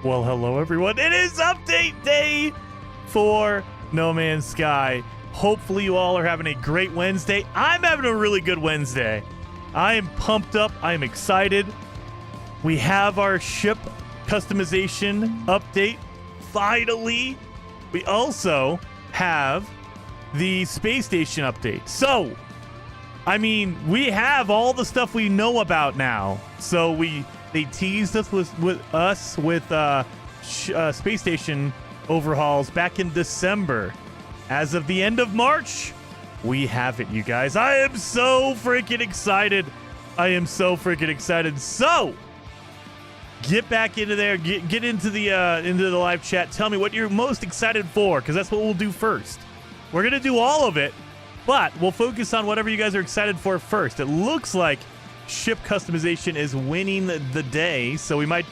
Well, hello everyone. It is update day for No Man's Sky. Hopefully you all are having a great Wednesday. I'm having a really good Wednesday. I am pumped up. I am excited. We have our ship customization update. Finally. We also have the space station update. So, I mean, we have all the stuff we know about now. So they teased us with space station overhauls back in December. As of the end of March, we have it, you guys. I am so freaking excited. I am so freaking excited. So, get back into there. Get into the live chat. Tell me what you're most excited for, because that's what we'll do first. We're gonna do all of it, but we'll focus on whatever you guys are excited for first. It looks like ship customization is winning the day, so we might...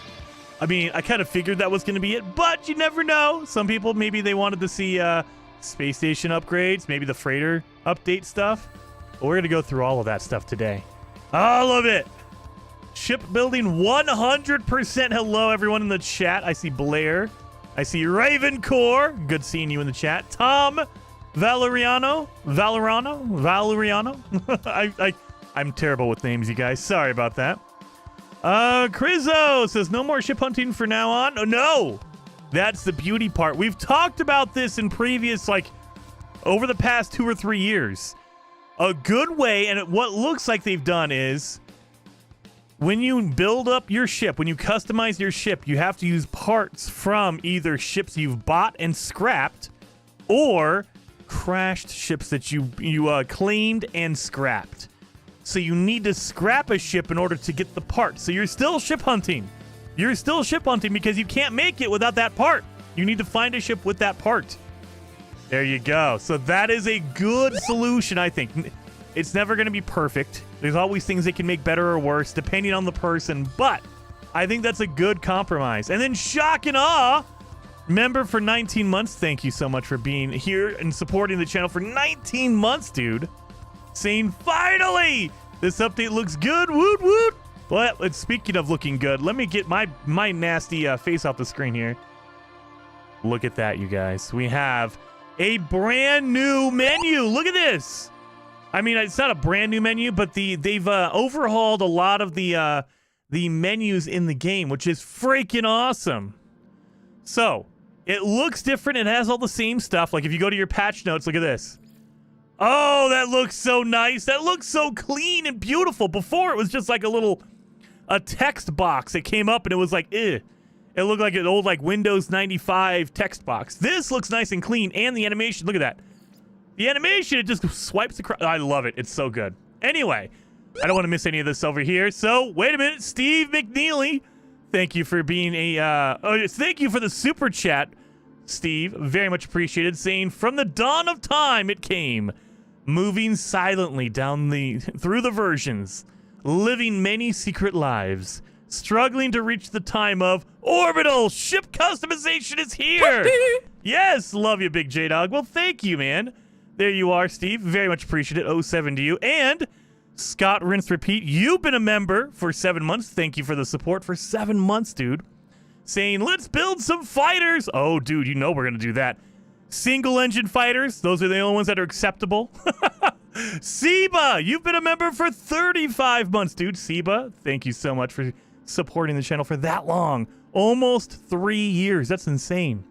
I mean, I kind of figured that was going to be it, but you never know. Some people, maybe they wanted to see space station upgrades, maybe the freighter update stuff. But we're going to go through all of that stuff today. All of it! Shipbuilding 100%. Hello, everyone in the chat. I see Blair. I see Ravencore. Good seeing you in the chat. Tom Valeriano. I'm terrible with names, you guys. Sorry about that. Crizzo says no more ship hunting for now on. Oh, no, that's the beauty part. We've talked about this in previous, over the past 2 or 3 years. A good way, and what looks like they've done is when you build up your ship, when you customize your ship, you have to use parts from either ships you've bought and scrapped or crashed ships that you claimed and scrapped. So you need to scrap a ship in order to get the part. So you're still ship hunting. You're still ship hunting because you can't make it without that part. You need to find a ship with that part. There you go. So that is a good solution, I think. It's never going to be perfect. There's always things they can make better or worse, depending on the person. But I think that's a good compromise. And then Shock and Awe, member for 19 months. Thank you so much for being here and supporting the channel for 19 months, dude. Saying, finally, this update looks good. Woot woot. Well, speaking of looking good, let me get my nasty face off the screen here. Look at that, you guys. We have a brand new menu. Look at this. I mean, it's not a brand new menu, but they've overhauled a lot of the menus in the game, which is freaking awesome. So it looks different. It has all the same stuff. Like if you go to your patch notes, look at this. Oh, that looks so nice. That looks so clean and beautiful. Before, it was just like a text box that came up, and it was like, eh. It looked like an old, Windows 95 text box. This looks nice and clean, and the animation, look at that. The animation, it just swipes across. I love it. It's so good. Anyway, I don't want to miss any of this over here. So, wait a minute. Steve McNeely, thank you for being thank you for the super chat, Steve. Very much appreciated. Saying, from the dawn of time it came, moving silently through the versions, living many secret lives, struggling to reach the time of Orbital. Ship customization is here. Yes, love you, Big J-Dog. Well, thank you, man. There you are, Steve. Very much appreciate it. 07 to you. And Scott Rinse Repeat, you've been a member for 7 months. Thank you for the support for 7 months, dude. Saying, let's build some fighters. Oh, dude, you know we're going to do that. Single engine fighters, those are the only ones that are acceptable. Seba, you've been a member for 35 months, dude. Seba, thank you so much for supporting the channel for that long. Almost 3 years. That's insane.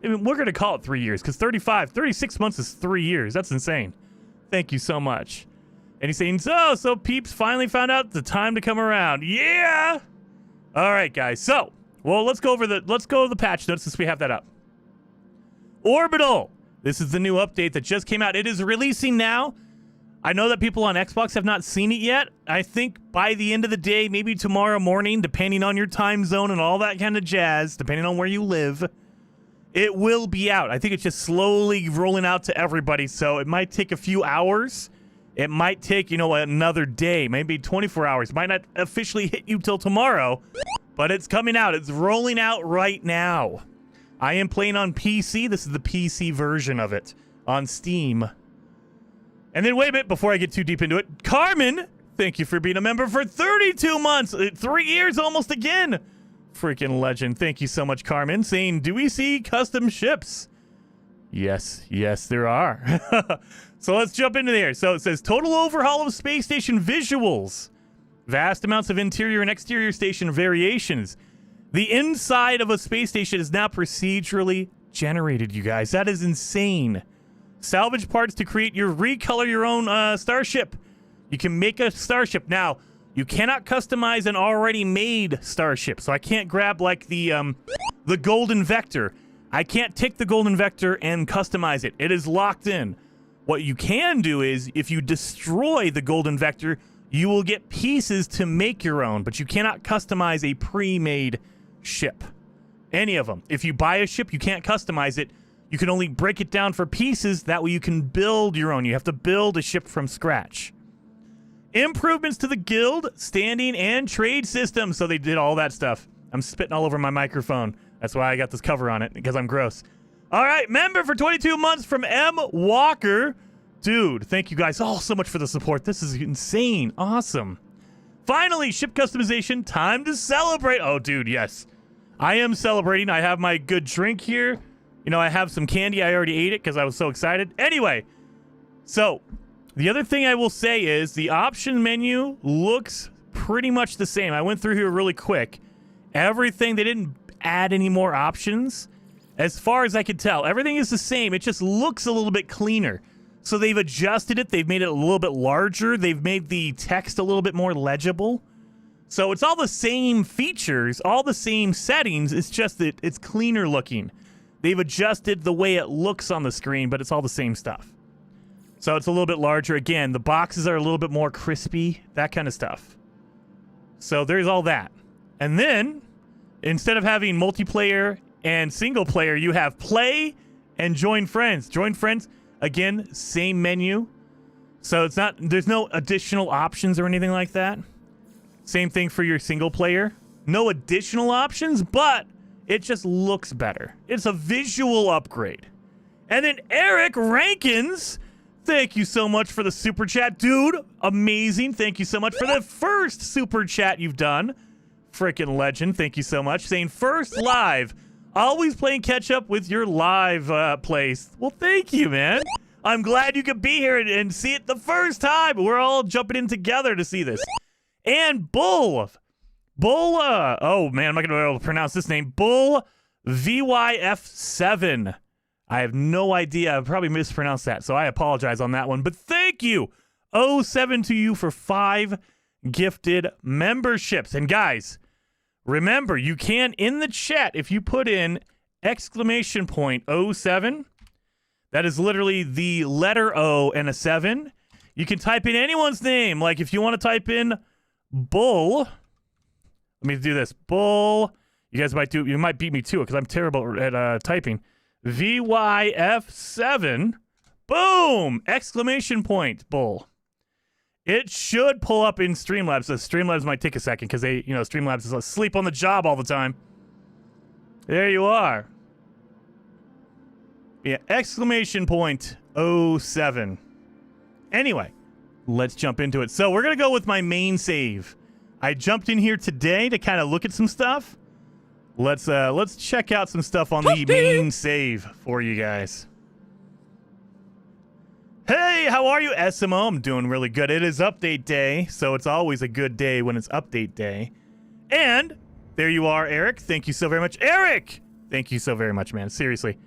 I mean, we're going to call it 3 years because 36 months is 3 years. That's insane. Thank you so much. And he's saying, so peeps finally found out the time to come around. Yeah. All right, guys. So, well, let's go over the patch notes since we have that up. Orbital. This is the new update that just came out. It is releasing now. I know that people on Xbox have not seen it yet. I think by the end of the day, maybe tomorrow morning, depending on your time zone and all that kind of jazz, depending on where you live, it will be out. I think it's just slowly rolling out to everybody, so it might take a few hours. It might take, another day, maybe 24 hours. Might not officially hit you till tomorrow, but it's coming out. It's rolling out right now. I am playing on PC. This is the PC version of it on Steam. And then wait a minute before I get too deep into it. Carmen, thank you for being a member for 32 months. 3 years almost again. Freaking legend. Thank you so much, Carmen. Saying, do we see custom ships? Yes, there are. So let's jump into there. So it says total overhaul of space station visuals. Vast amounts of interior and exterior station variations. The inside of a space station is now procedurally generated, you guys. That is insane. Salvage parts to recolor your own starship. You can make a starship. Now, you cannot customize an already made starship. So I can't grab like the golden vector. I can't take the golden vector and customize it. It is locked in. What you can do is, if you destroy the golden vector, you will get pieces to make your own, but you cannot customize a pre-made ship. Any of them. If you buy a ship, you can't customize it. You can only break it down for pieces. That way you can build your own. You have to build a ship from scratch. Improvements to the guild, standing, and trade system. So they did all that stuff. I'm spitting all over my microphone. That's why I got this cover on it, because I'm gross. All right, member for 22 months from M. Walker. Dude, thank you guys all so much for the support. This is insane. Awesome. Finally, ship customization. Time to celebrate. Oh, dude, yes. I am celebrating. I have my good drink here. You know, I have some candy. I already ate it because I was so excited. Anyway, so the other thing I will say is the option menu looks pretty much the same. I went through here really quick. Everything, they didn't add any more options. As far as I could tell, everything is the same. It just looks a little bit cleaner. So they've adjusted it. They've made it a little bit larger. They've made the text a little bit more legible. So it's all the same features, all the same settings. It's just that it's cleaner looking. They've adjusted the way it looks on the screen, but it's all the same stuff. So it's a little bit larger. Again, the boxes are a little bit more crispy, that kind of stuff. So there's all that. And then, instead of having multiplayer and single player, you have play and join friends. Join friends, again, same menu. So it's not, there's no additional options or anything like that. Same thing for your single player. No additional options, but it just looks better. It's a visual upgrade. And then Eric Rankins, thank you so much for the super chat. Dude, amazing. Thank you so much for the first super chat you've done. Freaking legend. Thank you so much. Saying first live. Always playing catch up with your live plays. Well, thank you, man. I'm glad you could be here and see it the first time. We're all jumping in together to see this. And Bull, oh man, I'm not gonna be able to pronounce this name. Bull VYF7. I have no idea. I probably mispronounced that, so I apologize on that one. But thank you, 07 to you for 5 gifted memberships. And guys, remember, you can, in the chat, if you put in !07, that is literally the letter O and a 7. You can type in anyone's name. Like if you want to type in Bull, let me do this. Bull, you guys might beat me too because I'm terrible at typing. VYF7, boom! Bull. It should pull up in Streamlabs. So Streamlabs might take a second because Streamlabs is asleep on the job all the time. There you are. Yeah, !07. Anyway, let's jump into it. So we're going to go with my main save. I jumped in here today to kind of look at some stuff. Let's check out some stuff on the main save for you guys. Hey, how are you, SMO? I'm doing really good. It is update day, so it's always a good day when it's update day. And there you are, Eric. Thank you so very much. Eric! Thank you so very much, man. Seriously.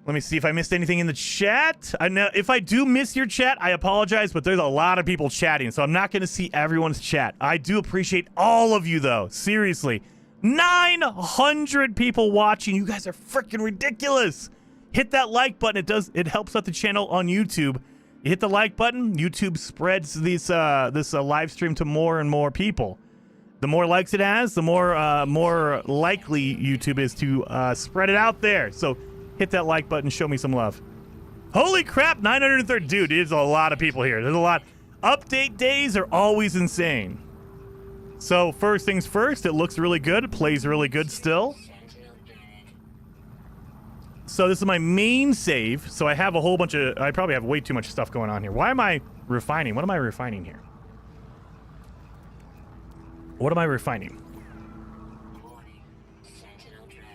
Let me see if I missed anything in the chat. I know if I do miss your chat, I apologize, but there's a lot of people chatting, so I'm not going to see everyone's chat. I do appreciate all of you, though. Seriously. 900 people watching. You guys are freaking ridiculous. Hit that like button. It helps out the channel on YouTube. You hit the like button, YouTube spreads this live stream to more and more people. The more likes it has, the more likely YouTube is to spread it out there. So hit that like button, show me some love. Holy crap, 930. Dude, there's a lot of people here. There's a lot. Update days are always insane. So first things first, it looks really good. It plays really good still. So this is my main save. So I have a whole bunch of, I probably have way too much stuff going on here. Why am I refining? What am I refining here? What am I refining?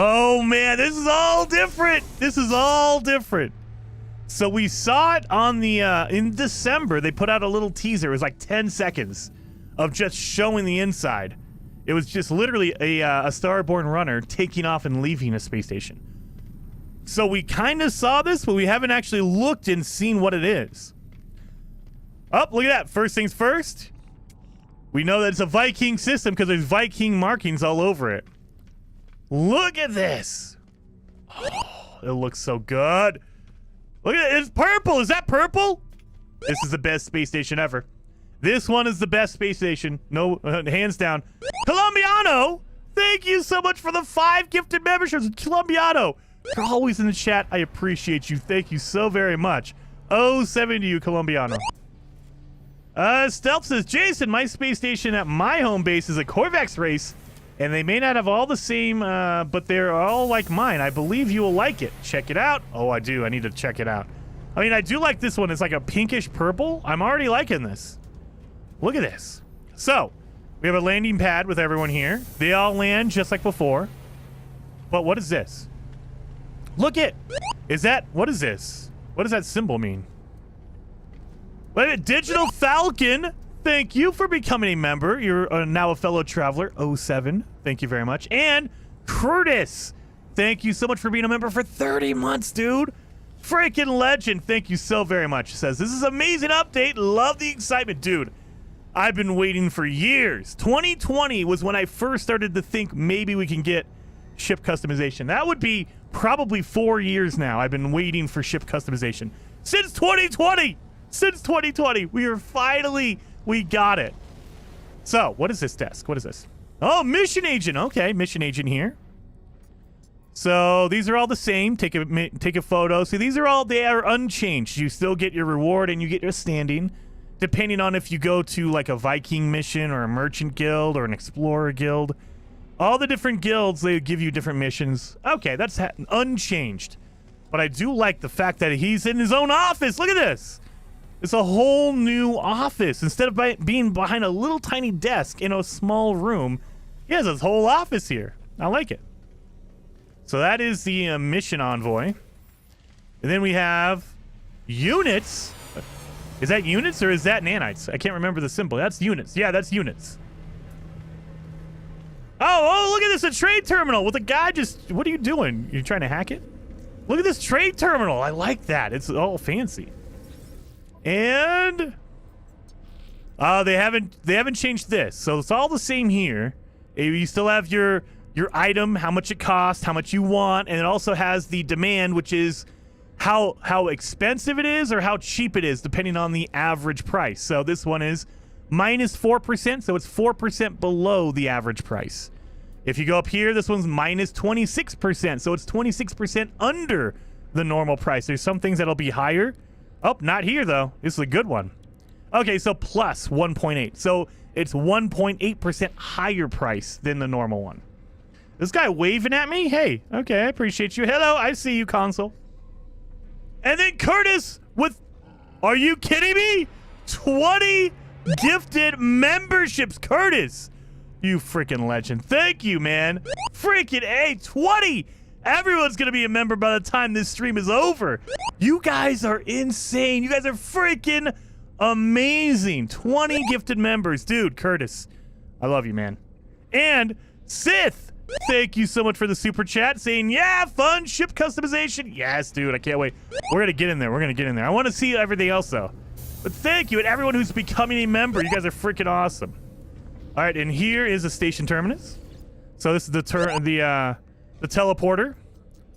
Oh, man, this is all different. This is all different. So we saw it on the, in December, they put out a little teaser. It was like 10 seconds of just showing the inside. It was just literally a Starborn runner taking off and leaving a space station. So we kind of saw this, but we haven't actually looked and seen what it is. Oh, look at that. First things first. We know that it's a Viking system because there's Viking markings all over it. Look at this. Oh, it looks so good. Look at it. It's purple. Is that purple? This is the best space station ever. This one is the best space station. No, hands down. Colombiano, thank you so much for the 5 gifted memberships. Colombiano, you're always in the chat. I appreciate you. Thank you so very much. 07 to you, Colombiano. Stealth says, Jason, my space station at my home base is a Corvax race, and they may not have all the same, but they're all like mine. I believe you will like it. Check it out. Oh, I do. I need to check it out. I mean, I do like this one. It's like a pinkish purple. I'm already liking this. Look at this. So, we have a landing pad with everyone here. They all land just like before. But what is this? Look it. Is that, what is this? What does that symbol mean? Wait a minute, Digital Falcon, thank you for becoming a member. You're now a fellow traveler, 07. Thank you very much. And Curtis, thank you so much for being a member for 30 months, dude. Freaking legend. Thank you so very much. Says, this is an amazing update. Love the excitement, dude. I've been waiting for years. 2020 was when I first started to think maybe we can get ship customization. That would be probably 4 years now. I've been waiting for ship customization. Since 2020! Since 2020, we got it. So, what is this desk? What is this? Oh, mission agent. Okay, mission agent here. So these are all the same. Take a photo. See, these are all, they are unchanged. You still get your reward and you get your standing, depending on if you go to like a Viking mission or a merchant guild or an explorer guild. All the different guilds, they give you different missions. Okay, that's unchanged. But I do like the fact that he's in his own office. Look at this. It's a whole new office. Instead of being behind a little tiny desk in a small room, he has his whole office here. I like it. So that is the mission envoy. And then we have units. Is that units or is that nanites? I can't remember the symbol. That's units. Yeah, that's units. Oh, look at this. A trade terminal with a guy just... What are you doing? You're trying to hack it? Look at this trade terminal. I like that. It's all fancy. And they haven't changed this, so it's all the same here. You still have your item, how much it costs, how much you want, and it also has the demand, which is how expensive it is or how cheap it is, depending on the average price. So this one is minus 4%, so it's 4% below the average price. If you go up here, this one's minus 26%, so it's 26% under the normal price. There's some things that'll be higher. Oh, not here, though. This is a good one. Okay, so plus 1.8. So it's 1.8% higher price than the normal one. This guy waving at me? Hey, okay, I appreciate you. Hello, I see you, console. And then Curtis with... Are you kidding me? 20 gifted memberships. Curtis, you freaking legend. Thank you, man. Freaking A, 20! Everyone's going to be a member by the time this stream is over. You guys are insane. You guys are freaking amazing. 20 gifted members. Dude, Curtis, I love you, man. And Sith, thank you so much for the super chat saying, yeah, fun ship customization. Yes, dude, I can't wait. We're going to get in there. We're going to get in there. I want to see everything else, though. But thank you, and everyone who's becoming a member. You guys are freaking awesome. All right, and here is a station terminus. So this is the teleporter.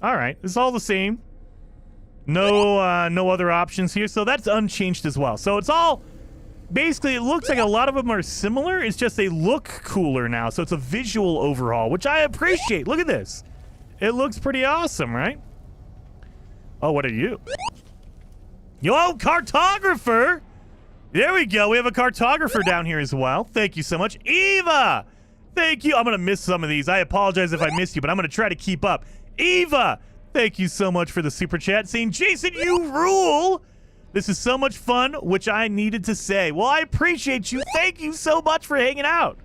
All right, it's all the same. No other options here. So that's unchanged as well. So it's all basically, it looks like a lot of them are similar. It's just they look cooler now. So it's a visual overhaul, which I appreciate. Look at this. It looks pretty awesome, right? Oh, what are you? Yo, cartographer. There we go. We have a cartographer down here as well. Thank you so much. Eva, thank you. I'm going to miss some of these. I apologize if I missed you, but I'm going to try to keep up. Eva, thank you so much for the super chat saying, Jason, you rule. This is so much fun, which I needed to say. Well, I appreciate you. Thank you so much for hanging out.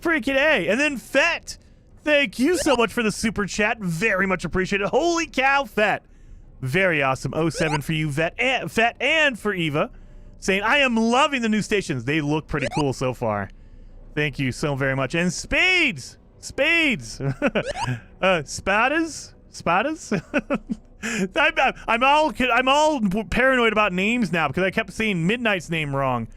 Freaking A. And then Fett, Thank you so much for the super chat. Very much appreciated. Holy cow, Fett. Very awesome. 07 for you, Fett, and for Eva. Saying, I am loving the new stations. They look pretty cool so far. Thank you so very much. And Spades. Spades. Spadas? I'm all paranoid about names now because I kept saying Midnight's name wrong.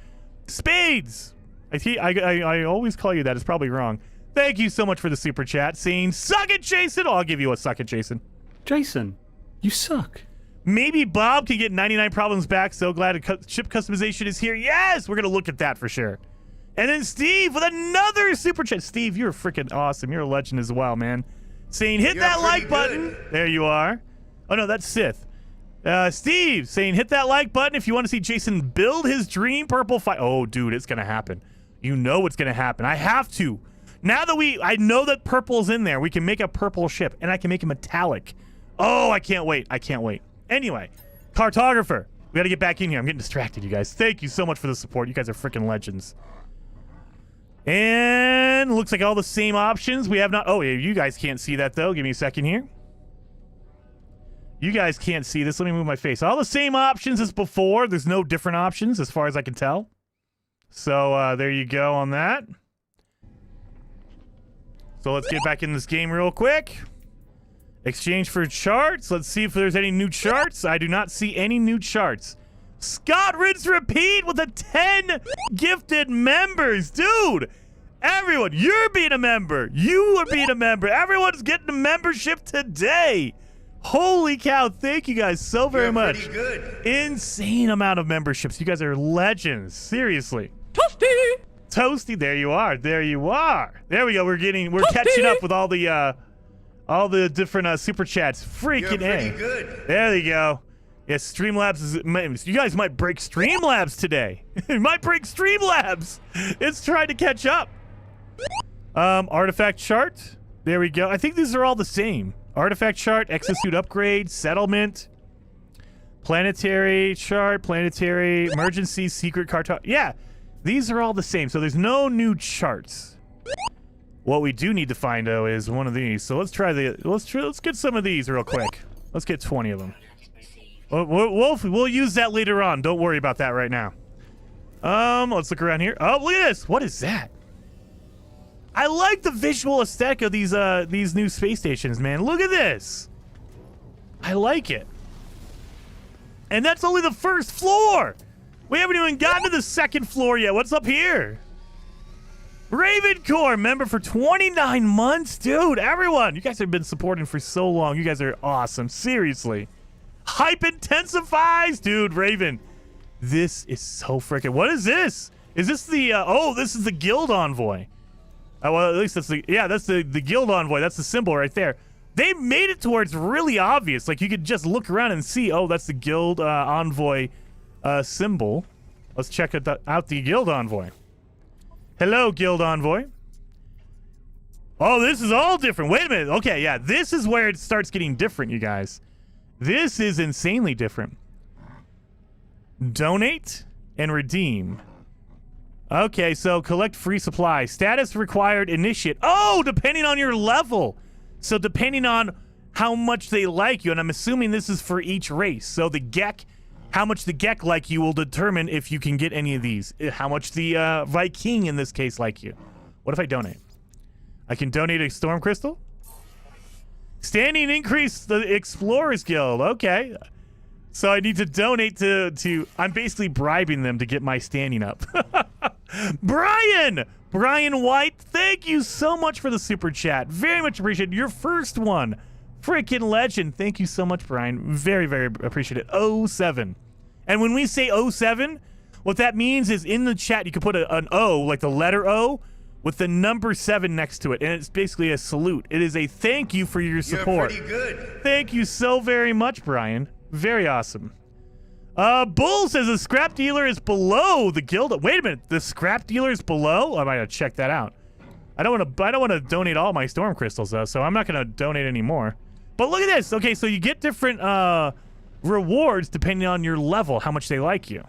Spades. I always call you that. It's probably wrong. Thank you so much for the super chat. Saying, suck it, Jason. Oh, I'll give you a suck it, Jason. Jason, you suck. Maybe Bob can get 99 problems back. So glad chip customization is here. Yes, we're going to look at that for sure. And then Steve with another super chat. Steve, you're freaking awesome. You're a legend as well, man. Saying, hit that like button. There you are. Oh, no, that's Sith. Steve saying, hit that like button if you want to see Jason build his dream purple fight. Oh, dude, it's going to happen. You know it's going to happen. I have to. Now that I know that purple's in there, we can make a purple ship, and I can make it metallic. Oh, I can't wait. I can't wait. Anyway, cartographer. We got to get back in here. I'm getting distracted, you guys. Thank you so much for the support. You guys are freaking legends. And looks like all the same options. We have not... Oh, yeah, you guys can't see that, though. Give me a second here. You guys can't see this. Let me move my face. All the same options as before. There's no different options as far as I can tell. So, there you go on that. So let's get back in this game real quick. Exchange for charts. Let's see if there's any new charts. I do not see any new charts. Scott Rinse Repeat with the 10 gifted members. Dude, everyone, you're being a member. You are being a member. Everyone's getting a membership today. Holy cow. Thank you guys so very much. Pretty good. Insane amount of memberships. You guys are legends. Seriously. Toasty! Toasty, there you are. There you are. There we go. We're catching up with all the different super chats. Freaking You're pretty A. good. There you go. Yes, Streamlabs is. You guys might break Streamlabs today. You might break Streamlabs. It's trying to catch up. Artifact chart. There we go. I think these are all the same. Artifact chart, exosuit upgrade, settlement, planetary chart, planetary emergency secret cartography. Yeah. These are all the same, so there's no new charts. What we do need to find, though, is one of these. So let's try let's get some of these real quick. Let's get 20 of them. We'll use that later on. Don't worry about that right now. Let's look around here. Oh, look at this. What is that? I like the visual aesthetic of these new space stations, man. Look at this. I like it. And that's only the first floor. We haven't even gotten to the second floor yet. What's up here? Ravencore, member for 29 months. Dude, everyone, you guys have been supporting for so long. You guys are awesome. Seriously. Hype intensifies. Dude, Raven, this is so freaking... What is this? Is this the... oh, this is the Guild Envoy. Well, at least that's the... Yeah, that's the Guild Envoy. That's the symbol right there. They made it to where it's really obvious. Like, you could just look around and see, oh, that's the Guild Envoy symbol. Let's check out the Guild Envoy. Hello, Guild Envoy. Oh, this is all different. Wait a minute. Okay, yeah, this is where it starts getting different, you guys. This is insanely different. Donate and redeem. Okay, so collect free supply. Status required initiate. Oh, depending on your level. So depending on how much they like you, and I'm assuming this is for each race. So the Gek, how much the Gek like you will determine if you can get any of these. How much the Viking in this case like you. What if I donate? I can donate a Storm Crystal? Standing increase the Explorers Guild. Okay. So I need to donate to I'm basically bribing them to get my standing up. Brian White, thank you so much for the super chat. Very much appreciated. Your first one. Freaking legend. Thank you so much, Brian. Very, very appreciate it. 07. And when we say 07, what that means is in the chat you can put an O, like the letter O, with the number 7 next to it, and it's basically a salute. It is a thank you for your support. You're pretty good. Thank you so very much, Brian. Very awesome. Bull says the scrap dealer is below the guild. Wait a minute, the scrap dealer is below? I might have to check that out. I don't want to donate all my storm crystals though, so I'm not going to donate any more. But look at this. Okay, so you get different rewards depending on your level, how much they like you.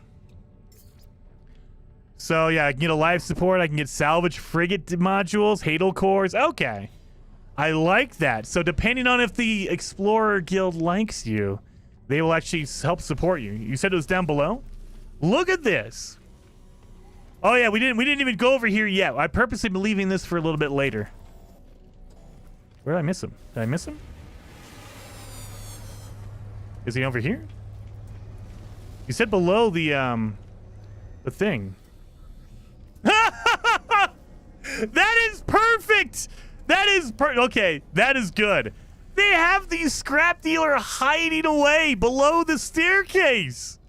So yeah, I can get a live support. I can get salvage frigate modules, Hadal cores. Okay. I like that. So depending on if the Explorer Guild likes you, they will actually help support you. You said it was down below? Look at this. Oh yeah, we didn't even go over here yet. I purposely been leaving this for a little bit later. Where did I miss him? Did I miss him? Is he over here? You said below the thing. That is perfect. That is okay. That is good. They have the scrap dealer hiding away below the staircase.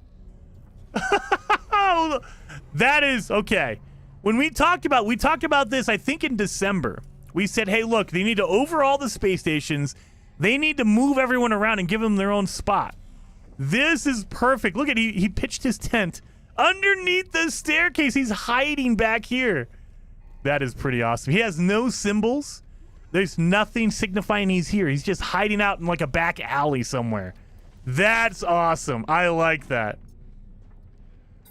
That is okay. When we talked about this, I think in December. We said, hey, look, they need to overhaul the space stations. They need to move everyone around and give them their own spot. This is perfect. Look at he pitched his tent underneath the staircase. He's hiding back here. That is pretty awesome. He has no symbols. There's nothing signifying he's here. He's just hiding out in like a back alley somewhere. That's awesome. I like that.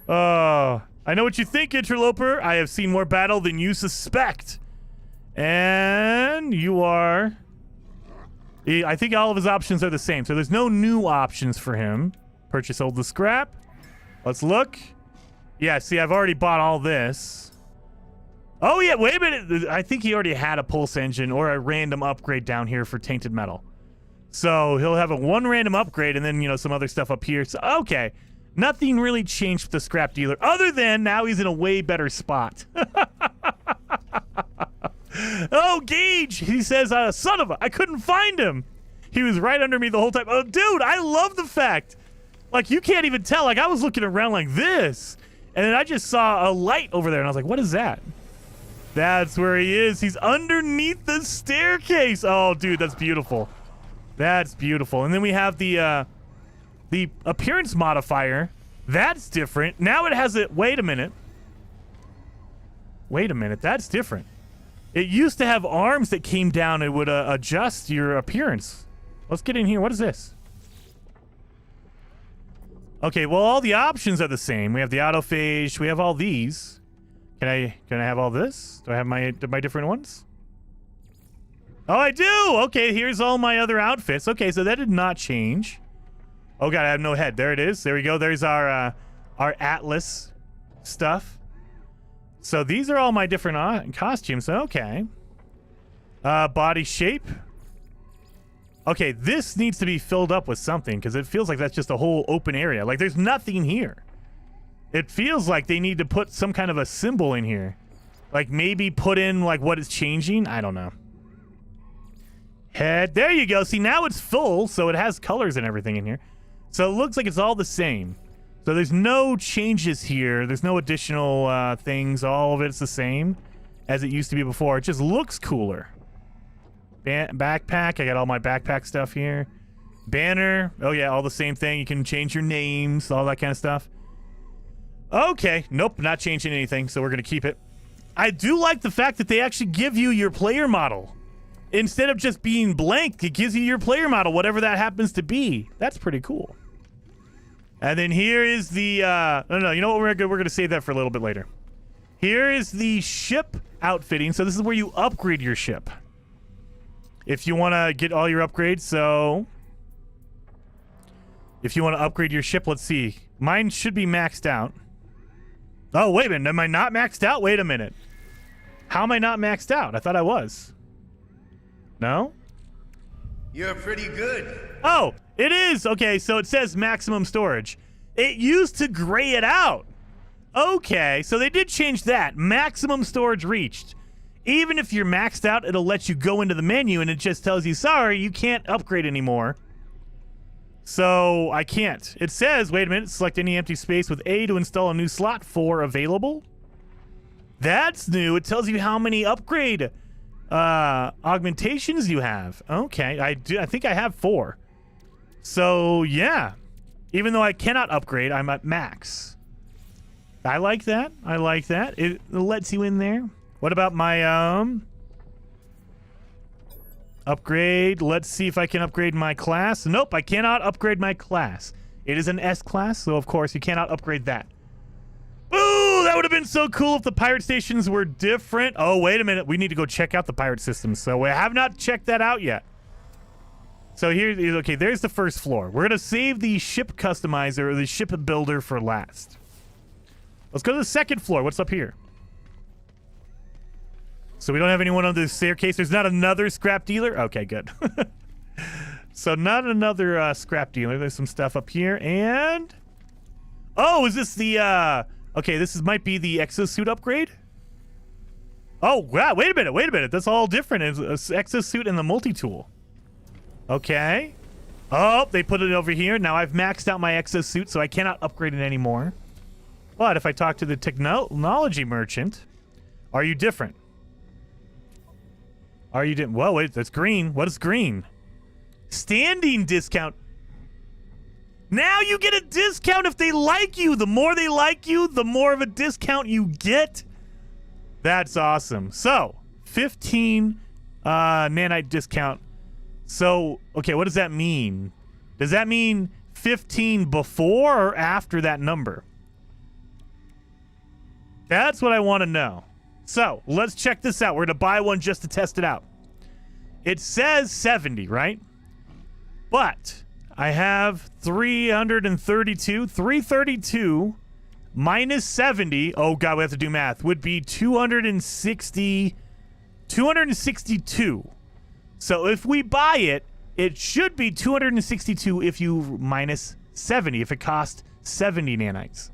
Oh, I know what you think, Interloper. I have seen more battle than you suspect. And you are... I think all of his options are the same. So there's no new options for him. Purchase all the scrap. Let's look. Yeah, see, I've already bought all this. Oh, yeah, wait a minute. I think he already had a pulse engine or a random upgrade down here for tainted metal. So he'll have one random upgrade and then, you know, some other stuff up here. So, okay. Nothing really changed with the scrap dealer other than now he's in a way better spot. Oh, Gage, he says, son of a, I couldn't find him. He was right under me the whole time. Oh, dude, I love the fact. Like, you can't even tell. Like, I was looking around like this, and then I just saw a light over there, and I was like, what is that? That's where he is. He's underneath the staircase. Oh, dude, that's beautiful. That's beautiful. And then we have the appearance modifier. That's different. Now it has it. Wait a minute. Wait a minute. That's different. It used to have arms that came down and would adjust your appearance. Let's get in here. What is this? Okay, well, all the options are the same. We have the autophage. We have all these. Can I have all this? Do I have my different ones? Oh, I do. Okay, here's all my other outfits. Okay, so that did not change. Oh god, I have no head. There it is. There we go. There's our Atlas stuff. So these are all my different costumes. Okay. Body shape. Okay, this needs to be filled up with something because it feels like that's just a whole open area. Like there's nothing here. It feels like they need to put some kind of a symbol in here. Like maybe put in like what is changing. I don't know. Head. There you go. See, now it's full, so it has colors and everything in here. So it looks like it's all the same. So there's no changes here. There's no additional things. All of it's the same as it used to be before. It just looks cooler. Backpack. I got all my backpack stuff here. Banner. Oh, yeah, all the same thing. You can change your names, all that kind of stuff. Okay. Nope, not changing anything, so we're going to keep it. I do like the fact that they actually give you your player model. Instead of just being blank, it gives you your player model, whatever that happens to be. That's pretty cool. And then here is the, no, you know what, we're going to save that for a little bit later. Here is the ship outfitting. So this is where you upgrade your ship. If you want to get all your upgrades, so... If you want to upgrade your ship, let's see. Mine should be maxed out. Oh, wait a minute. Am I not maxed out? Wait a minute. How am I not maxed out? I thought I was. No? You're pretty good. Oh, it is. Okay, so it says maximum storage. It used to gray it out. Okay, so they did change that. Maximum storage reached. Even if you're maxed out, it'll let you go into the menu and it just tells you, sorry, you can't upgrade anymore. So I can't. It says, wait a minute, select any empty space with A to install a new slot 4 available. That's new. It tells you how many upgrade augmentations you have. Okay, I think I have 4. So yeah, even though I cannot upgrade, I'm at max. I like that. I like that. It lets you in there. What about my upgrade? Let's see if I can upgrade my class. Nope, I cannot upgrade my class. It is an S class, so of course you cannot upgrade that. Ooh, that would have been so cool if the pirate stations were different. Oh, wait a minute. We need to go check out the pirate system. So we have not checked that out yet. So here, okay, there's the first floor. We're going to save the ship customizer or the ship builder for last. Let's go to the second floor. What's up here? So we don't have anyone on the staircase. There's not another scrap dealer? Okay, good. So not another scrap dealer. There's some stuff up here. And... oh, is this the... okay, might be the exosuit upgrade? Oh, wow. Wait a minute. That's all different. It's exosuit and the multi-tool. Okay. Oh, they put it over here. Now I've maxed out my exosuit, so I cannot upgrade it anymore. But if I talk to the technology merchant, are you different? Are you different? Whoa, wait, that's green. What is green? Standing discount. Now you get a discount if they like you. The more they like you, the more of a discount you get. That's awesome. So, 15 nanite discount. So, okay, what does that mean? Does that mean 15 before or after that number? That's what I want to know. So, let's check this out. We're going to buy one just to test it out. It says 70, right? But I have 332. 332 minus 70. Oh, God, we have to do math. Would be 262. So if we buy it, it should be 262 if you minus 70, if it cost 70 nanites.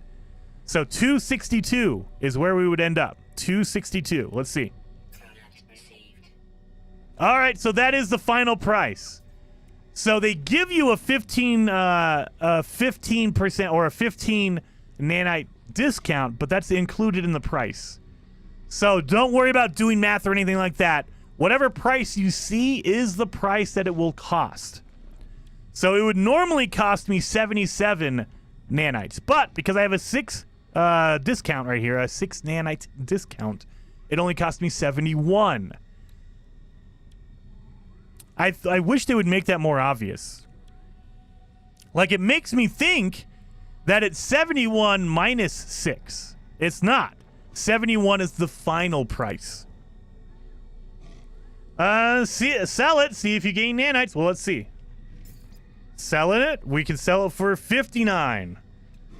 So 262 is where we would end up. 262. Let's see. All right, so that is the final price. So they give you a 15% or a 15 nanite discount, but that's included in the price. So don't worry about doing math or anything like that. Whatever price you see is the price that it will cost. So it would normally cost me 77 nanites, but because I have a 6 discount right here, a 6 nanite discount, it only cost me 71. I wish they would make that more obvious. Like, it makes me think that it's 71 minus 6. It's not. 71 is the final price. Sell it. See if you gain nanites. Well, let's see. Selling it. We can sell it for 59.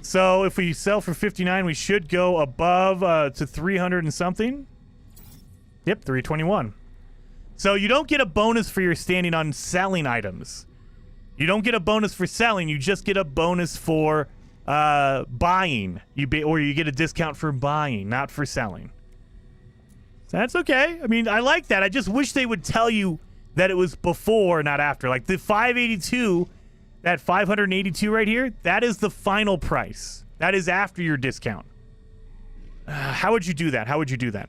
So if we sell for 59, we should go above to 300 and something. Yep, 321. So you don't get a bonus for your standing on selling items. You don't get a bonus for selling. You just get a bonus for buying. Or you get a discount for buying, not for selling. So that's okay. I mean, I like that. I just wish they would tell you that it was before, not after. Like the 582, that 582 right here, that is the final price. That is after your discount. How would you do that? How would you do that?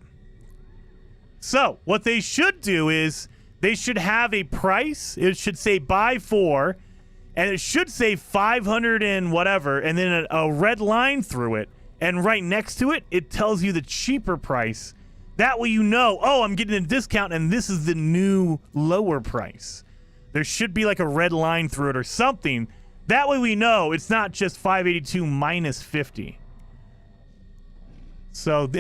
So what they should do is they should have a price. It should say buy for, and it should say 500 and whatever, and then a red line through it. And right next to it, it tells you the cheaper price. That way you know, oh, I'm getting a discount, and this is the new lower price. There should be like a red line through it or something. That way we know it's not just 582 minus 50. So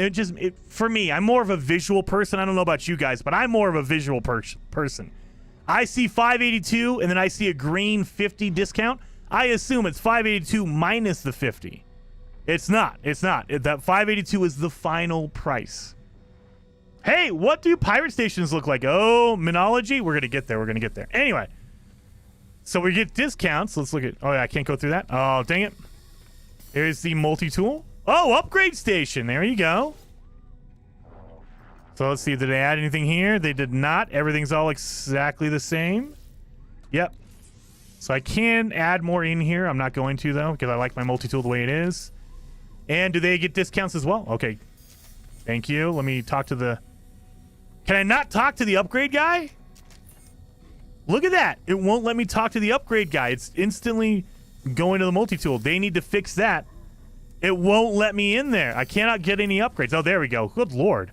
for me, I'm more of a visual person. I don't know about you guys, but I'm more of a visual person. I see 582 and then I see a green 50 discount. I assume it's 582 minus the 50. It's not. It's not. That 582 is the final price. Hey, what do pirate stations look like? Oh, Minology? We're going to get there. We're going to get there. Anyway. So we get discounts. Let's look at... oh, yeah, I can't go through that. Oh, dang it. Here's the multi-tool. Oh, upgrade station. There you go. So let's see. Did they add anything here? They did not. Everything's all exactly the same. Yep. So I can add more in here. I'm not going to, though, because I like my multi-tool the way it is. And do they get discounts as well? Okay. Thank you. Let me talk to the... can I not talk to the upgrade guy? Look at that. It won't let me talk to the upgrade guy. It's instantly going to the multi-tool. They need to fix that. It won't let me in there. I cannot get any upgrades. Oh, there we go. Good Lord.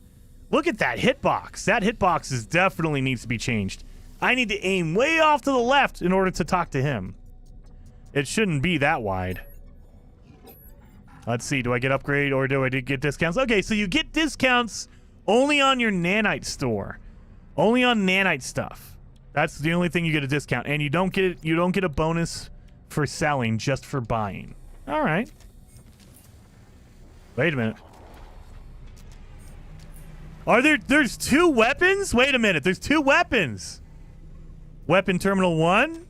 Look at that hitbox. That hitbox definitely needs to be changed. I need to aim way off to the left in order to talk to him. It shouldn't be that wide. Let's see. Do I get upgrade or do I get discounts? Okay, so you get discounts only on your nanite store. Only on nanite stuff. That's the only thing you get a discount. And you don't get a bonus for selling, just for buying. All right. Wait a minute. There's 2 weapons? Wait a minute. There's 2 weapons. Weapon terminal 1.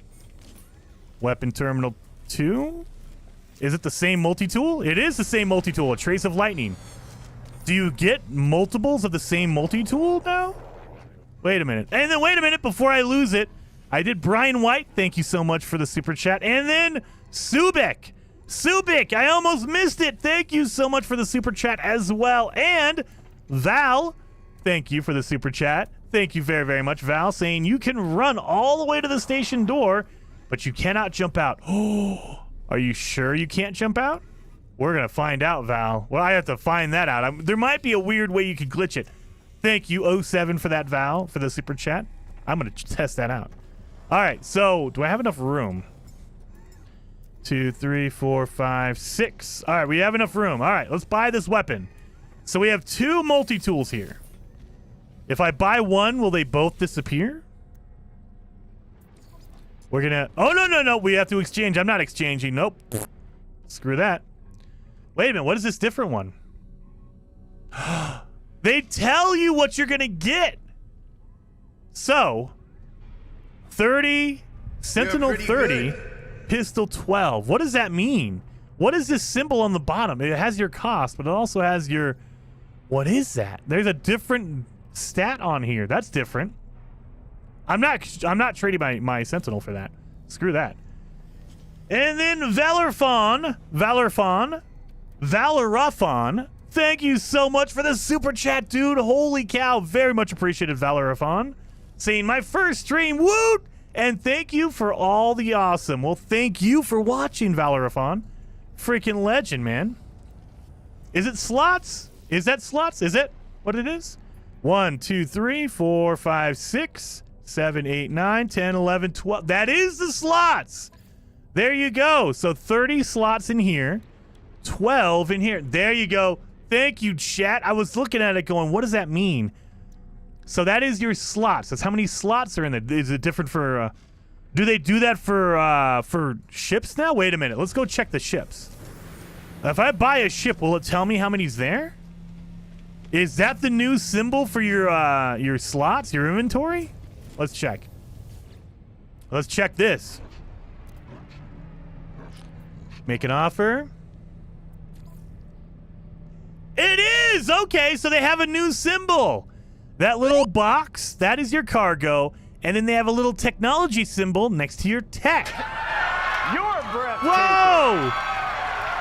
Weapon terminal 2. Is it the same multi-tool? It is the same multi-tool. A trace of lightning. Do you get multiples of the same multi-tool now? Wait a minute. And then wait a minute before I lose it. I did Brian White. Thank you so much for the super chat. And then Subik. Subik, I almost missed it. Thank you so much for the super chat as well. And Val, thank you for the super chat. Thank you very, very much, Val, saying you can run all the way to the station door, but you cannot jump out. Oh, are you sure you can't jump out? We're going to find out, Val. Well, I have to find that out. There might be a weird way you could glitch it. Thank you, 07, for that, Val, for the super chat. I'm going to test that out. All right, so do I have enough room? 2, 3, 4, 5, 6. All right, we have enough room. All right, let's buy this weapon. So we have 2 multi-tools here. If I buy one, will they both disappear? We're gonna... Oh, no. We have to exchange. I'm not exchanging. Nope. Screw that. Wait a minute. What is this different one? They tell you what you're gonna get. So, 30, Sentinel 30, Pistol 12. What does that mean? What is this symbol on the bottom? It has your cost, but it also has your... What is that? There's a different stat on here. That's different. I'm not trading my Sentinel for that. Screw that. And then Valorfon, thank you so much for the super chat, dude. Holy cow. Very much appreciated, Valorfon. Saying my first stream, woot! And thank you for all the awesome. Well, thank you for watching, Valorfon. Freaking legend, man. Is it slots? Is that slots? Is it what it is? 1, 2, 3, 4, 5, 6, 7, 8, 9, 10, 11, 12. That is the slots. There you go. So 30 slots in here, 12 in here. There you go. Thank you, chat. I was looking at it going, what does that mean? So that is your slots. That's how many slots are in there. Is it different for... do they do that for ships now? Wait a minute. Let's go check the ships. If I buy a ship, will it tell me how many's there? Is that the new symbol for your slots, your inventory? Let's check. Let's check this. Make an offer. It is! Okay, so they have a new symbol. That little box, that is your cargo. And then they have a little technology symbol next to your tech. You're breathtaking. Whoa!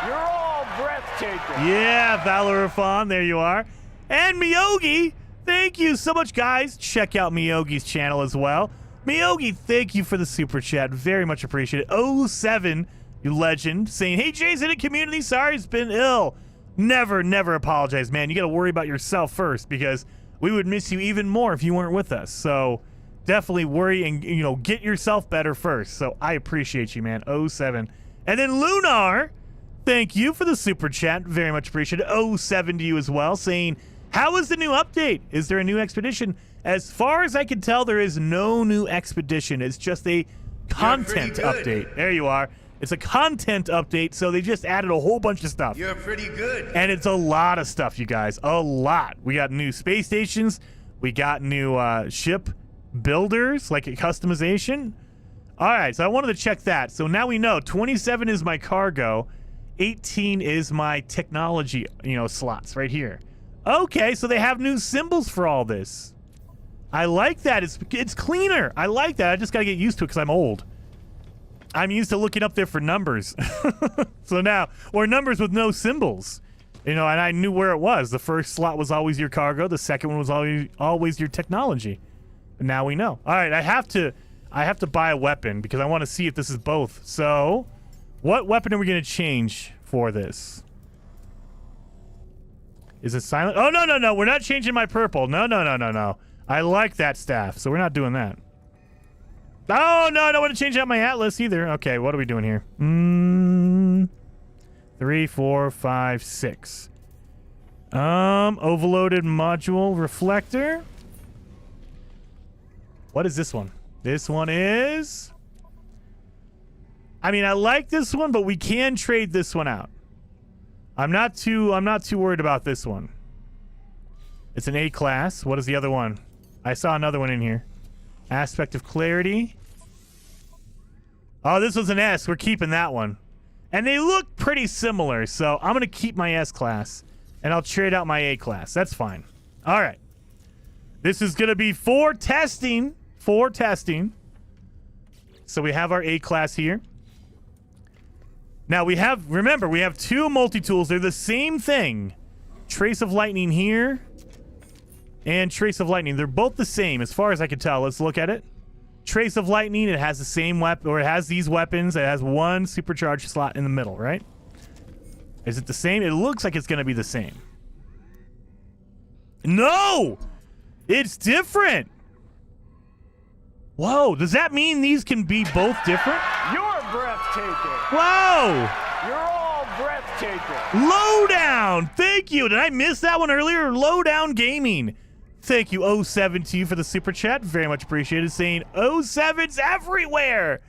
You're all breathtaking. Yeah, Valorfon, there you are. And Miyogi, thank you so much, guys. Check out Miyogi's channel as well. Miyogi, thank you for the super chat. Very much appreciated. 07, you legend, saying, hey, Jason, in community, sorry it's been ill. Never apologize, man. You got to worry about yourself first because we would miss you even more if you weren't with us. So definitely worry and, you know, get yourself better first. So I appreciate you, man. 07. And then Lunar, thank you for the super chat. Very much appreciated. 07 to you as well, saying, how is the new update? Is there a new expedition? As far as I can tell, there is no new expedition. It's just a content update. There you are. It's a content update, so they just added a whole bunch of stuff. You're pretty good. And it's a lot of stuff, you guys. A lot. We got new space stations. We got new ship builders, like a customization. All right, so I wanted to check that. So now we know 27 is my cargo. 18 is my technology, slots right here. Okay, so they have new symbols for all this. I like that. It's cleaner. I like that. I just got to get used to it because I'm old. I'm used to looking up there for numbers. So now, or numbers with no symbols. And I knew where it was. The first slot was always your cargo. The second one was always your technology. And now we know. All right, I have to buy a weapon because I want to see if this is both. So, what weapon are we going to change for this? Is it silent? Oh, no. We're not changing my purple. No. I like that staff, so we're not doing that. Oh, no, I don't want to change out my atlas either. Okay, what are we doing here? 3, 4, 5, 6. Overloaded module reflector. What is this one? This one is... I mean, I like this one, but we can trade this one out. I'm not too worried about this one. It's an A class. What is the other one? I saw another one in here. Aspect of clarity. Oh, this was an S. We're keeping that one. And they look pretty similar, so I'm going to keep my S class. And I'll trade out my A class. That's fine. All right. This is going to be for testing. For testing. So we have our A class here. Now we have, remember, we have two multi-tools. They're the same thing. Trace of lightning here. And trace of lightning. They're both the same as far as I can tell. Let's look at it. Trace of lightning, it has the same weapon, or it has these weapons. It has one supercharged slot in the middle, right? Is it the same? It looks like it's going to be the same. No! It's different. Whoa, does that mean these can be both different? You're breathtaking. Whoa! You're all breathtaking. Lowdown! Thank you. Did I miss that one earlier? Lowdown Gaming. Thank you, 07 to you for the super chat. Very much appreciated. Saying 07's everywhere.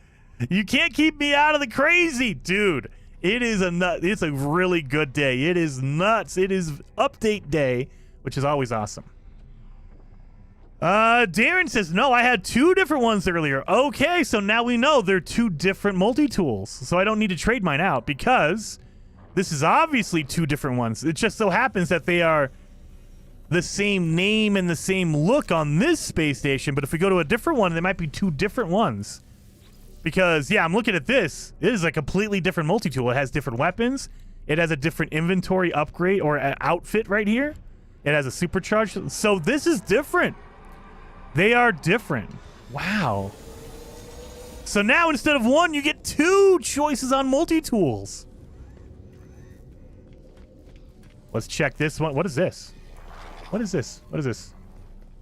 You can't keep me out of the crazy. Dude, it is it's a really good day. It is nuts. It is update day, which is always awesome. Darren says, no, I had two different ones earlier. Okay, so now we know they're two different multi-tools. So I don't need to trade mine out because this is obviously two different ones. It just so happens that they are the same name and the same look on this space station. But if we go to a different one, they might be two different ones. Because, yeah, I'm looking at this. It is a completely different multi-tool. It has different weapons. It has a different inventory upgrade or outfit right here. It has a supercharge. So this is different. They are different. Wow. So now instead of one, you get two choices on multi-tools. Let's check this one. What is this? What is this? What is this?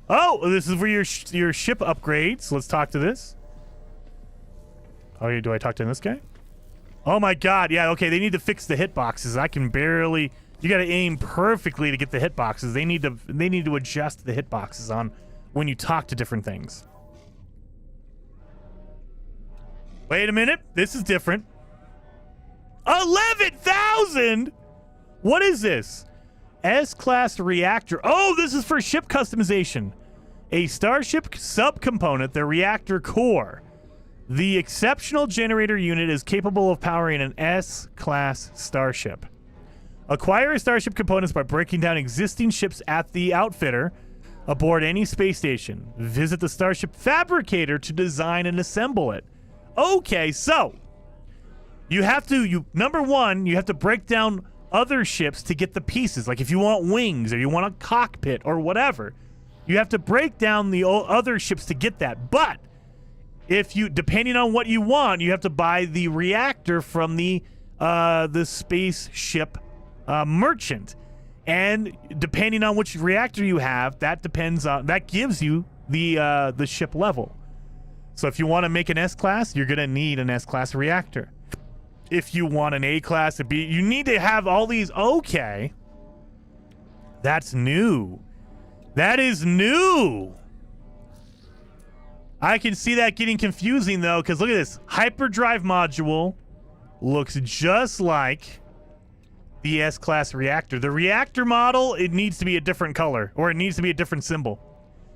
Oh, this is for your ship upgrades. Let's talk to this. Oh, do I talk to this guy? Oh my god. Yeah, okay. They need to fix the hitboxes. I can barely... You got to aim perfectly to get the hitboxes. They need to adjust the hitboxes on when you talk to different things. Wait a minute. This is different. 11,000? What is this? S-class reactor. Oh, this is for ship customization. A starship subcomponent, the reactor core. The exceptional generator unit is capable of powering an S-class starship. Acquire starship components by breaking down existing ships at the outfitter aboard any space station. Visit the starship fabricator to design and assemble it. Okay, so you have to, number one, you have to break down other ships to get the pieces. Like if you want wings or you want a cockpit or whatever, you have to break down the other ships to get that. But if you, depending on what you want, you have to buy the reactor from the spaceship merchant. And depending on which reactor you have, that gives you the ship level. So if you want to make an S-class, you're going to need an S-class reactor. If you want an A-class, you need to have all these. Okay. That's new. That is new. I can see that getting confusing, though, because look at this. Hyperdrive module looks just like the S-class reactor. The reactor model, it needs to be a different color, or it needs to be a different symbol.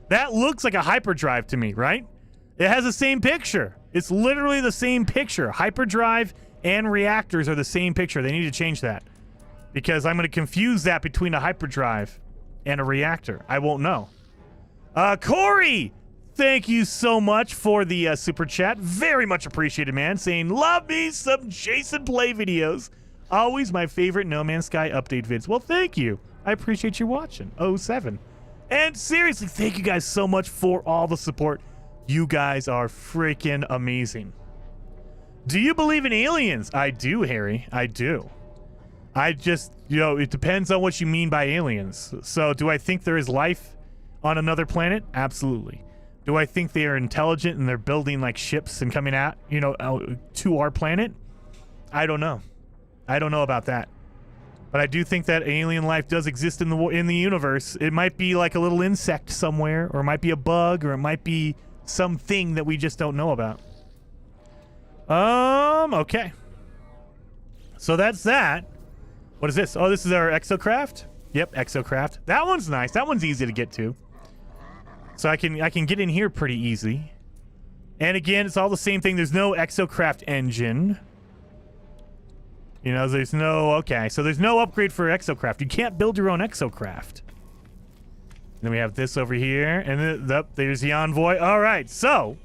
That looks like a hyperdrive to me, right? It has the same picture. It's literally the same picture. Hyperdrive and reactors are the same picture. They need to change that because I'm going to confuse that between a hyperdrive and a reactor. I won't know. Corey, thank you so much for the super chat. Very much appreciated, man. Saying, love me some Jason Play videos. Always my favorite No Man's Sky update vids. Well, thank you. I appreciate you watching. 07. And seriously, thank you guys so much for all the support. You guys are freaking amazing. Do you believe in aliens? I do, Harry. I do. I just, it depends on what you mean by aliens. So do I think there is life on another planet? Absolutely. Do I think they are intelligent and they're building like ships and coming out, to our planet? I don't know. I don't know about that. But I do think that alien life does exist in the universe. It might be like a little insect somewhere, or it might be a bug, or it might be something that we just don't know about. Okay. So that's that. What is this? Oh, this is our exocraft? Yep, exocraft. That one's nice. That one's easy to get to. So I can get in here pretty easy. And again, it's all the same thing. There's no exocraft engine. You know, there's no... Okay, so there's no upgrade for exocraft. You can't build your own exocraft. Then we have this over here. And then, there's the envoy. All right, so...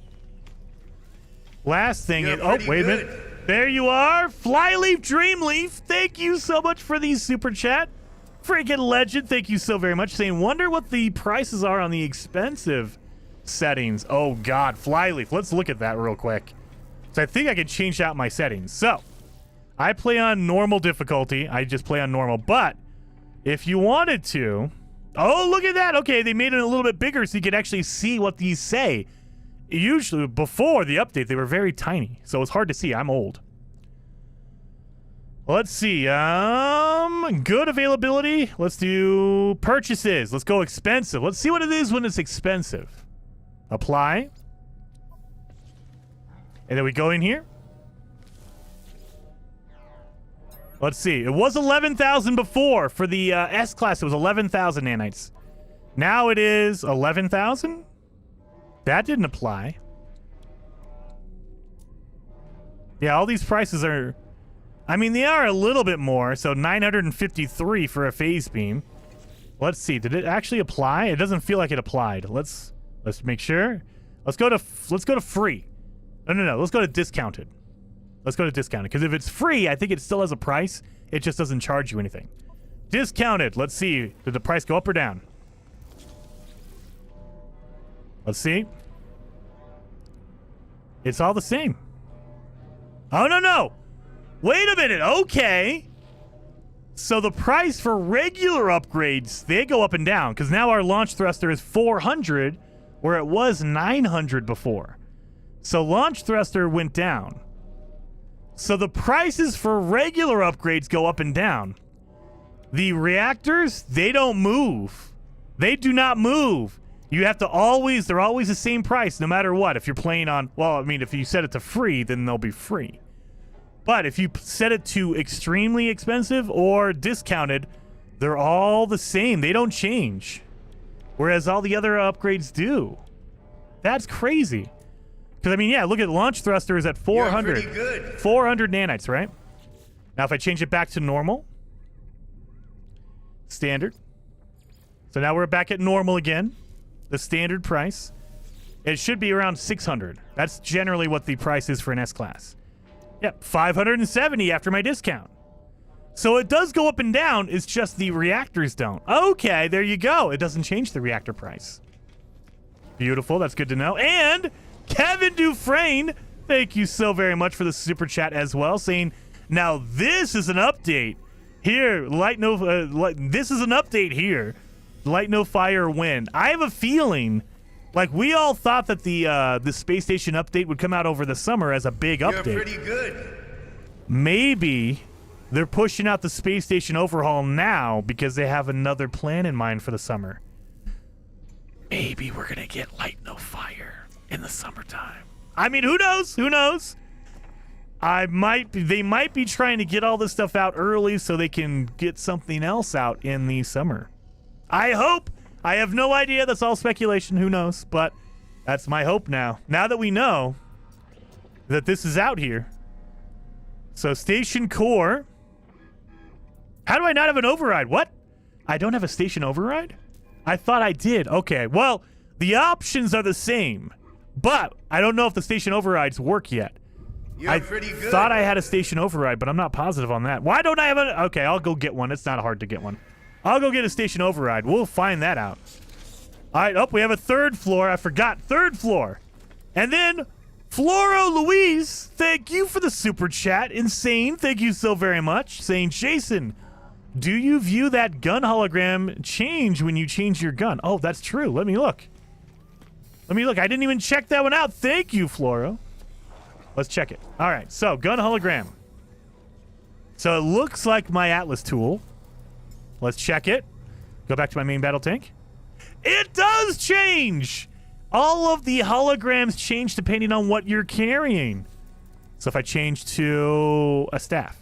Last thing is... Oh, wait a minute. There you are. Flyleaf Dreamleaf. Thank you so much for the super chat. Freaking legend. Thank you so very much. Saying, wonder what the prices are on the expensive settings. Oh, God. Flyleaf. Let's look at that real quick. So I think I can change out my settings. So... I play on normal difficulty. I just play on normal. But if you wanted to... Oh, look at that. Okay, they made it a little bit bigger so you could actually see what these say. Usually, before the update, they were very tiny. So it's hard to see. I'm old. Let's see. Good availability. Let's do purchases. Let's go expensive. Let's see what it is when it's expensive. Apply. And then we go in here. Let's see. It was 11,000 before. For the S-Class, it was 11,000 nanites. Now it is 11,000? That didn't apply. Yeah, all these prices are... I mean, they are a little bit more. So 953 for a phase beam. Let's see. Did it actually apply? It doesn't feel like it applied. Let's make sure. Let's go to free. No. Let's go to discounted. Let's go to discounted, because if it's free, I think it still has a price. It just doesn't charge you anything. Discounted. Let's see. Did the price go up or down? Let's see. It's all the same. Oh, no. Wait a minute. Okay. So the price for regular upgrades, they go up and down, because now our launch thruster is 400, where it was 900 before. So launch thruster went down. So the prices for regular upgrades go up and down. The reactors, they don't move. They do not move. You have to always, they're always the same price no matter what. If you're playing on, well, I mean, if you set it to free, then they'll be free. But if you set it to extremely expensive or discounted, they're all the same. They don't change. Whereas all the other upgrades do. That's crazy. Because, I mean, yeah, look at launch thruster is at 400. You're pretty good. 400 nanites, right? Now, if I change it back to normal, standard. So now we're back at normal again. The standard price. It should be around 600. That's generally what the price is for an S-Class. Yep, 570 after my discount. So it does go up and down. It's just the reactors don't. Okay, there you go. It doesn't change the reactor price. Beautiful. That's good to know. And... Kevin Dufresne, thank you so very much for the super chat as well, saying, now this is an update. Here, this is an update here. Light no fire win. I have a feeling, like we all thought that the space station update would come out over the summer as a big update. You're pretty good. Maybe they're pushing out the space station overhaul now because they have another plan in mind for the summer. Maybe we're gonna get light no fire in the summertime. I mean, who knows? Who knows? They might be trying to get all this stuff out early so they can get something else out in the summer. I hope. I have no idea. That's all speculation. Who knows? But that's my hope now. Now that we know that this is out here. So station core. How do I not have an override? What? I don't have a station override? I thought I did. Okay. Well, the options are the same. But I don't know if the station overrides work yet. You're pretty good. I thought I had a station override, but I'm not positive on that. Why don't I have a... Okay, I'll go get one. It's not hard to get one. I'll go get a station override. We'll find that out. All right. Oh, we have a third floor. I forgot. Third floor. And then Floro Louise, thank you for the super chat. Insane. Thank you so very much. Saying, Jason, do you view that gun hologram change when you change your gun? Oh, that's true. Let me look. I didn't even check that one out. Thank you, Floro. Let's check it. All right. So, gun hologram. So it looks like my Atlas tool. Let's check it. Go back to my main battle tank. It does change! All of the holograms change depending on what you're carrying. So if I change to a staff.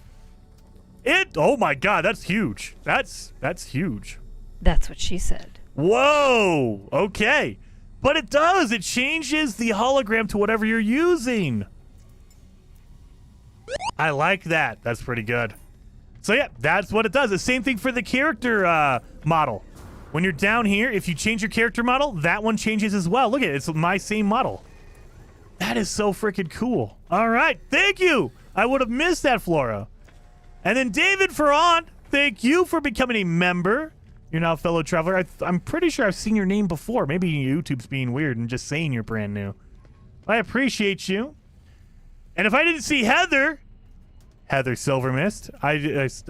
Oh my god, that's huge. That's huge. That's what she said. Whoa! Okay. But it does. It changes the hologram to whatever you're using. I like that. That's pretty good. So yeah, that's what it does. The same thing for the character model. When you're down here, if you change your character model, that one changes as well. Look at it. It's my same model. That is so freaking cool. All right. Thank you. I would have missed that, Flora. And then David Ferron, thank you for becoming a member. You're now a fellow traveler. I'm pretty sure I've seen your name before. Maybe YouTube's being weird and just saying you're brand new. I appreciate you. And if I didn't see Heather Silvermist, I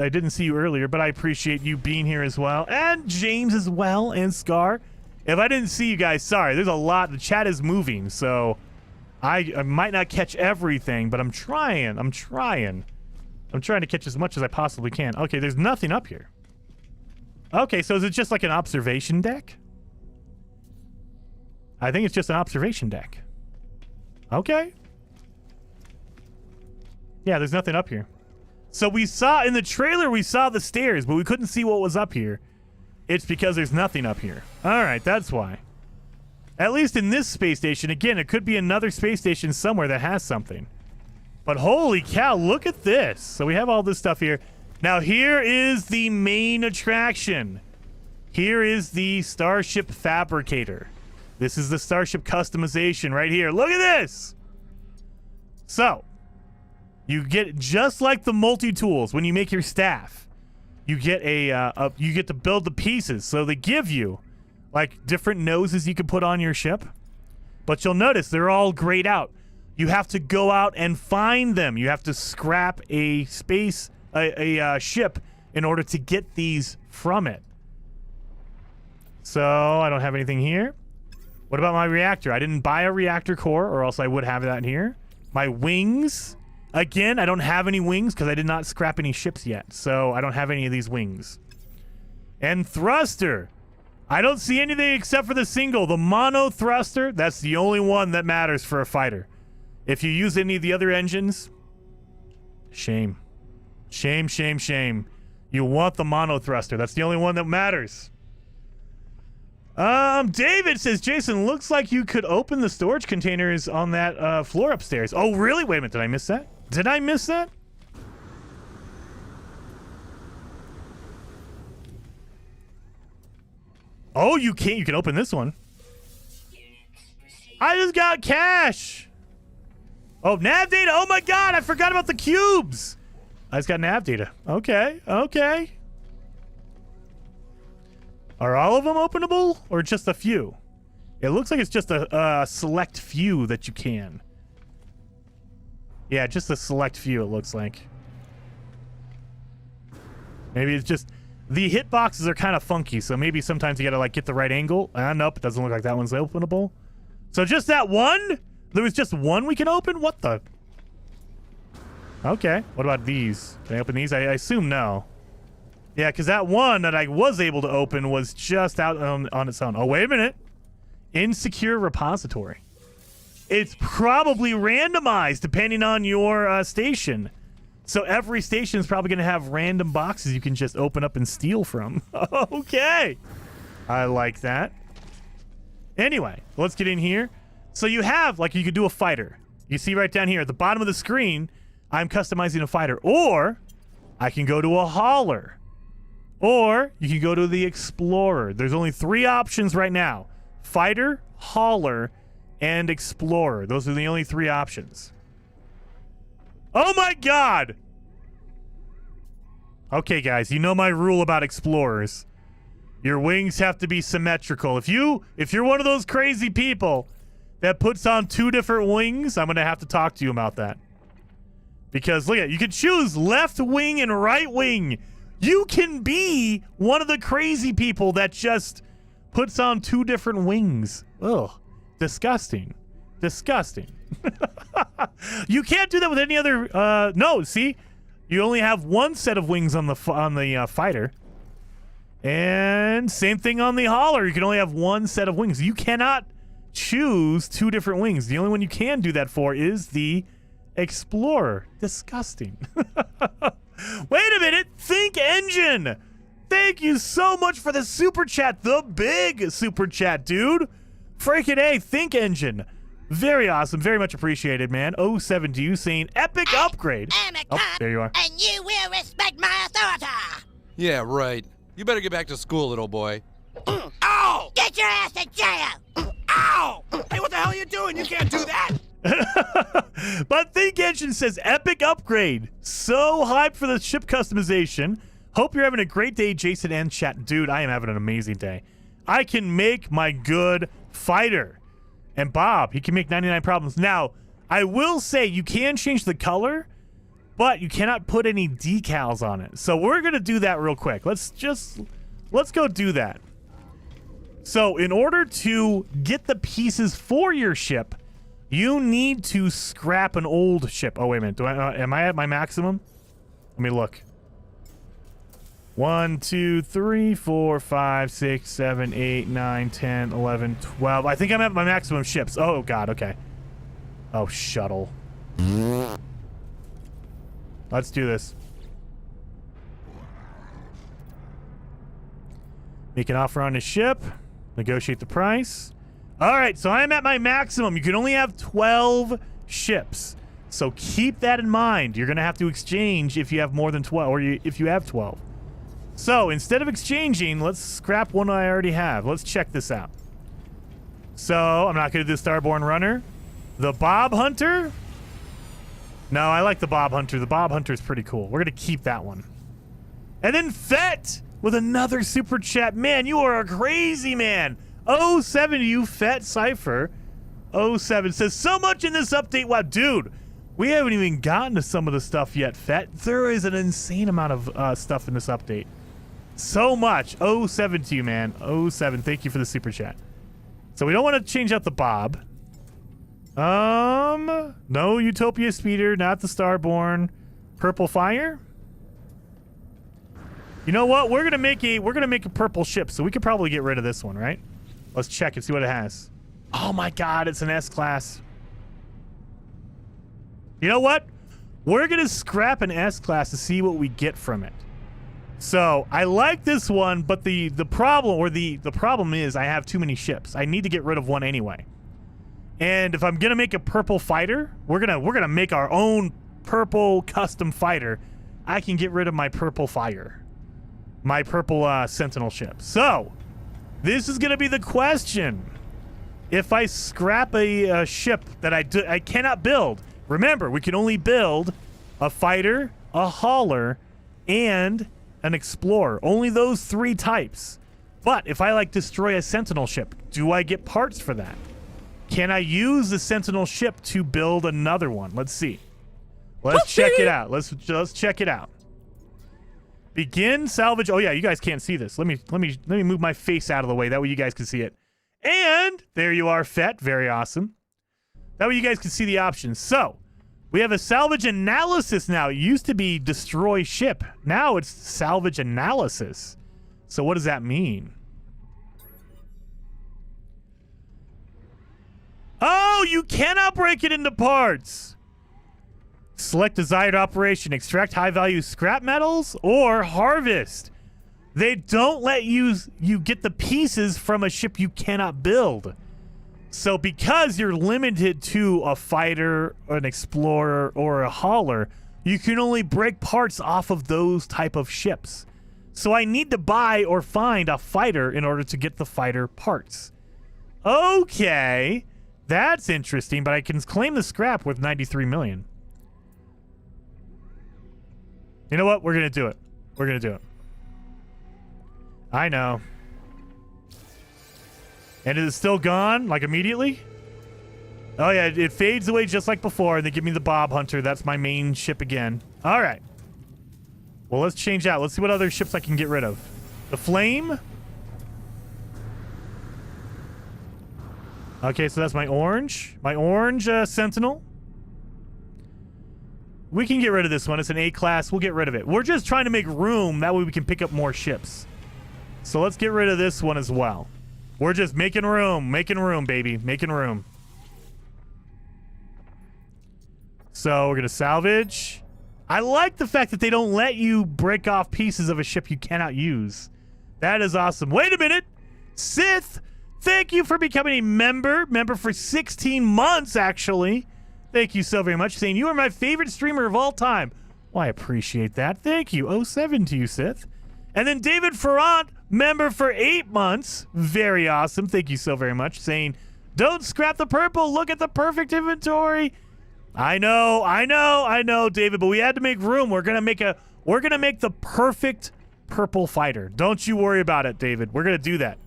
didn't see you earlier, but I appreciate you being here as well. And James as well, and Scar. If I didn't see you guys, sorry. There's a lot. The chat is moving, so I might not catch everything, but I'm trying. I'm trying to catch as much as I possibly can. Okay, there's nothing up here. Okay, so is it just like an observation deck? I think it's just an observation deck. Okay. Yeah, there's nothing up here. So we saw in the trailer, we saw the stairs, but we couldn't see what was up here. It's because there's nothing up here. All right, that's why. At least in this space station, again, it could be another space station somewhere that has something. But holy cow, look at this. So we have all this stuff here. Now here is the main attraction. Here is the Starship Fabricator. This is the Starship customization right here. Look at this. So you get, just like the multi-tools, when you make your staff, you get you get to build the pieces. So they give you like different noses you can put on your ship. But you'll notice they're all grayed out. You have to go out and find them. You have to scrap a ship in order to get these from it. So I don't have anything here. What about my reactor? I didn't buy a reactor core, or else I would have that here. My wings. Again, I don't have any wings because I did not scrap any ships yet. So I don't have any of these wings. And thruster. I don't see anything except for the single. The mono thruster, that's the only one that matters for a fighter. If you use any of the other engines, shame. Shame, shame, shame. You want the mono thruster. That's the only one that matters. David says, Jason, looks like you could open the storage containers on that floor upstairs. Oh, really? Wait a minute. Did I miss that? Did I miss that? Oh, you can't. You can open this one. I just got cash. Oh, nav data. Oh my god, I forgot about the cubes. I just got nav data. Okay, okay. Are all of them openable or just a few? It looks like it's just a select few that you can. Yeah, just a select few it looks like. Maybe it's just the hitboxes are kind of funky, so maybe sometimes you gotta like get the right angle. Nope, it doesn't look like that one's openable. So just that one? There was just one we can open? What the? Okay. What about these? Can I open these? I assume no. Yeah, because that one that I was able to open was just out on its own. Oh, wait a minute. Insecure repository. It's probably randomized depending on your station. So every station is probably going to have random boxes you can just open up and steal from. Okay. I like that. Anyway, let's get in here. So you have, like, you could do a fighter. You see right down here at the bottom of the screen, I'm customizing a fighter. Or I can go to a hauler. Or you can go to the explorer. There's only 3 options right now. Fighter, hauler, and explorer. Those are the only 3 options. Oh my god! Okay, guys, you know my rule about explorers. Your wings have to be symmetrical. If you're one of those crazy people that puts on 2 different wings, I'm gonna have to talk to you about that. Because look at, you can choose left wing and right wing. You can be one of the crazy people that just puts on 2 different wings. Ugh, disgusting, disgusting. You can't do that with any other. No, see, You only have one set of wings on the fighter. And same thing on the hauler. You can only have one set of wings. You cannot choose two different wings. The only one you can do that for is the Explorer. Disgusting. Wait a minute. Think Engine. Thank you so much for the super chat. The big super chat, dude. Freaking A. Think Engine. Very awesome. Very much appreciated, man. 07 to you saying epic upgrade. Oh, there you are. And you will respect my authority. Yeah, right. You better get back to school, little boy. Oh! Get your ass to jail! Ow! Hey, what the hell are you doing? You can't do that! But Think Engine says epic upgrade. So hyped for the ship customization. Hope you're having a great day, Jason and chat. Dude, I am having an amazing day. I can make my good fighter. And Bob, he can make 99 problems. Now, I will say you can change the color, but you cannot put any decals on it. So we're going to do that real quick. Let's go do that. So in order to get the pieces for your ship, you need to scrap an old ship. Oh, wait a minute. Am I at my maximum? Let me look. 1, 2, 3, 4, 5, 6, 7, 8, 9, 10, 11, 12. I think I'm at my maximum ships. Oh, God. Okay. Oh, shuttle. Let's do this. Make an offer on his ship. Negotiate the price. All right, so I'm at my maximum. You can only have 12 ships. So keep that in mind. You're going to have to exchange if you have more than 12, or if you have 12. So instead of exchanging, let's scrap one I already have. Let's check this out. So I'm not going to do the Starborn Runner. The Bob Hunter. No, I like the Bob Hunter. The Bob Hunter is pretty cool. We're going to keep that one. And then Fett with another super chat. Man, you are a crazy man. 07 to you, Fett Cypher. 07 says, so much in this update. Wow, dude, we haven't even gotten to some of the stuff yet, Fett. There is an insane amount of stuff in this update. So much. 07 to you, man. 07. Thank you for the super chat. So we don't want to change out the Bob. No Utopia Speeder, not the Starborn. Purple Fire. You know what? We're gonna make a purple ship, so we could probably get rid of this one, right? Let's check and see what it has. Oh my God, it's an S-Class. You know what? We're gonna scrap an S-Class to see what we get from it. So I like this one, but the problem is I have too many ships. I need to get rid of one anyway. And if I'm gonna make a purple fighter, we're gonna make our own purple custom fighter. I can get rid of my purple fire, my purple Sentinel ship. So this is gonna be the question: if I scrap a ship that I cannot build. Remember, we can only build a fighter, a hauler, and an explorer. Only those 3 types. But if I destroy a Sentinel ship, do I get parts for that? Can I use the Sentinel ship to build another one? Let's see. Let's check it out. Let's check it out. Begin salvage. Oh yeah, you guys can't see this. Let me move my face out of the way. That way you guys can see it. And there you are, Fett. Very awesome. That way you guys can see the options. So we have a salvage analysis now. It used to be destroy ship. Now it's salvage analysis. So what does that mean? Oh, you cannot break it into parts. Select desired operation. Extract high-value scrap metals or harvest. They don't let you get the pieces from a ship you cannot build. So because you're limited to a fighter, an explorer, or a hauler, you can only break parts off of those type of ships. So I need to buy or find a fighter in order to get the fighter parts. Okay. That's interesting, but I can claim the scrap worth 93 million. You know what? We're going to do it. We're going to do it. I know. And is it still gone? Immediately? Oh, yeah. It fades away just like before, and they give me the Bob Hunter. That's my main ship again. All right. Well, let's change out. Let's see what other ships I can get rid of. The Flame. Okay, so that's my orange. My orange Sentinel. We can get rid of this one. It's an A-class. We'll get rid of it. We're just trying to make room. That way we can pick up more ships. So let's get rid of this one as well. We're just making room, baby, making room. So we're going to salvage. I like the fact that they don't let you break off pieces of a ship you cannot use. That is awesome. Wait a minute. Sith, thank you for becoming a member. Member for 16 months, actually. Thank you so very much. Saying you are my favorite streamer of all time. Well, I appreciate that. Thank you. 07 to you, Sith. And then David Ferrant, member for 8 months. Very awesome. Thank you so very much. Saying, don't scrap the purple. Look at the perfect inventory. I know, David, but we had to make room. We're gonna make the perfect purple fighter. Don't you worry about it, David. We're gonna do that.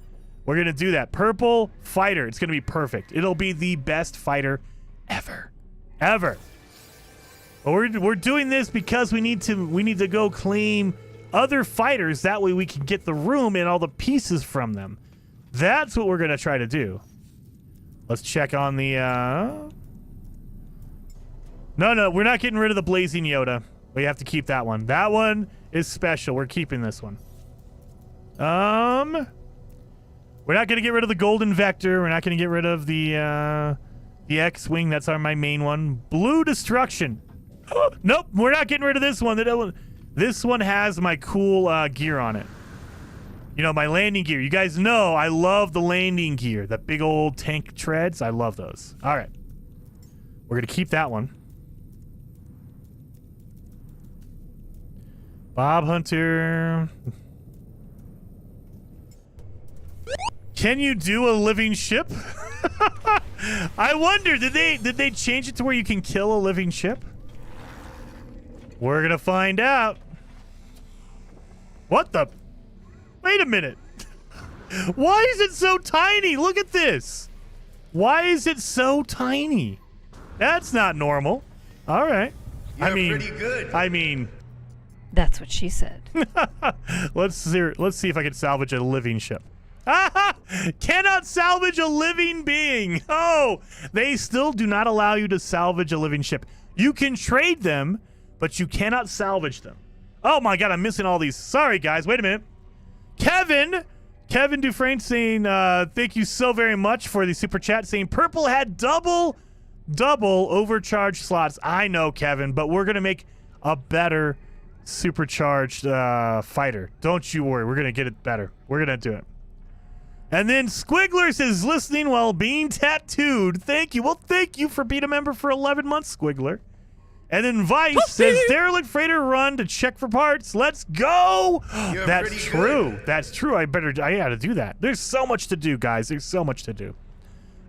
We're gonna do that. Purple fighter. It's gonna be perfect. It'll be the best fighter ever. But we're doing this because we need to go claim other fighters. That way we can get the room and all the pieces from them. That's what we're gonna try to do. Let's check on the No, we're not getting rid of the Blazing Yoda. We have to keep that one. That one is special. We're keeping this one. We're not going to get rid of the Golden Vector. We're not going to get rid of the X-Wing. That's my main one. Blue Destruction. Nope, we're not getting rid of this one. This one has my cool gear on it. You know, my landing gear. You guys know I love the landing gear. The big old tank treads. I love those. All right. We're going to keep that one. Bob Hunter. Can you do a living ship? I wonder, did they change it to where you can kill a living ship? We're gonna find out. What the? Wait a minute. Why is it so tiny? Look at this. Why is it so tiny? That's not normal. All right. You're pretty good. I mean. That's what she said. Let's see if I can salvage a living ship. Cannot salvage a living being. Oh, they still do not allow you to salvage a living ship. You can trade them, but you cannot salvage them. Oh my God, I'm missing all these. Sorry, guys. Wait a minute. Kevin Dufresne saying, thank you so very much for the super chat, saying purple had double overcharged slots. I know, Kevin, but we're going to make a better supercharged fighter. Don't you worry. We're going to get it better. We're going to do it. And then Squiggler says, listening while being tattooed. Thank you. Well, thank you for being a member for 11 months, Squiggler. And then Vice says, derelict freighter run to check for parts. Let's go. That's true. Good. That's true. I gotta do that. There's so much to do, guys. There's so much to do.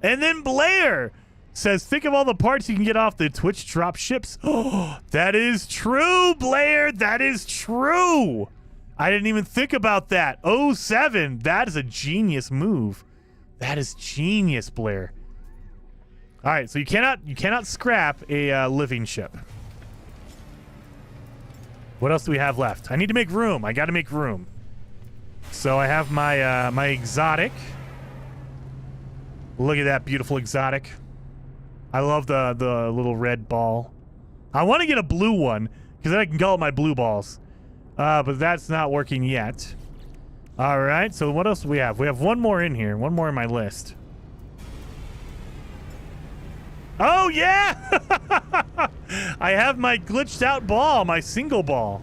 And then Blair says, think of all the parts you can get off the Twitch drop ships. Oh, that is true, Blair. That is true. I didn't even think about that. 07. That is a genius move. That is genius, Blair. All right, so you cannot scrap a living ship. What else do we have left? I need to make room. I got to make room. So I have my my exotic. Look at that beautiful exotic. I love the little red ball. I want to get a blue one because then I can call it my blue balls. But that's not working yet. All right, so what else do we have? We have one more in here. One more in my list. Oh, yeah! I have my glitched out ball, my single ball.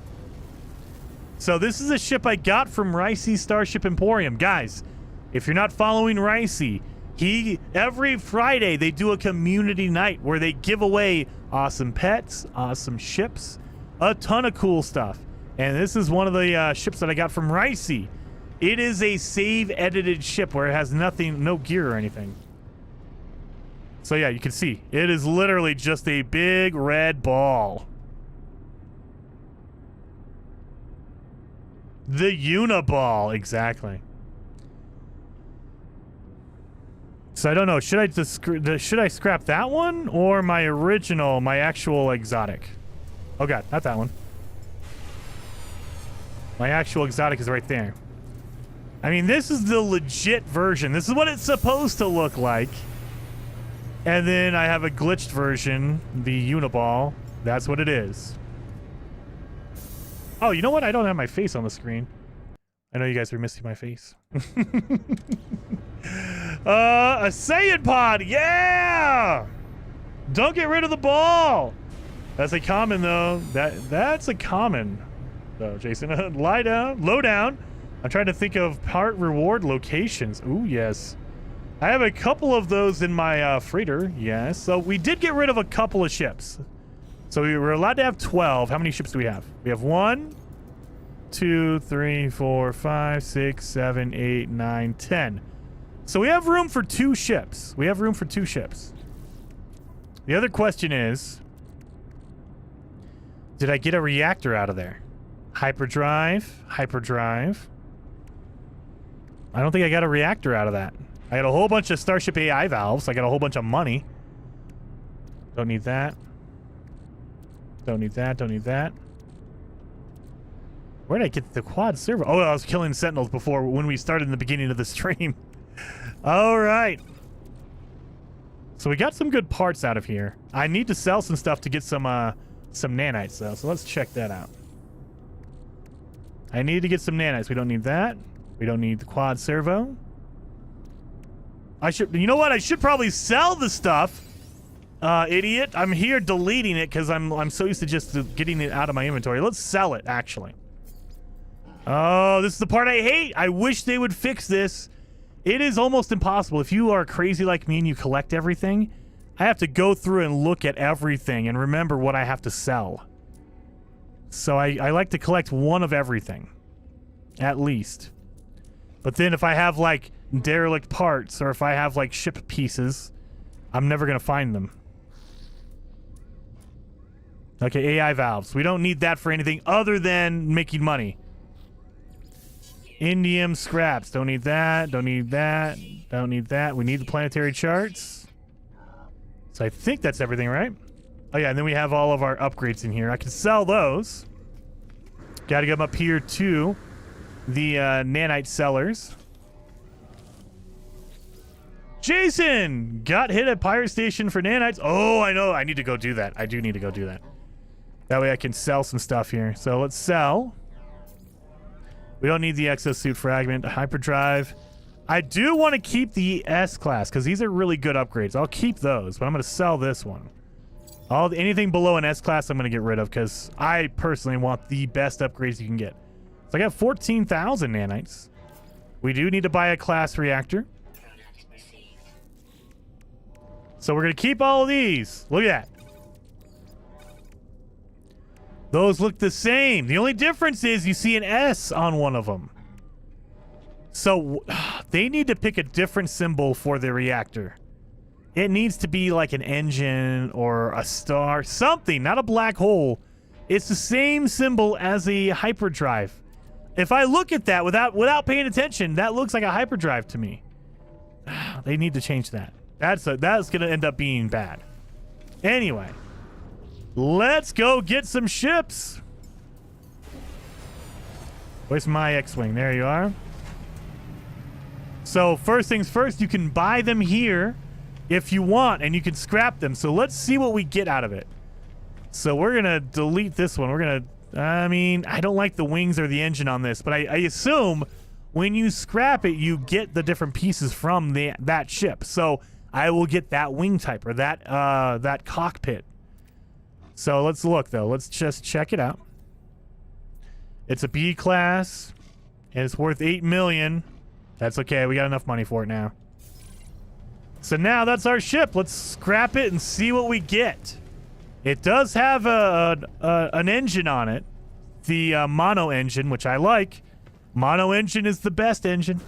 So this is a ship I got from Ricey Starship Emporium. Guys, if you're not following Ricey, every Friday they do a community night where they give away awesome pets, awesome ships, a ton of cool stuff. And this is one of the ships that I got from Ricey. It is a save edited ship where it has no gear or anything. So yeah, you can see it is literally just a big red ball. The Uniball, exactly. So I don't know. Should I scrap that one or my actual exotic? Oh God, not that one. My actual exotic is right there. I mean, this is the legit version. This is what it's supposed to look like. And then I have a glitched version, the Uniball. That's what it is. Oh, you know what? I don't have my face on the screen. I know you guys are missing my face. A Saiyan pod, yeah! Don't get rid of the ball. That's a common though. That's a common though, Jason. Lie down, low down. I'm trying to think of part reward locations. Ooh, yes. I have a couple of those in my freighter, yes. So we did get rid of a couple of ships. So we were allowed to have 12. How many ships do we have? We have 1, 2, 3, 4, 5, 6, 7, 8, 9, 10. So we have room for 2 ships. We have room for 2 ships. The other question is, did I get a reactor out of there? Hyperdrive, hyperdrive. I don't think I got a reactor out of that. I got a whole bunch of Starship AI valves. I got a whole bunch of money. Don't need that. Don't need that. Don't need that. Where did I get the quad servo? Oh, I was killing sentinels before when we started in the beginning of the stream. All right. So we got some good parts out of here. I need to sell some stuff to get some nanites though. So let's check that out. I need to get some nanites. We don't need that. We don't need the quad servo. I should, you know what? I should probably sell the stuff. Idiot. I'm here deleting it because I'm so used to just getting it out of my inventory. Let's sell it, actually. Oh, this is the part I hate. I wish they would fix this. It is almost impossible. If you are crazy like me and you collect everything, I have to go through and look at everything and remember what I have to sell. So I like to collect one of everything. At least. But then if I have, like, derelict parts or if I have, like, ship pieces, I'm never going to find them. Okay, AI valves. We don't need that for anything other than making money. Indium scraps. Don't need that. Don't need that. Don't need that. We need the planetary charts. So I think that's everything, right? Oh, yeah, and then we have all of our upgrades in here. I can sell those. Got to get them up here to the nanite sellers. Jason got hit at Pirate Station for nanites. Oh, I know. I need to go do that. I do need to go do that. That way I can sell some stuff here. So let's sell. We don't need the exosuit fragment. Hyperdrive. I do want to keep the S-Class because these are really good upgrades. I'll keep those, but I'm going to sell this one. Anything below an S-Class I'm going to get rid of because I personally want the best upgrades you can get. So I got 14,000 nanites. We do need to buy a class reactor. So we're going to keep all of these. Look at that. Those look the same. The only difference is you see an S on one of them. So they need to pick a different symbol for the reactor. It needs to be like an engine or a star, something, not a black hole. It's the same symbol as a hyperdrive. If I look at that without paying attention, that looks like a hyperdrive to me. They need to change that. That's going to end up being bad. Anyway, let's go get some ships. Where's my X-Wing? There you are. So first things first, you can buy them here if you want, and you can scrap them. So let's see what we get out of it. So we're going to delete this one. We're going to, I mean, I don't like the wings or the engine on this, but I assume when you scrap it, you get the different pieces from that ship. So I will get that wing type or that cockpit. So let's look, though. Let's just check it out. It's a B class, and it's worth $8 million. That's okay. We got enough money for it now. So now that's our ship. Let's scrap it and see what we get. It does have an engine on it. The mono engine, which I like. Mono engine is the best engine.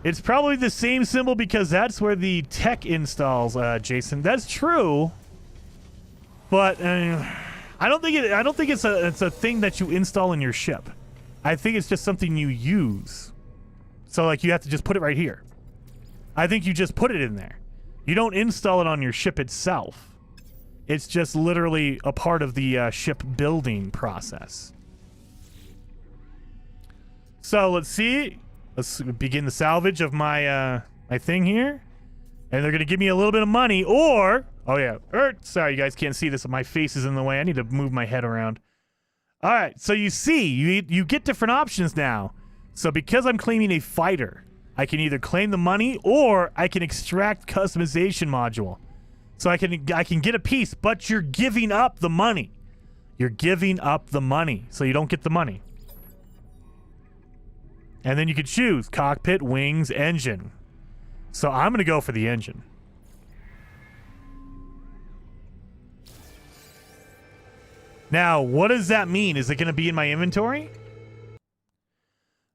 It's probably the same symbol because that's where the tech installs, Jason. That's true. But I don't think it's a thing that you install in your ship. I think it's just something you use. So like you have to just put it right here. I think you just put it in there. You don't install it on your ship itself. It's just literally a part of the ship building process. So let's see. Let's begin the salvage of my my thing here. And they're going to give me a little bit of money or... Oh, yeah. Sorry, you guys can't see this. My face is in the way. I need to move my head around. All right, so you see, you get different options now. So because I'm claiming a fighter, I can either claim the money or I can extract customization module. So I can get a piece, but you're giving up the money. You're giving up the money, so you don't get the money. And then you can choose cockpit, wings, engine. So I'm going to go for the engine. Now, what does that mean? Is it going to be in my inventory?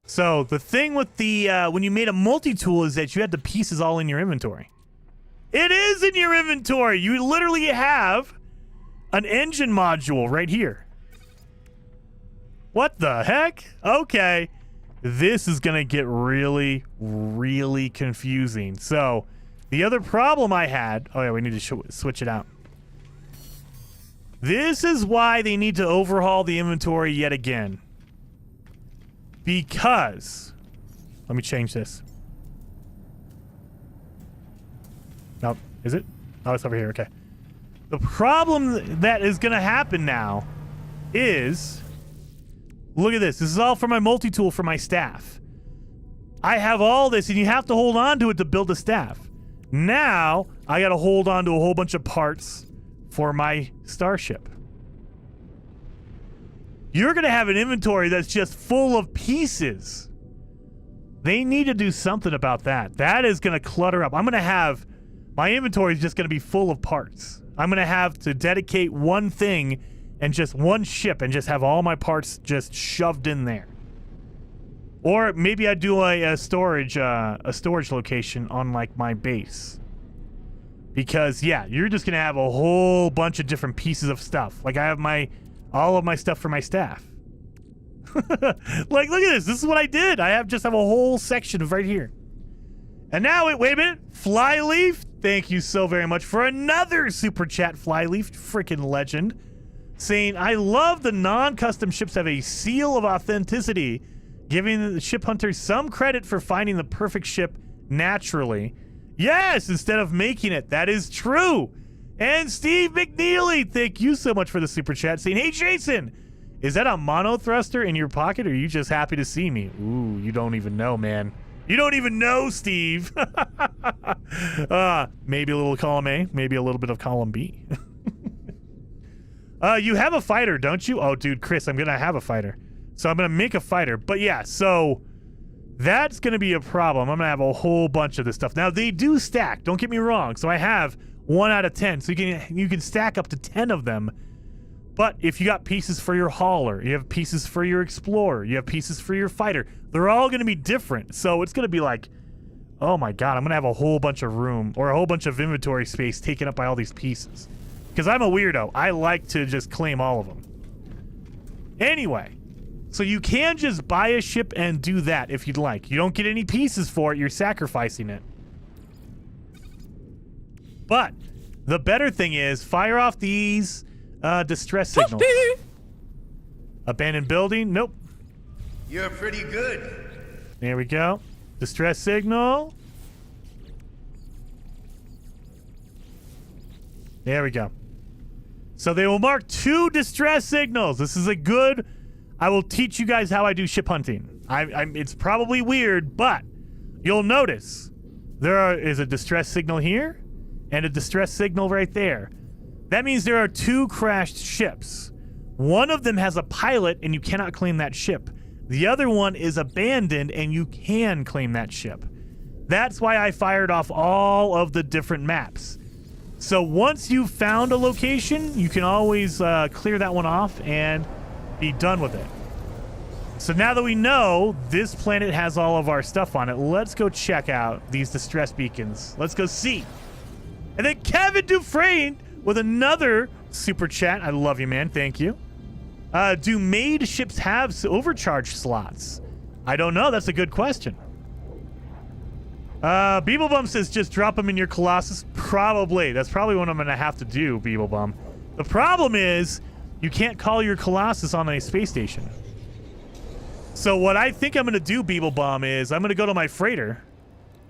So the thing with the when you made a multi-tool is that you had the pieces all in your inventory. It is in your inventory. You literally have an engine module right here. What the heck? Okay. This is going to get really, really confusing. So the other problem I had... Oh, yeah, we need to switch it out. This is why they need to overhaul the inventory yet again. Because... Let me change this. Nope. Is it? Oh, it's over here. Okay. The problem that is going to happen now is... Look at this. This is all for my multi-tool for my staff. I have all this, and you have to hold on to it to build a staff. Now, I got to hold on to a whole bunch of parts for my starship. You're going to have an inventory that's just full of pieces. They need to do something about that. That is going to clutter up. I'm going to have... My inventory is just going to be full of parts. I'm going to have to dedicate one thing and just one ship and just have all my parts just shoved in there. Or maybe I do a storage location on like my base. Because yeah, you're just gonna have a whole bunch of different pieces of stuff. Like I have all of my stuff for my staff. Like look at this. This is what I did. I just have a whole section of right here. And now wait a minute. Flyleaf, thank you so very much for another super chat. Flyleaf, freaking legend. Saying, I love the non-custom ships have a seal of authenticity, giving the ship hunters some credit for finding the perfect ship naturally. Yes, instead of making it. That is true. And Steve McNeely, thank you so much for the super chat, saying, hey, Jason, is that a mono thruster in your pocket, or are you just happy to see me? Ooh, you don't even know, man. You don't even know, Steve. Maybe a little column A, maybe a little bit of column B. You have a fighter, don't you? Oh, dude, Chris, I'm going to have a fighter. So I'm going to make a fighter. But yeah, so that's going to be a problem. I'm going to have a whole bunch of this stuff. Now, they do stack. Don't get me wrong. So I have 1 out of 10. So you can stack up to 10 of them. But if you got pieces for your hauler, you have pieces for your explorer, you have pieces for your fighter, they're all going to be different. So it's going to be like, oh my God, I'm going to have a whole bunch of room or a whole bunch of inventory space taken up by all these pieces. Because I'm a weirdo. I like to just claim all of them. Anyway, so you can just buy a ship and do that if you'd like. You don't get any pieces for it. You're sacrificing it. But the better thing is fire off these distress signals. Abandoned building. Nope. You're pretty good. There we go. Distress signal. There we go. So they will mark 2 distress signals. This is a good... I will teach you guys how I do ship hunting. It's probably weird, but you'll notice there is a distress signal here and a distress signal right there. That means there are 2 crashed ships. One of them has a pilot and you cannot claim that ship. The other one is abandoned and you can claim that ship. That's why I fired off all of the different maps. So once you've found a location, you can always clear that one off and be done with it. So now that we know this planet has all of our stuff on it, let's go check out these distress beacons. Let's go see. And then Kevin Dufresne with another super chat. I love you, man. Thank you. Do made ships have overcharge slots? I don't know. That's a good question. Beeblebum says just drop them in your Colossus. Probably. That's probably what I'm going to have to do, Beeblebum. The problem is you can't call your Colossus on a space station. So what I think I'm going to do, Beeblebum, is I'm going to go to my freighter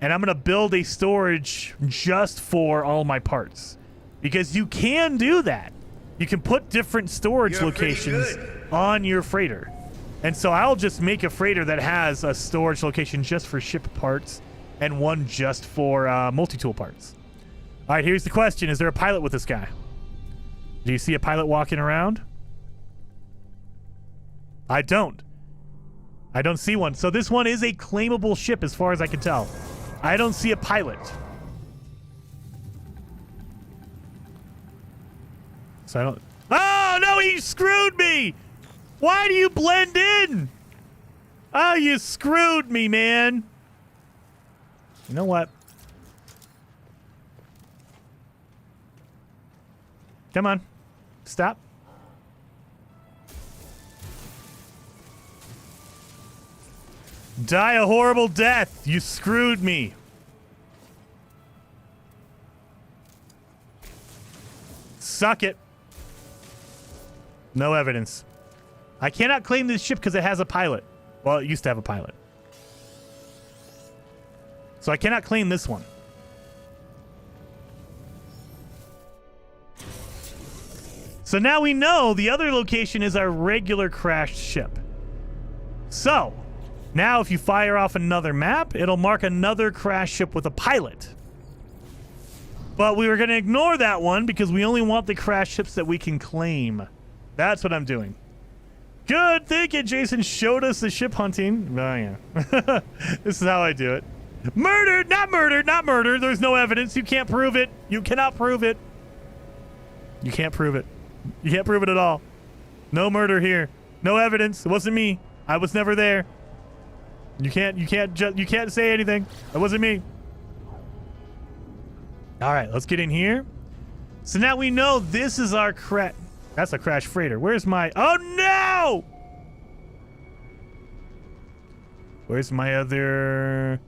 and I'm going to build a storage just for all my parts. because you can do that. You can put different storage locations on your freighter. And so I'll just make a freighter that has a storage location just for ship parts and one just for multi-tool parts. All right, here's the question. Is there a pilot with this guy? Do you see a pilot walking around? I don't. I don't see one. So this one is a claimable ship as far as I can tell. I don't see a pilot. So I don't... Oh, no, he screwed me! Why do you blend in? Oh, you screwed me, man. You know what? Come on. Stop. Die a horrible death. You screwed me. Suck it. No evidence. I cannot claim this ship because it has a pilot. Well, it used to have a pilot. So I cannot claim this one. So now we know the other location is our regular crashed ship. So, now if you fire off another map, it'll mark another crashed ship with a pilot. But we were going to ignore that one because we only want the crashed ships that we can claim. That's what I'm doing. Good thinking, Jason showed us the ship hunting. Oh, yeah. This is how I do it. Murdered, not murdered, not murdered. There's no evidence. You can't prove it. You cannot prove it. You can't prove it. You can't prove it at all. No murder here. No evidence. It wasn't me. I was never there. You can't say anything. It wasn't me. All right, let's get in here. So now we know this is our crash. That's a crash freighter. Where's my... Oh, no! Where's my other...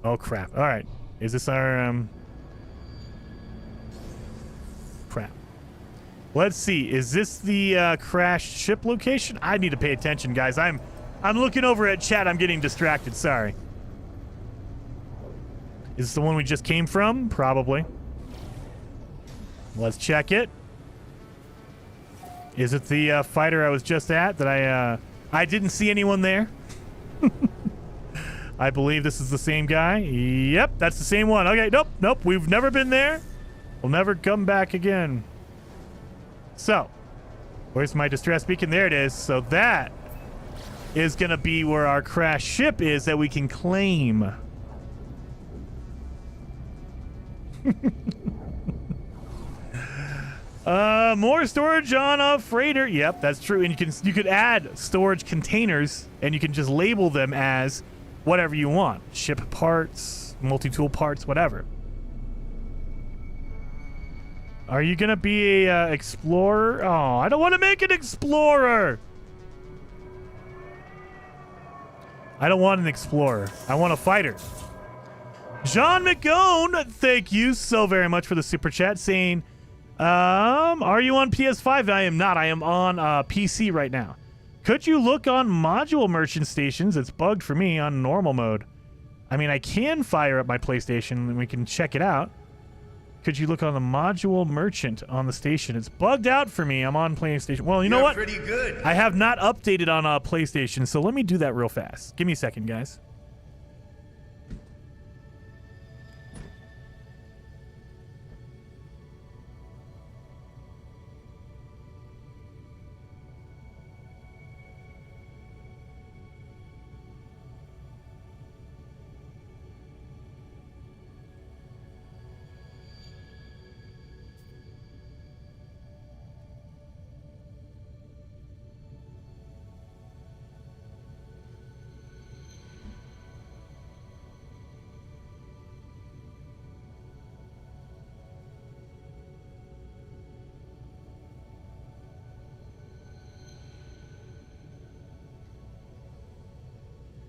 Oh, crap. All right. Is this our... Crap. Let's see. Is this the crashed ship location? I need to pay attention, guys. I'm looking over at chat. I'm getting distracted. Sorry. Is this the one we just came from? Probably. Let's check it. Is it the fighter I was just at that I didn't see anyone there? I believe this is the same guy. Yep, that's the same one. Okay, nope. We've never been there. We'll never come back again. So, where's my distress beacon? There it is. So that is going to be where our crashed ship is that we can claim. More storage on a freighter. Yep, that's true. And you could add storage containers and you can just label them as whatever you want. Ship parts, multi-tool parts, whatever. Are you gonna be a explorer? Oh, I don't want to make an explorer. I don't want an explorer. I want a fighter. John McGone, thank you so very much for the super chat saying, are you on PS5? I am not. I am on PC right now. Could you look on module merchant stations? It's bugged for me on normal mode. I mean, I can fire up my PlayStation and we can check it out. Could you look on the module merchant on the station? It's bugged out for me. I'm on PlayStation. Well, you know what? Pretty good. I have not updated on PlayStation, so let me do that real fast. Give me a second, guys.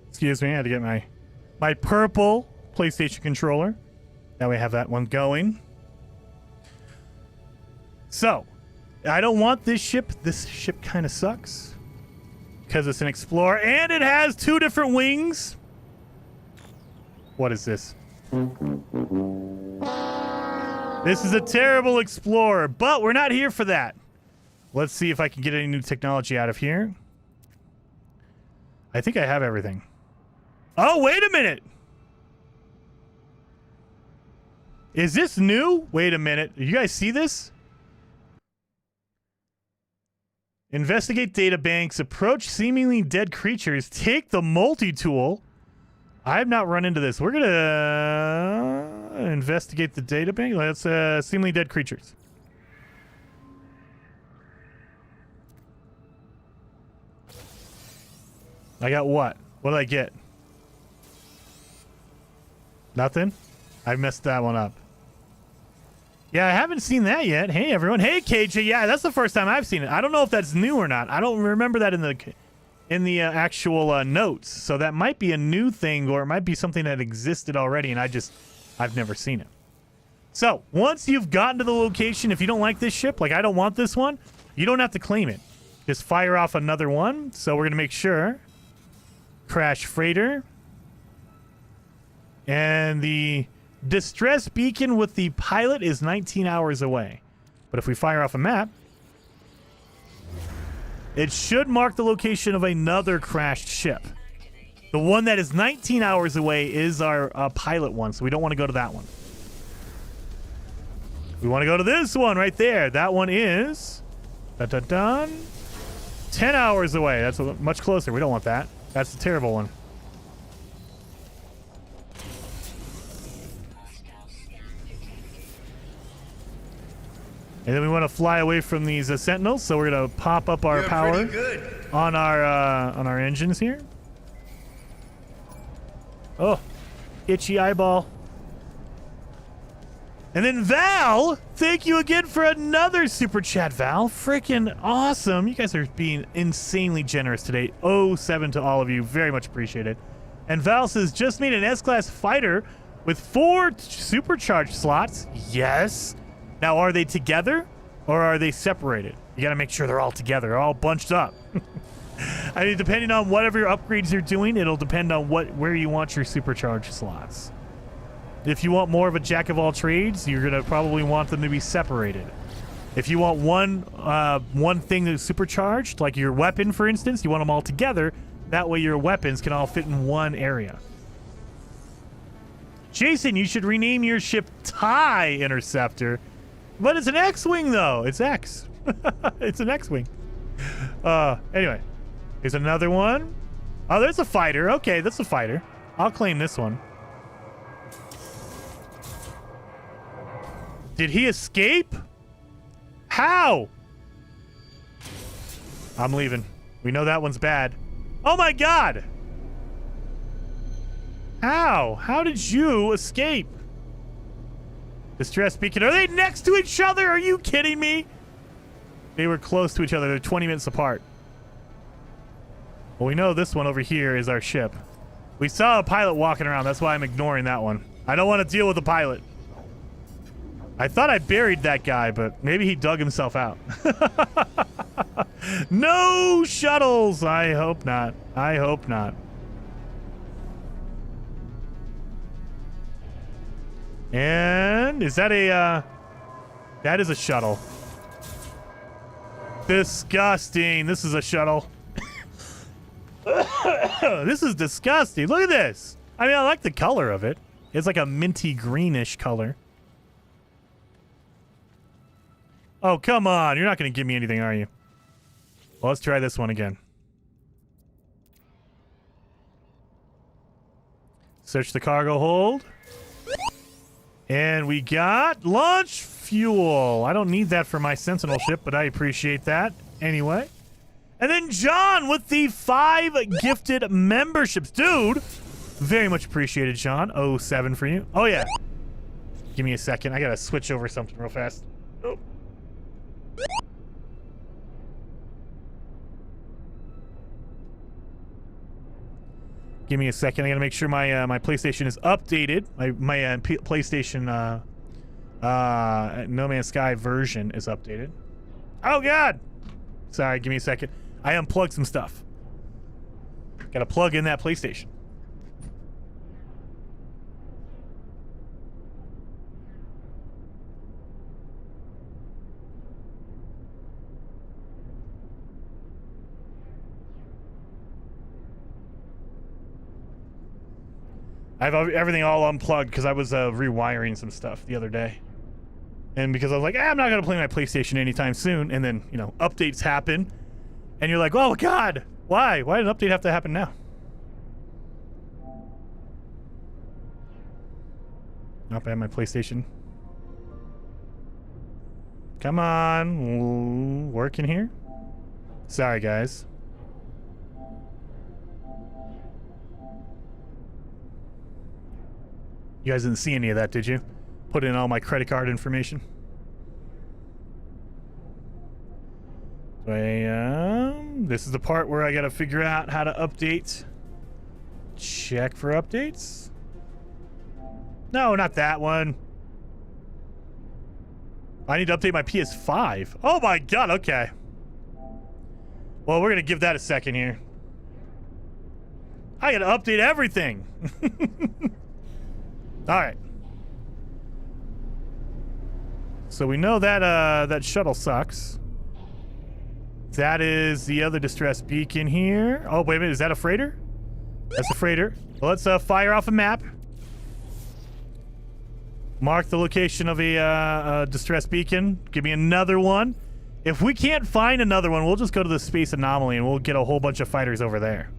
Excuse me, I had to get my purple PlayStation controller. Now we have that one going. So, I don't want this ship. This ship kind of sucks. Because it's an Explorer, and it has 2 different wings. What is this? This is a terrible explorer, but we're not here for that. Let's see if I can get any new technology out of here. I think I have everything. Oh, wait a minute. Is this new? Wait a minute. You guys see this? Investigate data banks, approach seemingly dead creatures, take the multi-tool. I have not run into this. We're gonna investigate the data bank. Let's seemingly dead creatures. I got what? What did I get? Nothing? I messed that one up. Yeah, I haven't seen that yet. Hey, everyone. Hey, KJ. Yeah, that's the first time I've seen it. I don't know if that's new or not. I don't remember that in the actual notes. So that might be a new thing, or it might be something that existed already, and I've never seen it. So once you've gotten to the location, if you don't like this ship, like I don't want this one, you don't have to claim it. Just fire off another one. So we're going to make sure. Crash freighter. And the distress beacon with the pilot is 19 hours away. But if we fire off a map, it should mark the location of another crashed ship. The one that is 19 hours away is our pilot one, so we don't want to go to that one. We want to go to this one right there. That one is 10 hours away. That's much closer. We don't want that. That's the terrible one. And then we want to fly away from these sentinels, so we're gonna pop up our power on our engines here. Oh, itchy eyeball. And then Val, thank you again for another super chat, Val. Freaking awesome! You guys are being insanely generous today. 07 to all of you, very much appreciated. And Val says, just made an S-class fighter with 4 supercharged slots. Yes. Now, are they together or are they separated? You got to make sure they're all together, all bunched up. I mean, depending on whatever upgrades you're doing, it'll depend on where you want your supercharged slots. If you want more of a jack of all trades, you're going to probably want them to be separated. If you want one thing that's supercharged, like your weapon, for instance, you want them all together. That way your weapons can all fit in one area. Jason, you should rename your ship TIE Interceptor. But it's an X-Wing, though. It's X. It's an X-Wing. Anyway. Here's another one. Oh, there's a fighter. Okay, that's a fighter. I'll claim this one. Did he escape? How? I'm leaving. We know that one's bad. Oh, my God. How? How did you escape? Distress beacon. Are they next to each other? Are you kidding me? They were close to each other. They're 20 minutes apart. Well, we know this one over here is our ship. We saw a pilot walking around. That's why I'm ignoring that one. I don't want to deal with the pilot. I thought I buried that guy, but maybe he dug himself out. No shuttles. I hope not. I hope not. And is that a, that is a shuttle. Disgusting. This is a shuttle. This is disgusting. Look at this. I mean, I like the color of it. It's like a minty greenish color. Oh, come on. You're not going to give me anything, are you? Well, let's try this one again. Search the cargo hold. And we got launch fuel. I don't need that for my Sentinel ship, but I appreciate that anyway. And then John with the 5 gifted memberships. Dude, very much appreciated, John. 07 for you. Oh, yeah. Give me a second. I got to switch over something real fast. Oh. Give me a second. I gotta make sure my my PlayStation is updated. My PlayStation No Man's Sky version is updated. Oh God! Sorry, give me a second. I unplugged some stuff. Gotta plug in that PlayStation. I have everything all unplugged because I was rewiring some stuff the other day. And because I was like, I'm not going to play my PlayStation anytime soon. And then, you know, updates happen. And you're like, oh, God, why? Why did an update have to happen now? Not bad, my PlayStation. Come on. Working here? Sorry, guys. You guys didn't see any of that, did you? Put in all my credit card information. This is the part where I gotta figure out how to update. Check for updates. No, not that one. I need to update my PS5. Oh my God, okay. Well, we're gonna give that a second here. I gotta update everything. All right. So we know that that shuttle sucks. That is the other distress beacon here. Oh, wait a minute. Is that a freighter? That's a freighter. Well, let's fire off a map. Mark the location of a distress beacon. Give me another one. If we can't find another one, we'll just go to the space anomaly and we'll get a whole bunch of fighters over there.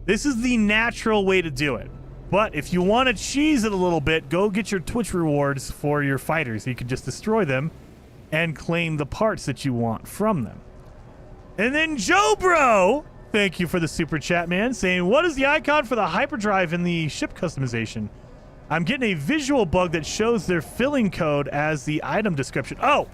This is the natural way to do it. But if you want to cheese it a little bit, go get your Twitch rewards for your fighters. You can just destroy them and claim the parts that you want from them. And then Joe Bro, thank you for the super chat, man, saying, what is the icon for the hyperdrive in the ship customization? I'm getting a visual bug that shows their filling code as the item description. Oh,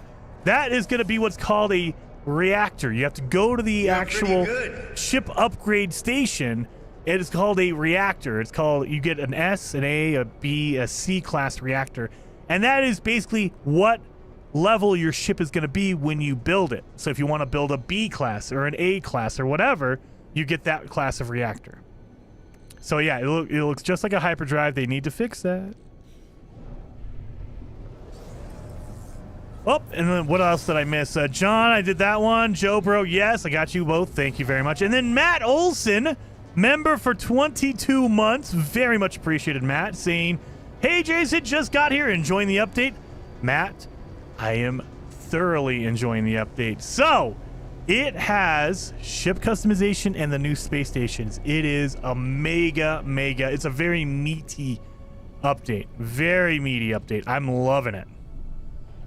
that is going to be what's called a reactor. You have to go to the actual ship upgrade station. It is called a reactor. It's called, you get an S, an A, a B, a C class reactor. And that is basically what level your ship is going to be when you build it. So if you want to build a B class or an A class or whatever, you get that class of reactor. So yeah, it looks just like a hyperdrive. They need to fix that. Oh, and then what else did I miss? John, I did that one. Joe Bro, yes, I got you both. Thank you very much. And then Matt Olson, member for 22 months. Very much appreciated, Matt, saying, hey, Jason, just got here, enjoying the update. Matt, I am thoroughly enjoying the update. So, it has ship customization and the new space stations. It is a mega, it's a very meaty update. Very meaty update. I'm loving it.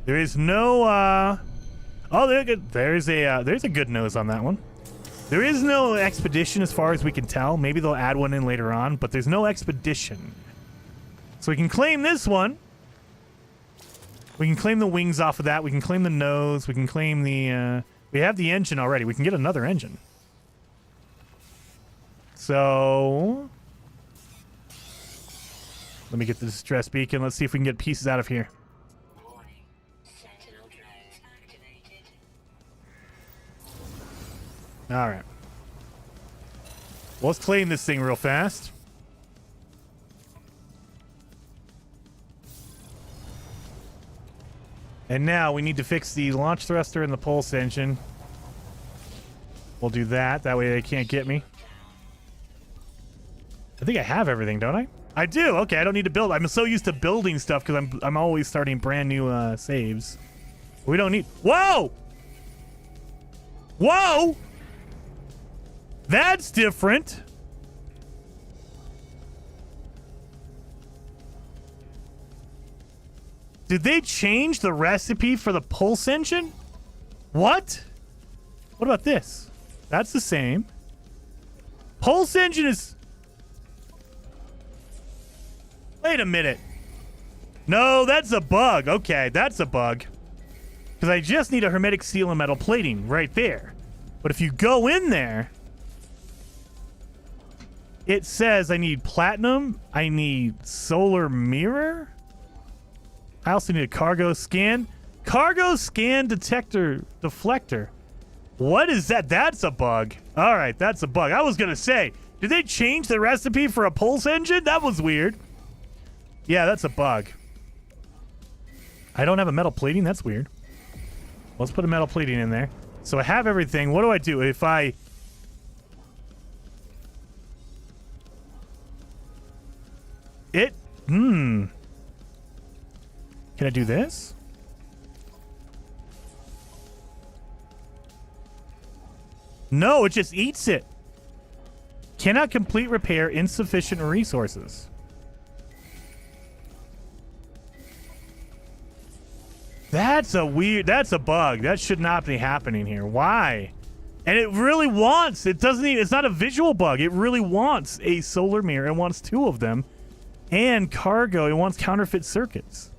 There is no, oh, there's a good nose on that one. There is no expedition as far as we can tell. Maybe they'll add one in later on, but there's no expedition. So we can claim this one. We can claim the wings off of that. We can claim the nose. We can claim the, we have the engine already. We can get another engine. So, let me get the distress beacon. Let's see if we can get pieces out of here. All right. Well, let's claim this thing real fast. And now we need to fix the launch thruster and the pulse engine. We'll do that. That way they can't get me. I think I have everything, don't I? I do. Okay, I don't need to build. I'm so used to building stuff because I'm always starting brand new saves. We don't need. Whoa! Whoa! That's different. Did they change the recipe for the pulse engine? What? What about this? That's the same. Pulse engine is... Wait a minute. No, that's a bug. Okay, that's a bug. Because I just need a hermetic seal and metal plating right there. But if you go in there... It says I need platinum. I need solar mirror. I also need a cargo scan. Cargo scan detector deflector. What is that? That's a bug. All right, that's a bug. I was going to say, did they change the recipe for a pulse engine? That was weird. Yeah, that's a bug. I don't have a metal plating. That's weird. Let's put a metal plating in there. So I have everything. What do I do if I... Can I do this? No, it just eats it. Cannot complete repair, insufficient resources. That's a bug. That should not be happening here. Why? And it really wants, it's not a visual bug. It really wants a solar mirror. It wants 2 of them. And cargo. It wants counterfeit circuits.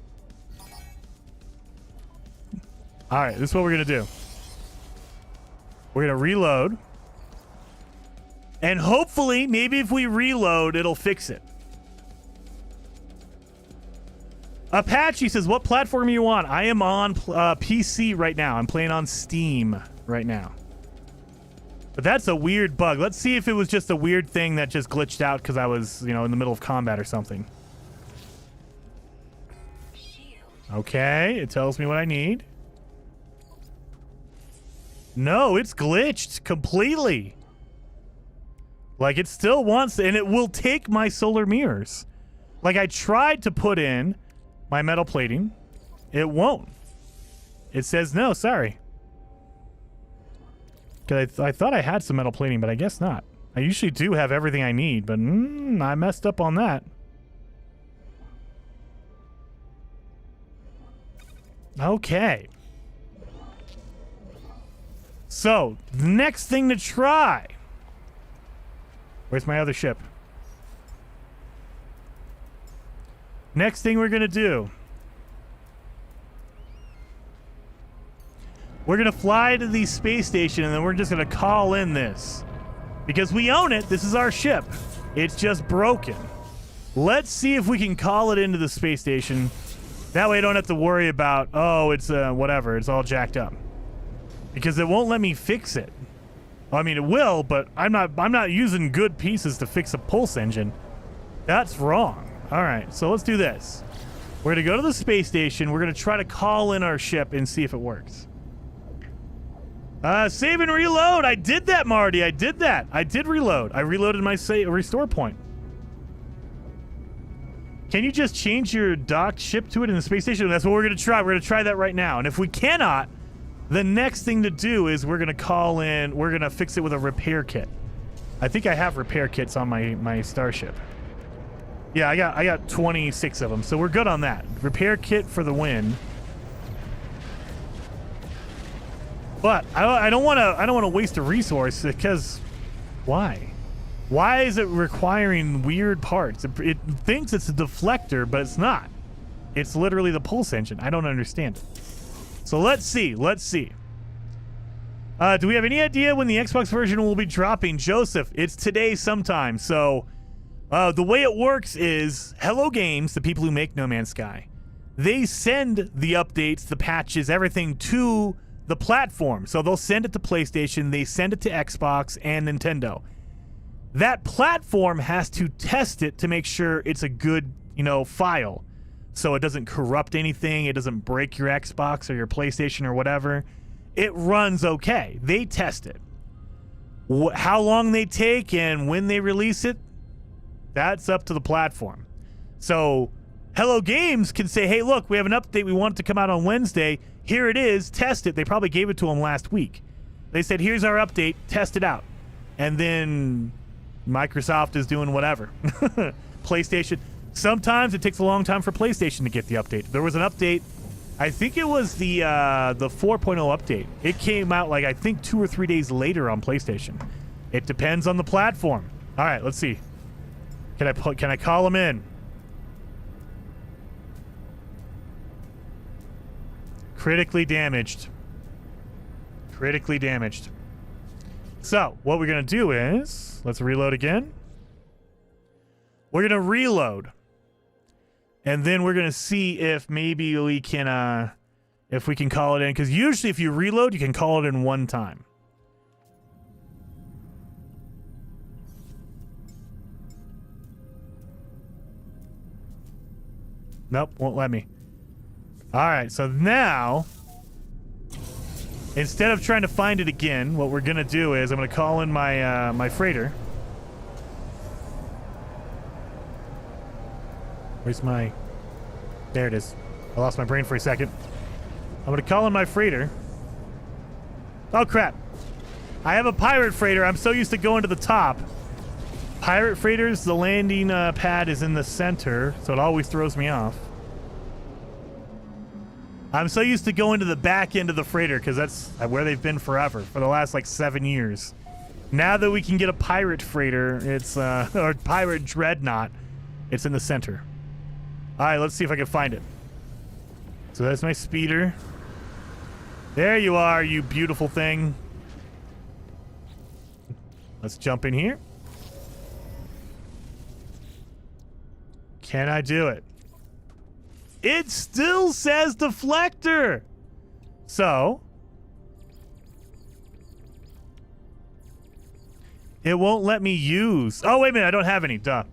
All right, this is what we're going to do. We're going to reload. And hopefully, maybe if we reload, it'll fix it. Apache says, what platform are you on? I am on PC right now. I'm playing on Steam right now. But that's a weird bug. Let's see if it was just a weird thing that just glitched out because I was, in the middle of combat or something. Okay, it tells me what I need. No, it's glitched completely. Like, it still wants, and it will take my solar mirrors. Like, I tried to put in my metal plating. It won't. It says, no, sorry. Because I thought I had some metal plating, but I guess not. I usually do have everything I need, but I messed up on that. Okay. So, the next thing to try. Where's my other ship? Next thing we're going to do. We're going to fly to the space station, and then we're just going to call in this. Because we own it. This is our ship. It's just broken. Let's see if we can call it into the space station. That way I don't have to worry about, oh, it's whatever. It's all jacked up. Because it won't let me fix it. I mean, it will, but I'm not using good pieces to fix a pulse engine. That's wrong. All right, so let's do this. We're going to go to the space station. We're going to try to call in our ship and see if it works. Save and reload. I did that, Marty. I did that. I did reload. I reloaded my restore point. Can you just change your docked ship to it in the space station? That's what we're going to try. We're going to try that right now. And if we cannot, the next thing to do is we're going to call in. We're going to fix it with a repair kit. I think I have repair kits on my starship. Yeah, I got 26 of them, so we're good on that. Repair kit for the win. But I don't want to waste a resource because why? Why is it requiring weird parts? It thinks it's a deflector, but it's not. It's literally the pulse engine. I don't understand it. So let's see. Do we have any idea when the Xbox version will be dropping? Joseph, it's today sometime. So the way it works is Hello Games, the people who make No Man's Sky, they send the updates, the patches, everything to the platform. So they'll send it to PlayStation, they send it to Xbox and Nintendo. That platform has to test it to make sure it's a good, file. So it doesn't corrupt anything, it doesn't break your Xbox or your PlayStation or whatever. It runs okay. They test it. How long they take and when they release it, that's up to the platform. So Hello Games can say, hey, look, we have an update. We want it to come out on Wednesday. Here it is. Test it. They probably gave it to them last week. They said, here's our update. Test it out. And then Microsoft is doing whatever. PlayStation. Sometimes it takes a long time for PlayStation to get the update. There was an update. I think it was the 4.0 update. It came out I think 2 or 3 days later on PlayStation. It depends on the platform. All right, let's see. Can I call them in? Critically damaged. So, what we're going to do is, let's reload again. We're going to reload. And then we're going to see if maybe we can, if we can call it in. Because usually if you reload, you can call it in one time. Nope, won't let me. All right, so now, instead of trying to find it again, what we're going to do is I'm going to call in my my freighter. Where's my... There it is. I lost my brain for a second. I'm gonna call in my freighter. Oh, crap. I have a pirate freighter. I'm so used to going to the top. Pirate freighters, the landing pad is in the center, so it always throws me off. I'm so used to going to the back end of the freighter because that's where they've been forever, for the last like 7 years. Now that we can get a pirate freighter, it's or pirate dreadnought, it's in the center. All right, let's see if I can find it. So that's my speeder. There you are, you beautiful thing. Let's jump in here. Can I do it? It still says deflector. So it won't let me use. Oh, wait a minute. I don't have any. Duh.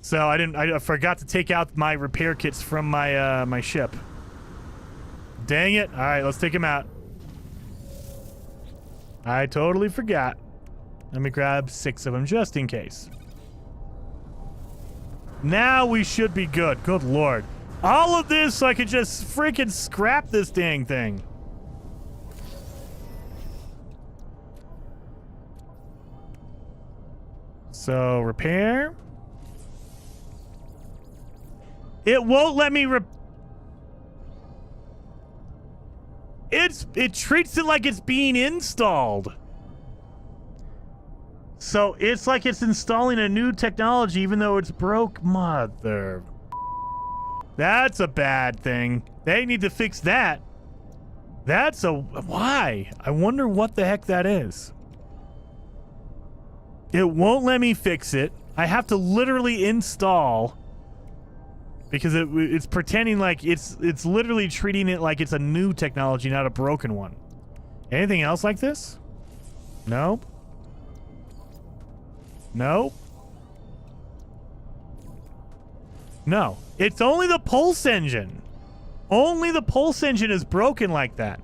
So I forgot to take out my repair kits from my my ship. Dang it. All right, let's take him out. I totally forgot. Let me grab 6 of them just in case. Now we should be good. Good lord. All of this so I could just freaking scrap this dang thing. So, repair. It won't let me it treats it like it's being installed. So it's like it's installing a new technology even though it's broke. Mother. That's a bad thing. They need to fix that. That's a... Why? I wonder what the heck that is. It won't let me fix it. I have to literally install because it's pretending like it's literally treating it like it's a new technology, not a broken one. Anything else like this? Nope. No. No. It's only the pulse engine. Only the pulse engine is broken like that.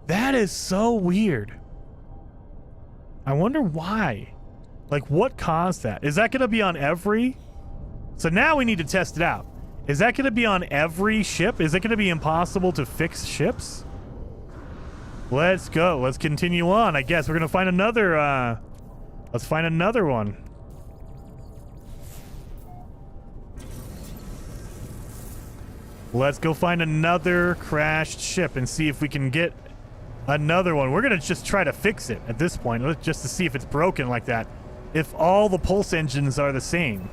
That is so weird. I wonder why. Like, what caused that? Is that going to be on every... So now we need to test it out. Is that going to be on every ship? Is it going to be impossible to fix ships? Let's go. Let's continue on. I guess we're going to find another... Let's find another one. Let's go find another crashed ship and see if we can get another one. We're going to just try to fix it at this point, just to see if it's broken like that. If all the pulse engines are the same.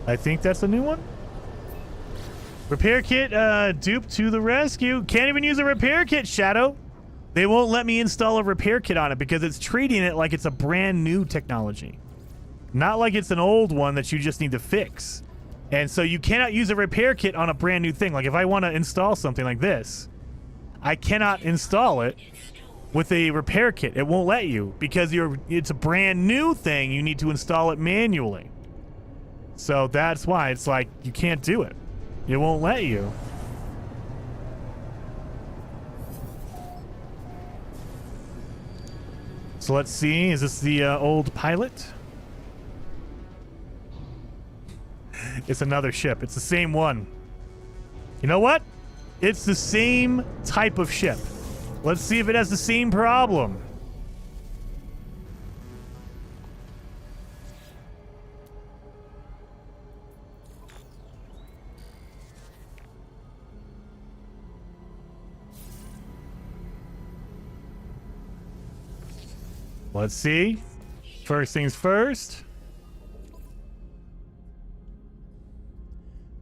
I think that's a new one. Repair kit, dupe to the rescue. Can't even use a repair kit, Shadow. They won't let me install a repair kit on it because it's treating it like it's a brand new technology. Not like it's an old one that you just need to fix. And so you cannot use a repair kit on a brand new thing. Like if I want to install something like this, I cannot install it with a repair kit. It won't let you because it's a brand new thing. You need to install it manually. So that's why it's like you can't do it. It won't let you. So let's see. Is this the old pilot? It's another ship. It's the same one. You know what? It's the same type of ship. Let's see if it has the same problem. Let's see. First things first.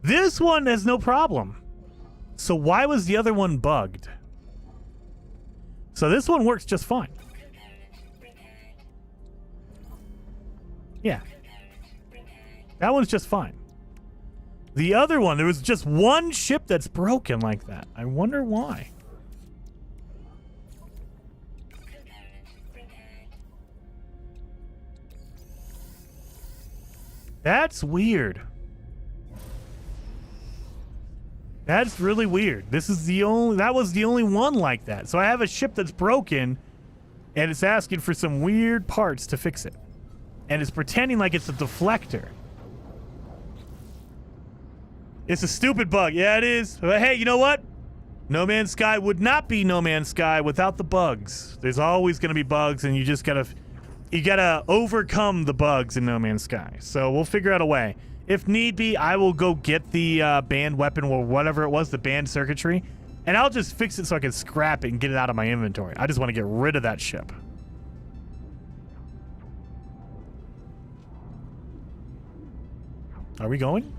This one has no problem. So why was the other one bugged? So this one works just fine. Yeah. That one's just fine. The other one, there was just one ship that's broken like that. I wonder why. That's weird. That's really weird. That was the only one like that. So I have a ship that's broken and it's asking for some weird parts to fix it. And it's pretending like it's a deflector. It's a stupid bug. Yeah, it is. But hey, you know what? No Man's Sky would not be No Man's Sky without the bugs. There's always going to be bugs, and you just gotta overcome the bugs in No Man's Sky. So we'll figure out a way. If need be, I will go get the banned weapon or whatever it was, the banned circuitry, and I'll just fix it so I can scrap it and get it out of my inventory. I just want to get rid of that ship. Are we going?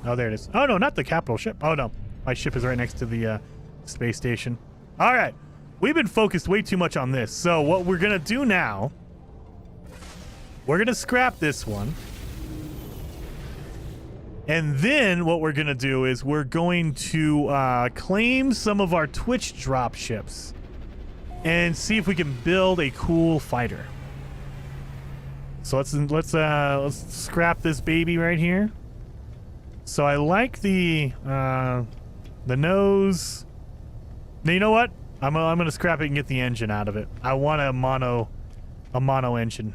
Oh, there it is. Oh, no, not the capital ship. Oh, no. My ship is right next to the space station. All right. We've been focused way too much on this. So what we're going to do now, we're going to scrap this one. And then what we're going to do is we're going to claim some of our Twitch drop ships and see if we can build a cool fighter. So let's scrap this baby right here. So I like the nose. Now, you know what? I'm gonna scrap it and get the engine out of it. I want a mono engine.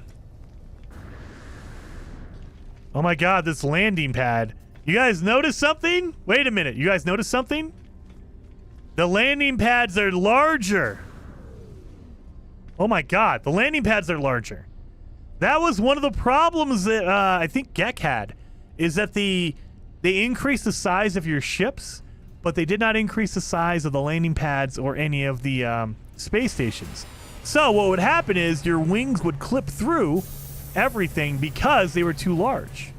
Oh my god, this landing pad. You guys notice something? Wait a minute. You guys notice something? The landing pads are larger. Oh my god, the landing pads are larger. That was one of the problems that I think Gek had, is that they increased the size of your ships, but they did not increase the size of the landing pads or any of the space stations. So what would happen is your wings would clip through everything because they were too large.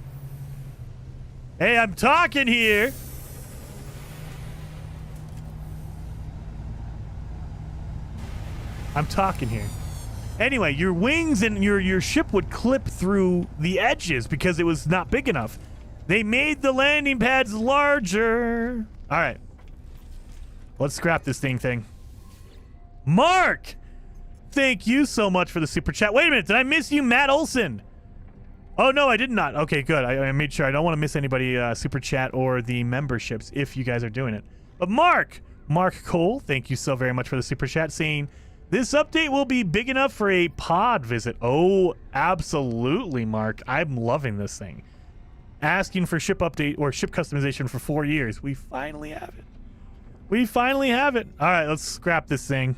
Hey, I'm talking here. I'm talking here. Anyway, your wings and your ship would clip through the edges because it was not big enough. They made the landing pads larger. All right. Let's scrap this thing. Mark! Thank you so much for the super chat. Wait a minute. Did I miss you, Matt Olson? Oh, no, I did not. Okay, good. I made sure. I don't want to miss anybody super chat or the memberships if you guys are doing it. But Mark Cole, thank you so very much for the super chat, saying this update will be big enough for a pod visit. Oh, absolutely, Mark. I'm loving this thing. Asking for ship update or ship customization for 4 years. We finally have it. We finally have it. All right, let's scrap this thing.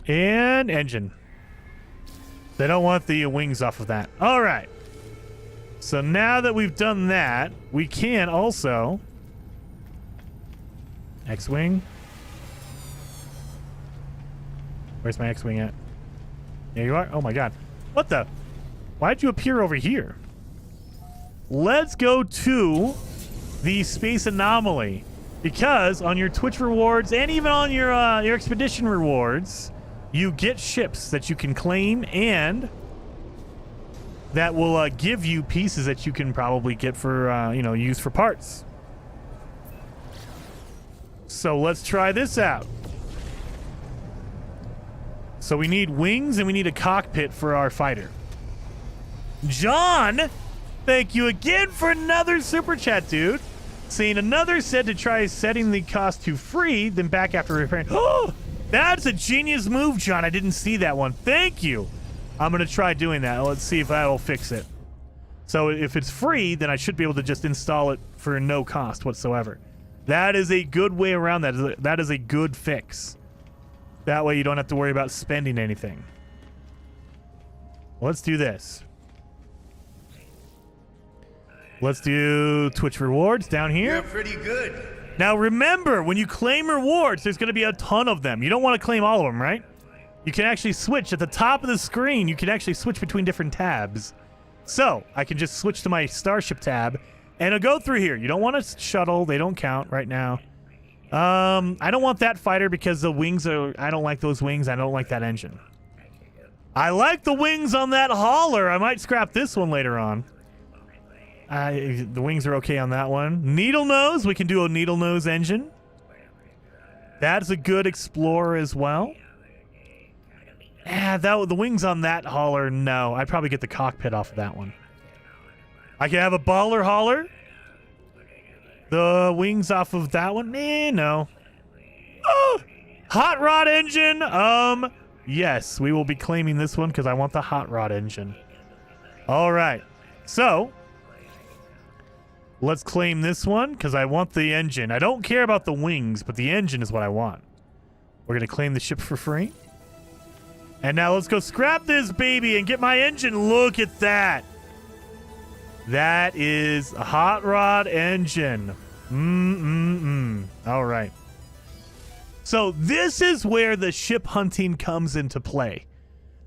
And engine. They don't want the wings off of that. All right. So now that we've done that, we can also X-Wing. Where's my X-Wing at? There you are. Oh my god. What the? Why'd you appear over here? Let's go to the space anomaly, because on your Twitch rewards and even on your expedition rewards, you get ships that you can claim and that will give you pieces that you can probably get for use for parts. So let's try this out. So we need wings and we need a cockpit for our fighter. John, thank you again for another super chat, dude. Saying another said to try setting the cost to free, then back after repairing. Oh, that's a genius move, John. I didn't see that one. Thank you. I'm going to try doing that. Let's see if that'll fix it. So if it's free, then I should be able to just install it for no cost whatsoever. That is a good way around that. That is a good fix. That way you don't have to worry about spending anything. Let's do this. Let's do Twitch rewards down here. You're pretty good. Now remember, when you claim rewards, there's going to be a ton of them. You don't want to claim all of them, right? You can actually switch. At the top of the screen, you can actually switch between different tabs. So I can just switch to my Starship tab, and it'll go through here. You don't want a shuttle. They don't count right now. I don't want that fighter because the wings are... I don't like those wings. I don't like that engine. I like the wings on that hauler. I might scrap this one later on. The wings are okay on that one. Needle nose. We can do a needle nose engine. That's a good explorer as well. The wings on that hauler, no. I'd probably get the cockpit off of that one. I can have a baller hauler. The wings off of that one? No. Oh! Hot rod engine. Yes, we will be claiming this one because I want the hot rod engine. All right. So let's claim this one because I want the engine. I don't care about the wings, but the engine is what I want. We're going to claim the ship for free. And now let's go scrap this baby and get my engine. Look at that. That is a hot rod engine. All right. So this is where the ship hunting comes into play.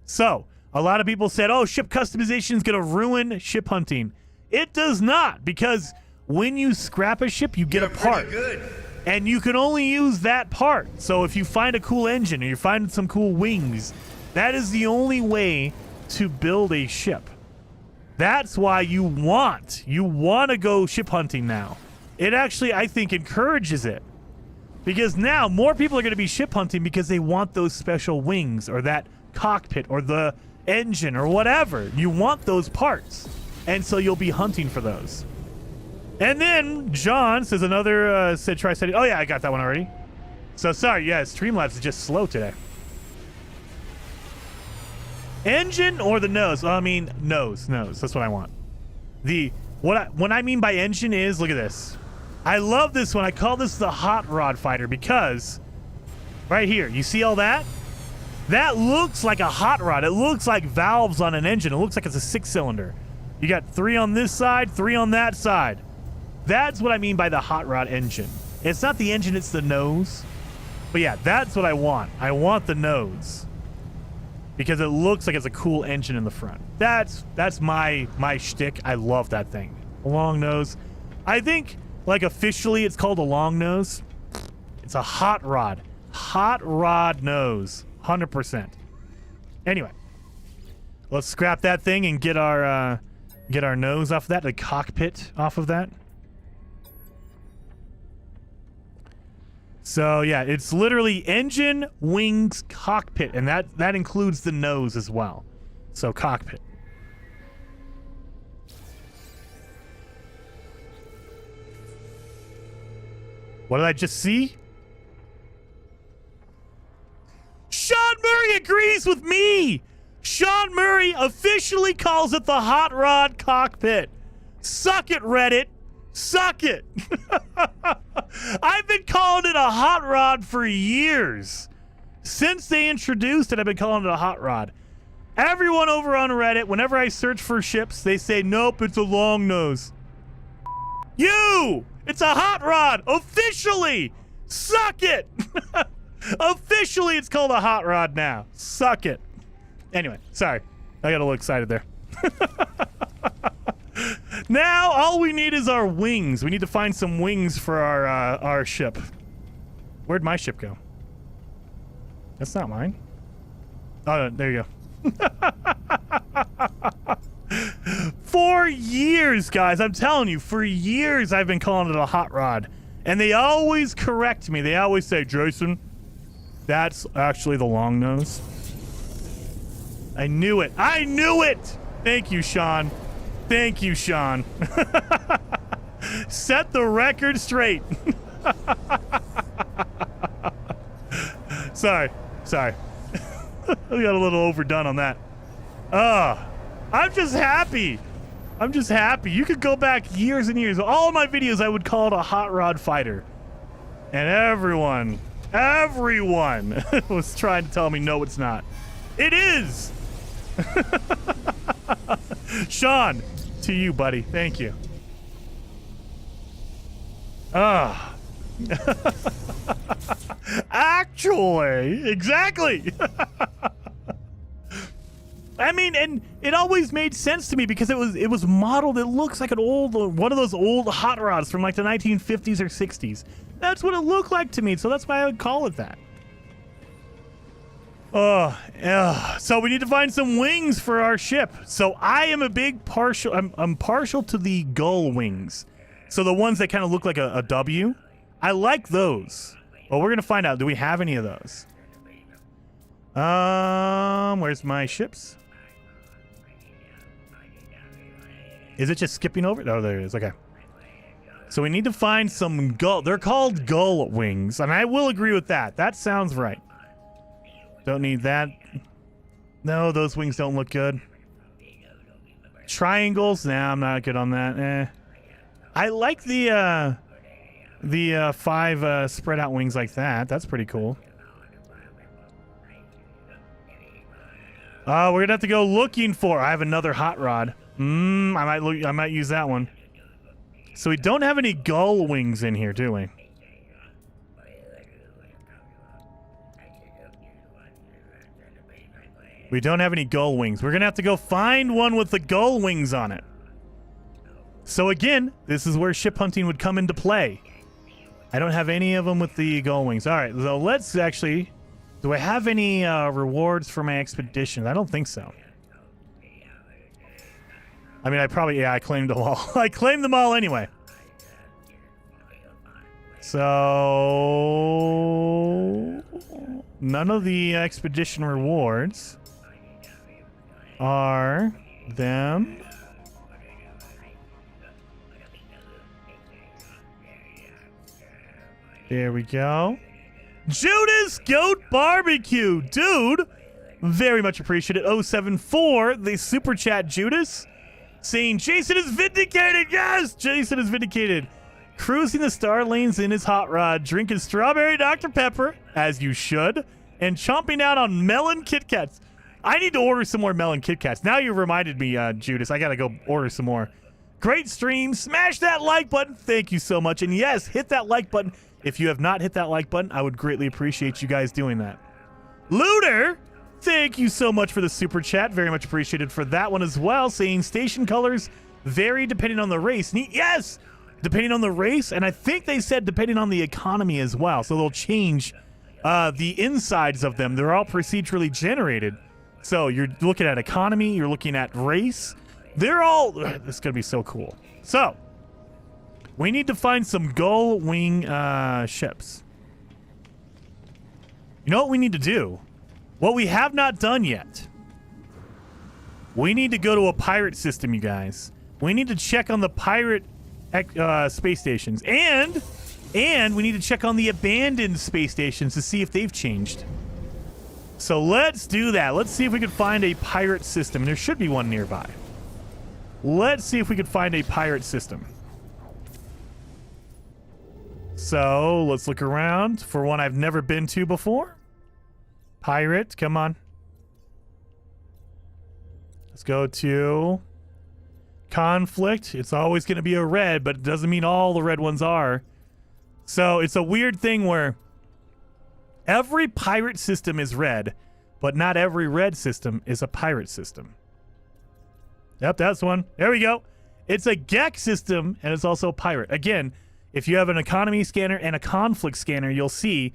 So a lot of people said, oh, ship customization is going to ruin ship hunting. It does not, because when you scrap a ship, you get a part. And you can only use that part. So if you find a cool engine or you find some cool wings, that is the only way to build a ship. That's why you want to go ship hunting now. It actually, I think, encourages it. Because now more people are going to be ship hunting because they want those special wings or that cockpit or the engine or whatever. You want those parts. And so you'll be hunting for those. And then John says another, said try setting. Oh yeah, I got that one already. So sorry, yeah, Streamlabs is just slow today. Engine or the nose? Well, I mean, nose. That's what I want. What I mean by engine is, look at this. I love this one. I call this the hot rod fighter because right here, you see all that? That looks like a hot rod. It looks like valves on an engine. It looks like it's a 6-cylinder. You got 3 on this side, 3 on that side. That's what I mean by the hot rod engine. It's not the engine, it's the nose. But yeah, that's what I want. I want the nose. Because it looks like it's a cool engine in the front. That's my shtick. I love that thing. A long nose. I think, like, officially it's called a long nose. It's a hot rod. Hot rod nose. 100%. Anyway. Let's scrap that thing and get our nose off of that. The cockpit off of that. So yeah, it's literally engine, wings, cockpit, and that includes the nose as well. So cockpit. What did I just see? Sean Murray agrees with me! Sean Murray officially calls it the hot rod cockpit. Suck it, Reddit. Suck it. I've been calling it a hot rod for years. Since they introduced it, I've been calling it a hot rod. Everyone over on Reddit, whenever I search for ships, they say, nope, it's a long nose. You! It's a hot rod! Officially! Suck it! Officially, it's called a hot rod now. Suck it. Anyway, sorry. I got a little excited there. Now, all we need is our wings. We need to find some wings for our ship. Where'd my ship go? That's not mine. Oh, there you go. For years, guys, I'm telling you, for years I've been calling it a hot rod. And they always correct me. They always say, Jason, that's actually the long nose. I knew it. I knew it! Thank you, Sean. Thank you, Sean. Set the record straight. Sorry. We got a little overdone on that. I'm just happy. You could go back years and years. All of my videos, I would call it a hot rod fighter. And everyone was trying to tell me, no, it's not. It is. Sean, to you, buddy. Thank you. Actually, exactly. I mean, and it always made sense to me because it was modeled. It looks like one of those old hot rods from like the 1950s or 60s. That's what it looked like to me, so that's why I would call it that. So we need to find some wings for our ship. So I am a big partial. I'm partial to the gull wings. So the ones that kind of look like a W. I like those. Well, we're gonna find out. Do we have any of those? Where's my ships? Is it just skipping over? Oh, there it is. Okay. So we need to find some gull. They're called gull wings, and I will agree with that. That sounds right. Don't need that. No, those wings don't look good. Triangles? Nah, I'm not good on that. I like the 5 spread out wings like that. That's pretty cool. We're gonna have to go looking for. I have another hot rod. I might use that one. So we don't have any gull wings in here, do we? We don't have any gull wings. We're gonna have to go find one with the gull wings on it. So again, this is where ship hunting would come into play. I don't have any of them with the gull wings. All right, so let's actually... Do I have any rewards for my expeditions? I don't think so. I mean, I claimed them all. I claimed them all anyway. So... None of the expedition rewards are them. There we go. Judas Goat Barbecue, dude. Very much appreciated. 074, the super chat Judas, saying Jason is vindicated. Yes, Jason is vindicated. Cruising the star lanes in his hot rod, drinking strawberry Dr. Pepper, as you should, and chomping down on melon Kit Kats. I need to order some more melon Kit Kats. Now you reminded me, Judas. I got to go order some more. Great stream. Smash that like button. Thank you so much. And yes, hit that like button. If you have not hit that like button, I would greatly appreciate you guys doing that. Looter, thank you so much for the super chat. Very much appreciated for that one as well. Saying station colors vary depending on the race. Yes, depending on the race. And I think they said depending on the economy as well. So they'll change the insides of them. They're all procedurally generated. So you're looking at economy. You're looking at race. They're all... This is going to be so cool. So... We need to find some gull wing ships. You know what we need to do? What we have not done yet. We need to go to a pirate system, you guys. We need to check on the pirate space stations. And we need to check on the abandoned space stations to see if they've changed. So let's do that. Let's see if we can find a pirate system. There should be one nearby. Let's see if we can find a pirate system. So, let's look around for one I've never been to before. Pirate, come on. Let's go to conflict. It's always going to be a red, but it doesn't mean all the red ones are. So, it's a weird thing where every pirate system is red, but not every red system is a pirate system. Yep, that's one. There we go. It's a GEC system, and it's also a pirate. Again, if you have an economy scanner and a conflict scanner, you'll see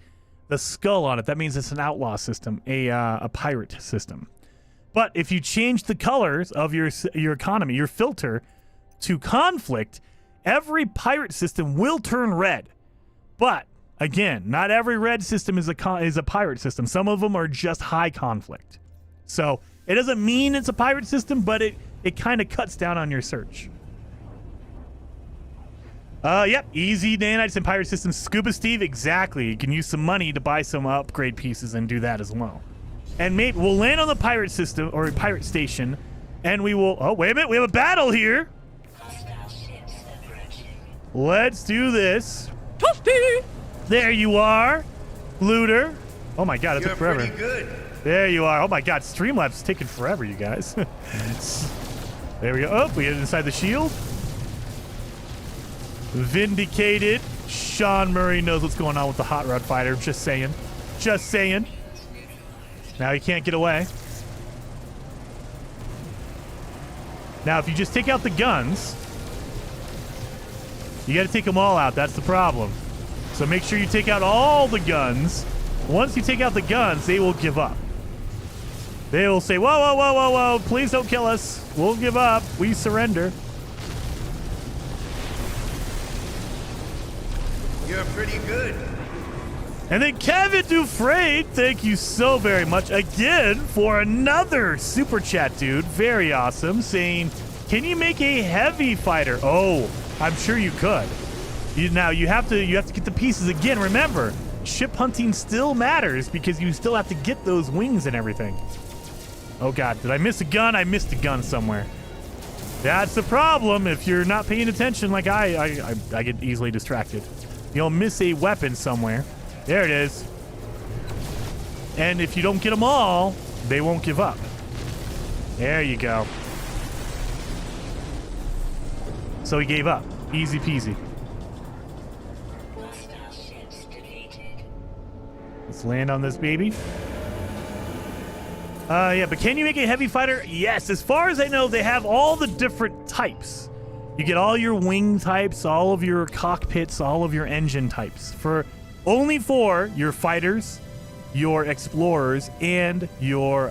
the skull on it. That means it's an outlaw system, a pirate system. But if you change the colors of your economy, your filter, to conflict, every pirate system will turn red. But again, not every red system is a pirate system. Some of them are just high conflict. So it doesn't mean it's a pirate system, but it kind of cuts down on your search. Yep, easy nanites and pirate systems. Scuba Steve, exactly. You can use some money to buy some upgrade pieces and do that as well. And maybe we'll land on the pirate system or pirate station, and we will. Oh, wait a minute, we have a battle here. Let's do this. Toasty! There you are, Looter. Oh my God, it took forever. Pretty good. There you are. Oh my God, Streamlabs is taking forever, you guys. There we go. Oh, we get inside the shield. Vindicated. Sean Murray knows what's going on with the hot rod fighter. Just saying. Just saying. Now he can't get away. Now, if you just take out the guns, you got to take them all out. That's the problem. So make sure you take out all the guns. Once you take out the guns, they will give up. They will say, whoa, whoa, whoa, whoa, whoa. Please don't kill us. We'll give up. We surrender. You're pretty good. And then Kevin Dufresne, thank you so very much again for another super chat, dude. Very awesome. Saying, can you make a heavy fighter? Oh, I'm sure you could. Now you have to get the pieces again. Remember, ship hunting still matters because you still have to get those wings and everything. Oh God, did I miss a gun? I missed a gun somewhere. That's the problem if you're not paying attention like I get easily distracted. You'll miss a weapon somewhere. There it is. And if you don't get them all, they won't give up. There you go. So he gave up. Easy peasy. Let's land on this baby. Yeah, but can you make a heavy fighter? Yes, as far as I know, they have all the different types. You get all your wing types, all of your cockpits, all of your engine types. Only for your fighters, your explorers, and your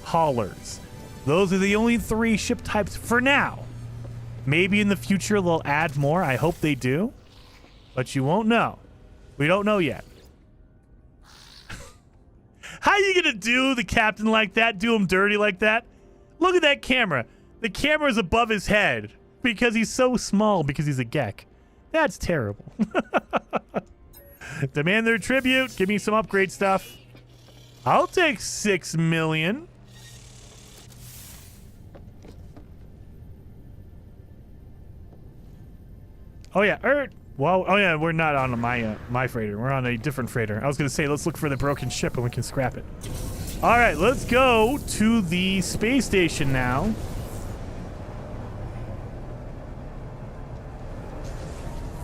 haulers. Those are the only 3 ship types for now. Maybe in the future they'll add more. I hope they do. But you won't know. We don't know yet. How you gonna do the captain like that? Do him dirty like that? Look at that camera. The camera's above his head because he's so small because he's a Gek. That's terrible. Demand their tribute. Give me some upgrade stuff. I'll take 6 million. Oh yeah, well, oh yeah, we're not on my freighter. We're on a different freighter. I was gonna say let's look for the broken ship and we can scrap it. All right, let's go to the space station now.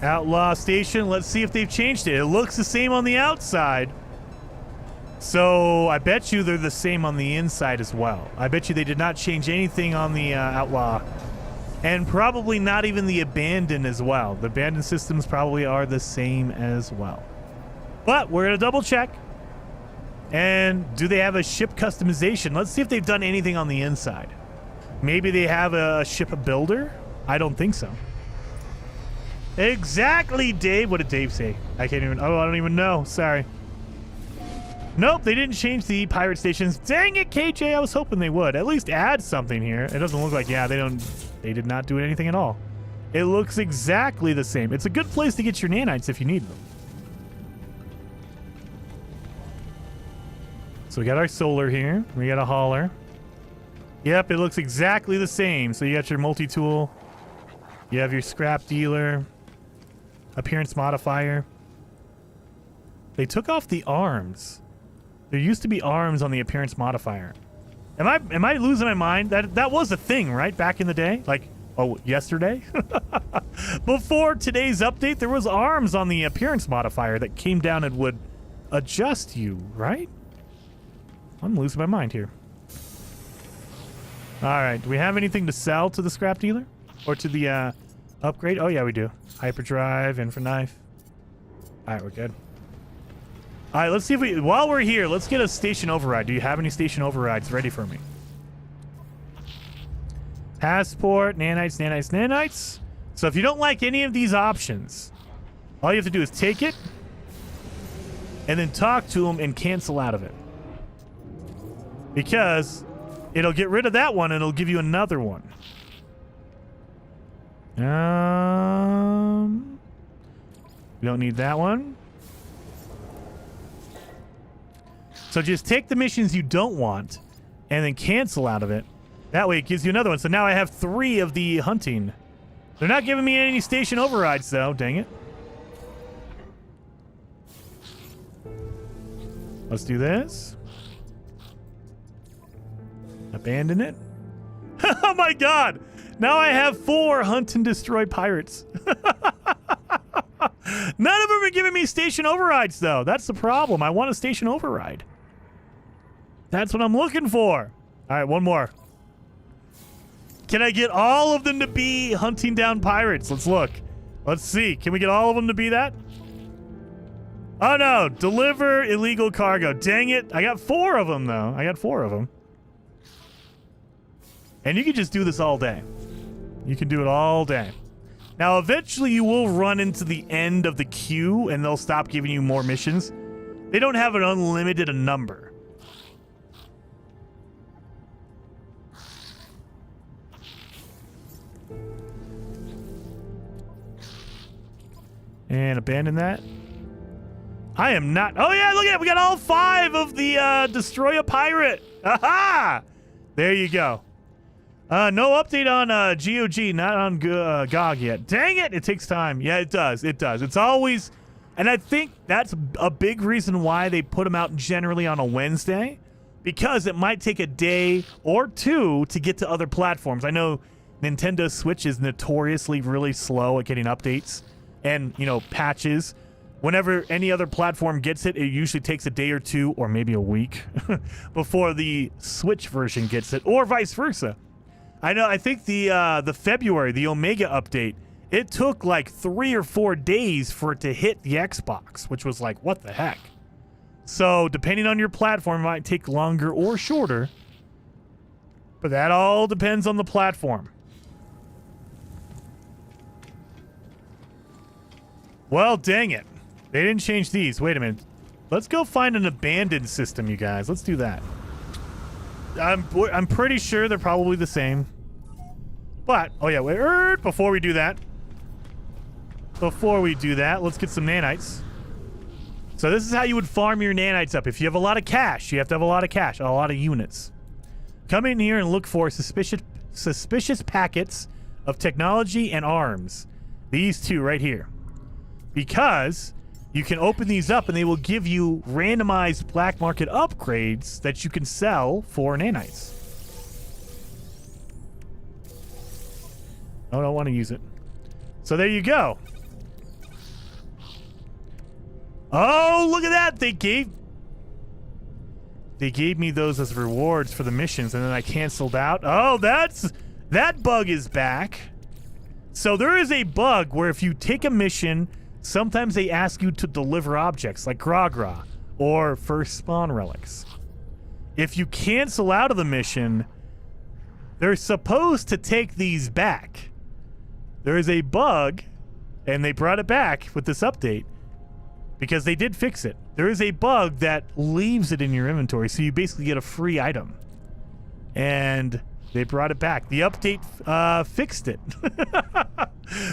Outlaw station. Let's see if they've changed it. It looks the same on the outside. So I bet you they're the same on the inside as well. I bet you they did not change anything on the Outlaw. And probably not even the abandoned as well. The abandoned systems probably are the same as well. But we're going to double check. And do they have a ship customization? Let's see if they've done anything on the inside. Maybe they have a ship builder? I don't think so. Exactly, Dave. What did Dave say? I can't even... Oh, I don't even know. Sorry. Nope, they didn't change the pirate stations. Dang it, KJ. I was hoping they would. At least add something here. It doesn't look like... Yeah, they did not do anything at all. It looks exactly the same. It's a good place to get your nanites if you need them. So we got our solar here. We got a hauler. Yep, it looks exactly the same. So you got your multi-tool. You have your scrap dealer. Appearance modifier. They took off the arms. There used to be arms on the appearance modifier. Am I losing my mind? That was a thing, right? Back in the day? Like, oh, yesterday? Before today's update, there was arms on the appearance modifier that came down and would adjust you, right? I'm losing my mind here. All right, do we have anything to sell to the scrap dealer? Or to the upgrade? Oh, yeah, we do. Hyperdrive, infra knife. All right, we're good. All right, let's see if we... While we're here, let's get a station override. Do you have any station overrides ready for me? Passport, nanites, nanites, nanites. So if you don't like any of these options, all you have to do is take it and then talk to them and cancel out of it. Because it'll get rid of that one and it'll give you another one. We don't need that one. So just take the missions you don't want and then cancel out of it. That way it gives you another one. So now I have 3 of the hunting. They're not giving me any station overrides though. Dang it. Let's do this. Abandon it. Oh my god! Now I have 4 hunt and destroy pirates. None of them are giving me station overrides though. That's the problem. I want a station override. That's what I'm looking for. All right, one more. Can I get all of them to be hunting down pirates? Let's look. Let's see. Can we get all of them to be that? Oh no, deliver illegal cargo. Dang it. I got 4 of them though. I got 4 of them. And you can just do this all day. You can do it all day. Now, eventually you will run into the end of the queue and they'll stop giving you more missions. They don't have an unlimited number. And abandon that. I am not. Oh, yeah, look at it. We got all 5 of the Destroy a Pirate. Aha! There you go. No update on GOG, not on GOG yet. Dang it, it takes time. Yeah, it does. It does. It's always, and I think that's a big reason why they put them out generally on a Wednesday, because it might take a day or 2 to get to other platforms. I know Nintendo Switch is notoriously really slow at getting updates and, you know, patches. Whenever any other platform gets it, it usually takes a day or 2 or maybe a week before the Switch version gets it, or vice versa. I know, I think the February, the Omega update, it took like 3 or 4 days for it to hit the Xbox, which was like, what the heck? So, depending on your platform, it might take longer or shorter, but that all depends on the platform. Well, dang it. They didn't change these. Wait a minute. Let's go find an abandoned system, you guys. Let's do that. I'm pretty sure they're probably the same. But, oh yeah, wait, before we do that, let's get some nanites. So this is how you would farm your nanites up. If you have a lot of cash, you have to have a lot of cash, a lot of units. Come in here and look for suspicious packets of technology and arms. These 2 right here. Because you can open these up and they will give you randomized black market upgrades that you can sell for nanites. Oh, I don't want to use it. So there you go. Oh, look at that. They gave me those as rewards for the missions, and then I canceled out. Oh, that bug is back. So there is a bug where if you take a mission, sometimes they ask you to deliver objects like Gra or first spawn relics. If you cancel out of the mission, they're supposed to take these back. There is a bug, and they brought it back with this update because they did fix it. There is a bug that leaves it in your inventory, so you basically get a free item. And they brought it back. The update fixed it.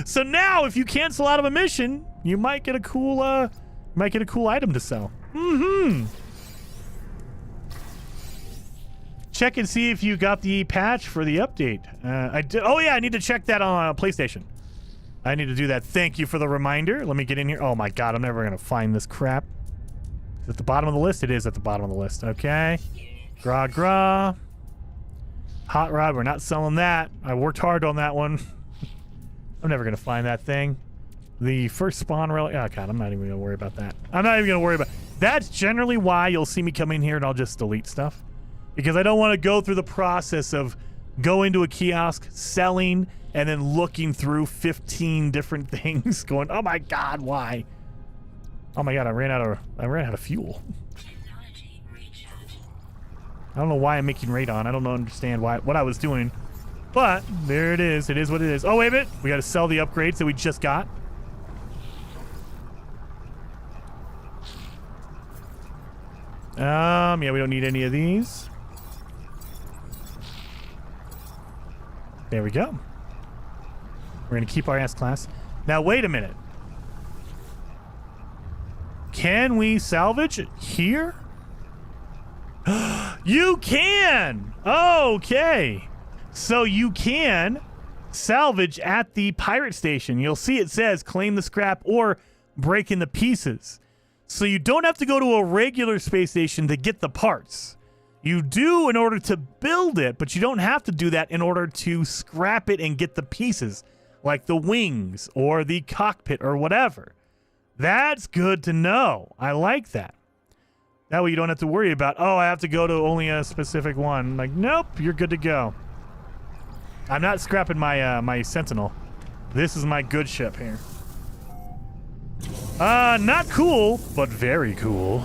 So now, if you cancel out of a mission, you might get a cool, item to sell. Check and see if you got the patch for the update. I did. Oh yeah, I need to check that on PlayStation. I need to do that. Thank you for the reminder. Let me get in here. Oh my god, I'm never gonna find this crap. Is it at the bottom of the list? It is at the bottom of the list. Okay. Gra. Hot rod, we're not selling that. I worked hard on that one. I'm never gonna find that thing. The first spawn relic. Oh god, I'm not even gonna worry about that. I'm not even gonna worry about. That's generally why you'll see me come in here and I'll just delete stuff, because I don't want to go through the process of going to a kiosk, selling, and then looking through 15 different things. Going, oh my god, why? Oh my god, I ran out of fuel. I don't know why I'm making radon. I don't understand what I was doing. But there it is. It is what it is. Oh, wait a minute. We got to sell the upgrades that we just got. Yeah, we don't need any of these. There we go. We're going to keep our S-Class. Now, wait a minute. Can we salvage here? You can! Okay. So you can salvage at the pirate station. You'll see it says claim the scrap or break into pieces. So you don't have to go to a regular space station to get the parts. You do in order to build it, but you don't have to do that in order to scrap it and get the pieces, like the wings or the cockpit or whatever. That's good to know. I like that. That way you don't have to worry about, oh, I have to go to only a specific one. Like, nope, you're good to go. I'm not scrapping my my Sentinel. This is my good ship here. Not cool, but very cool.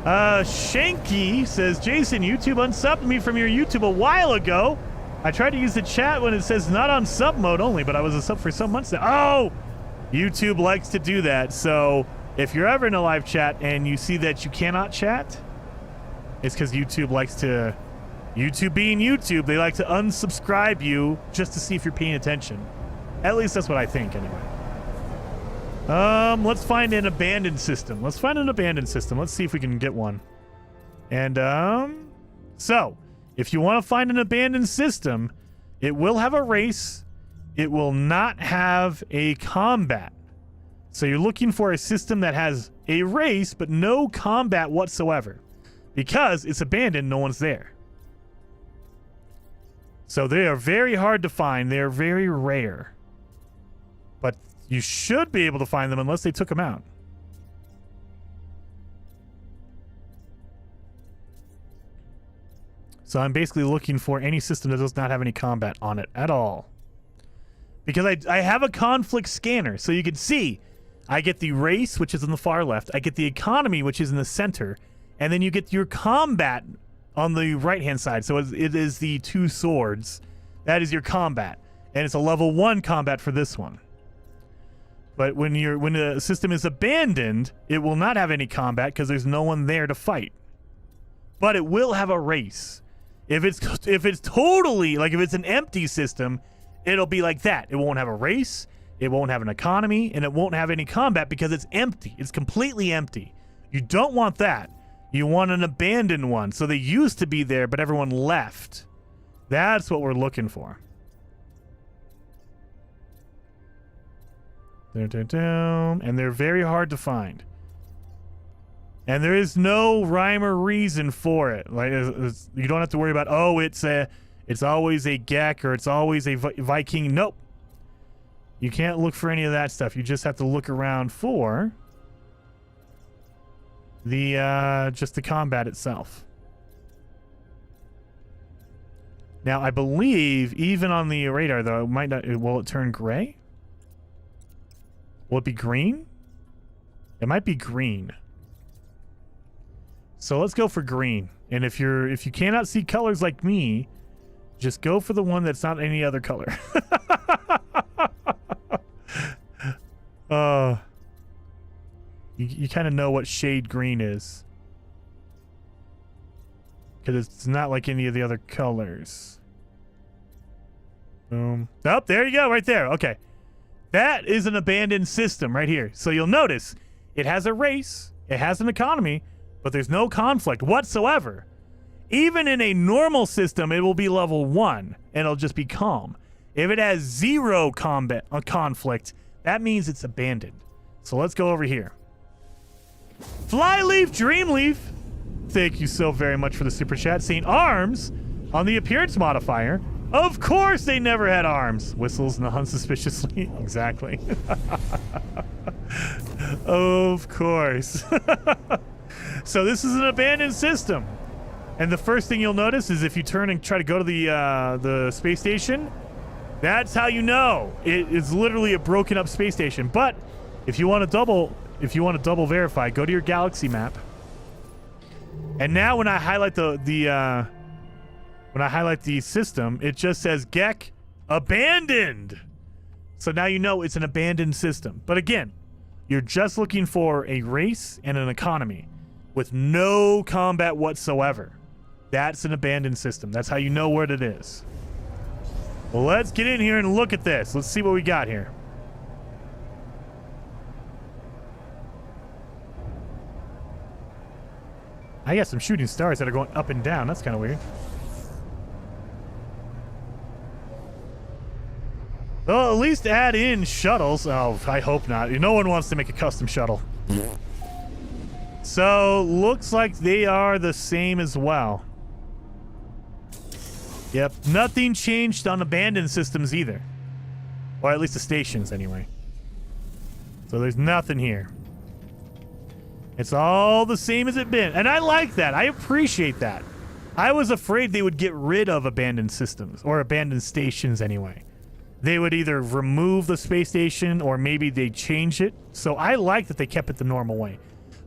Shanky says, Jason, YouTube unsubbed me from your YouTube a while ago. I tried to use the chat when it says not on sub mode only, but I was a sub for some months now. Oh! YouTube likes to do that, so if you're ever in a live chat and you see that you cannot chat, it's because YouTube likes to... YouTube being YouTube, they like to unsubscribe you just to see if you're paying attention. At least that's what I think, anyway. Let's find an abandoned system. Let's see if we can get one. And, so, if you want to find an abandoned system, it will have a race. It will not have a combat. So you're looking for a system that has a race, but no combat whatsoever. Because it's abandoned, no one's there. So they are very hard to find. They are very rare. But you should be able to find them unless they took them out. So I'm basically looking for any system that does not have any combat on it at all. Because I have a conflict scanner. So you can see I get the race, which is on the far left. I get the economy, which is in the center. And then you get your combat on the right-hand side. So it is the 2 swords. That is your combat. And it's a level 1 combat for this one. But when the system is abandoned, it will not have any combat because there's no one there to fight. But it will have a race. If it's totally, like if it's an empty system, it'll be like that. It won't have a race, it won't have an economy, and it won't have any combat because it's empty. It's completely empty. You don't want that. You want an abandoned one. So they used to be there, but everyone left. That's what we're looking for. And they're very hard to find. And there is no rhyme or reason for it. Like you don't have to worry about, oh, it's always a Gek or it's always a Viking. Nope. You can't look for any of that stuff. You just have to look around for the just the combat itself. Now, I believe even on the radar though, it might not. Will it turn gray? Will it be green? It might be green. So let's go for green. And if you cannot see colors like me, just go for the one that's not any other color. You kind of know what shade green is. Because it's not like any of the other colors. Boom. Oh, there you go, right there. Okay. That is an abandoned system right here. So you'll notice it has a race, it has an economy, but there's no conflict whatsoever. Even in a normal system, it will be level 1, and it'll just be calm. If it has 0 conflict, that means it's abandoned. So let's go over here. Flyleaf Dreamleaf, thank you so very much for the super chat. Seeing arms on the appearance modifier. Of course they never had arms. Whistles unsuspiciously. Exactly. Of course. So this is an abandoned system. And the first thing you'll notice is if you turn and try to go to the space station, that's how you know it is literally a broken up space station. But if you want to double verify, go to your galaxy map. And now when I highlight the system, it just says Gek abandoned. So now you know it's an abandoned system. But again, you're just looking for a race and an economy with no combat whatsoever. That's an abandoned system. That's how you know what it is. Well, let's get in here and look at this. Let's see what we got here. I got some shooting stars that are going up and down. That's kind of weird. Well, at least add in shuttles. Oh, I hope not. No one wants to make a custom shuttle. So, looks like they are the same as well. Yep, nothing changed on abandoned systems either. Or at least the stations, anyway. So there's nothing here. It's all the same as it been. And I like that. I appreciate that. I was afraid they would get rid of abandoned systems. Or abandoned stations, anyway. They would either remove the space station or maybe they change it. So I like that they kept it the normal way.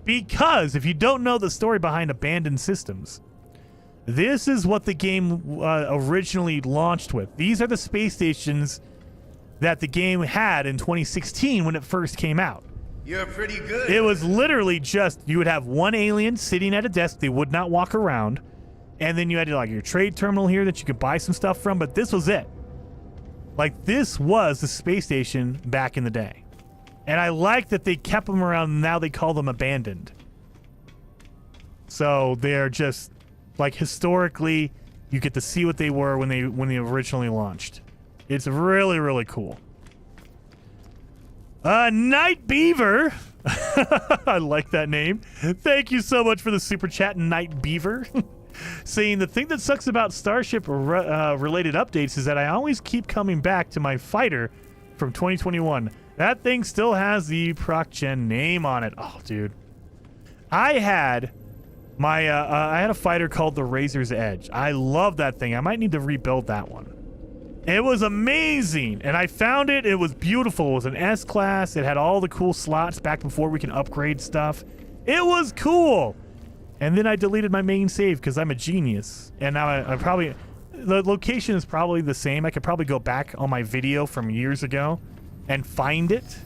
Because if you don't know the story behind abandoned systems, this is what the game originally launched with. These are the space stations that the game had in 2016 when it first came out. You're pretty good. It was literally just, you would have one alien sitting at a desk. They would not walk around. And then you had like your trade terminal here that you could buy some stuff from. But this was it. Like, this was the space station back in the day. And I like that they kept them around and now they call them abandoned. So they're just like historically you get to see what they were when they originally launched. It's really, really cool. Night Beaver. I like that name. Thank you so much for the super chat, Night Beaver. Saying the thing that sucks about Starship related updates is that I always keep coming back to my fighter from 2021. That thing still has the ProcGen name on it. Oh, dude. I had my I had a fighter called the Razor's Edge. I love that thing. I might need to rebuild that one. It was amazing, and I found it. It was beautiful. It was an S-Class. It had all the cool slots back before we can upgrade stuff. It was cool. And then I deleted my main save because I'm a genius. And now I probably... The location is probably the same. I could probably go back on my video from years ago and find it.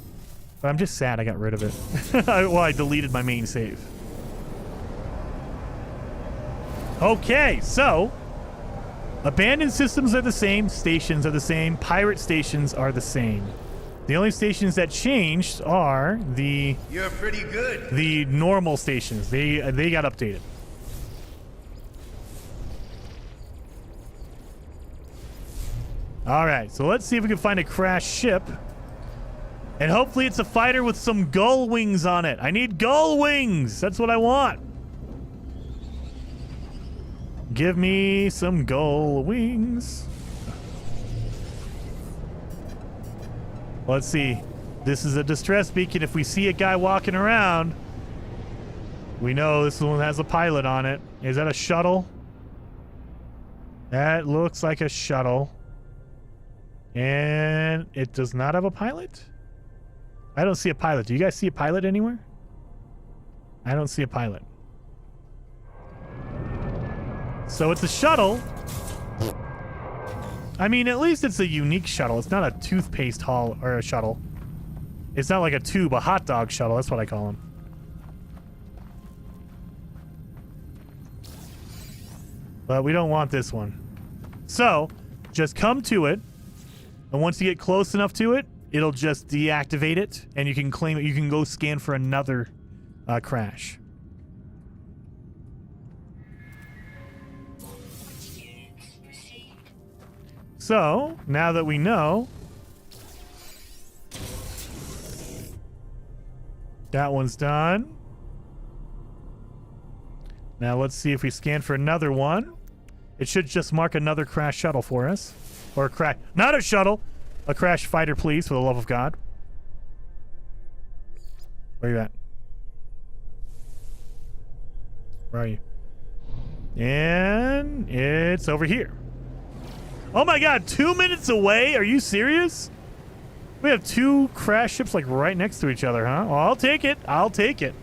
But I'm just sad I got rid of it. Well, I deleted my main save. Okay, so... Abandoned systems are the same, stations are the same, pirate stations are the same. The only stations that changed are the... You're pretty good. The normal stations. They got updated. Alright, so let's see if we can find a crashed ship. And hopefully it's a fighter with some gull wings on it. I need gull wings! That's what I want. Give me some gull wings. Let's see. This is a distress beacon. If we see a guy walking around, we know this one has a pilot on it. Is that a shuttle? That looks like a shuttle. And it does not have a pilot? I don't see a pilot. Do you guys see a pilot anywhere? I don't see a pilot. So it's a shuttle. I mean, at least it's a unique shuttle. It's not a toothpaste haul or a shuttle. It's not like a tube, a hot dog shuttle. That's what I call them. But we don't want this one. So just come to it. And once you get close enough to it, it'll just deactivate it. And you can claim it. You can go scan for another crash. So, now that we know, that one's done. Now let's see if we scan for another one. It should just mark another crash shuttle for us. Or a crash, not a shuttle, a crash fighter, please, for the love of God. Where are you at? Where are you? And it's over here. Oh my god, 2 minutes away? Are you serious? We have two crash ships like right next to each other, huh? Well, I'll take it. I'll take it.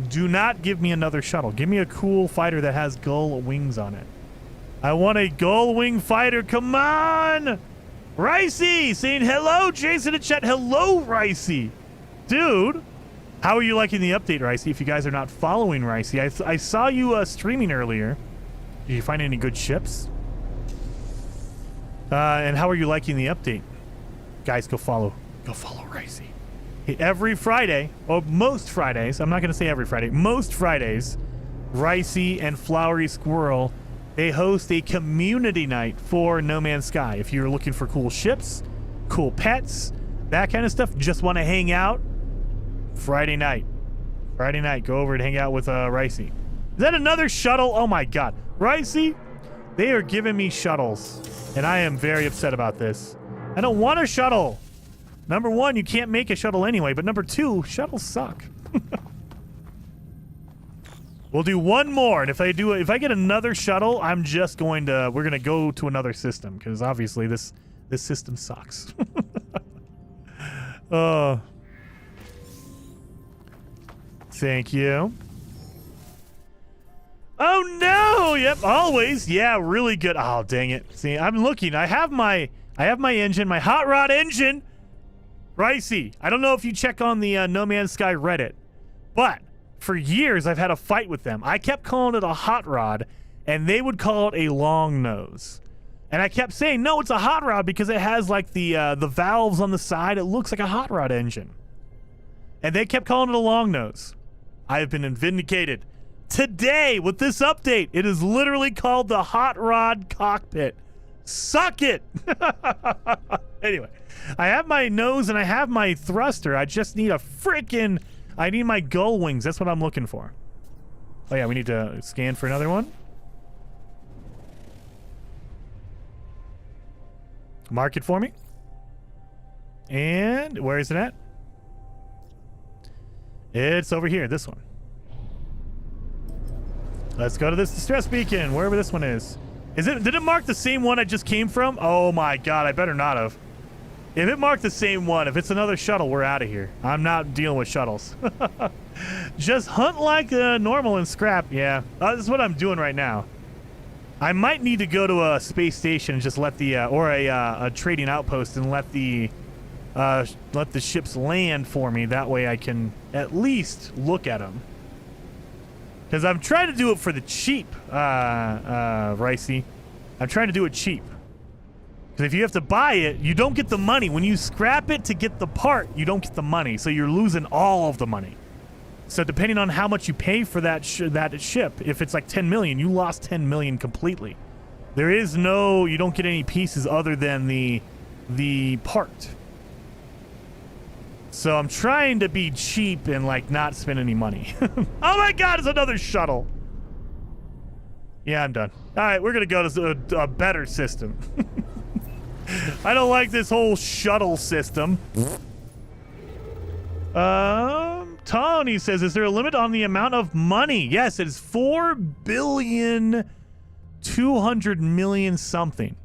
Do not give me another shuttle. Give me a cool fighter that has gull wings on it. I want a gull wing fighter. Come on! Ricey saying hello, Jason in chat. Hello, Ricey. Dude, how are you liking the update, Ricey? If you guys are not following Ricey, I saw you streaming earlier. Did you find any good ships? And how are you liking the update? Guys, go follow Ricey. Every Friday, or most Fridays, I'm not going to say every Friday, most Fridays, Ricey and Flowery Squirrel, they host a community night for No Man's Sky. If you're looking for cool ships, cool pets, that kind of stuff, just want to hang out, Friday night, go over and hang out with Ricey. Is that another shuttle? Oh my god. Ricey, they are giving me shuttles. And I am very upset about this. I don't want a shuttle. Number one, you can't make a shuttle anyway. But number two, shuttles suck. We'll do one more. And if I get another shuttle, I'm just going to... We're going to go to another system. Because obviously this system sucks. Thank you. Oh no! Yep, always. Yeah, really good. Oh, dang it. See, I'm looking. I have my engine, my hot rod engine. Ricey, I don't know if you check on the No Man's Sky Reddit, but for years I've had a fight with them. I kept calling it a hot rod, and they would call it a long nose. And I kept saying, no, it's a hot rod because it has like the valves on the side. It looks like a hot rod engine. And they kept calling it a long nose. I have been vindicated. Today, with this update, it is literally called the Hot Rod Cockpit. Suck it! Anyway, I have my nose and I have my thruster. I just need I need my gull wings. That's what I'm looking for. Oh yeah, we need to scan for another one. Mark it for me. And where is it at? It's over here, this one. Let's go to this distress beacon, wherever this one is. Did it mark the same one I just came from? Oh my god, I better not have. If it marked the same one, if it's another shuttle, we're out of here. I'm not dealing with shuttles. Just hunt like normal and scrap. Yeah, this is what I'm doing right now. I might need to go to a space station and just let the or a trading outpost and let the ships land for me. That way I can at least look at them. Because I'm trying to do it for the cheap, Ricey. I'm trying to do it cheap. Because if you have to buy it, you don't get the money. When you scrap it to get the part, you don't get the money. So you're losing all of the money. So depending on how much you pay for that ship, if it's like 10 million, you lost 10 million completely. There is no, you don't get any pieces other than the part. So I'm trying to be cheap and like not spend any money. Oh my god, it's another shuttle. Yeah, I'm done. All right, we're going to go to a better system. I don't like this whole shuttle system. Tony says, is there a limit on the amount of money? Yes, it is 4,200,000,000 something.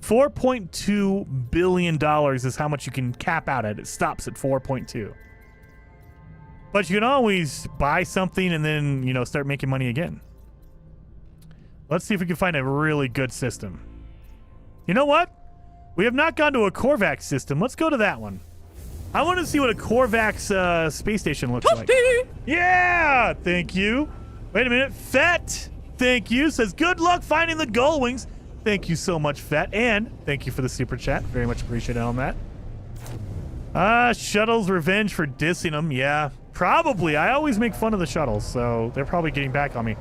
$4.2 billion is how much you can cap out at. It stops at 4.2. But you can always buy something and then, you know, start making money again. Let's see if we can find a really good system. You know what? We have not gone to a Korvax system. Let's go to that one. I want to see what a Korvax space station looks like. Yeah, thank you. Wait a minute. Fett, thank you. Says, good luck finding the gull wings. Thank you so much, Fett. And thank you for the super chat. Very much appreciated on that. Shuttles revenge for dissing them. Yeah, probably. I always make fun of the shuttles, so they're probably getting back on me.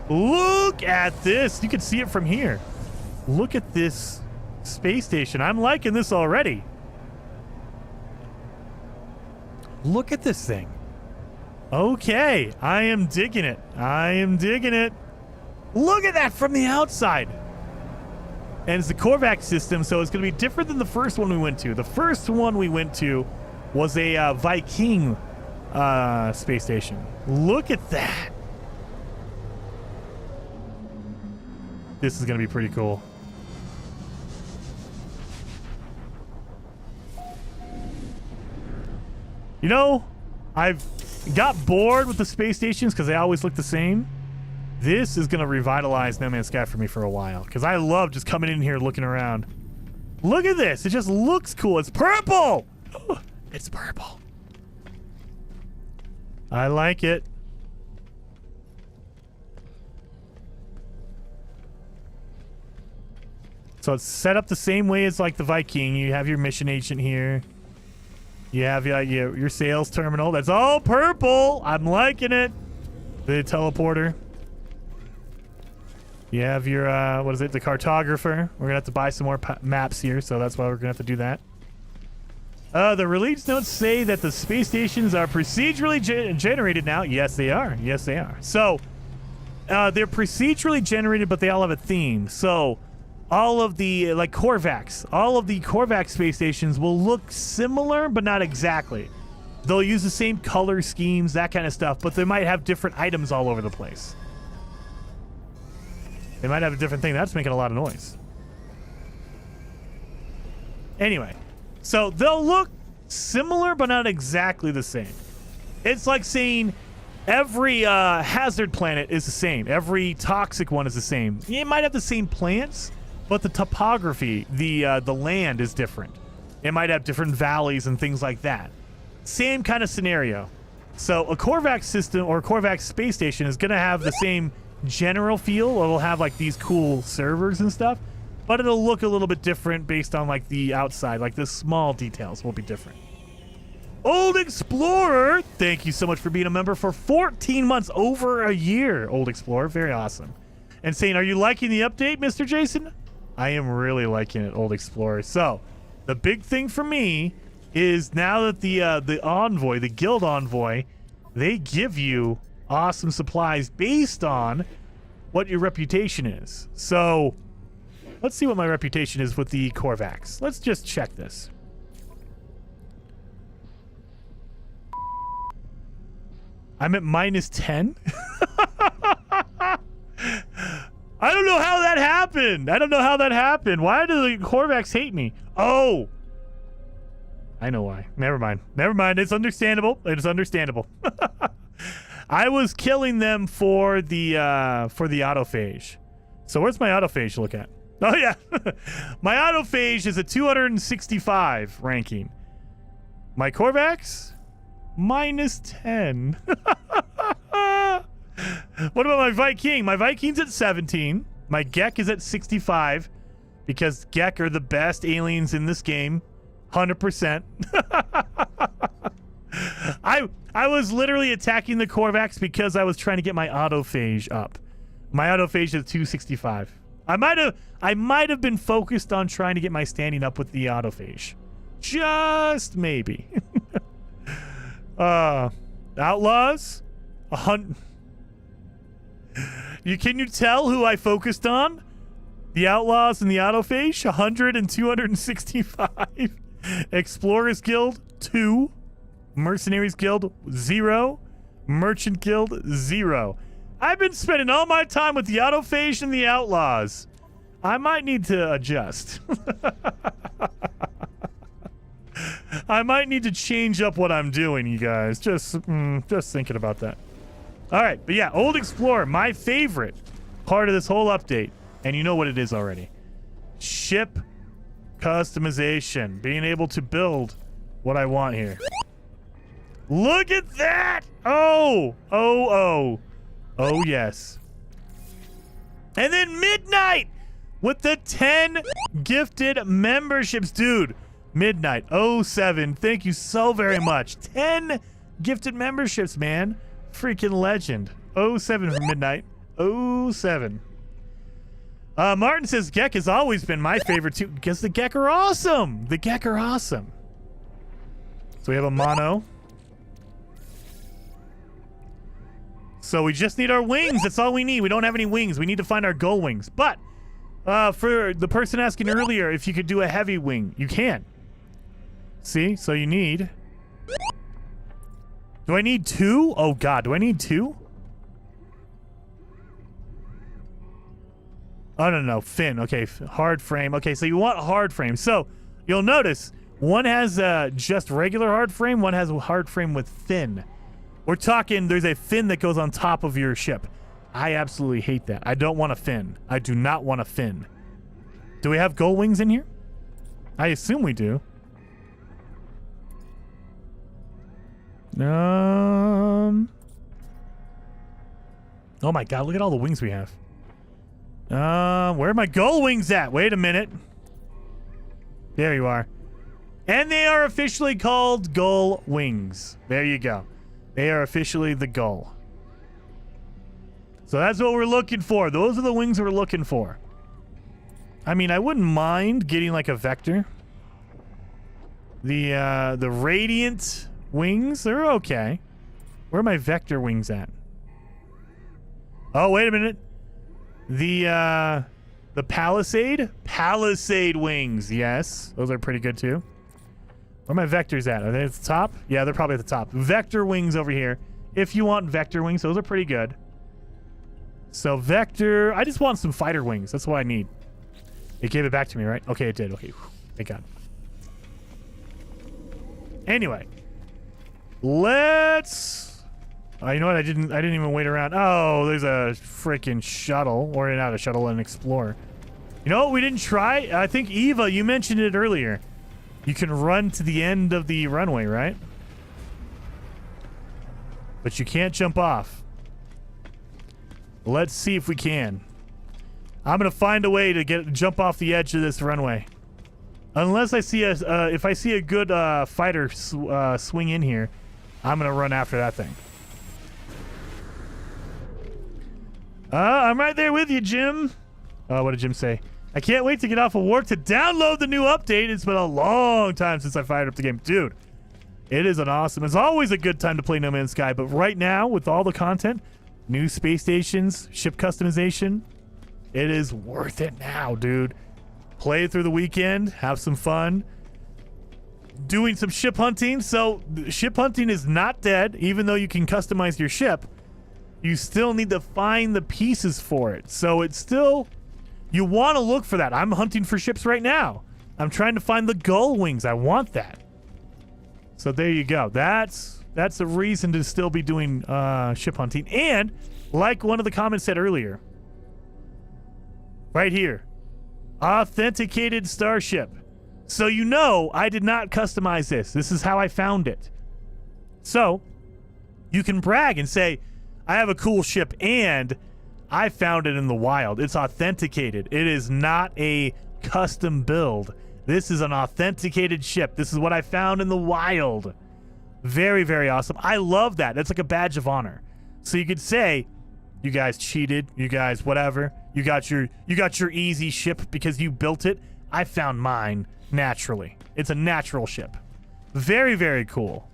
Look at this. You can see it from here. Look at this space station. I'm liking this already. Look at this thing. Okay, I am digging it. I am digging it. Look at that from the outside. And it's the Korvax system, so it's going to be different than the first one we went to. The first one we went to was a Viking space station. Look at that. This is going to be pretty cool. You know, I've got bored with the space stations because they always look the same. This is going to revitalize No Man's Sky for me for a while because I love just coming in here looking around. Look at this. It just looks cool. It's purple. It's purple. I like it. So it's set up the same way as like the Viking. You have your mission agent here. You have your sales terminal. That's all purple. I'm liking it. The teleporter. You have your, what is it? The cartographer. We're going to have to buy some more maps here, so that's why we're going to have to do that. The release notes say that the space stations are procedurally generated now. Yes, they are. Yes, they are. So, they're procedurally generated, but they all have a theme. So, all of the, like Korvax, all of the Korvax space stations will look similar, but not exactly. They'll use the same color schemes, that kind of stuff, but they might have different items all over the place. They might have a different thing. That's making a lot of noise. Anyway, so they'll look similar, but not exactly the same. It's like saying every hazard planet is the same. Every toxic one is the same. It might have the same plants, but the topography, the land is different. It might have different valleys and things like that. Same kind of scenario. So a Korvax system or a Korvax space station is going to have the same general feel. It'll have like these cool servers and stuff, but it'll look a little bit different based on like the outside. Like the small details will be different. Old Explorer, thank you so much for being a member for 14 months, over a year, Old Explorer. Very awesome. And saying, are you liking the update, Mr. Jason? I am really liking it, Old Explorer. So, the big thing for me is now that the Envoy, the Guild Envoy, they give you awesome supplies based on what your reputation is. So, let's see what my reputation is with the Korvax. Let's just check this. I'm at -10. I don't know how that happened. Why do the Korvax hate me? Oh, I know why. Never mind. It's understandable. I was killing them for the autophage. So where's my autophage look at? Oh yeah. My autophage is a 265 ranking. My Korvax -10. What about my Viking? My Viking's at 17. My Gek is at 65 because Gek are the best aliens in this game. 100%. I was literally attacking the Korvax because I was trying to get my autophage up. My autophage is 265. I might have been focused on trying to get my standing up with the autophage. Just maybe. Outlaws? 100. Can you tell who I focused on? The Outlaws and the autophage? 100 and 265. Explorers Guild 2. Mercenaries Guild 0. Merchant Guild 0. I've been spending all my time with the autophage and the Outlaws. I might need to adjust. I might need to change up what I'm doing, you guys. Just thinking about that. All right, but yeah, Old Explorer, my favorite part of this whole update, and you know what it is already. Ship customization, being able to build what I want here. Look at that! Oh, yes. And then Midnight with the 10 gifted memberships, dude. Midnight 07, thank you so very much. 10 gifted memberships, man. Freaking legend. 07 for Midnight. 07. Martin says Gek has always been my favorite too because the Gek are awesome. So we have a mono. So we just need our wings. That's all we need. We don't have any wings. We need to find our gold wings. But for the person asking earlier if you could do a heavy wing, you can. See? So you need... Do I need 2? Oh, God. Do I need 2? Oh, no. Fin. Okay. Hard frame. Okay, so you want hard frame. So you'll notice one has just regular hard frame. One has a hard frame with fin. We're talking there's a fin that goes on top of your ship. I absolutely hate that. I don't want a fin. I do not want a fin. Do we have gold wings in here? I assume we do. Oh my God, look at all the wings we have. Where are my gold wings at? Wait a minute. There you are. And they are officially called gull wings. There you go. They are officially the gull. So that's what we're looking for. Those are the wings we're looking for. I mean, I wouldn't mind getting like a vector. The radiant wings, they're okay. Where are my vector wings at? Oh, wait a minute. The Palisade wings. Yes, those are pretty good too. Where are my vectors at? Are they at the top? Yeah, they're probably at the top. Vector wings over here. If you want vector wings, those are pretty good. So vector, I just want some fighter wings. That's what I need. It gave it back to me, right? Okay, it did. Okay, thank God. Anyway, let's. You know what? I didn't even wait around. Oh, there's a freaking shuttle, or not a shuttle, an explorer. You know what? We didn't try. I think Eva, you mentioned it earlier. You can run to the end of the runway, right? But you can't jump off. Let's see if we can. I'm gonna find a way to jump off the edge of this runway. Unless I see if I see a good fighter swing in here, I'm gonna run after that thing. I'm right there with you, Jim. What did Jim say? I can't wait to get off of work to download the new update. It's been a long time since I fired up the game. Dude, it is an awesome. It's always a good time to play No Man's Sky, but right now, with all the content, new space stations, ship customization, it is worth it now, dude. Play it through the weekend, have some fun. Doing some ship hunting. So, ship hunting is not dead, even though you can customize your ship. You still need to find the pieces for it. So, it's still... You want to look for that. I'm hunting for ships right now. I'm trying to find the gull wings. I want that. So there you go. That's a reason to still be doing ship hunting. And like one of the comments said earlier, right here, authenticated starship. So you know I did not customize this. This is how I found it. So you can brag and say, I have a cool ship and I found it in the wild. It's authenticated. It is not a custom build. This is an authenticated ship. This is what I found in the wild. Very, very awesome. I love that. That's like a badge of honor. So you could say, you guys cheated, you guys whatever. You got your easy ship because you built it. I found mine naturally. It's a natural ship. Very, very cool.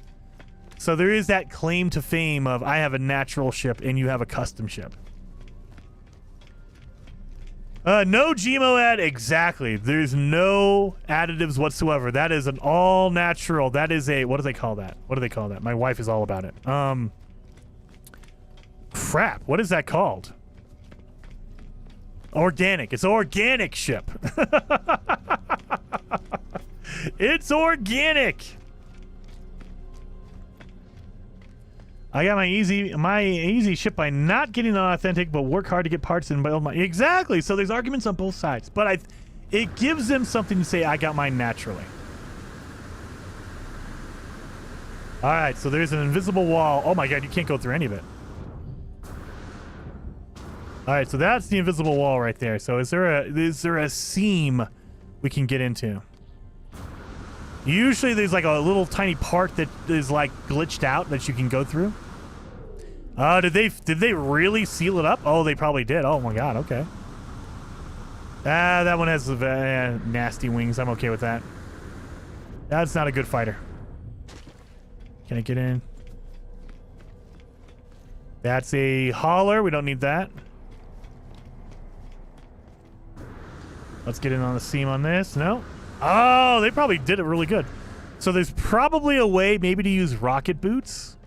So there is that claim to fame of I have a natural ship and you have a custom ship. No GMO ad, exactly. There's no additives whatsoever. That is an all natural. That is a, what do they call that? What do they call that? My wife is all about it. Crap. What is that called? Organic. It's an organic ship. It's organic. I got my easy ship by not getting an authentic, but work hard to get parts and build my... Exactly. So there's arguments on both sides, but it gives them something to say. I got mine naturally. All right. So there's an invisible wall. Oh my God, you can't go through any of it. All right. So that's the invisible wall right there. So is there a seam we can get into? Usually there's like a little tiny part that is like glitched out that you can go through. Did they really seal it up? Oh, they probably did. Oh my God. Okay. That one has nasty wings. I'm okay with that. That's not a good fighter. Can I get in? That's a hauler. We don't need that. Let's get in on the seam on this. No. Oh, they probably did it really good. So there's probably a way maybe to use rocket boots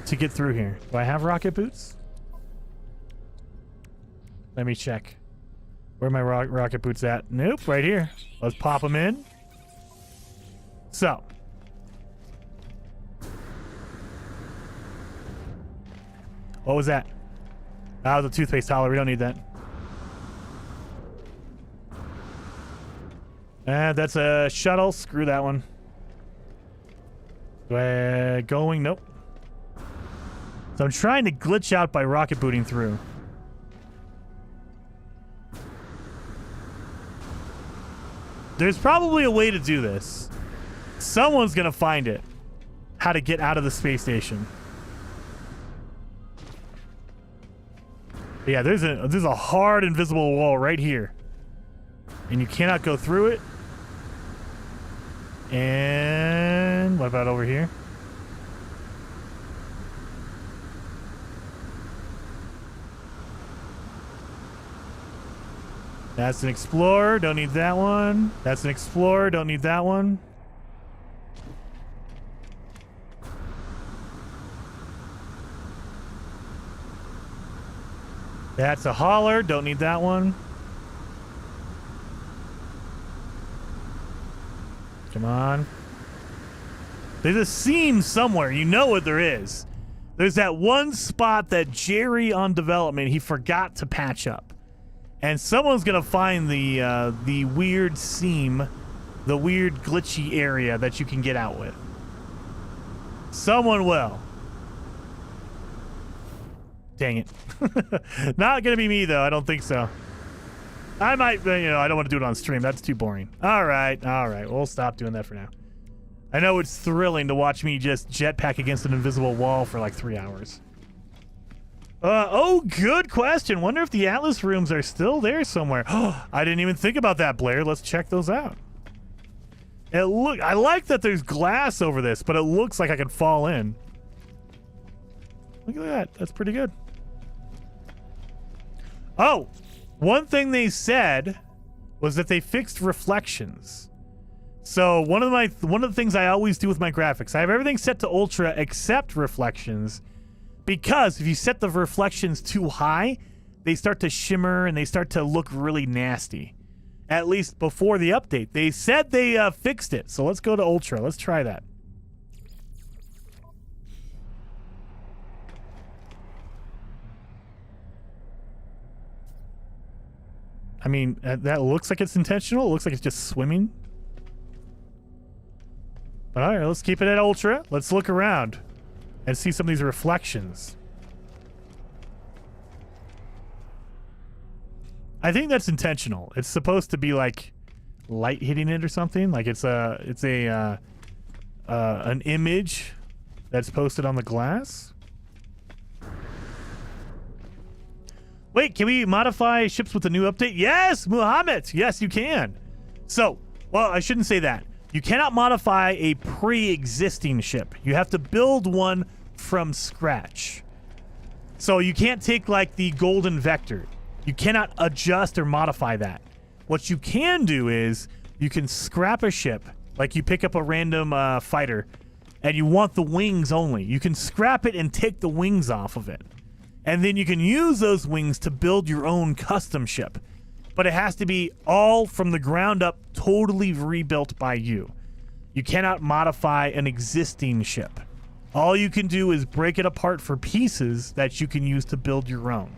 to get through here. Do I have rocket boots? Let me check. Where are my rocket boots at? Nope, right here. Let's pop them in. So. What was that? That was a toothpaste hauler. We don't need that. That's a shuttle. Screw that one. Going? Nope. So I'm trying to glitch out by rocket booting through. There's probably a way to do this. Someone's gonna find it. How to get out of the space station. Yeah, there's a hard invisible wall right here. And you cannot go through it. And what about over here? That's an explorer. Don't need that one. That's an explorer. Don't need that one. That's a hauler. Don't need that one. Come on. There's a seam somewhere. You know what there is. There's that one spot that Jerry on development, he forgot to patch up. And someone's going to find the weird seam, the weird glitchy area that you can get out with. Someone will. Dang it. Not going to be me, though. I don't think so. I might, I don't want to do it on stream. That's too boring. All right. We'll stop doing that for now. I know it's thrilling to watch me just jetpack against an invisible wall for like 3 hours. Oh, good question. Wonder if the Atlas rooms are still there somewhere. Oh, I didn't even think about that, Blair. Let's check those out. I like that there's glass over this, but it looks like I could fall in. Look at that. That's pretty good. Oh, one thing they said was that they fixed reflections. So one of the things I always do with my graphics, I have everything set to ultra except reflections, because if you set the reflections too high, they start to shimmer and they start to look really nasty. At least before the update. They said they fixed it. So let's go to ultra. Let's try that. I mean, that looks like it's intentional. It looks like it's just swimming. But all right, let's keep it at ultra. Let's look around and see some of these reflections. I think that's intentional. It's supposed to be like light hitting it or something. Like it's an image that's posted on the glass. Wait, can we modify ships with the new update? Yes, Muhammad. Yes, you can. So, well, I shouldn't say that. You cannot modify a pre-existing ship. You have to build one from scratch. So you can't take like the Golden Vector. You cannot adjust or modify that. What you can do is you can scrap a ship, like you pick up a random fighter, and you want the wings only. You can scrap it and take the wings off of it. And then you can use those wings to build your own custom ship. But it has to be all from the ground up, totally rebuilt by you. You cannot modify an existing ship. All you can do is break it apart for pieces that you can use to build your own.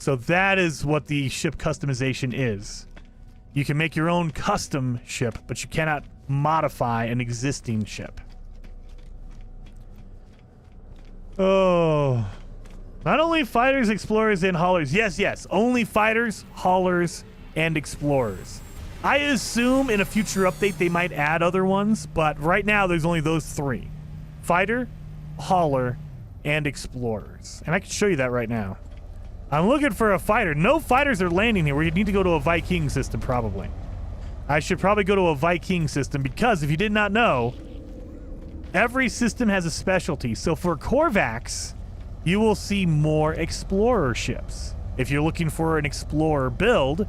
So that is what the ship customization is. You can make your own custom ship, but you cannot modify an existing ship. Oh. Not only fighters, explorers, and haulers. Yes. Only fighters, haulers, and explorers. I assume in a future update they might add other ones, but right now there's only those three. Fighter, hauler, and explorers. And I can show you that right now. I'm looking for a fighter. No fighters are landing here. We need to go to a Viking system, probably. I should probably go to a Viking system because if you did not know, every system has a specialty. So for Korvax, you will see more explorer ships. If you're looking for an explorer build,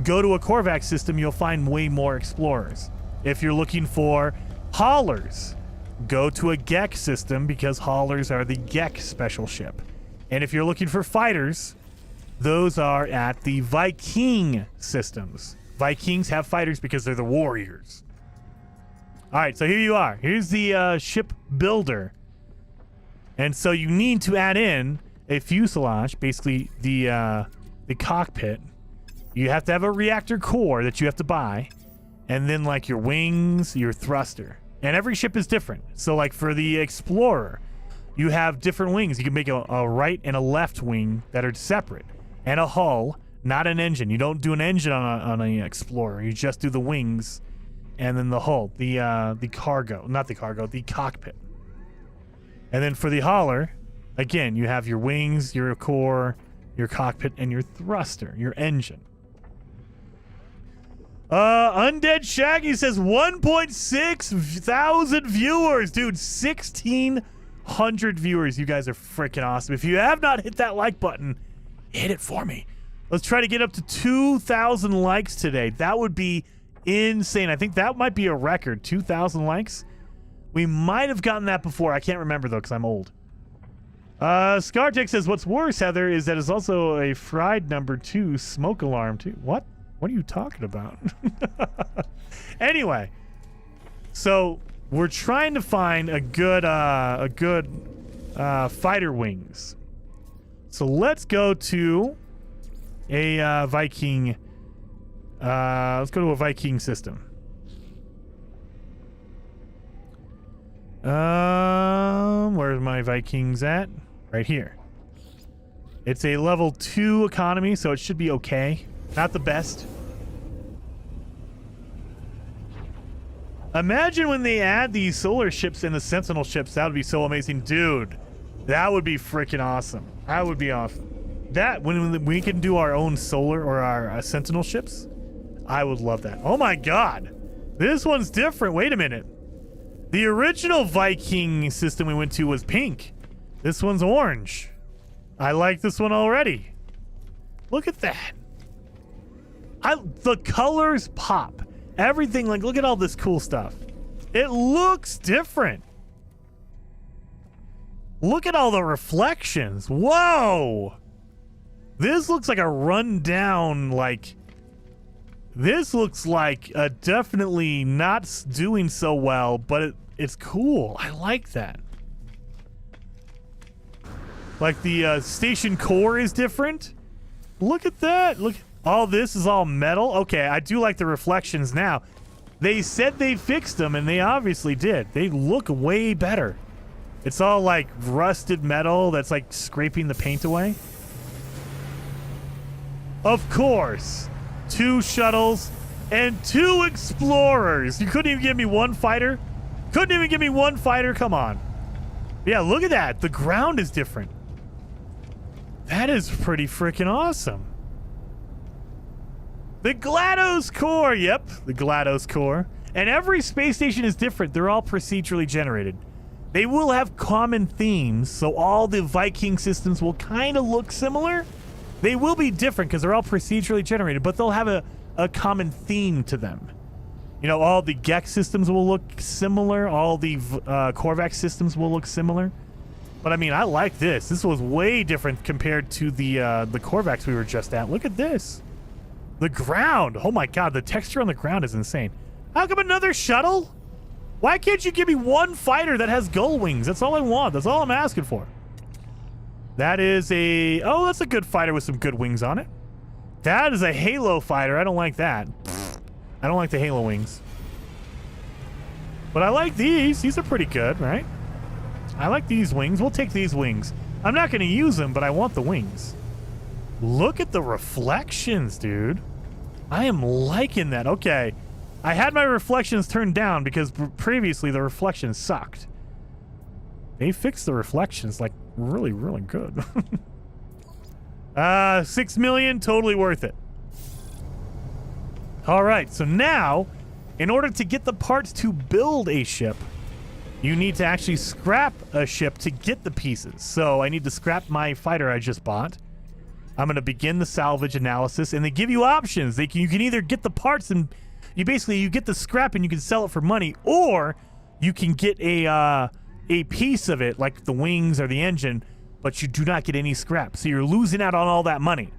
go to a Korvax system, you'll find way more explorers. If you're looking for haulers, go to a Gek system because haulers are the Gek special ship. And if you're looking for fighters, those are at the Viking systems. Vikings have fighters because they're the warriors. All right, so here you are. Here's the ship builder. And so you need to add in a fuselage, basically the cockpit. You have to have a reactor core that you have to buy. And then like your wings, your thruster. And every ship is different. So like for the Explorer, you have different wings. You can make a right and a left wing that are separate. And a hull, not an engine. You don't do an engine on an Explorer. You just do the wings and then the hull, the cargo, not the cargo, the cockpit. And then for the hauler, again, you have your wings, your core, your cockpit, and your thruster, your engine. Undead Shaggy says 1.6 thousand viewers. Dude, 1,600 viewers. You guys are freaking awesome. If you have not hit that like button, hit it for me. Let's try to get up to 2,000 likes today. That would be insane. I think that might be a record. 2,000 likes. We might have gotten that before. I can't remember, though, because I'm old. Scartech says, what's worse, Heather, is that it's also a fried number 2 smoke alarm, too. What? What are you talking about? Anyway, so we're trying to find a good fighter wings. So let's go to a Viking. Let's go to a Viking system. Where's my Vikings at? Right here. It's a level 2 economy, so it should be okay. Not the best. Imagine when they add these solar ships and the Sentinel ships. That would be so amazing. Dude, that would be freaking awesome. That would be awesome. That, when we can do our own solar or our Sentinel ships, I would love that. Oh my god. This one's different. Wait a minute. The original Viking system we went to was pink. This one's orange. I like this one already. Look at that. The colors pop. Everything, like, look at all this cool stuff. It looks different. Look at all the reflections. Whoa. This looks like a rundown, like... This looks like definitely not doing so well, but it's cool. I like that. Like the station core is different. Look at that. Look, all this is all metal. Okay, I do like the reflections now. They said they fixed them, and they obviously did. They look way better. It's all like rusted metal that's like scraping the paint away. Of course. 2 shuttles and 2 explorers. You couldn't even give me 1 fighter? Couldn't even give me 1 fighter? Come on. Yeah, look at that. The ground is different. That is pretty freaking awesome. The GLaDOS core. Yep, the GLaDOS core. And every space station is different. They're all procedurally generated. They will have common themes, so all the Viking systems will kind of look similar. They will be different because they're all procedurally generated, but they'll have a common theme to them. You know, all the Gex systems will look similar. All the Korvax systems will look similar. But I mean, I like this. This was way different compared to the Korvax we were just at. Look at this. The ground. Oh my god, the texture on the ground is insane. How come another shuttle? Why can't you give me 1 fighter that has gull wings? That's all I want. That's all I'm asking for. That is a... Oh, that's a good fighter with some good wings on it. That is a Halo fighter. I don't like that. I don't like the Halo wings. But I like these. These are pretty good, right? I like these wings. We'll take these wings. I'm not going to use them, but I want the wings. Look at the reflections, dude. I am liking that. Okay. I had my reflections turned down because previously the reflections sucked. They fixed the reflections like really, really good. 6 million, totally worth it. All right, so now, in order to get the parts to build a ship, you need to actually scrap a ship to get the pieces. So I need to scrap my fighter I just bought. I'm going to begin the salvage analysis, and they give you options. You can either get the parts and you get the scrap and you can sell it for money, or you can get a piece of it, like the wings or the engine, but you do not get any scrap. So you're losing out on all that money.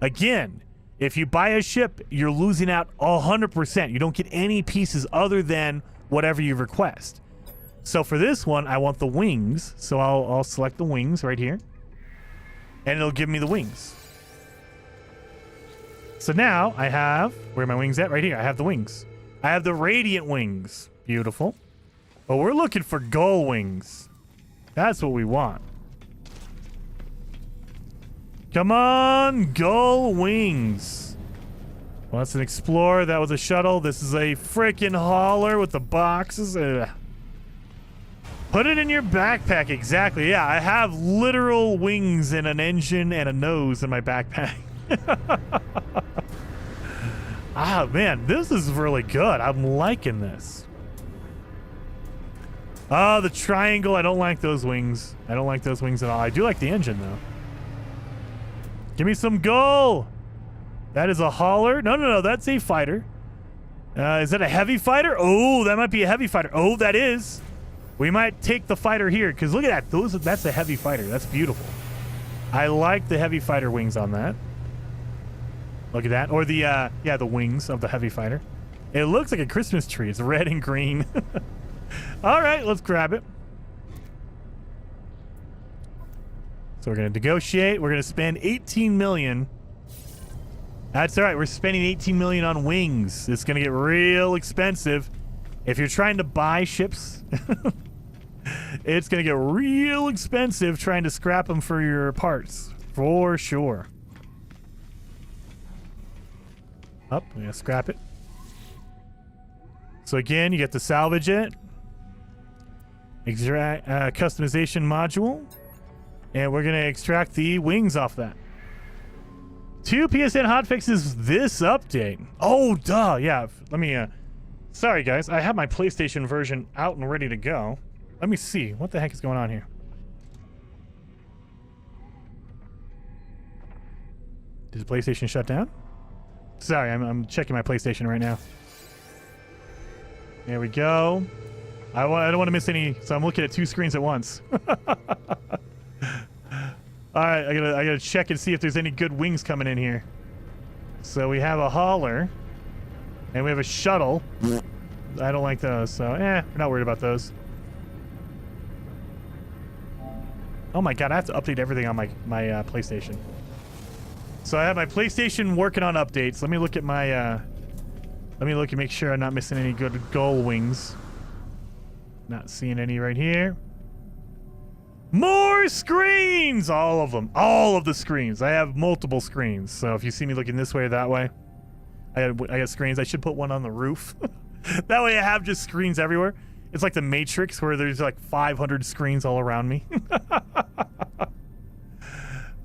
Again, if you buy a ship, you're losing out 100%. You don't get any pieces other than whatever you request. So for this one, I want the wings. So I'll select the wings right here. And it'll give me the wings. So now I have... Where are my wings at? Right here. I have the wings. I have the Radiant wings. Beautiful. But we're looking for gull wings. That's what we want. Come on, gull wings. Well, that's an Explorer. That was a shuttle. This is a freaking hauler with the boxes. Ugh. Put it in your backpack. Exactly. Yeah, I have literal wings and an engine and a nose in my backpack. Ah, man, this is really good. I'm liking this. Oh, the triangle. I don't like those wings. I don't like those wings at all. I do like the engine, though. Give me some gull. That is a hauler. No. That's a fighter. Is that a heavy fighter? Oh, that might be a heavy fighter. Oh, that is. We might take the fighter here, because look at that. That's a heavy fighter. That's beautiful. I like the heavy fighter wings on that. Look at that. Or the, the wings of the heavy fighter. It looks like a Christmas tree. It's red and green. All right, let's grab it. So we're going to negotiate. We're going to spend 18 million. That's all right. We're spending 18 million on wings. It's going to get real expensive. If you're trying to buy ships, It's going to get real expensive trying to scrap them for your parts. For sure. Up, we're going to scrap it. So again, you get to salvage it. Extract customization module. And we're going to extract the wings off that. 2 PSN hotfixes this update. Oh, duh. Yeah, let me... sorry, guys. I have my PlayStation version out and ready to go. Let me see. What the heck is going on here? Did the PlayStation shut down? Sorry, I'm checking my PlayStation right now. There we go. I don't want to miss any, so I'm looking at 2 screens at once. All right, I gotta check and see if there's any good wings coming in here. So we have a hauler, and we have a shuttle. I don't like those, so we're not worried about those. Oh my god, I have to update everything on my PlayStation. So I have my PlayStation working on updates. Let me look at my. Let me look and make sure I'm not missing any good gull wings. Not seeing any right here. More screens! All of them. All of the screens. I have multiple screens. So if you see me looking this way or that way, I got screens. I should put one on the roof. That way I have just screens everywhere. It's like the Matrix where there's like 500 screens all around me.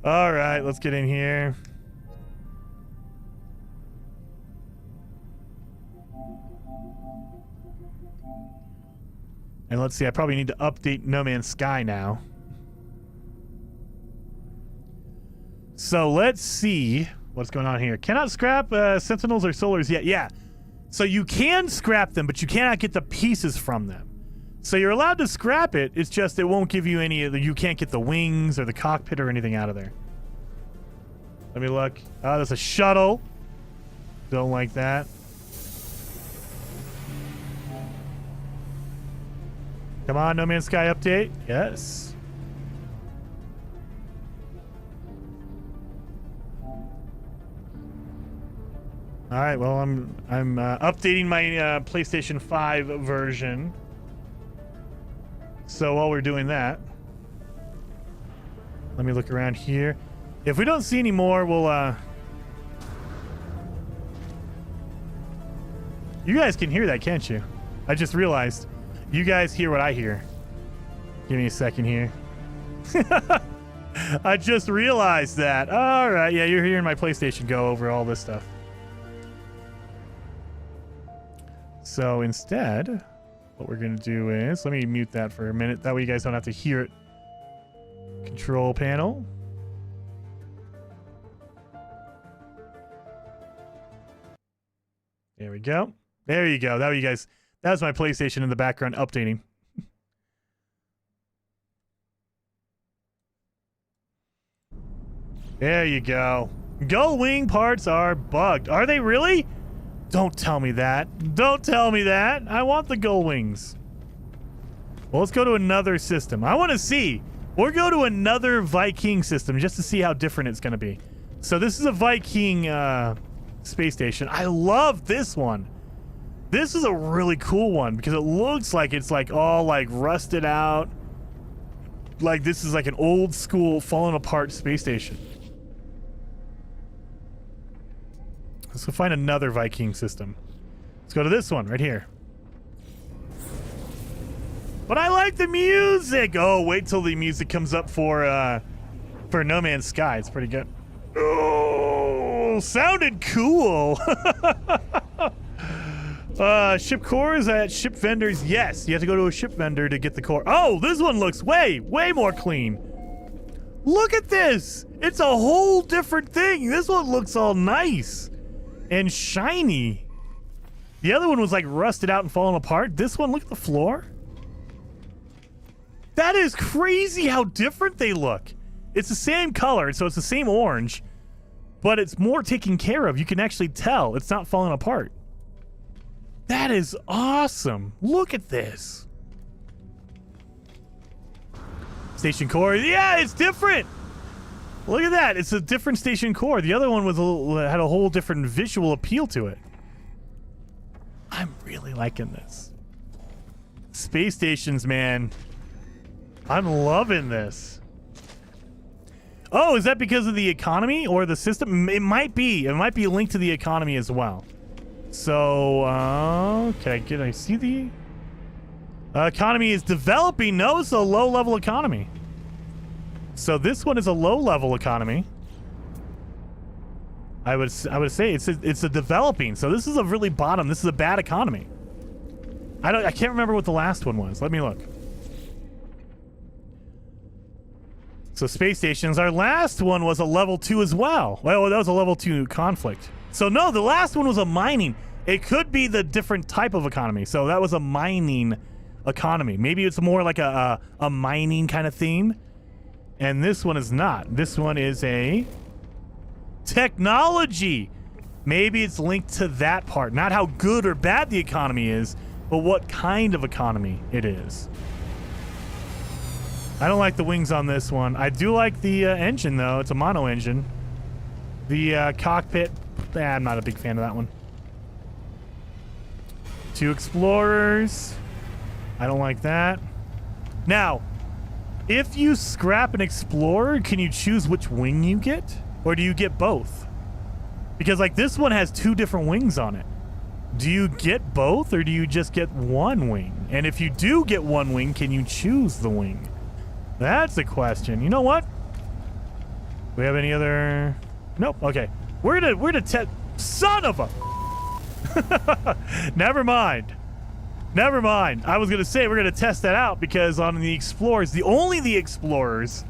All right, let's get in here. And let's see, I probably need to update No Man's Sky now. So let's see what's going on here. Cannot scrap Sentinels or Solars yet. Yeah. So you can scrap them, but you cannot get the pieces from them. So you're allowed to scrap it. It's just it won't give you any of the... You can't get the wings or the cockpit or anything out of there. Let me look. Oh, there's a shuttle. Don't like that. Come on, No Man's Sky update. Yes. All right. Well, I'm updating my PlayStation 5 version. So while we're doing that, let me look around here. If we don't see any more, we'll You guys can hear that, can't you? I just realized. You guys hear what I hear. Give me a second here. I just realized that. All right. Yeah, you're hearing my PlayStation go over all this stuff. So instead, what we're going to do is, let me mute that for a minute. That way you guys don't have to hear it. Control panel. There we go. There you go. That way you guys, that was my PlayStation in the background updating. There you go. Gull wing parts are bugged. Are they really? Don't tell me that. Don't tell me that. I want the gull wings. Well, let's go to another system. I want to see. We'll go to another Viking system just to see how different it's going to be. So this is a Viking space station. I love this one. This is a really cool one because it looks like it's like all like rusted out. Like this is like an old school fallen apart space station. Let's go find another Viking system. Let's go to this one right here. But I like the music. Oh, wait till the music comes up for No Man's Sky. It's pretty good. Oh, sounded cool. Ship cores at ship vendors. Yes, you have to go to a ship vendor to get the core. Oh, this one looks way more clean. Look at this. It's a whole different thing. This one looks all nice and shiny. The other one was like rusted out and falling apart. This one, look at the floor. That is crazy how different they look. It's the same color, so it's the same orange, but it's more taken care of. You can actually tell it's not falling apart. That is awesome. Look at this. Station core. Yeah, it's different. Look at that. It's a different station core. The other one was had a whole different visual appeal to it. I'm really liking this. Space stations, man. I'm loving this. Oh, is that because of the economy or the system? It might be. It might be linked to the economy as well. So, can I see the economy is developing? No, it's a low-level economy. So this one is a low-level economy. I would say it's a developing. So this is a really bottom. This is a bad economy. I can't remember what the last one was. Let me look. So space stations. Our last one was a level 2 as well. Well, that was a level 2 conflict. So no, the last one was a mining. It could be the different type of economy. So that was a mining economy. Maybe it's more like a mining kind of theme. And this one is not. This one is a technology. Maybe it's linked to that part. Not how good or bad the economy is, but what kind of economy it is. I don't like the wings on this one. I do like the engine, though. It's a mono engine. The cockpit, I'm not a big fan of that one. 2 explorers. I don't like that. Now, if you scrap an explorer, can you choose which wing you get? Or do you get both? Because, like, this one has 2 different wings on it. Do you get both, or do you just get one wing? And if you do get one wing, can you choose the wing? That's a question. You know what? We have any other? Nope. Okay. We're gonna test. Son of a. Never mind. Never mind. I was gonna say we're gonna test that out because on the explorers, only the explorers,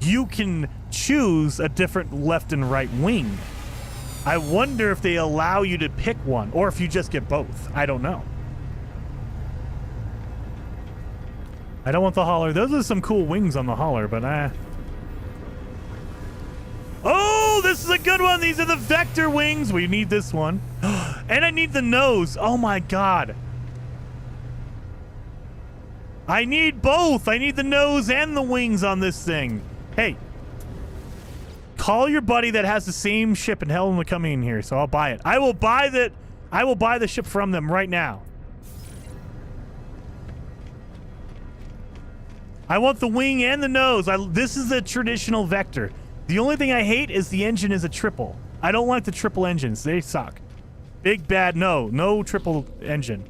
you can choose a different left and right wing. I wonder if they allow you to pick one, or if you just get both. I don't know. I don't want the hauler. Those are some cool wings on the hauler, but Oh, this is a good one. These are the vector wings. We need this one. And I need the nose. Oh my god. I need both. I need the nose and the wings on this thing. Hey. Call your buddy that has the same ship and tell him to come in here, so I'll buy it. I will buy the ship from them right now. I want the wing and the nose. This is a traditional vector. The only thing I hate is the engine is a triple. I don't like the triple engines. They suck. Big bad no. No triple engine.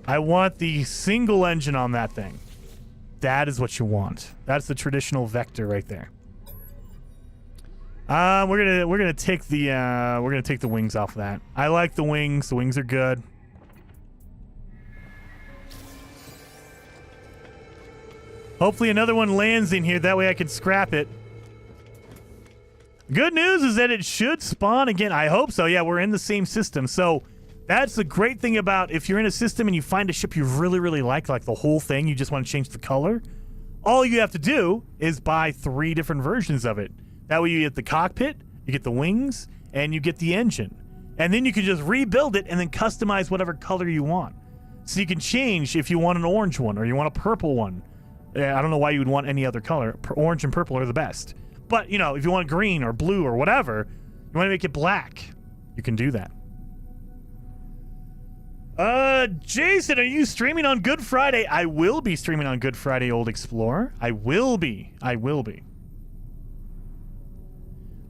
I want the single engine on that thing. That is what you want. That's the traditional vector right there. We're gonna take the wings off of that. I like the wings. The wings are good. Hopefully another one lands in here. That way I can scrap it. Good news is that it should spawn again. I hope so. Yeah, we're in the same system. So that's the great thing about if you're in a system and you find a ship you really, really like the whole thing, you just want to change the color. All you have to do is buy 3 different versions of it. That way you get the cockpit, you get the wings, and you get the engine. And then you can just rebuild it and then customize whatever color you want. So you can change if you want an orange one or you want a purple one. I don't know why you would want any other color. Orange and purple are the best. But, you know, if you want green or blue or whatever, you want to make it black, you can do that. Jason, are you streaming on Good Friday? I will be streaming on Good Friday, Old Explorer. I will be.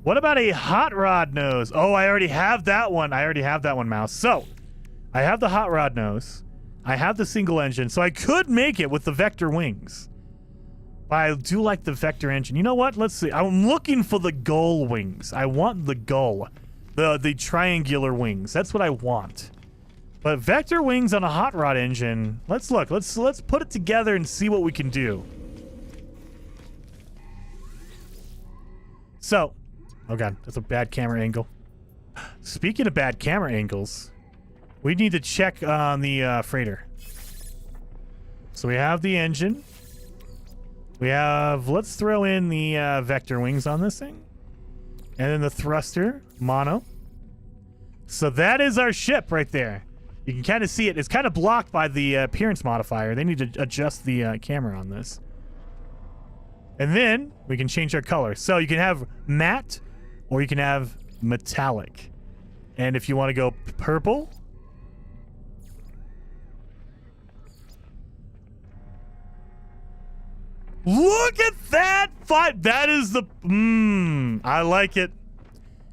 What about a hot rod nose? Oh, I already have that one. Mouse. So, I have the hot rod nose. I have the single engine, so I could make it with the vector wings. But I do like the vector engine. You know what? Let's see. I'm looking for the gull wings. I want the gull. The triangular wings. That's what I want. But vector wings on a hot rod engine. Let's look. Let's put it together and see what we can do. So, oh god, that's a bad camera angle. Speaking of bad camera angles, we need to check on the freighter. So we have the engine. We have, let's throw in the vector wings on this thing. And then the thruster, mono. So that is our ship right there. You can kind of see it. It's kind of blocked by the appearance modifier. They need to adjust the camera on this. And then we can change our color. So you can have matte or you can have metallic. And if you want to go purple, Look at that fight. That is the... I like it.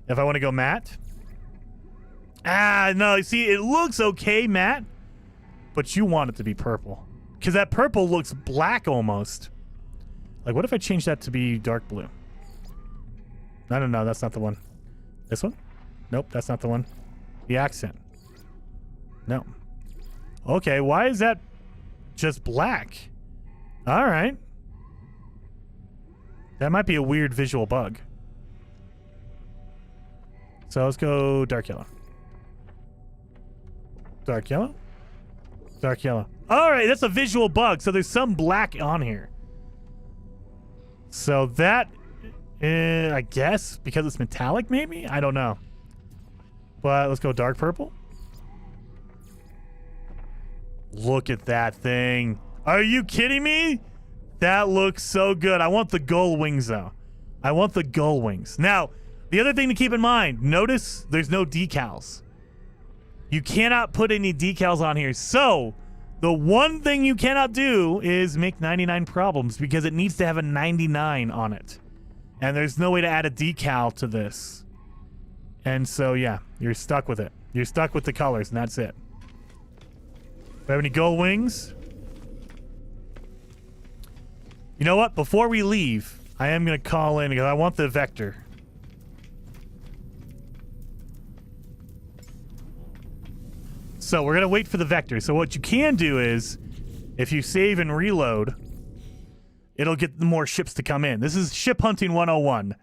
If I want to go matte. No. See, it looks okay, matte. But you want it to be purple. Because that purple looks black almost. Like, what if I change that to be dark blue? No. That's not the one. This one? Nope, that's not the one. The accent. No. Okay, why is that just black? All right. That might be a weird visual bug. So let's go dark yellow. Dark yellow? Dark yellow. All right, that's a visual bug. So there's some black on here. So that, I guess, because it's metallic, maybe? I don't know. But let's go dark purple. Look at that thing. Are you kidding me? That looks so good. I want the gull wings, though. I want the gull wings. Now, the other thing to keep in mind, notice there's no decals. You cannot put any decals on here. So, the one thing you cannot do is make 99 problems because it needs to have a 99 on it. And there's no way to add a decal to this. And so, yeah, you're stuck with it. You're stuck with the colors, and that's it. Do we have any gull wings? You know what? Before we leave, I am going to call in because I want the vector. So we're going to wait for the vector. So what you can do is, if you save and reload, it'll get more ships to come in. This is Ship Hunting 101.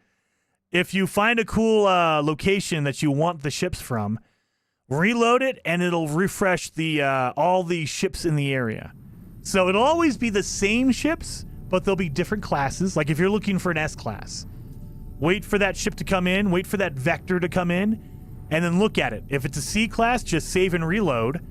If you find a cool location that you want the ships from, reload it and it'll refresh the all the ships in the area. So it'll always be the same ships, but there'll be different classes. Like if you're looking for an S class, wait for that ship to come in, wait for that vector to come in, and then look at it. If it's a C class, just save and reload,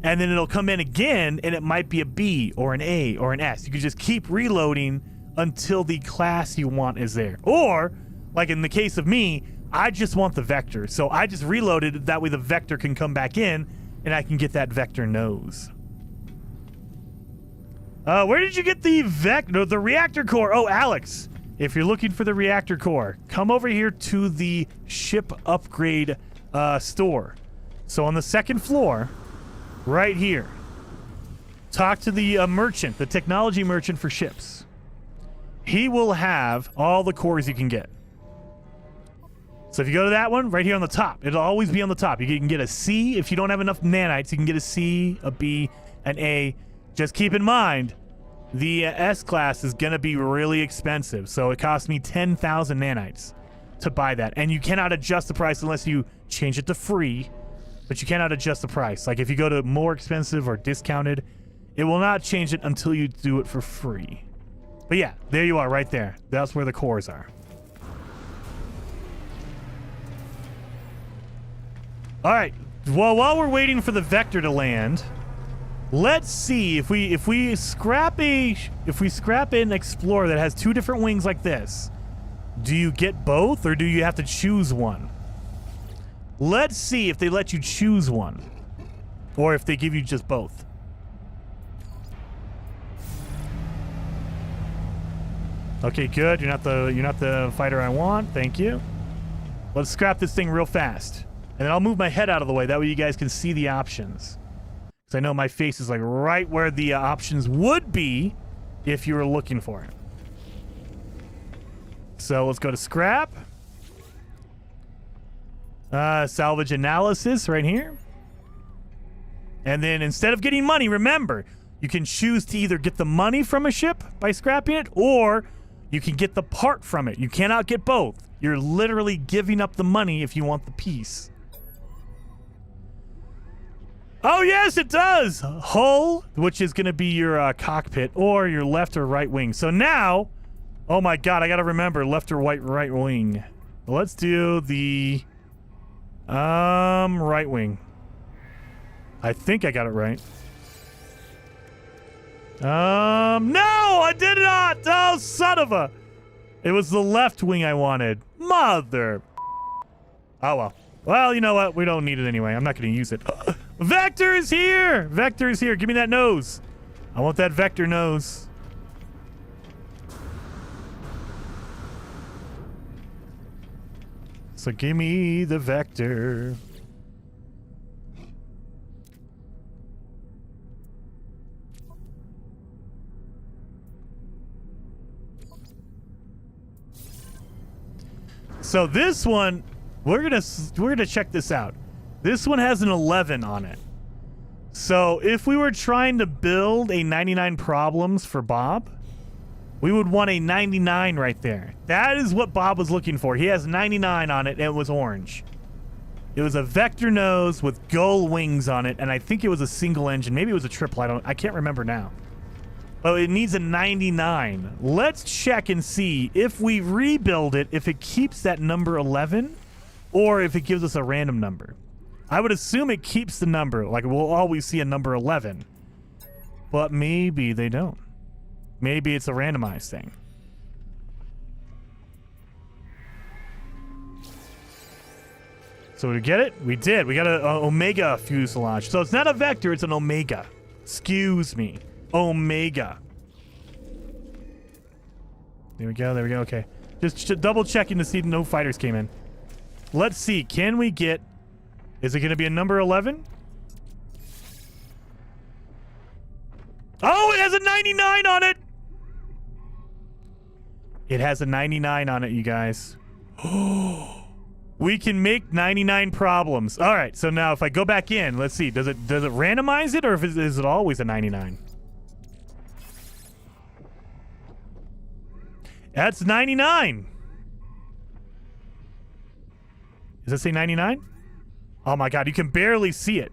and then it'll come in again, and it might be a B or an A or an S. You can just keep reloading until the class you want is there. Or, like in the case of me, I just want the vector. So I just reloaded it, that way the vector can come back in, and I can get that vector nose. Where did you get the the reactor core? Oh, Alex, if you're looking for the reactor core, come over here to the ship upgrade store. So on the second floor, right here, talk to the merchant, the technology merchant for ships. He will have all the cores you can get. So if you go to that one, right here on the top, it'll always be on the top. You can get a C. If you don't have enough nanites, you can get a C, a B, an A. Just keep in mind, the S class is going to be really expensive. So it cost me 10,000 nanites to buy that. And you cannot adjust the price unless you change it to free. But you cannot adjust the price. Like if you go to more expensive or discounted, it will not change it until you do it for free. But yeah, there you are right there. That's where the cores are. All right. Well, while we're waiting for the vector to land, let's see if we scrap an explorer that has two different wings like this. Do you get both, or do you have to choose one? Let's see if they let you choose one, or if they give you just both. Okay, good. You're not the fighter I want. Thank you. Let's scrap this thing real fast. And then I'll move my head out of the way. That way you guys can see the options. Because I know my face is like right where the options would be if you were looking for it. So let's go to scrap. Salvage analysis right here. And then instead of getting money, remember, you can choose to either get the money from a ship by scrapping it, or you can get the part from it. You cannot get both. You're literally giving up the money if you want the piece. Oh, yes, it does. Hull, which is going to be your cockpit, or your left or right wing. So now, oh my God, I got to remember left or right wing. Let's do the right wing. I think I got it right. No, I did not. Oh, son of a. It was the left wing I wanted. Mother. Oh, well. Well, you know what? We don't need it anyway. I'm not going to use it. Vector is here! Vector is here. Give me that nose. I want that vector nose. So give me the vector. So this one, we're gonna check this out. This one has an 11 on it. So if we were trying to build a 99 problems for Bob, we would want a 99 right there. That is what Bob was looking for. He has 99 on it, and it was orange. It was a vector nose with gull wings on it, and I think it was a single engine. Maybe it was a triple. I can't remember now. But it needs a 99. Let's check and see if we rebuild it, if it keeps that number 11, or if it gives us a random number. I would assume it keeps the number. Like, we'll always see a number 11. But maybe they don't. Maybe it's a randomized thing. So we get it? We did. We got an Omega fuselage. So it's not a vector, it's an Omega. Excuse me. Omega. There we go, there we go. Okay. Just double checking to see no fighters came in. Let's see. Can we get... Is it going to be a number 11? Oh, it has a 99 on it! It has a 99 on it, you guys. We can make 99 problems. All right, so now if I go back in, let's see. Does it randomize it, or is it always a 99? That's 99. Does it say 99? Oh my god, you can barely see it.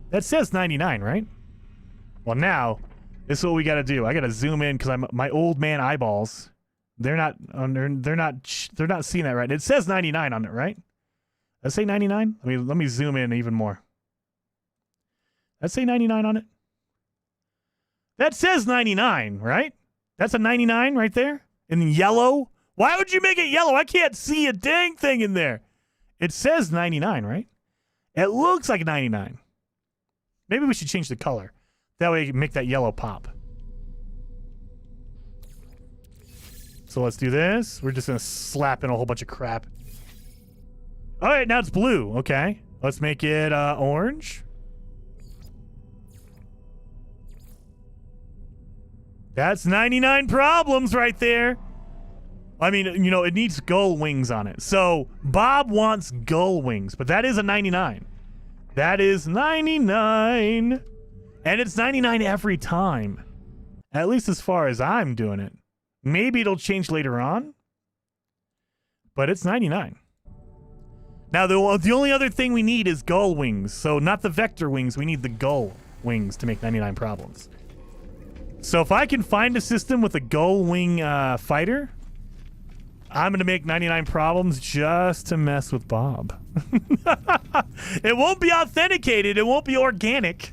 That says 99, right? Well, now this is what we got to do. I got to zoom in because my old man eyeballs. They're not seeing that right. It says 99 on it, right? Does it say 99? Let me zoom in even more. Does it say 99 on it? That says 99, right? That's a 99 right there in yellow. Why would you make it yellow? I can't see a dang thing in there. It says 99, right? It looks like 99. Maybe we should change the color. That way you can make that yellow pop. So let's do this. We're just going to slap in a whole bunch of crap. All right, now it's blue. Okay. Let's make it orange. That's 99 problems right there. I mean, you know, it needs gull wings on it. So Bob wants gull wings, but that is a 99. That is 99. And it's 99 every time. At least as far as I'm doing it. Maybe it'll change later on. But it's 99. Now, the only other thing we need is gull wings. So not the vector wings. We need the gull wings to make 99 problems. So if I can find a system with a gull wing fighter, I'm going to make 99 problems just to mess with Bob. It won't be authenticated. It won't be organic.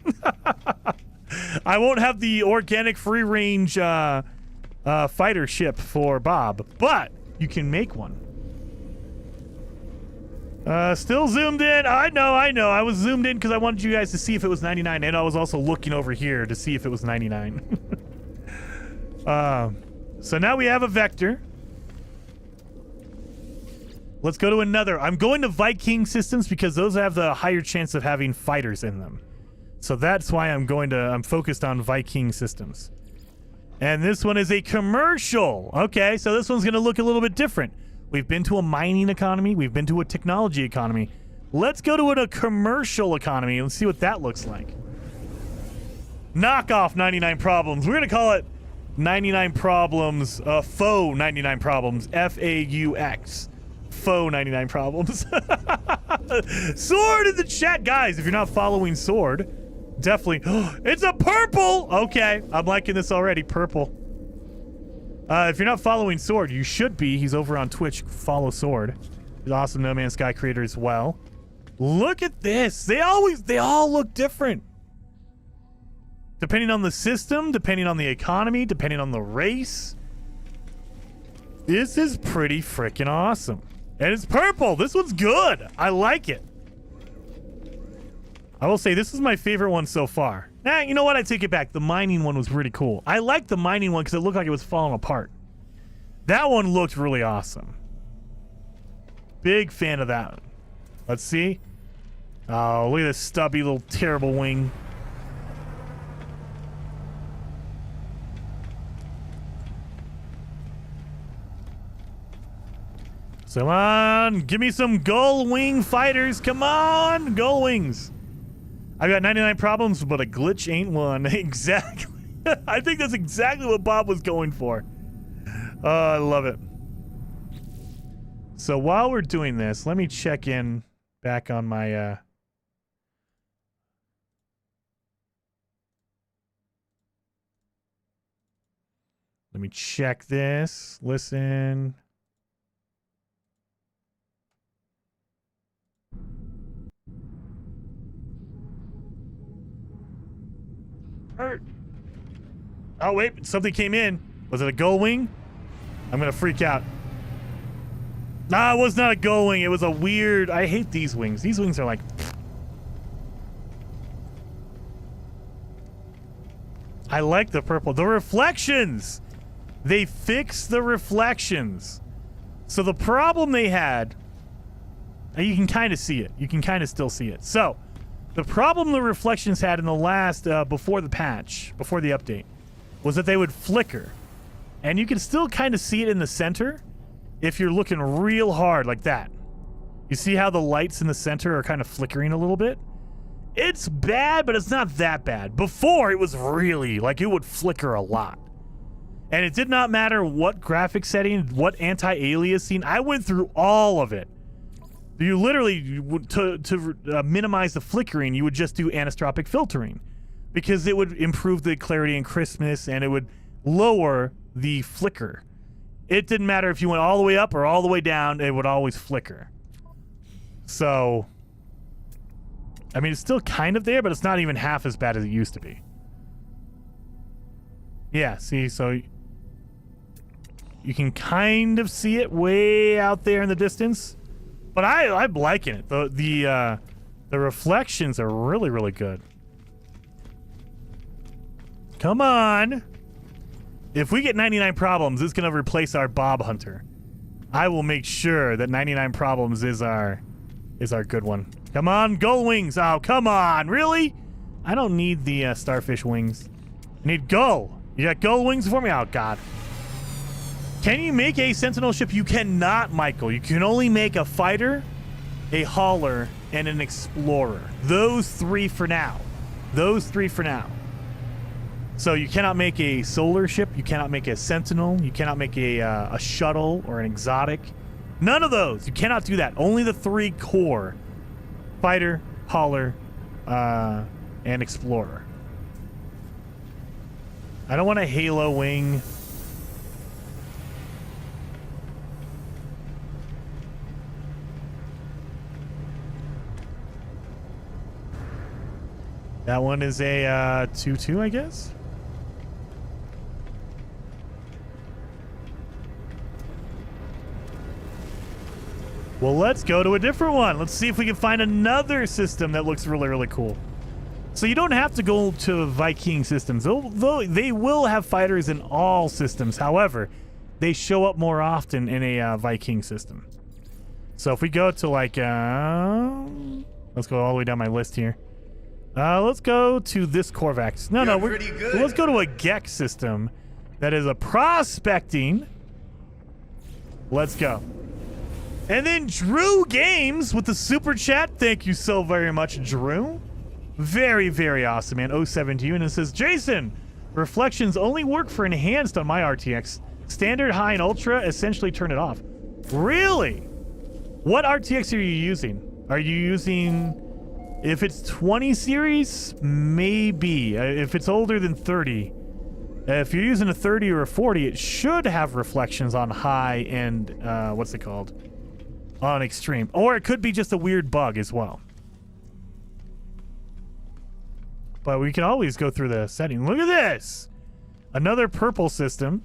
I won't have the organic free-range fighter ship for Bob, but you can make one. Still zoomed in. I know. I was zoomed in because I wanted you guys to see if it was 99, and I was also looking over here to see if it was 99. So now we have a vector. Let's go to another. I'm going to Viking systems because those have the higher chance of having fighters in them. So that's why I'm focused on Viking systems. And this one is a commercial. Okay, so this one's going to look a little bit different. We've been to a mining economy. We've been to a technology economy. Let's go to a commercial economy and see what that looks like. Knock off 99 problems. We're going to call it 99 problems, faux 99 problems, F-A-U-X. Faux 99 problems. Sword in the chat. Guys, if you're not following Sword, definitely. It's a purple. Okay, I'm liking this already. Purple. If you're not following Sword, you should be. He's over on Twitch. Follow Sword. He's an awesome No Man's Sky creator as well. Look at this. They all look different. Depending on the system, depending on the economy, depending on the race. This is pretty freaking awesome. And it's purple. This one's good. I like it. I will say this is my favorite one so far. You know what? I take it back. The mining one was pretty cool. I liked the mining one because it looked like it was falling apart. That one looked really awesome. Big fan of that. Let's see. Oh, look at this stubby little terrible wing. So come on, give me some gull wing fighters. Come on, gull wings. I've got 99 problems, but a glitch ain't one. Exactly. I think that's exactly what Bob was going for. I love it. So while we're doing this, let me check in back on my... Let me check this. Listen. Oh, wait. Something came in. Was it a gull wing? I'm going to freak out. Nah, it was not a gull wing. It was a weird... I hate these wings. These wings are like... I like the purple. The reflections! They fixed the reflections. So the problem they had... You can kind of see it. You can kind of still see it. So, the problem the reflections had in the last... before the patch, before the update, was that they would flicker. And you can still kind of see it in the center if you're looking real hard like that. You see how the lights in the center are kind of flickering a little bit? It's bad, but it's not that bad. Before, it was really, like, it would flicker a lot. And it did not matter what graphic setting, what anti-aliasing. I went through all of it. You literally, to minimize the flickering, you would just do anisotropic filtering. Because it would improve the clarity and crispness, and it would lower the flicker. It didn't matter if you went all the way up or all the way down, it would always flicker. So, I mean, it's still kind of there, but it's not even half as bad as it used to be. Yeah, see, so you can kind of see it way out there in the distance. But I'm liking it. The reflections are really, really good. Come on. If we get 99 problems, it's going to replace our Bob Hunter. I will make sure that 99 problems is our good one. Come on, gull wings. Oh, come on. Really? I don't need the starfish wings. I need gull. You got gull wings for me? Oh, God. Can you make a sentinel ship? You cannot, Michael. You can only make a fighter, a hauler, and an explorer. Those three for now. Those three for now. So you cannot make a solar ship, you cannot make a sentinel, you cannot make a shuttle or an exotic. None of those. You cannot do that. Only the three core. Fighter, hauler, and explorer. I don't want a halo wing. That one is a 2-2, I guess? Well, let's go to a different one. Let's see if we can find another system that looks really, really cool. So you don't have to go to Viking systems. Though they will have fighters in all systems. However, they show up more often in a Viking system. So if we go to like... let's go all the way down my list here. Let's go to this Korvax. No, let's go to a Gek system that is a prospecting. Let's go. And then Drew Games with the super chat. Thank you so very much, Drew. Very, very awesome, man. 07 to you. And it says, Jason, reflections only work for enhanced on my RTX. Standard, high, and ultra, essentially turn it off. Really? What RTX are you using? Are you using... If it's 20 series, maybe. If it's older than 30. If you're using a 30 or a 40, it should have reflections on high and, what's it called? On extreme. Or it could be just a weird bug as well. But we can always go through the setting. Look at this! Another purple system.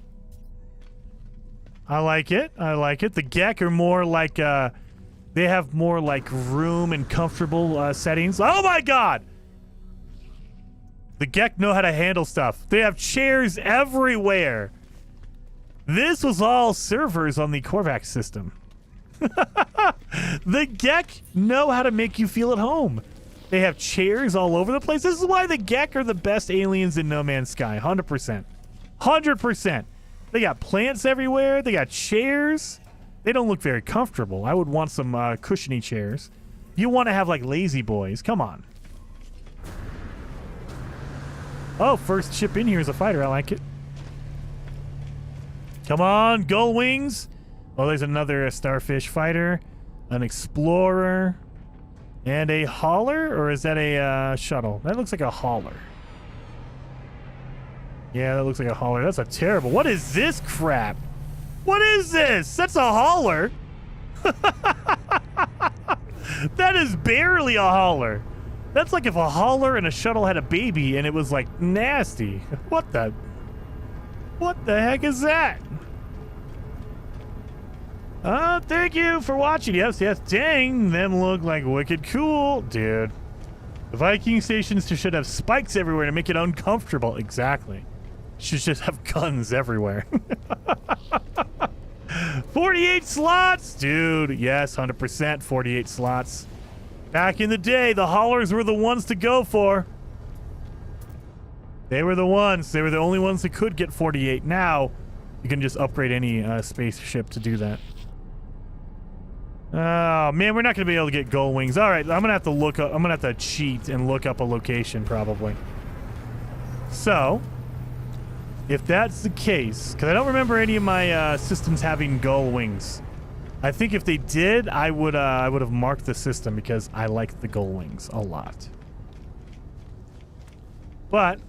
I like it. I like it. The Gek are more like, they have more like room and comfortable settings. Oh my God! The Gek know how to handle stuff. They have chairs everywhere. This was all servers on the Korvax system. The Gek know how to make you feel at home. They have chairs all over the place. This is why the Gek are the best aliens in No Man's Sky. 100%. 100%. They got plants everywhere. They got chairs. They don't look very comfortable. I would want some cushiony chairs. You want to have like lazy boys. Come on. Oh, first ship in here is a fighter. I like it. Come on, gull wings. Oh, there's another starfish fighter, an explorer, and a hauler, or is that a shuttle? That looks like a hauler. Yeah, that looks like a hauler. That's a terrible. What is this crap? What is this? That's a hauler. That is barely a hauler. That's like if a hauler and a shuttle had a baby and it was like nasty. What the heck is that? Thank you for watching. Yes, dang, them look like wicked cool. Dude, the Viking stations should have spikes everywhere to make it uncomfortable. Exactly. Should just have guns everywhere. 48 slots, dude. Yes, 100%, 48 slots. Back in the day, the haulers were the ones to go for. They were the ones. They were the only ones that could get 48. Now, you can just upgrade any spaceship to do that. Oh, man, we're not going to be able to get gull wings. All right, I'm going to have to look up. I'm going to have to cheat and look up a location, probably. So, if that's the case, because I don't remember any of my systems having gull wings. I think if they did, I would have marked the system because I like the gull wings a lot. But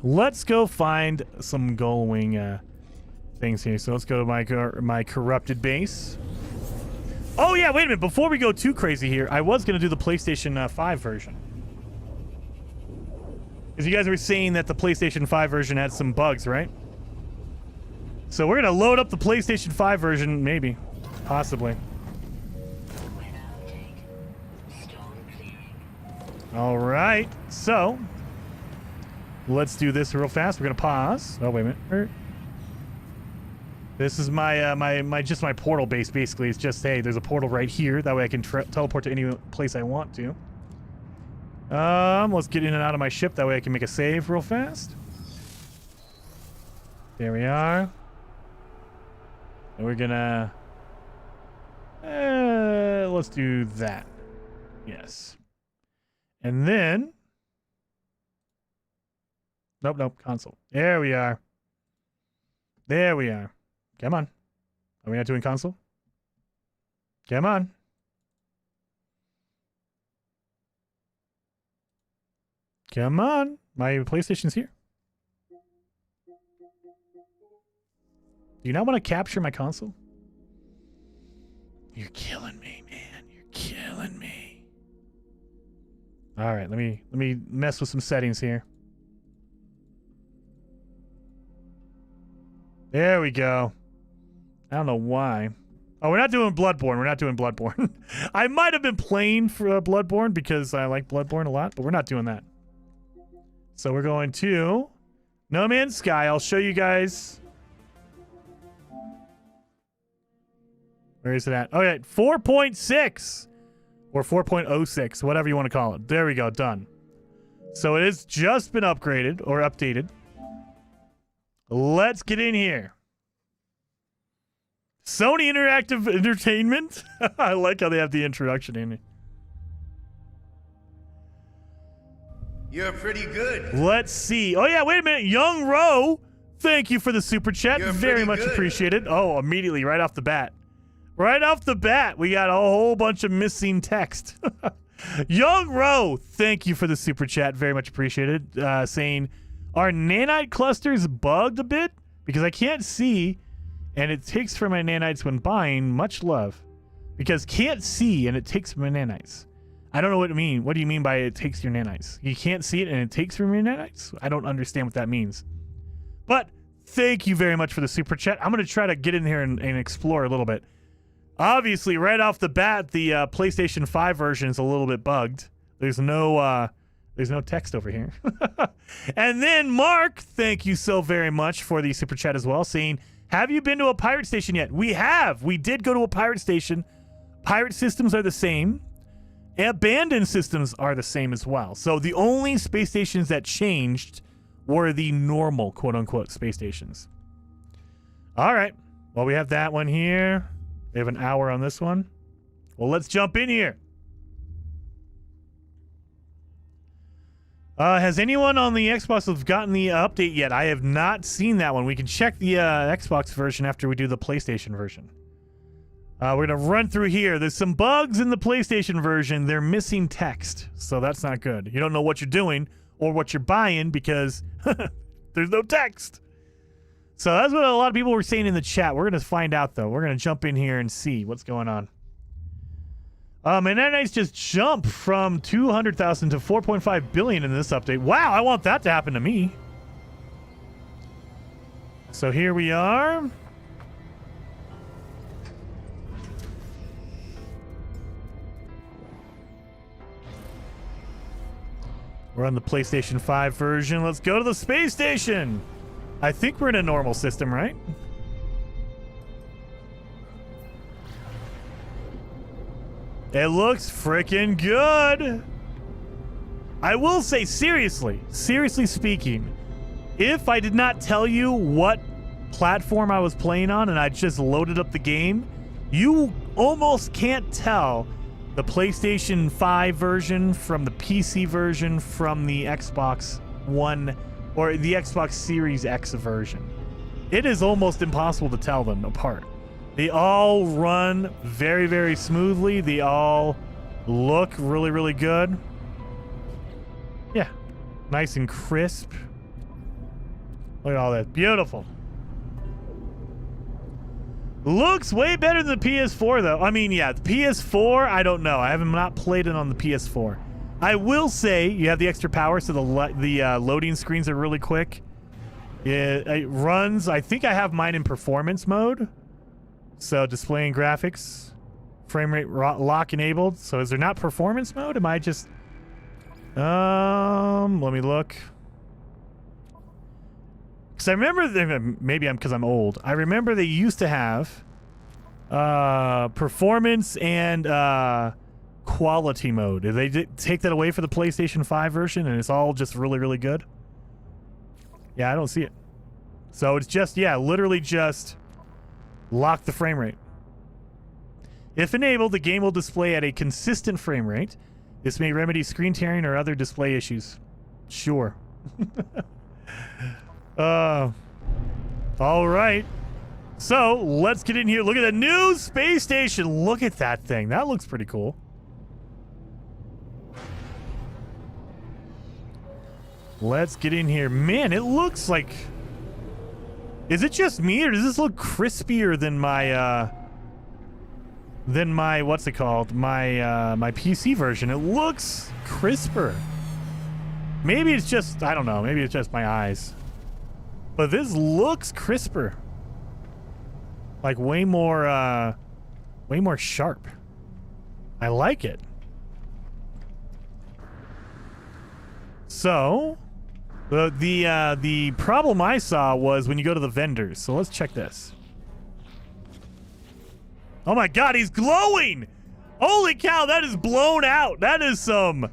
let's go find some gull wing things here. So let's go to my corrupted base. Oh yeah, wait a minute. Before we go too crazy here, I was going to do the PlayStation 5 version. Because you guys were saying that the PlayStation 5 version had some bugs, right? So we're going to load up the PlayStation 5 version, maybe. Possibly. All right. So, let's do this real fast. We're going to pause. Oh, wait a minute. This is my just my portal base, basically. It's just, hey, there's a portal right here. That way I can teleport to any place I want to. Let's get in and out of my ship. That way I can make a save real fast. There we are. And we're gonna... let's do that. Yes. And then... Nope, console. There we are. There we are. Come on. Are we not doing console? Come on. Come on. My PlayStation's here. Do you not want to capture my console? You're killing me, man. You're killing me. All right, let me mess with some settings here. There we go. I don't know why. Oh, we're not doing Bloodborne. We're not doing Bloodborne. I might have been playing for Bloodborne because I like Bloodborne a lot, but we're not doing that. So we're going to No Man's Sky. I'll show you guys. Where is it at? Oh, yeah, 4.6 or 4.06, whatever you want to call it. There we go, done. So it has just been upgraded or updated. Let's get in here. Sony Interactive Entertainment. I like how they have the introduction in it. You're pretty good. Let's see. Oh, yeah, wait a minute. Young Ro, thank you for the super chat. You're very pretty much good. appreciated. Oh, immediately, right off the bat. Right off the bat, we got a whole bunch of missing text. Young Ro, thank you for the super chat. Very much appreciated. Saying, are nanite clusters bugged a bit? Because I can't see, and it takes from my nanites when buying. Much love. Because can't see, and it takes from my nanites. I don't know what it means. What do you mean by it takes your nanites? You can't see it, and it takes from your nanites? I don't understand what that means. But thank you very much for the super chat. I'm going to try to get in here and explore a little bit. Obviously, right off the bat, the PlayStation 5 version is a little bit bugged. There's no text over here. And then Mark, thank you so very much for the super chat as well, saying, Have you been to a pirate station yet? We have. We did go to a pirate station. Pirate systems are the same. Abandoned systems are the same as well. So the only space stations that changed were the normal, quote-unquote, space stations. All right. Well, we have that one here. We have an hour on this one. Well, let's jump in here. Has anyone on the Xbox gotten the update yet? I have not seen that one. We can check the Xbox version after we do the PlayStation version. We're going to run through here. There's some bugs in the PlayStation version. They're missing text, so that's not good. You don't know what you're doing or what you're buying because there's no text. So that's what a lot of people were saying in the chat. We're going to find out, though. We're going to jump in here and see what's going on. And that nice just jump from 200,000 to 4.5 billion in this update. Wow, I want that to happen to me. So here we are. We're on the PlayStation 5 version. Let's go to the space station. I think we're in a normal system, right? It looks freaking good. I will say, seriously speaking, if I did not tell you what platform I was playing on and I just loaded up the game, you almost can't tell the PlayStation 5 version from the PC version from the Xbox One or the Xbox Series X version. It is almost impossible to tell them apart. They all run very, very smoothly. They all look really, really good. Yeah. Nice and crisp. Look at all that. Beautiful. Looks way better than the PS4, though. I mean, yeah, the PS4, I don't know. I have not played it on the PS4. I will say you have the extra power, so the loading screens are really quick. It runs. I think I have mine in performance mode. So displaying graphics, frame rate lock enabled. So is there not performance mode? Am I just... let me look. Because I remember, maybe I'm because I'm old. I remember they used to have performance and quality mode. Did they take that away for the PlayStation 5 version and it's all just really, really good? Yeah, I don't see it. So it's just, yeah, literally just lock the frame rate. If enabled, the game will display at a consistent frame rate. This may remedy screen tearing or other display issues. Sure. All right. So let's get in here. Look at the new space station. Look at that thing. That looks pretty cool. Let's get in here. Man, it looks like... Is it just me, or does this look crispier than my what's it called? My PC version. It looks crisper. Maybe it's just, I don't know, maybe it's just my eyes. But this looks crisper. Like way more sharp. I like it. So, the problem I saw was when you go to the vendors. So let's check this. Oh my god, he's glowing! Holy cow, that is blown out. That is some...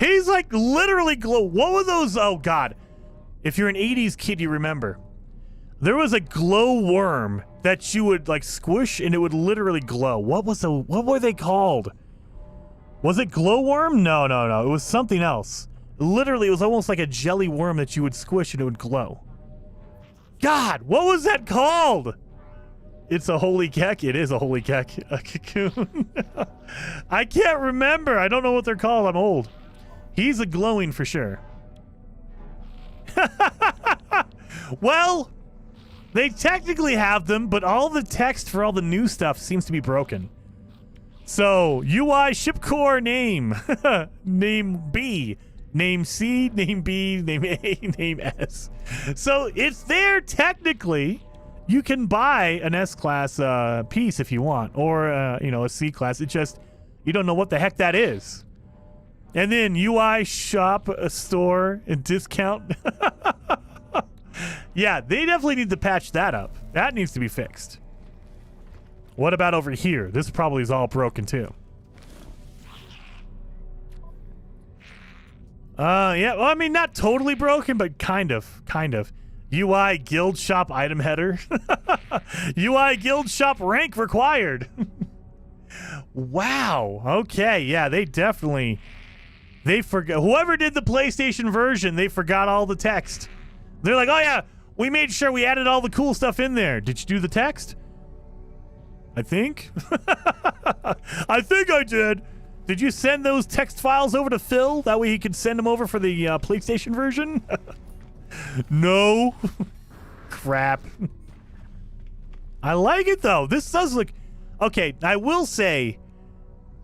He's like literally glow. What were those? Oh god. If you're an 80s kid, you remember. There was a glow worm that you would like squish and it would literally glow. What were they called? Was it glowworm? No. It was something else. Literally, it was almost like a jelly worm that you would squish and it would glow. God, what was that called? It's a holy keck. It is a holy keck. A cocoon. I can't remember. I don't know what they're called. I'm old. He's a glowing for sure. Well, they technically have them, but all the text for all the new stuff seems to be broken. So, UI ship core name. Name B. Name C, name B, name A, name S. So it's there technically. You can buy an S-class piece if you want, or a C-class. It just, you don't know what the heck that is. And then UI shop, store, and discount. Yeah, they definitely need to patch that up. That needs to be fixed. What about over here? This probably is all broken too. Yeah, well, I mean, not totally broken, but kind of. UI guild shop item header. UI guild shop rank required. Wow. Okay, yeah, they forgot. Whoever did the PlayStation version, they forgot all the text. They're like, oh yeah, we made sure we added all the cool stuff in there. Did you do the text? I think. I think I did. Did you send those text files over to Phil? That way he could send them over for the PlayStation version? No. Crap. I like it, though. This does look... Okay, I will say,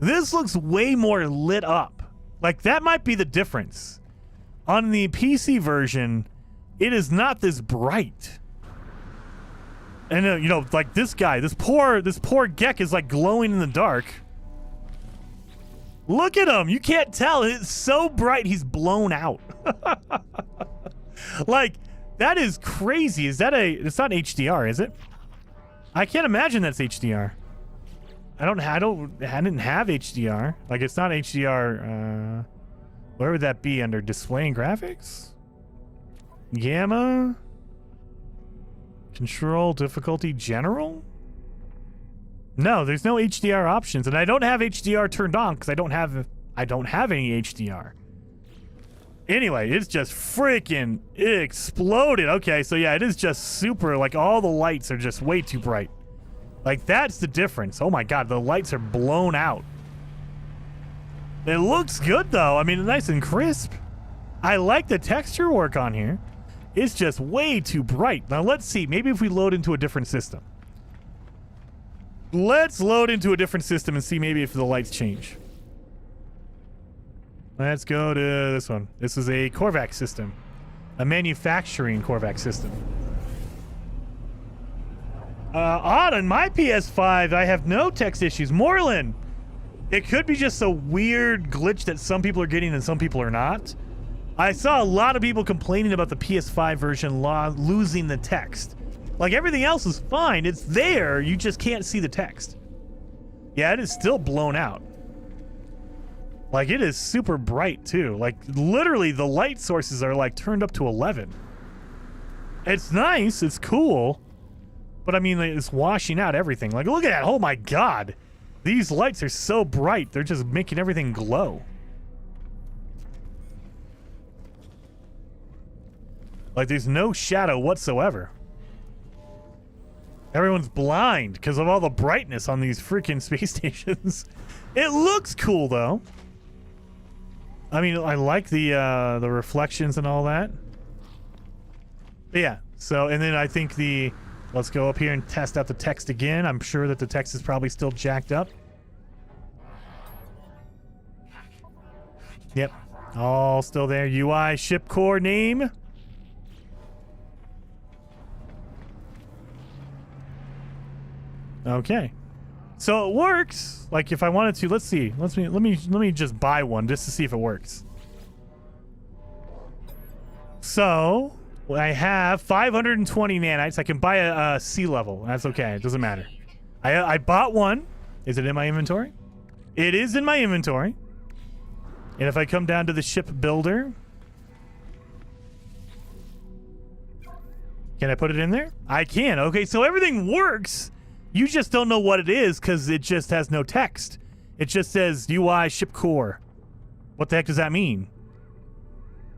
this looks way more lit up. Like, that might be the difference. On the PC version, it is not this bright. And, you know, like this guy, this poor Gek is, like, glowing in the dark. Look at him. You can't tell. It's so bright, he's blown out. Like, that is crazy. Is that it's not HDR, is it? I can't imagine that's HDR. I didn't have HDR. Like, it's not HDR. Where would that be under displaying graphics? Gamma? Control difficulty general? No, there's no HDR options, and I don't have HDR turned on because I don't have any HDR. Anyway, it's just freaking exploded. Okay, so yeah, it is just super, like, all the lights are just way too bright. Like, that's the difference. Oh my god, the lights are blown out. It looks good though. I mean, nice and crisp. I like the texture work on here. It's just way too bright. Now let's see, maybe if we load into a different system. Let's load into a different system and see maybe if the lights change. Let's go to this one. This is a Korvac system. A manufacturing Korvac system. On my PS5, I have no text issues. Moreland, it could be just a weird glitch that some people are getting and some people are not. I saw a lot of people complaining about the PS5 version losing the text. Like, everything else is fine. It's there. You just can't see the text. Yeah, it is still blown out. Like, it is super bright, too. Like, literally, the light sources are, like, turned up to 11. It's nice. It's cool. But, I mean, it's washing out everything. Like, look at that. Oh, my God. These lights are so bright. They're just making everything glow. Like, there's no shadow whatsoever. Everyone's blind because of all the brightness on these freaking space stations. It looks cool, though. I mean, I like the reflections and all that. But yeah, so, and then I think let's go up here and test out the text again. I'm sure that the text is probably still jacked up. Yep, all still there. UI ship core name. Okay, so it works. Like, if I wanted to, let's see. Let me just buy one just to see if it works. So I have 520 nanites. I can buy a sea level. That's okay. It doesn't matter. I bought one. Is it in my inventory? It is in my inventory. And if I come down to the ship builder, can I put it in there? I can. Okay, so everything works. You just don't know what it is because it just has no text. It just says UI ship core. What the heck does that mean?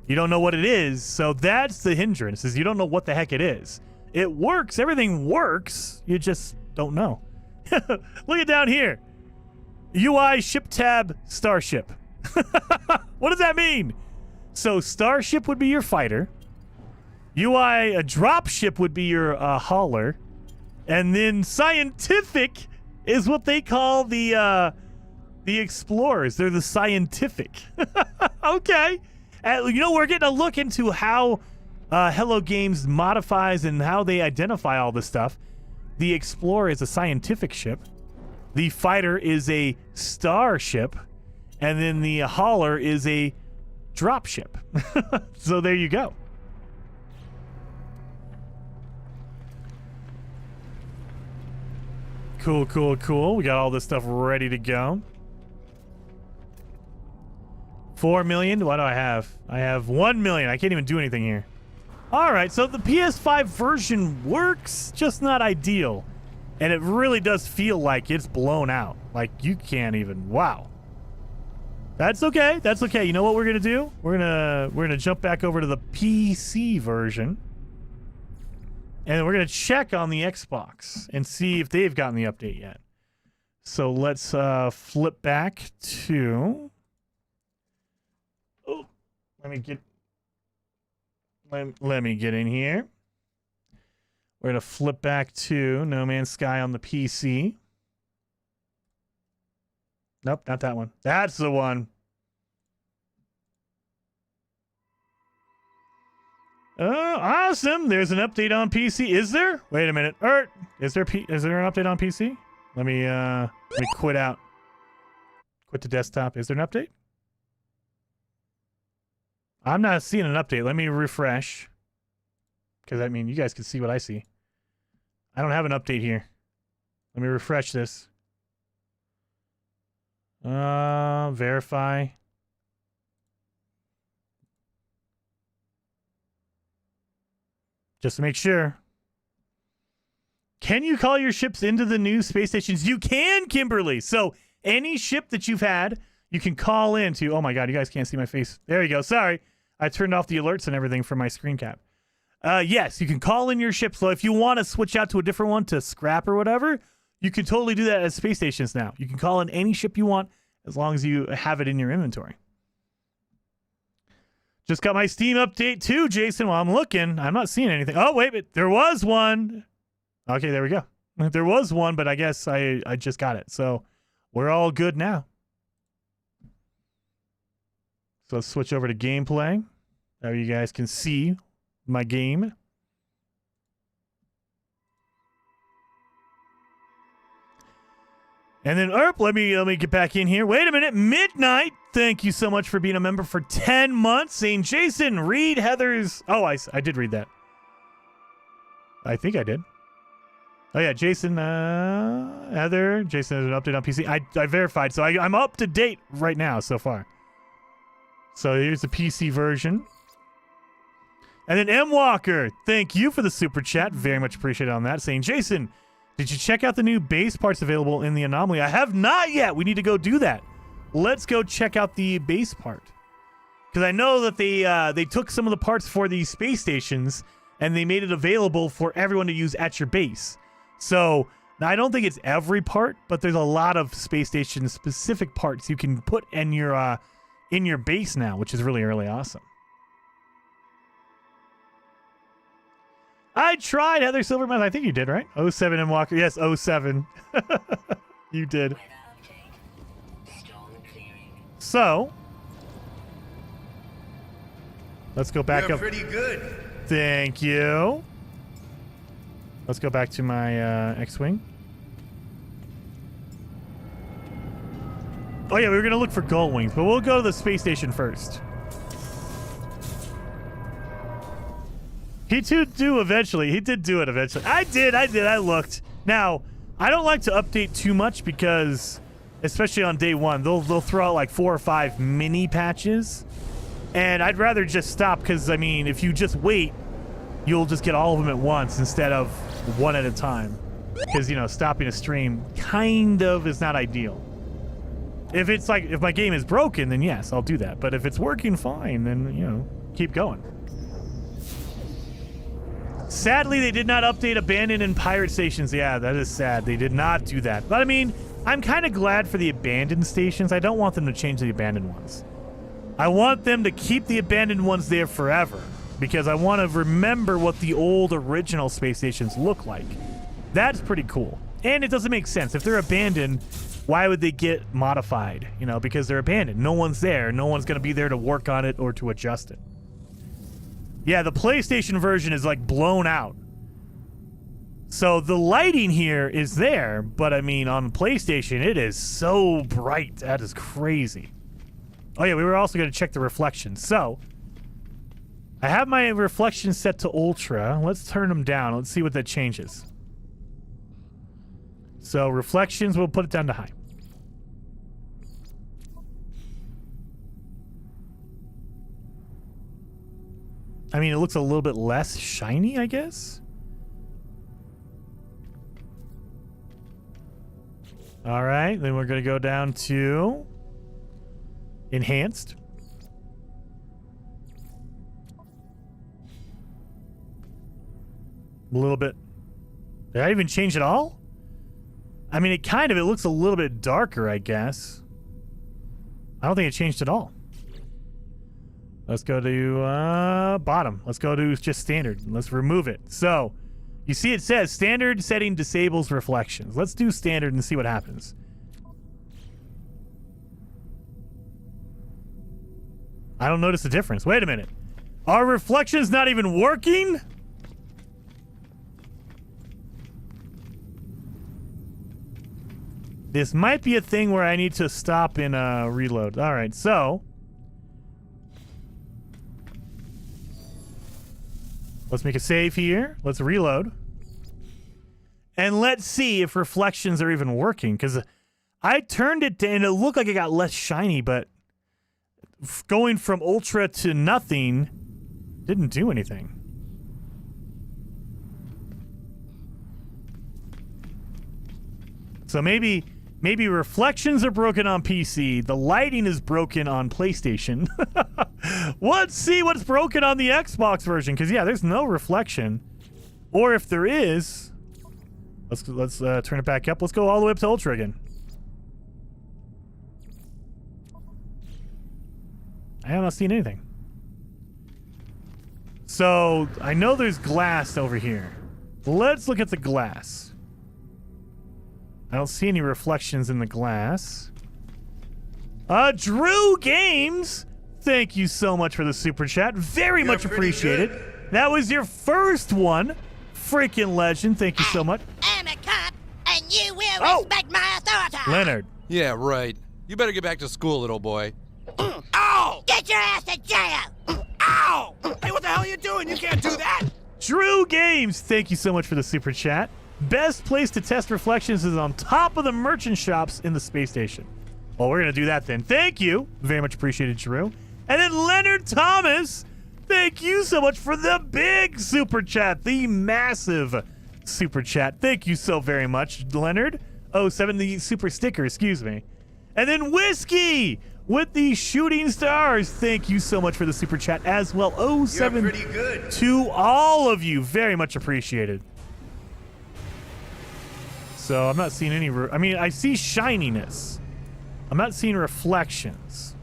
You don't know what it is, so that's the hindrance, is you don't know what the heck it is. It works. Everything works. You just don't know. Look at down here. UI ship tab starship. What does that mean? So starship would be your fighter. UI a drop ship would be your hauler. And then scientific is what they call the explorers. They're the scientific. Okay. You know, we're getting a look into how Hello Games modifies and how they identify all this stuff. The explorer is a scientific ship. The fighter is a starship. And then the hauler is a drop ship. So there you go. Cool, cool, cool. We got all this stuff ready to go. 4 million. What do I have? I have 1 million. I can't even do anything here. All right, so the PS5 version works, just not ideal. And it really does feel like it's blown out. Like, you can't even... Wow. That's okay. That's okay. You know what we're going to do? We're gonna jump back over to the PC version. And we're going to check on the Xbox and see if they've gotten the update yet. So let's flip back to... Oh, let me get in here. We're going to flip back to No Man's Sky on the PC. Nope, not that one. That's the one. Oh, awesome. There's an update on PC. Is there? Wait a minute. Is there an update on PC? Let me quit out. Quit the desktop. Is there an update? I'm not seeing an update. Let me refresh. Because, I mean, you guys can see what I see. I don't have an update here. Let me refresh this. Verify. Just to make sure. Can you call your ships into the new space stations? You can, Kimberly. So any ship that you've had, you can call into. Oh my God, you guys can't see my face. There you go. Sorry. I turned off the alerts and everything from my screen cap. Yes, you can call in your ship. So if you want to switch out to a different one to scrap or whatever, you can totally do that at space stations now. You can call in any ship you want as long as you have it in your inventory. Just got my Steam update too, Jason. While I'm looking, I'm not seeing anything. Oh, wait, there was one. Okay, there we go. There was one, but I guess I just got it. So we're all good now. So let's switch over to gameplay. Now you guys can see my game. And then, let me get back in here. Wait a minute. Midnight. Thank you so much for being a member for 10 months. Saying, Jason, read Heather's... Oh, I did read that. I think I did. Oh, yeah. Jason, Heather. Jason has an update on PC. I verified, so I'm up to date right now so far. So here's the PC version. And then M. Walker, thank you for the super chat. Very much appreciated on that. Saying, Jason, did you check out the new base parts available in the Anomaly? I have not yet. We need to go do that. Let's go check out the base part. Because I know that they took some of the parts for the space stations and they made it available for everyone to use at your base. So now I don't think it's every part, but there's a lot of space station specific parts you can put in your base now, which is really, really awesome. I tried, Heather Silverman. I think you did, right? 07 and Walker. Yes, 07. You did. So, let's go back up. Pretty good. Thank you. Let's go back to my X-Wing. Oh, yeah, we were going to look for Gull Wings, but we'll go to the space station first. He did do eventually. He did do it eventually. I did. I looked. Now, I don't like to update too much because, especially on day one, they'll throw out like 4 or 5 mini patches. And I'd rather just stop because, I mean, if you just wait, you'll just get all of them at once instead of one at a time. Because, you know, stopping a stream kind of is not ideal. If it's like, if my game is broken, then yes, I'll do that. But if it's working fine, then, you know, keep going. Sadly, they did not update abandoned and pirate stations. Yeah, that is sad. They did not do that. But I mean, I'm kind of glad for the abandoned stations. I don't want them to change the abandoned ones. I want them to keep the abandoned ones there forever because I want to remember what the old original space stations look like. That's pretty cool. And it doesn't make sense. If they're abandoned, why would they get modified? You know, because they're abandoned. No one's there. No one's going to be there to work on it or to adjust it. Yeah, the PlayStation version is like blown out. So the lighting here is there, but I mean on PlayStation it is so bright. That is crazy. Oh yeah, we were also going to check the reflection. So I have my reflection set to ultra. Let's turn them down. Let's see what that changes. So reflections, we'll put it down to high. I mean, it looks a little bit less shiny, I guess. All right, then we're going to go down to enhanced. A little bit. Did I even change it all? I mean, it looks a little bit darker, I guess. I don't think it changed at all. Let's go to bottom. Let's go to just standard. Let's remove it. So, you see it says standard setting disables reflections. Let's do standard and see what happens. I don't notice the difference. Wait a minute. Are reflections not even working? This might be a thing where I need to stop and reload. All right, so let's make a save here. Let's reload. And let's see if reflections are even working, because I turned it to, and it looked like it got less shiny, but going from ultra to nothing didn't do anything. So maybe reflections are broken on PC. The lighting is broken on PlayStation. Let's see what's broken on the Xbox version, because yeah, there's no reflection. Or if there is, let's turn it back up. Let's go all the way up to Ultra again. I have not seen anything. So I know there's glass over here. Let's look at the glass. I don't see any reflections in the glass. Drew Games, thank you so much for the super chat. Very much appreciated. That was your first one. Freaking legend. Thank you so much. I'm a cop, and you will respect my authority. Leonard. Yeah, right. You better get back to school, little boy. Ow! Get your ass to jail. Ow! Hey, what the hell are you doing? You can't do that! Drew Games, thank you so much for the super chat. Best place to test reflections is on top of the merchant shops in the space station. Well, we're going to do that then. Thank you. Very much appreciated, Drew. And then Leonard Thomas, thank you so much for the big super chat, the massive super chat. Thank you so very much, Leonard. 07, the super sticker, excuse me. And then Whiskey with the shooting stars. Thank you so much for the super chat as well. 07 You're pretty good. to all of you. Very much appreciated. So I'm not seeing any, I mean, I see shininess. I'm not seeing reflections.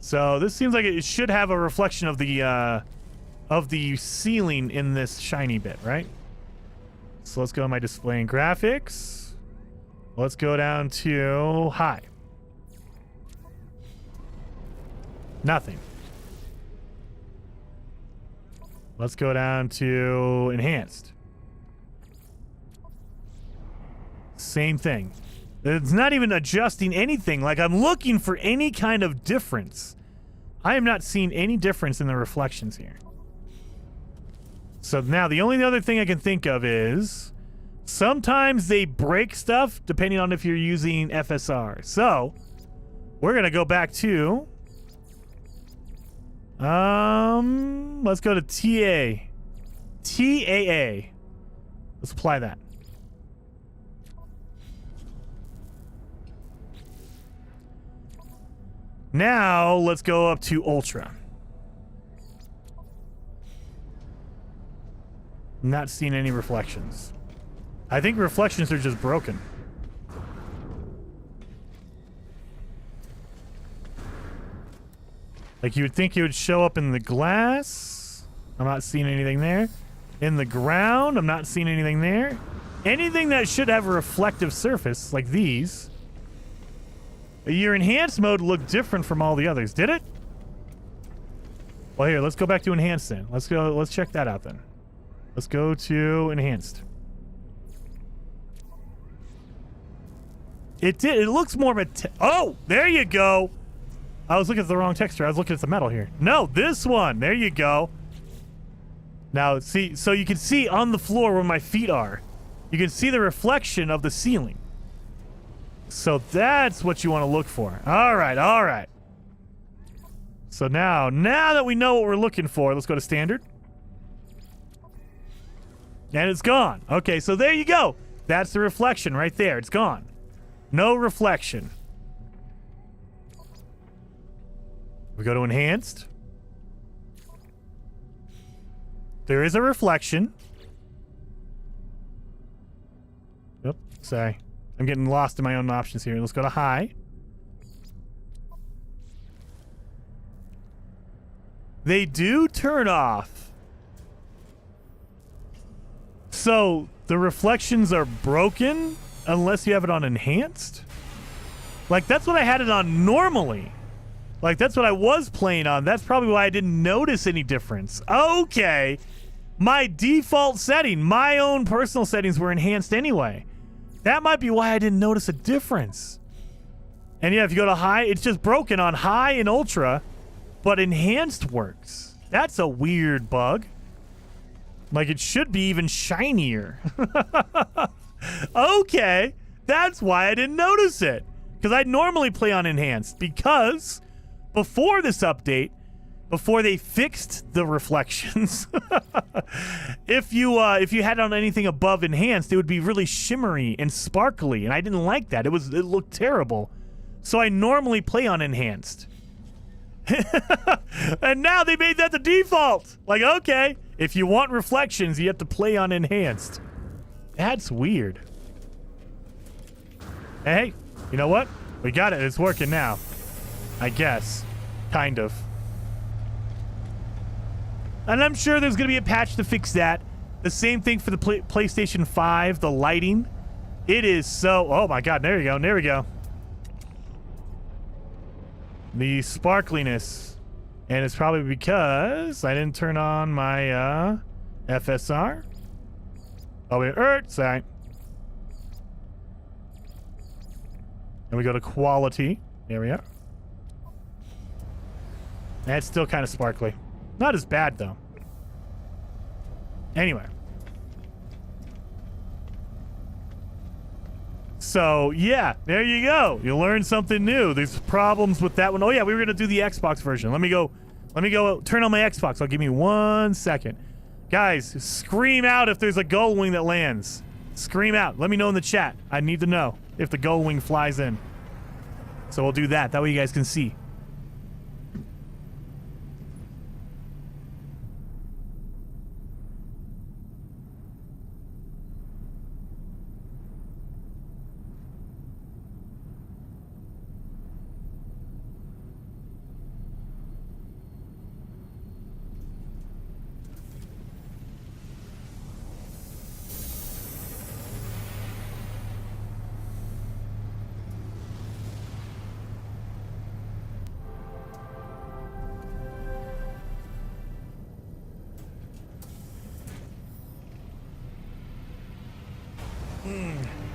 So this seems like it should have a reflection of the ceiling in this shiny bit, right? So let's go to my display and graphics. Let's go down to high. Nothing. Let's go down to enhanced. Same thing. It's not even adjusting anything. Like, I'm looking for any kind of difference. I am not seeing any difference in the reflections here. So now the only other thing I can think of is sometimes they break stuff depending on if you're using FSR. So we're going to go back to let's go to TAA. Let's apply that. Now, let's go up to Ultra. Not seeing any reflections. I think reflections are just broken. Like, you would think it would show up in the glass. I'm not seeing anything there. In the ground, I'm not seeing anything there. Anything that should have a reflective surface, like these. Your enhanced mode looked different from all the others, did it? Well, here, let's go back to enhanced then. Let's check that out then. Let's go to enhanced. It did. It looks more oh, there you go. I was looking at the wrong texture. I was looking at the metal here. No, this one. There you go. Now, see, so you can see on the floor where my feet are. you can see the reflection of the ceiling. So that's what you want to look for. All right, all right. So now that we know what we're looking for, let's go to standard. And it's gone. Okay, so there you go. That's the reflection right there. It's gone. No reflection. We go to enhanced. There is a reflection. Yep, sorry. I'm getting lost in my own options here. Let's go to high. They do turn off. So the reflections are broken unless you have it on enhanced? Like, that's what I had it on normally. Like, that's what I was playing on. That's probably why I didn't notice any difference. Okay. My default setting, my own personal settings were enhanced anyway. That might be why I didn't notice a difference. And yeah, if you go to high, it's just broken on high and ultra, but enhanced works. That's a weird bug. Like, it should be even shinier. Okay. That's why I didn't notice it. Because I'd normally play on enhanced. Because before this update, before they fixed the reflections, if you had it on anything above enhanced, it would be really shimmery and sparkly, and I didn't like that. It looked terrible. So I normally play on enhanced. And now they made that the default. Like, okay, if you want reflections, you have to play on enhanced. That's weird. Hey, you know what? We got it. It's working now. I guess. Kind of. And I'm sure there's going to be a patch to fix that. The same thing for the PlayStation 5, the lighting. It is so... Oh, my God. There you go. There we go. The sparkliness. And it's probably because I didn't turn on my FSR. Oh, wait. Sorry. And we go to quality. There we are. That's still kind of sparkly. Not as bad, though. Anyway. So, yeah, there you go. You learned something new. There's problems with that one. Oh, yeah, we were going to do the Xbox version. Let me go turn on my Xbox. I'll give me 1 second. Guys, scream out if there's a gull wing that lands. Scream out. Let me know in the chat. I need to know if the gull wing flies in. So we'll do that. That way you guys can see.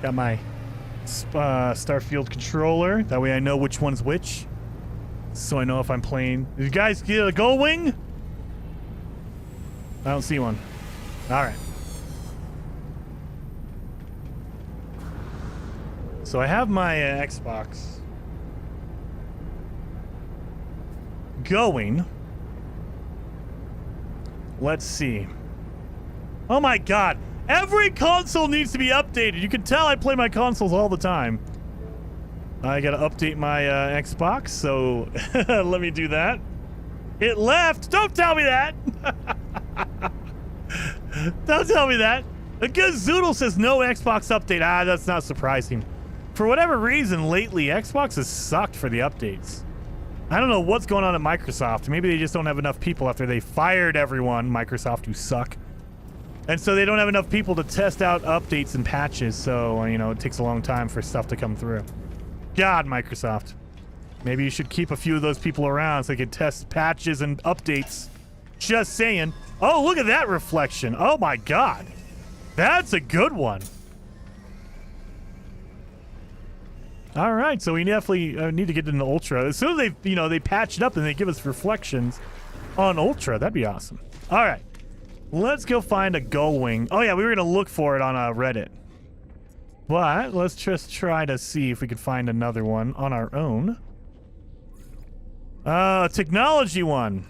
Got my Starfield controller. That way I know which one's which. So I know if I'm playing. Did you guys get a gull wing? I don't see one. All right. So I have my Xbox going. Let's see. Oh my God. Every console needs to be updated. You can tell I play my consoles all the time. I gotta update my Xbox, so let me do that. It left. Don't tell me that. Don't tell me that. Because Zoodle says no Xbox update. That's not surprising. For whatever reason, lately, Xbox has sucked for the updates. I don't know what's going on at Microsoft. Maybe they just don't have enough people after they fired everyone, Microsoft, who suck. And so they don't have enough people to test out updates and patches, so, you know, it takes a long time for stuff to come through. God, Microsoft. Maybe you should keep a few of those people around so they can test patches and updates. Just saying. Oh, look at that reflection. Oh, my God. That's a good one. All right, so we definitely need to get into Ultra. As soon as they patch it up and they give us reflections on Ultra, that'd be awesome. All right. Let's go find a gull wing. Oh, yeah, we were going to look for it on Reddit. But let's just try to see if we can find another one on our own. Technology one.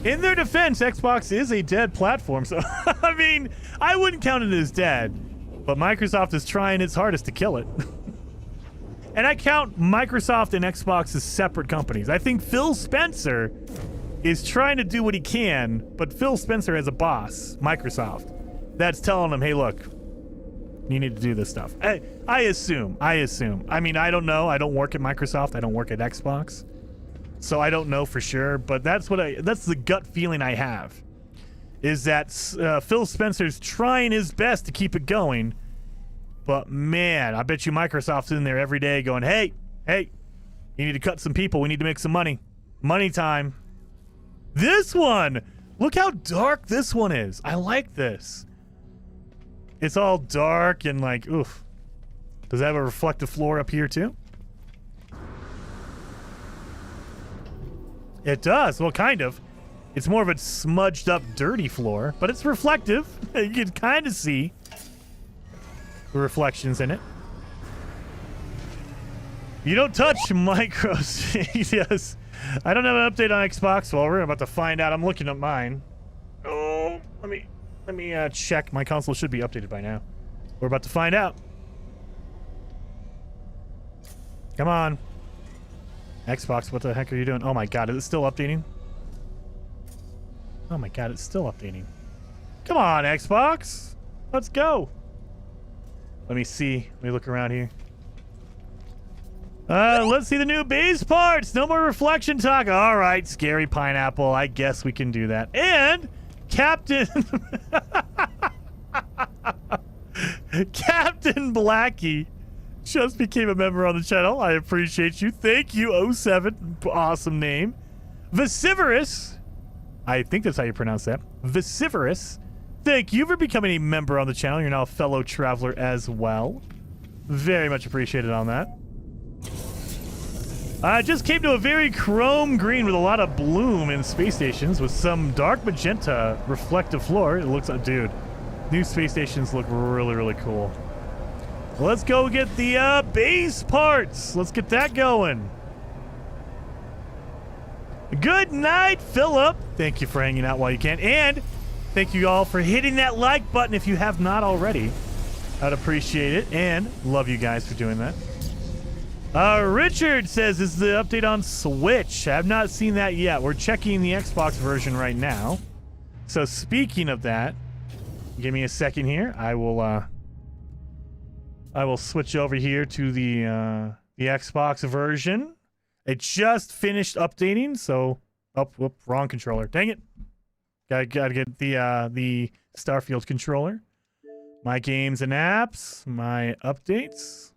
In their defense, Xbox is a dead platform, so I mean, I wouldn't count it as dead, but Microsoft is trying its hardest to kill it. And I count Microsoft and Xbox as separate companies. I think Phil Spencer is trying to do what he can, but Phil Spencer has a boss, Microsoft, that's telling him, hey, look, you need to do this stuff. I assume. I mean, I don't know. I don't work at Microsoft. I don't work at Xbox. So I don't know for sure, but that's the gut feeling I have, is that Phil Spencer's trying his best to keep it going. But man, I bet you Microsoft's in there every day going, hey, you need to cut some people. We need to make some money. Money time. This one, look how dark this one is. I like this. It's all dark and like, oof. Does it have a reflective floor up here too? It does. Well, kind of. It's more of a smudged up, dirty floor, but it's reflective. You can kind of see the reflections in it. You don't touch micros. Yes. I don't have an update on Xbox. Well, we're about to find out. I'm looking at mine. Oh, let me check. My console should be updated by now. We're about to find out. Come on. Xbox, what the heck are you doing? Oh my god, is it still updating? Oh my god, it's still updating. Come on, Xbox. Let's go. Let me see. Let me look around here. Let's see the new base parts. No more reflection talk. All right, scary pineapple. I guess we can do that. And Captain Captain Blackie just became a member on the channel. I appreciate you. Thank you, 07. Awesome name. Vociferous. I think that's how you pronounce that. Vociferous. Thank you for becoming a member on the channel. You're now a fellow traveler as well. Very much appreciated on that. I just came to a very chrome green with a lot of bloom in space stations with some dark magenta reflective floor. It looks like, dude, new space stations look really, really cool. Let's go get the base parts. Let's get that going. Good night, Philip. Thank you for hanging out while you can. And thank you all for hitting that like button if you have not already. I'd appreciate it. And love you guys for doing that. Richard says, is the update on Switch? I have not seen that yet. We're checking the Xbox version right now. So speaking of that, give me a second here. I will switch over here to the Xbox version. It just finished updating, so whoop, wrong controller. Dang it. Gotta get the Starfield controller. My games and apps, my updates.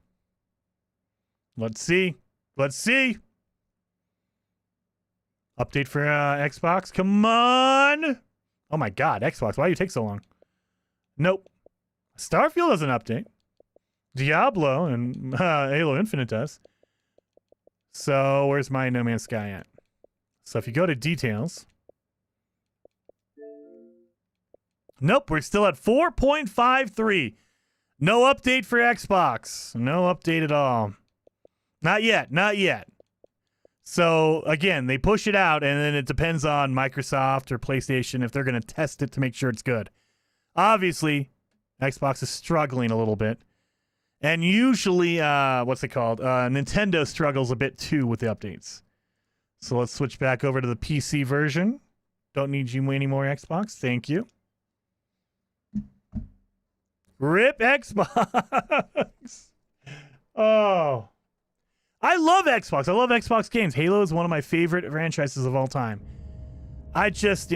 Let's see. Update for Xbox. Come on. Oh my god, Xbox, why do you take so long? Nope. Starfield doesn't update. Diablo and Halo Infinite does. So where's my No Man's Sky at? So if you go to details. Nope, we're still at 4.53. No update for Xbox. No update at all. Not yet. So again, they push it out and then it depends on Microsoft or PlayStation if they're going to test it to make sure it's good. Obviously, Xbox is struggling a little bit. And usually, Nintendo struggles a bit too with the updates. So let's switch back over to the PC version. Don't need you anymore, Xbox. Thank you. RIP Xbox. Oh. I love Xbox. I love Xbox games. Halo is one of my favorite franchises of all time. I just,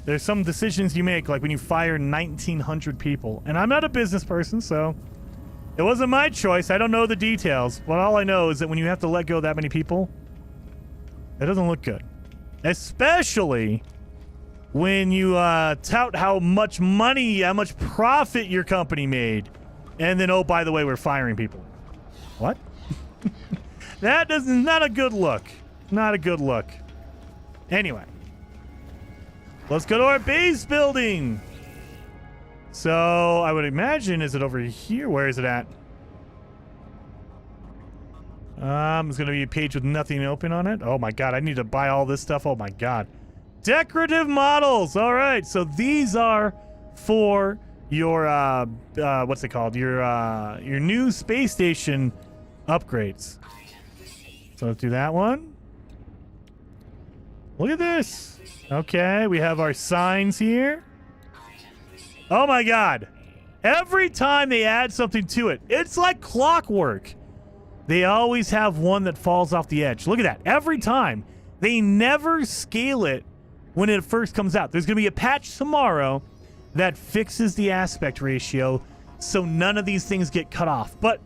there's some decisions you make, like when you fire 1,900 people. And I'm not a business person, so it wasn't my choice. I don't know the details. But all I know is that when you have to let go of that many people, it doesn't look good. Especially when you tout how much money, how much profit your company made. And then, oh, by the way, we're firing people. What? That is not a good look. Not a good look. Anyway. Let's go to our base building. So I would imagine, is it over here? Where is it at? It's going to be a page with nothing open on it. Oh my god, I need to buy all this stuff. Oh my god. Decorative models. All right, so these are for your what's it called? Your new space station upgrades. So let's do that one. Look at this. Okay, we have our signs here. Oh my god. Every time they add something to it, it's like clockwork. They always have one that falls off the edge. Look at that. Every time. They never scale it when it first comes out. There's going to be a patch tomorrow that fixes the aspect ratio so none of these things get cut off. But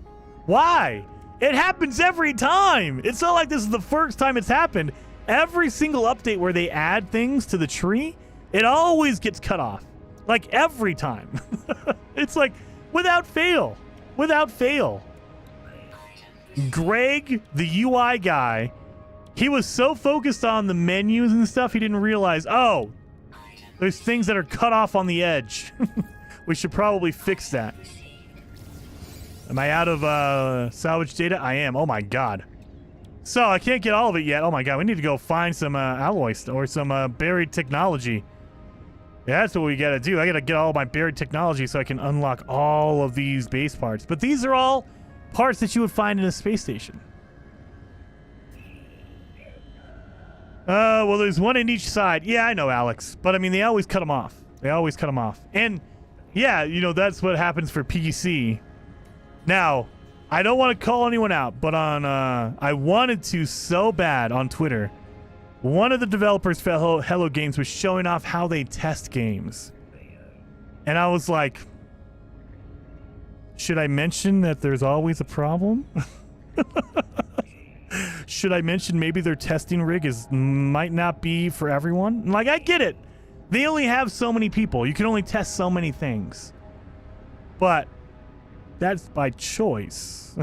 why? It happens every time. It's not like this is the first time it's happened. Every single update where they add things to the tree, it always gets cut off. Like every time. It's like without fail. Without fail. Greg, the UI guy, he was so focused on the menus and stuff, he didn't realize, oh, there's things that are cut off on the edge. We should probably fix that. Am I out of salvage data? I am. Oh my god. So I can't get all of it yet. Oh my god, we need to go find some alloys or some buried technology. Yeah, that's what we gotta do. I gotta get all my buried technology so I can unlock all of these base parts. But these are all parts that you would find in a space station. Well, there's one in each side. Yeah, I know, Alex. But, I mean, they always cut them off. They always cut them off. And, yeah, you know, that's what happens for PC. Now, I don't want to call anyone out, but on, I wanted to so bad on Twitter. One of the developers for Hello Games was showing off how they test games. And I was like, should I mention that there's always a problem? Should I mention maybe their testing rig might not be for everyone? Like, I get it. They only have so many people. You can only test so many things. But that's by choice.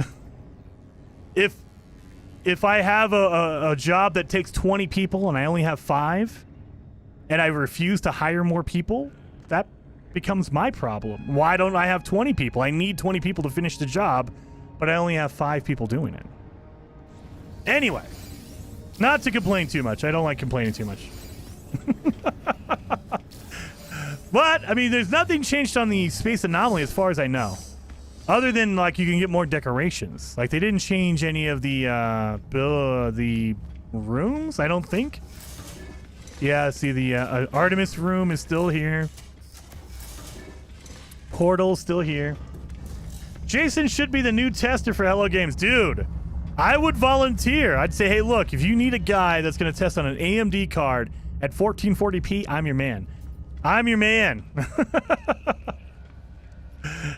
If I have a job that takes 20 people and I only have 5, and I refuse to hire more people, that becomes my problem. Why don't I have 20 people? I need 20 people to finish the job, but I only have 5 people doing it. Anyway, not to complain too much. I don't like complaining too much. But, I mean, there's nothing changed on the Space Anomaly as far as I know. Other than, like, you can get more decorations. Like, they didn't change any of the rooms, I don't think. Yeah, see, the Artemis room is still here. Portal's still here. Jason should be the new tester for Hello Games. Dude, I would volunteer. I'd say, hey, look, if you need a guy that's going to test on an AMD card at 1440p, I'm your man. I'm your man.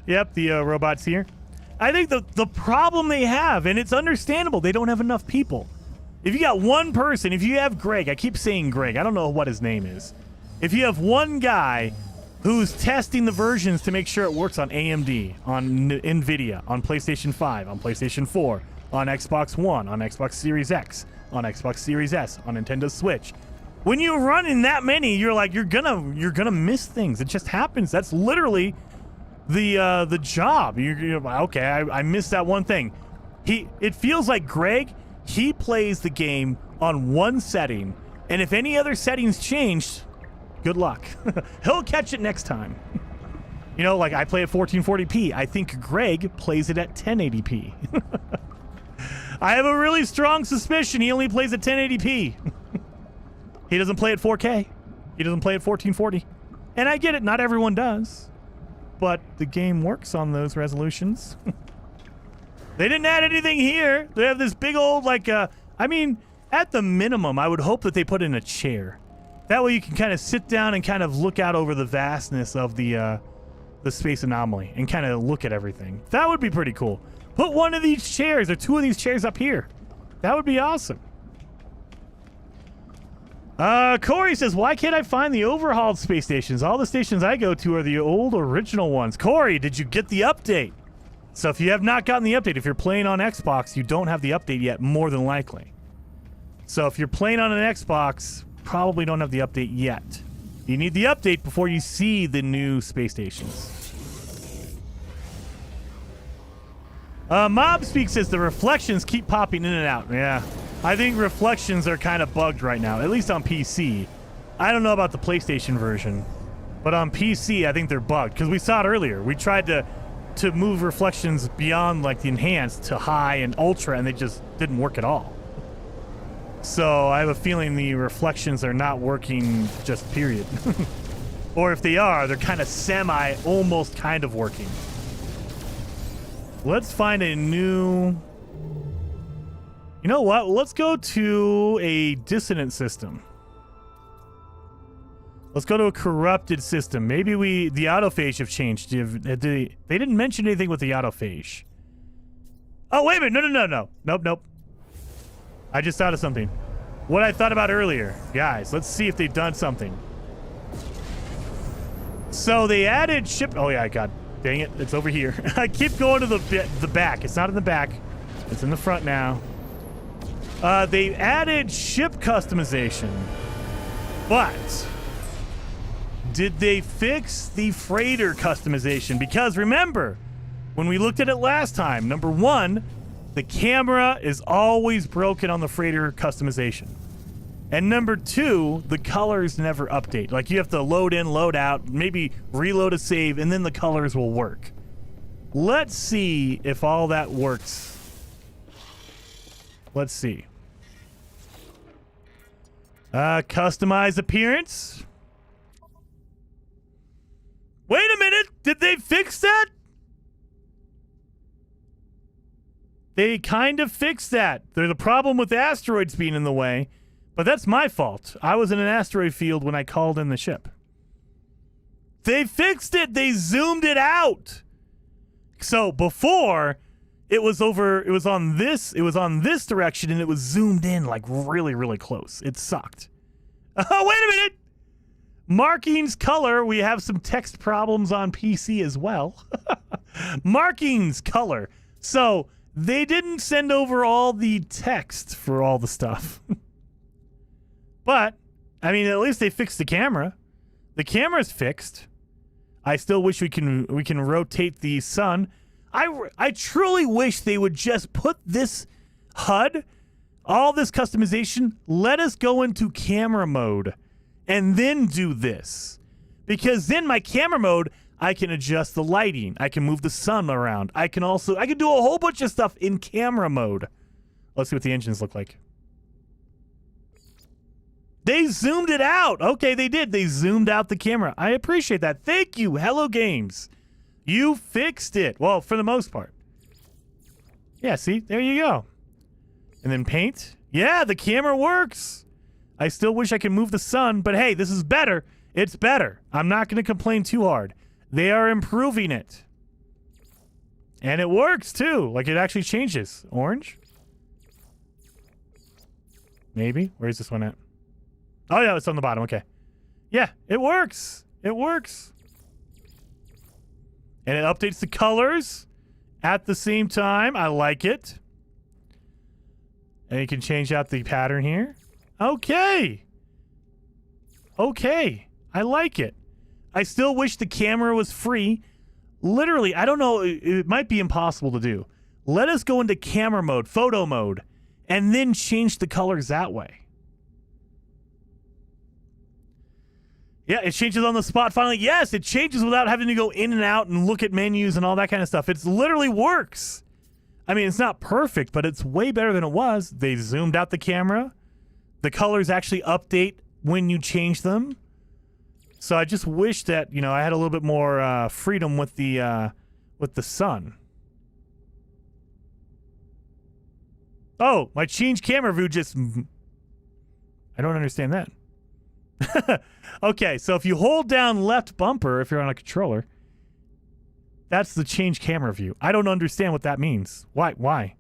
Yep, the robot's here. I think the problem they have, and it's understandable, they don't have enough people. If you got one person, if you have Greg, I keep saying Greg, I don't know what his name is. If you have one guy who's testing the versions to make sure it works on AMD, on NVIDIA, on PlayStation 5, on PlayStation 4, on Xbox One, on Xbox Series X, on Xbox Series S, on Nintendo Switch. When you run in that many, you're like, you're gonna miss things. It just happens. That's literally the job. You're okay, I missed that one thing. It feels like Greg, he plays the game on one setting, and if any other settings changed, good luck. He'll catch it next time. You know, like I play at 1440p. I think Greg plays it at 1080p. I have a really strong suspicion he only plays at 1080p. He doesn't play at 4K. He doesn't play at 1440. And I get it, not everyone does. But the game works on those resolutions. They didn't add anything here. They have this big old, like, I mean, at the minimum, I would hope that they put in a chair. That way you can kind of sit down and kind of look out over the vastness of the Space Anomaly and kind of look at everything. That would be pretty cool. Put one of these chairs or 2 of these chairs up here. That would be awesome. Corey says, why can't I find the overhauled space stations? All the stations I go to are the old original ones. Corey, did you get the update? So if you have not gotten the update, if you're playing on Xbox, you don't have the update yet, more than likely. So if you're playing on an Xbox, probably don't have the update yet. You need the update before you see the new space stations. Mobspeak says the reflections keep popping in and out. Yeah. I think reflections are kind of bugged right now, at least on PC. I don't know about the PlayStation version, but on PC, I think they're bugged because we saw it earlier. We tried to move reflections beyond like the enhanced to high and ultra, and they just didn't work at all. So I have a feeling the reflections are not working, just period. Or if they are, they're kind of almost kind of working. Let's find a new... You know what? Let's go to a dissonant system. Let's go to a corrupted system. Maybe the autophage have changed. They didn't mention anything with the autophage. Oh, wait a minute. No. Nope. I just thought of something. What I thought about earlier. Guys, let's see if they've done something. So they added ship... Oh, yeah, God dang it. It's over here. I keep going to the back. It's not in the back. It's in the front now. They added ship customization. But... did they fix the freighter customization? Because remember, when we looked at it last time, number one, the camera is always broken on the freighter customization. And number two, the colors never update. Like, you have to load in, load out, maybe reload a save, and then the colors will work. Let's see if all that works. Let's see. Customize appearance. Wait a minute! Did they fix that? They kind of fixed that. There's a problem with asteroids being in the way, but that's my fault. I was in an asteroid field when I called in the ship. They fixed it! They zoomed it out! So before, it was on this direction, and it was zoomed in like really, really close. It sucked. Oh, wait a minute! Markings color, we have some text problems on PC as well. Markings color. So they didn't send over all the text for all the stuff. But, I mean, at least they fixed the camera. The camera's fixed. I still wish we can rotate the sun. I truly wish they would just put this HUD, all this customization, let us go into camera mode. And then do this. Because then my camera mode, I can adjust the lighting. I can move the sun around. I can do a whole bunch of stuff in camera mode. Let's see what the engines look like. They zoomed it out. Okay, they did. They zoomed out the camera. I appreciate that. Thank you, Hello Games. You fixed it. Well, for the most part. Yeah, see? There you go. And then paint. Yeah, the camera works. I still wish I could move the sun, but hey, this is better. It's better. I'm not going to complain too hard. They are improving it. And it works, too. Like, it actually changes. Orange? Maybe? Where's this one at? Oh, yeah, it's on the bottom. Okay. Yeah, it works. It works. And it updates the colors at the same time. I like it. And you can change out the pattern here. Okay. Okay. I like it. I still wish the camera was free. Literally, I don't know. It might be impossible to do. Let us go into camera mode, photo mode, and then change the colors that way. Yeah, it changes on the spot finally. Yes, it changes without having to go in and out and look at menus and all that kind of stuff. It literally works. I mean, it's not perfect, but it's way better than it was. They zoomed out the camera. The colors actually update when you change them. So I just wish that, you know, I had a little bit more freedom with the sun. Oh, my change camera view just... I don't understand that. Okay, so if you hold down left bumper, if you're on a controller, that's the change camera view. I don't understand what that means. Why?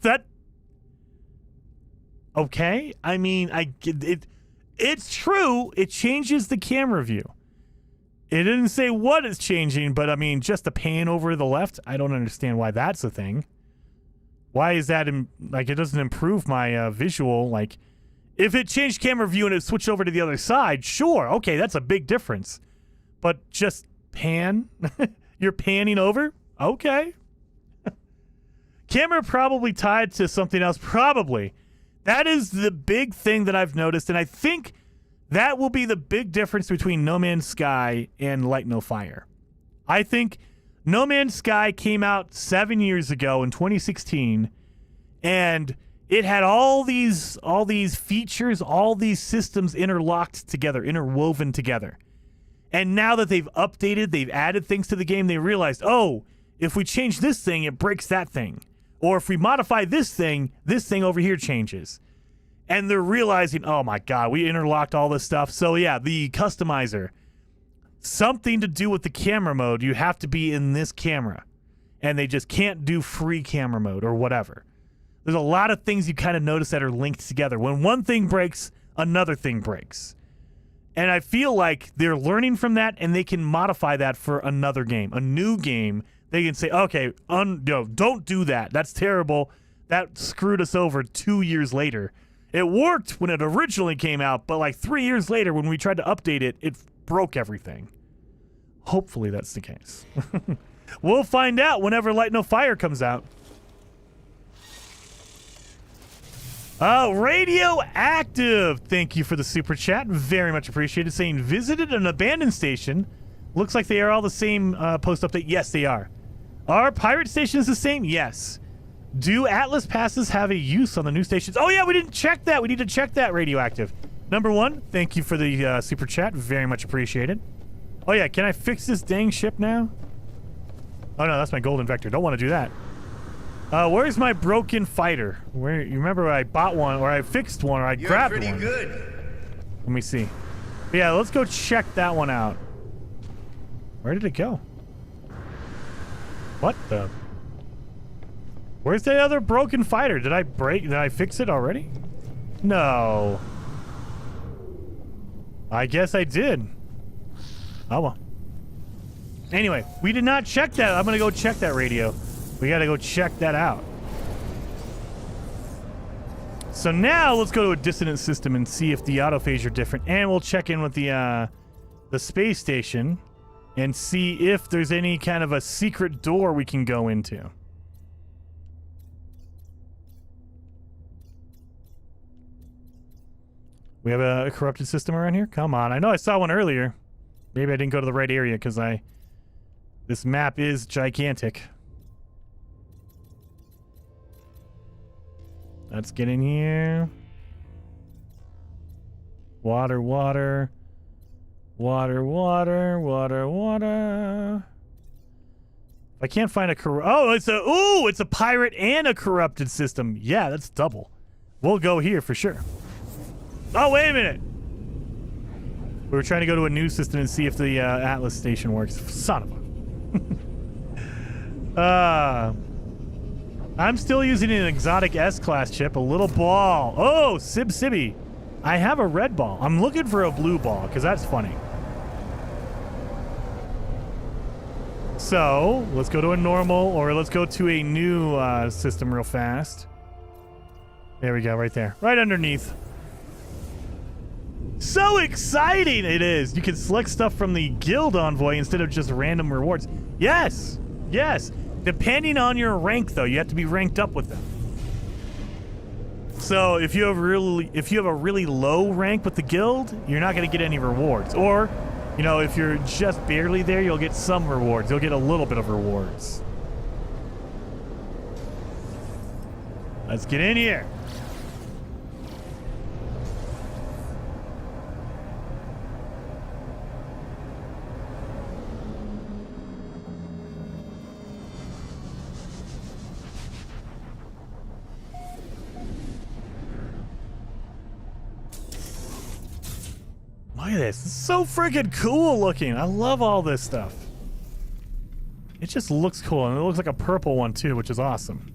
That... Okay, I mean, it's true. It changes the camera view. It didn't say what it's changing, but I mean, just the pan over to the left. I don't understand why that's a thing. Why is that? Like, it doesn't improve my visual. Like, if it changed camera view and it switched over to the other side, sure, okay, that's a big difference. But just pan, You're panning over? Okay. Camera probably tied to something else. Probably. That is the big thing that I've noticed, and I think that will be the big difference between No Man's Sky and Light No Fire. I think No Man's Sky came out 7 years ago in 2016, and it had all these features, all these systems interlocked together, interwoven together. And now that they've updated, they've added things to the game, they realized, oh, if we change this thing, it breaks that thing. Or if we modify this thing over here changes. And they're realizing, oh my God, we interlocked all this stuff. So yeah, the customizer, something to do with the camera mode, you have to be in this camera. And they just can't do free camera mode or whatever. There's a lot of things you kind of notice that are linked together. When one thing breaks, another thing breaks. And I feel like they're learning from that, and they can modify that for another game, a new game. They can say, okay, don't do that. That's terrible. That screwed us over 2 years later. It worked when it originally came out, but like 3 years later when we tried to update it, it broke everything. Hopefully that's the case. We'll find out whenever Light No Fire comes out. Radioactive, thank you for the super chat. Very much appreciated. Saying, visited an abandoned station. Looks like they are all the same post-update. Yes, they are. Are pirate stations the same? Yes. Do Atlas passes have a use on the new stations? Oh, yeah, we didn't check that. We need to check that, Radioactive. Number one, thank you for the super chat. Very much appreciated. Oh, yeah, can I fix this dang ship now? Oh, no, that's my golden vector. Don't want to do that. Where's my broken fighter? Where you remember I bought one, or I fixed one, or I grabbed one? You're pretty good. Let me see. But yeah, let's go check that one out. Where did it go? What the? Where's the other broken fighter? Did I fix it already? No. I guess I did. Oh well. Anyway, we did not check that. I'm gonna go check that radio. We gotta go check that out. So now let's go to a dissonant system and see if the autophage are different, and we'll check in with the space station and see if there's any kind of a secret door we can go into. We have a corrupted system around here? Come on, I know I saw one earlier. Maybe I didn't go to the right area because this map is gigantic. Let's get in here. Water, water. Water, water, water, water. I can't find a it's a pirate and a corrupted system. Yeah, that's double. We'll go here for sure. Oh, wait a minute. We were trying to go to a new system and see if the Atlas station works. Son of a... I'm still using an exotic S-class chip, a little ball. Oh, Sibby. I have a red ball. I'm looking for a blue ball, because that's funny. So, let's go to a normal, or let's go to a new system real fast. There we go, right there. Right underneath. So exciting it is. You can select stuff from the guild envoy instead of just random rewards. Yes. Yes. Depending on your rank, though, you have to be ranked up with them. So if you have a really low rank with the guild, you're not going to get any rewards. Or, you know, if you're just barely there, you'll get some rewards. You'll get a little bit of rewards. Let's get in here. Look at this. It's so freaking cool looking. I love all this stuff. It just looks cool, and it looks like a purple one too, which is awesome.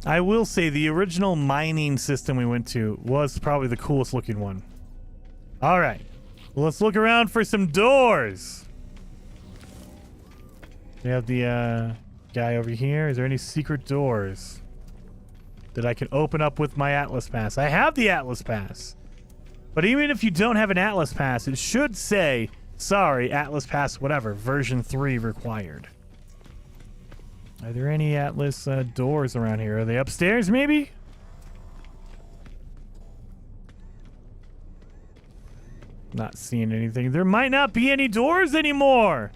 I will say the original mining system we went to was probably the coolest looking one. All right. Well, let's look around for some doors. We have the guy over here. Is there any secret doors that I can open up with my Atlas Pass? I have the Atlas Pass. But even if you don't have an Atlas Pass, it should say, sorry, Atlas Pass, whatever, version 3 required. Are there any Atlas doors around here? Are they upstairs, maybe? Not seeing anything. There might not be any doors anymore.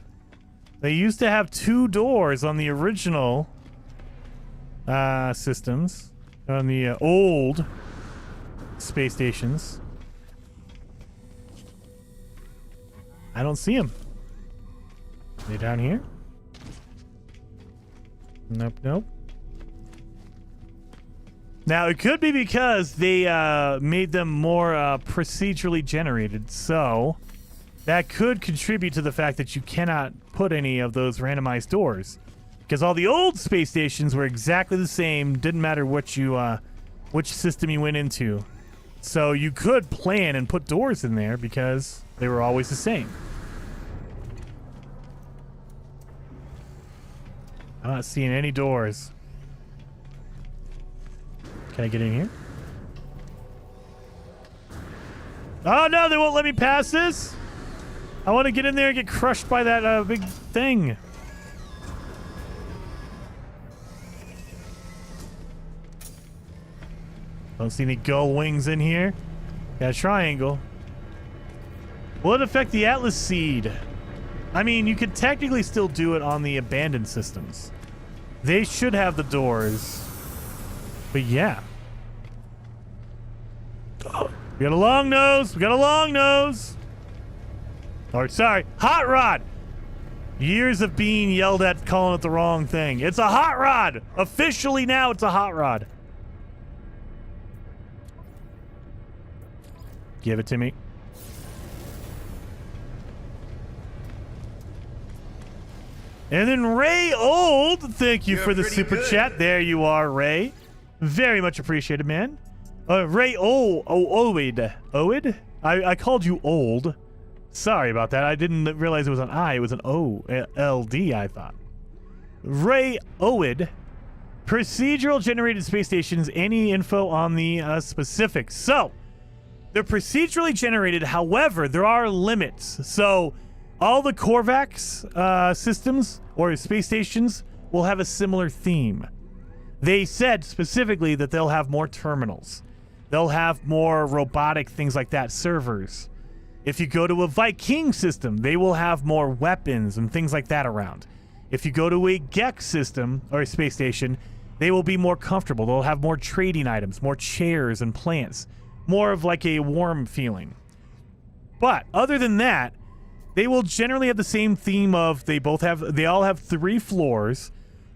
They used to have 2 doors on the original systems, on the old space stations. I don't see them. Are they down here? Nope, nope. Now, it could be because they made them more procedurally generated, so that could contribute to the fact that you cannot put any of those randomized doors. Because all the old space stations were exactly the same, didn't matter what you, which system you went into. So you could plan and put doors in there because they were always the same. I'm not seeing any doors. Can I get in here? Oh no, they won't let me pass this. I want to get in there and get crushed by that big thing. Don't see any gull wings in here. Got a triangle. Will it affect the Atlas seed? I mean, you could technically still do it on the abandoned systems. They should have the doors. But yeah. Oh, we got a long nose. We got a long nose. Or sorry, hot rod. Years of being yelled at calling it the wrong thing. It's a hot rod. Officially now it's a hot rod. Give it to me. And then Ray Old, thank you for the super chat. There you are, Ray. Very much appreciated, man. Ray Oid. Oid? I called you old. Sorry about that. I didn't realize it was an I. It was an O-L-D, I thought. Ray Oid. Procedural generated space stations. Any info on the specifics? So, they're procedurally generated. However, there are limits. So, all the Korvax systems or space stations will have a similar theme. They said specifically that they'll have more terminals. They'll have more robotic things like that, servers. If you go to a Viking system, they will have more weapons and things like that around. If you go to a Gex system or a space station, they will be more comfortable. They'll have more trading items, more chairs and plants, more of like a warm feeling. But other than that, they will generally have the same theme of they all have 3 floors.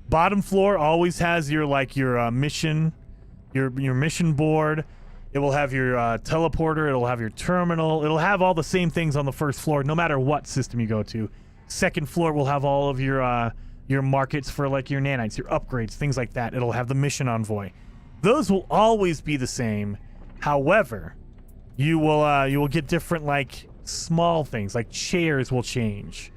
Bottom floor always has your mission, your mission board. It will have your teleporter. It'll have your terminal. It'll have all the same things on the first floor, no matter what system you go to. Second floor will have all of your markets for like your nanites, your upgrades, things like that. It'll have the mission envoy. Those will always be the same. However, you will get different like small things, like chairs will change.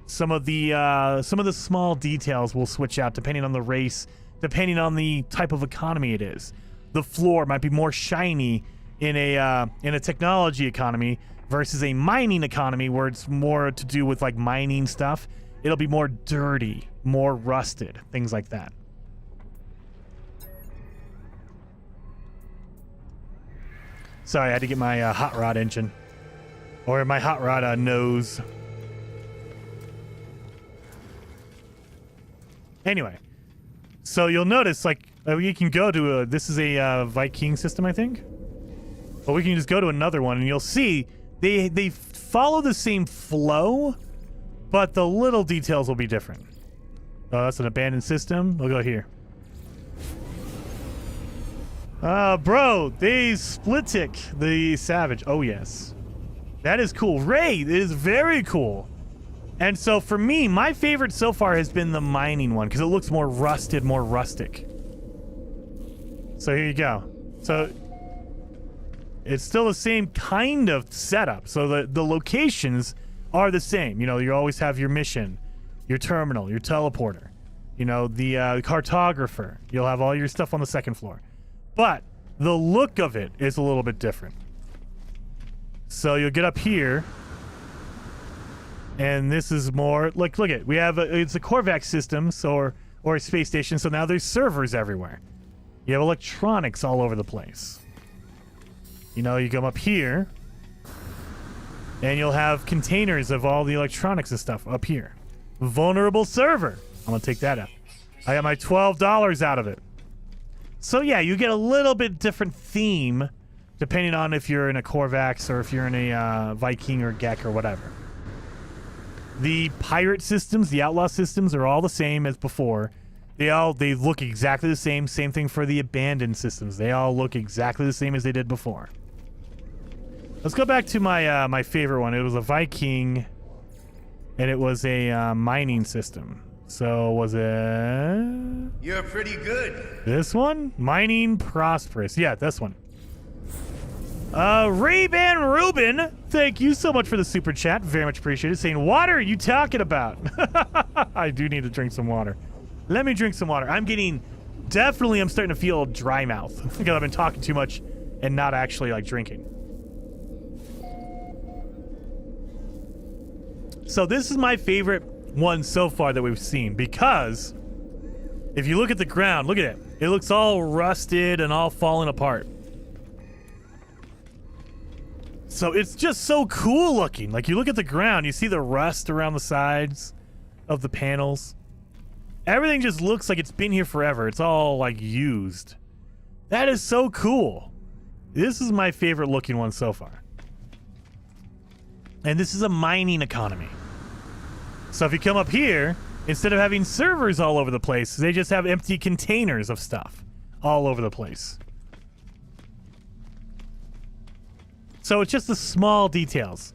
Some of the small details will switch out depending on the race, depending on the type of economy it is. The floor might be more shiny in a technology economy versus a mining economy where it's more to do with like mining stuff. It'll be more dirty, more rusted, things like that. Sorry, I had to get my hot rod engine. Or my hot rod nose. Anyway. So you'll notice, like, you can go to this is a Viking system, I think. But we can just go to another one, and you'll see they follow the same flow, but the little details will be different. Oh, that's an abandoned system. We'll go here. Bro, they split-tick the Savage. Oh, yes. That is cool. Ray, it is very cool. And so for me, my favorite so far has been the mining one because it looks more rusted, more rustic. So here you go. So it's still the same kind of setup. So the locations are the same. You know, you always have your mission, your terminal, your teleporter, you know, the cartographer. You'll have all your stuff on the second floor. But the look of it is a little bit different. So you'll get up here, and this is more like, look at, we have it's a Korvax system, so or a space station. So now there's servers everywhere. You have electronics all over the place. You know, you come up here, and you'll have containers of all the electronics and stuff up here. Vulnerable server. I'm gonna take that out. I got my $12 out of it. So yeah, you get a little bit different theme depending on if you're in a Korvax or if you're in a Viking or Gek or whatever. The pirate systems, the outlaw systems are all the same as before. They look exactly the same. Same thing for the abandoned systems. They all look exactly the same as they did before. Let's go back to my my favorite one. It was a Viking, and it was a mining system. So was it? You're pretty good. This one? Mining Prosperous. Yeah, this one. Ray-Ban Rubin, thank you so much for the super chat. Very much appreciated. Saying, water, you talking about? I do need to drink some water. Let me drink some water. I'm starting to feel dry mouth because I've been talking too much and not actually like drinking. So this is my favorite one so far that we've seen, because if you look at the ground, look at it. It looks all rusted and all falling apart. So it's just so cool looking. Like, you look at the ground, you see the rust around the sides of the panels. Everything just looks like it's been here forever. It's all like used. That is so cool. This is my favorite looking one so far. And this is a mining economy. So if you come up here, instead of having servers all over the place, they just have empty containers of stuff all over the place. So it's just the small details.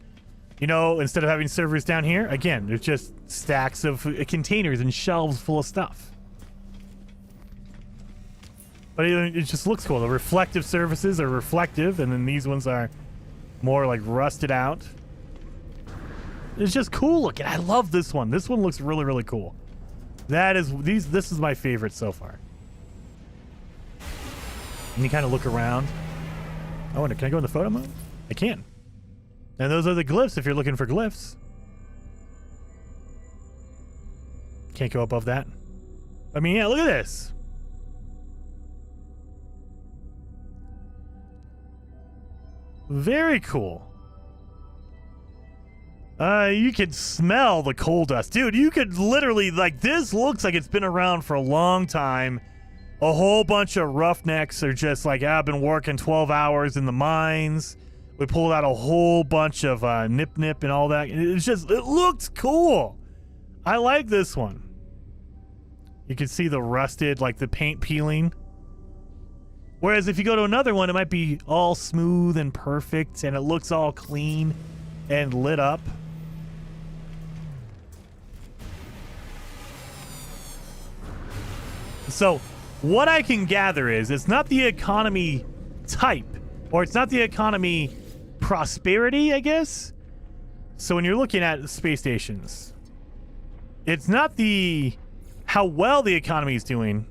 You know, instead of having servers down here, again, there's just stacks of containers and shelves full of stuff. But it just looks cool. The reflective surfaces are reflective, and then these ones are more like rusted out. It's just cool looking. I love this one. This one looks really, really cool. This is my favorite so far. And you kind of look around. I wonder, can I go in the photo mode? I can. And those are the glyphs if you're looking for glyphs. Can't go above that. I mean, yeah, look at this. Very cool. You could smell the coal dust. Dude, you could literally, like, this looks like it's been around for a long time. A whole bunch of roughnecks are just like, I've been working 12 hours in the mines. We pulled out a whole bunch of nip and all that. It looks cool. I like this one. You can see the rusted, like the paint peeling. Whereas if you go to another one, it might be all smooth and perfect, and it looks all clean and lit up. So what I can gather is it's not the economy type, or it's not the economy prosperity, I guess. So when you're looking at space stations, it's not how well the economy is doing,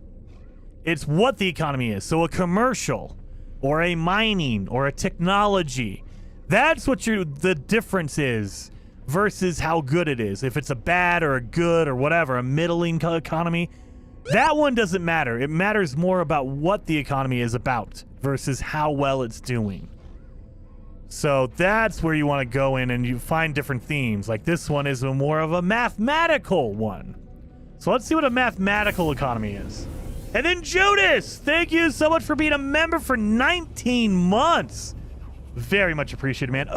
it's what the economy is. So a commercial or a mining or a technology, that's what the difference is versus how good it is. If it's a bad or a good or whatever, a middling economy, that one doesn't matter. It matters more about what the economy is about versus how well it's doing. So that's where you want to go in and you find different themes. Like this one is more of a mathematical one. So let's see what a mathematical economy is. And then Judas, thank you so much for being a member for 19 months. Very much appreciated, man.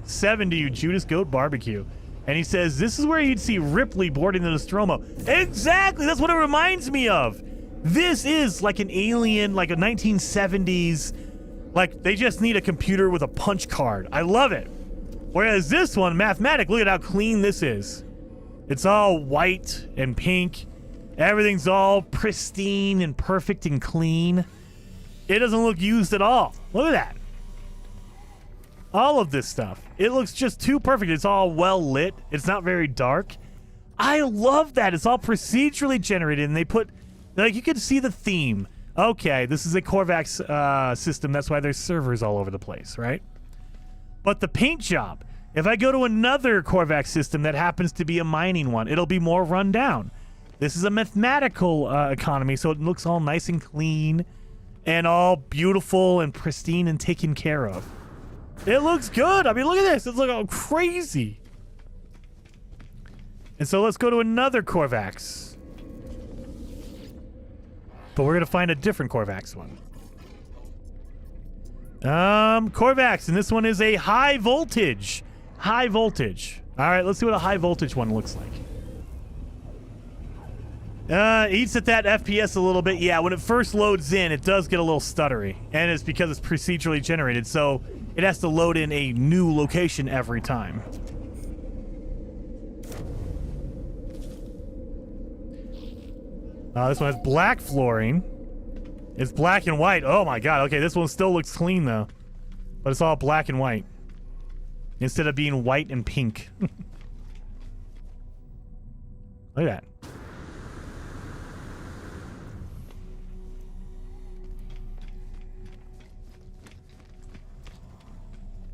07 to you, Judas Goat Barbecue. And he says, this is where you'd see Ripley boarding the Nostromo. Exactly, that's what it reminds me of. This is like an alien, like a 1970s, like they just need a computer with a punch card. I love it. Whereas this one, Mathematic, look at how clean this is. It's all white and pink. Everything's all pristine and perfect and clean. It doesn't look used at all. Look at that. All of this stuff. It looks just too perfect. It's all well lit. It's not very dark. I love that. It's all procedurally generated, and they put, like, you can see the theme. Okay, this is a Korvax system. That's why there's servers all over the place, right? But the paint job, if I go to another Korvax system that happens to be a mining one, it'll be more run down. This is a mathematical economy, so it looks all nice and clean and all beautiful and pristine and taken care of. It looks good. I mean, look at this. It's looking all crazy. And so let's go to another Korvax. But we're going to find a different Korvax one. Korvax, and this one is a high voltage. High voltage. All right, let's see what a high voltage one looks like. Eats at that FPS a little bit. Yeah, when it first loads in, it does get a little stuttery. And it's because it's procedurally generated, so it has to load in a new location every time. This one has black flooring. It's black and white. Oh my god. Okay, this one still looks clean though. But it's all black and white. Instead of being white and pink. Look at that.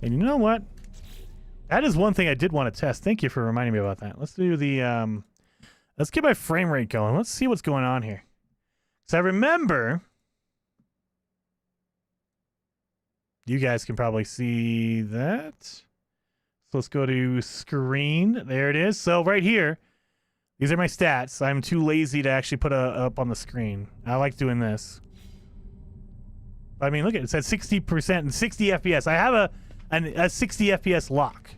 And you know what? That is one thing I did want to test. Thank you for reminding me about that. Let's do the, let's get my frame rate going. Let's see what's going on here. So I remember... You guys can probably see that. So let's go to screen. There it is. So right here, these are my stats. I'm too lazy to actually put up on the screen. I like doing this. I mean, look at it. It says 60% and 60 FPS. I have a 60 FPS lock.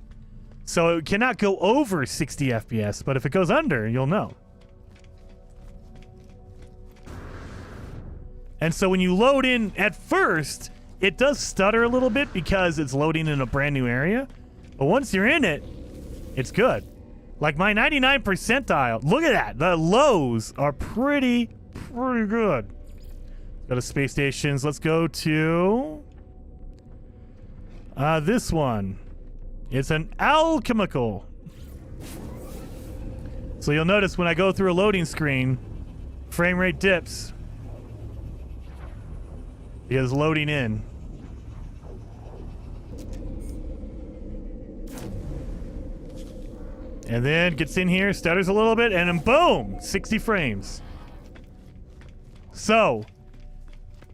So it cannot go over 60 FPS, but if it goes under, you'll know. And so when you load in at first, it does stutter a little bit because it's loading in a brand new area. But once you're in it, it's good. Like my 99 percentile, look at that. The lows are pretty good. Go to space stations. Let's go to this one. It's an alchemical. So you'll notice when I go through a loading screen, frame rate dips. Because loading in. And then gets in here, stutters a little bit, and then boom, 60 frames. So,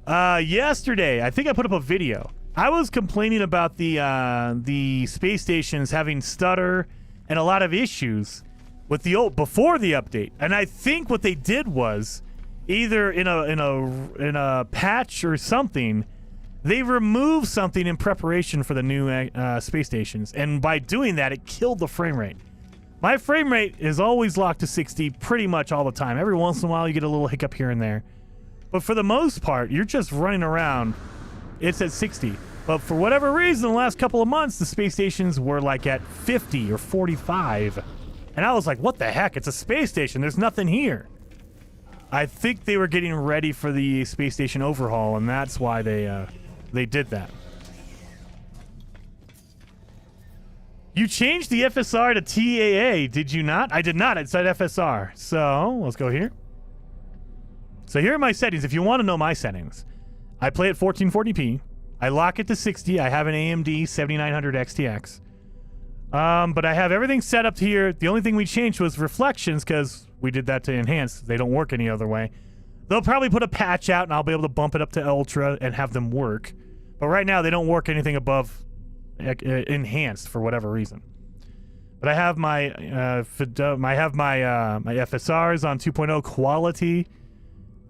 yesterday, I think I put up a video. I was complaining about the space stations having stutter and a lot of issues with the before the update. And I think what they did was either in a patch or something, they removed something in preparation for the new space stations, and by doing that, it killed the frame rate. My frame rate is always locked to 60 pretty much all the time. Every once in a while, you get a little hiccup here and there. But for the most part, you're just running around. It's at 60. But for whatever reason, the last couple of months, the space stations were like at 50 or 45. And I was like, what the heck? It's a space station. There's nothing here. I think they were getting ready for the space station overhaul, and that's why they did that. You changed the FSR to TAA, did you not? I did not. It said FSR. So, let's go here. So here are my settings. If you want to know my settings, I play at 1440p. I lock it to 60. I have an AMD 7900 XTX. But I have everything set up here. The only thing we changed was reflections, because we did that to enhance. They don't work any other way. They'll probably put a patch out, and I'll be able to bump it up to Ultra and have them work. But right now, they don't work anything above enhanced for whatever reason. But I have my my FSRs on 2.0 quality,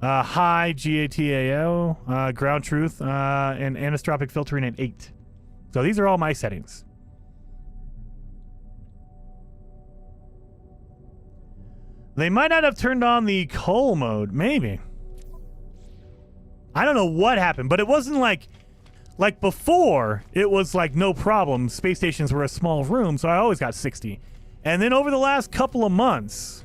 high GATAO, ground truth, and anisotropic filtering at 8. So these are all my settings. They might not have turned on the cull mode, maybe. I don't know what happened, but it wasn't like before, it was like no problem. Space stations were a small room, so I always got 60. And then over the last couple of months,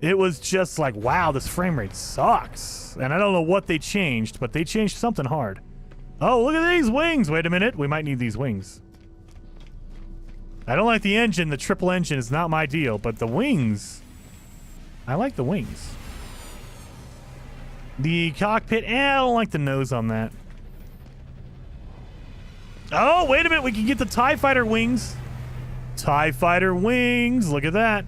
it was just like, wow, this frame rate sucks. And I don't know what they changed, but they changed something hard. Oh, look at these wings. Wait a minute. We might need these wings. I don't like the engine. The triple engine is not my deal, but the wings, I like the wings. The cockpit, I don't like the nose on that. Oh, wait a minute. We can get the TIE Fighter wings. TIE Fighter wings. Look at that.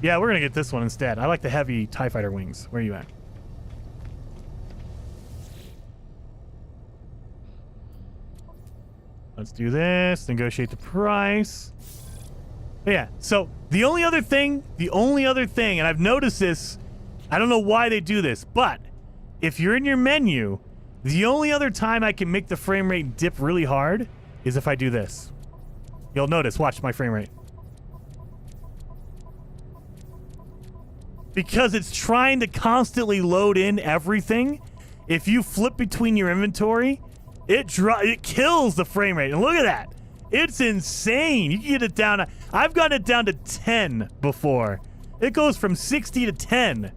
Yeah, we're going to get this one instead. I like the heavy TIE Fighter wings. Where are you at? Let's do this. Negotiate the price. But yeah, so the only other thing, and I've noticed this, I don't know why they do this, but if you're in your menu, the only other time I can make the frame rate dip really hard is if I do this. You'll notice, watch my frame rate. Because it's trying to constantly load in everything. If you flip between your inventory, it kills the frame rate. And look at that. It's insane. You can get it down. I've gotten it down to 10 before. It goes from 60 to 10.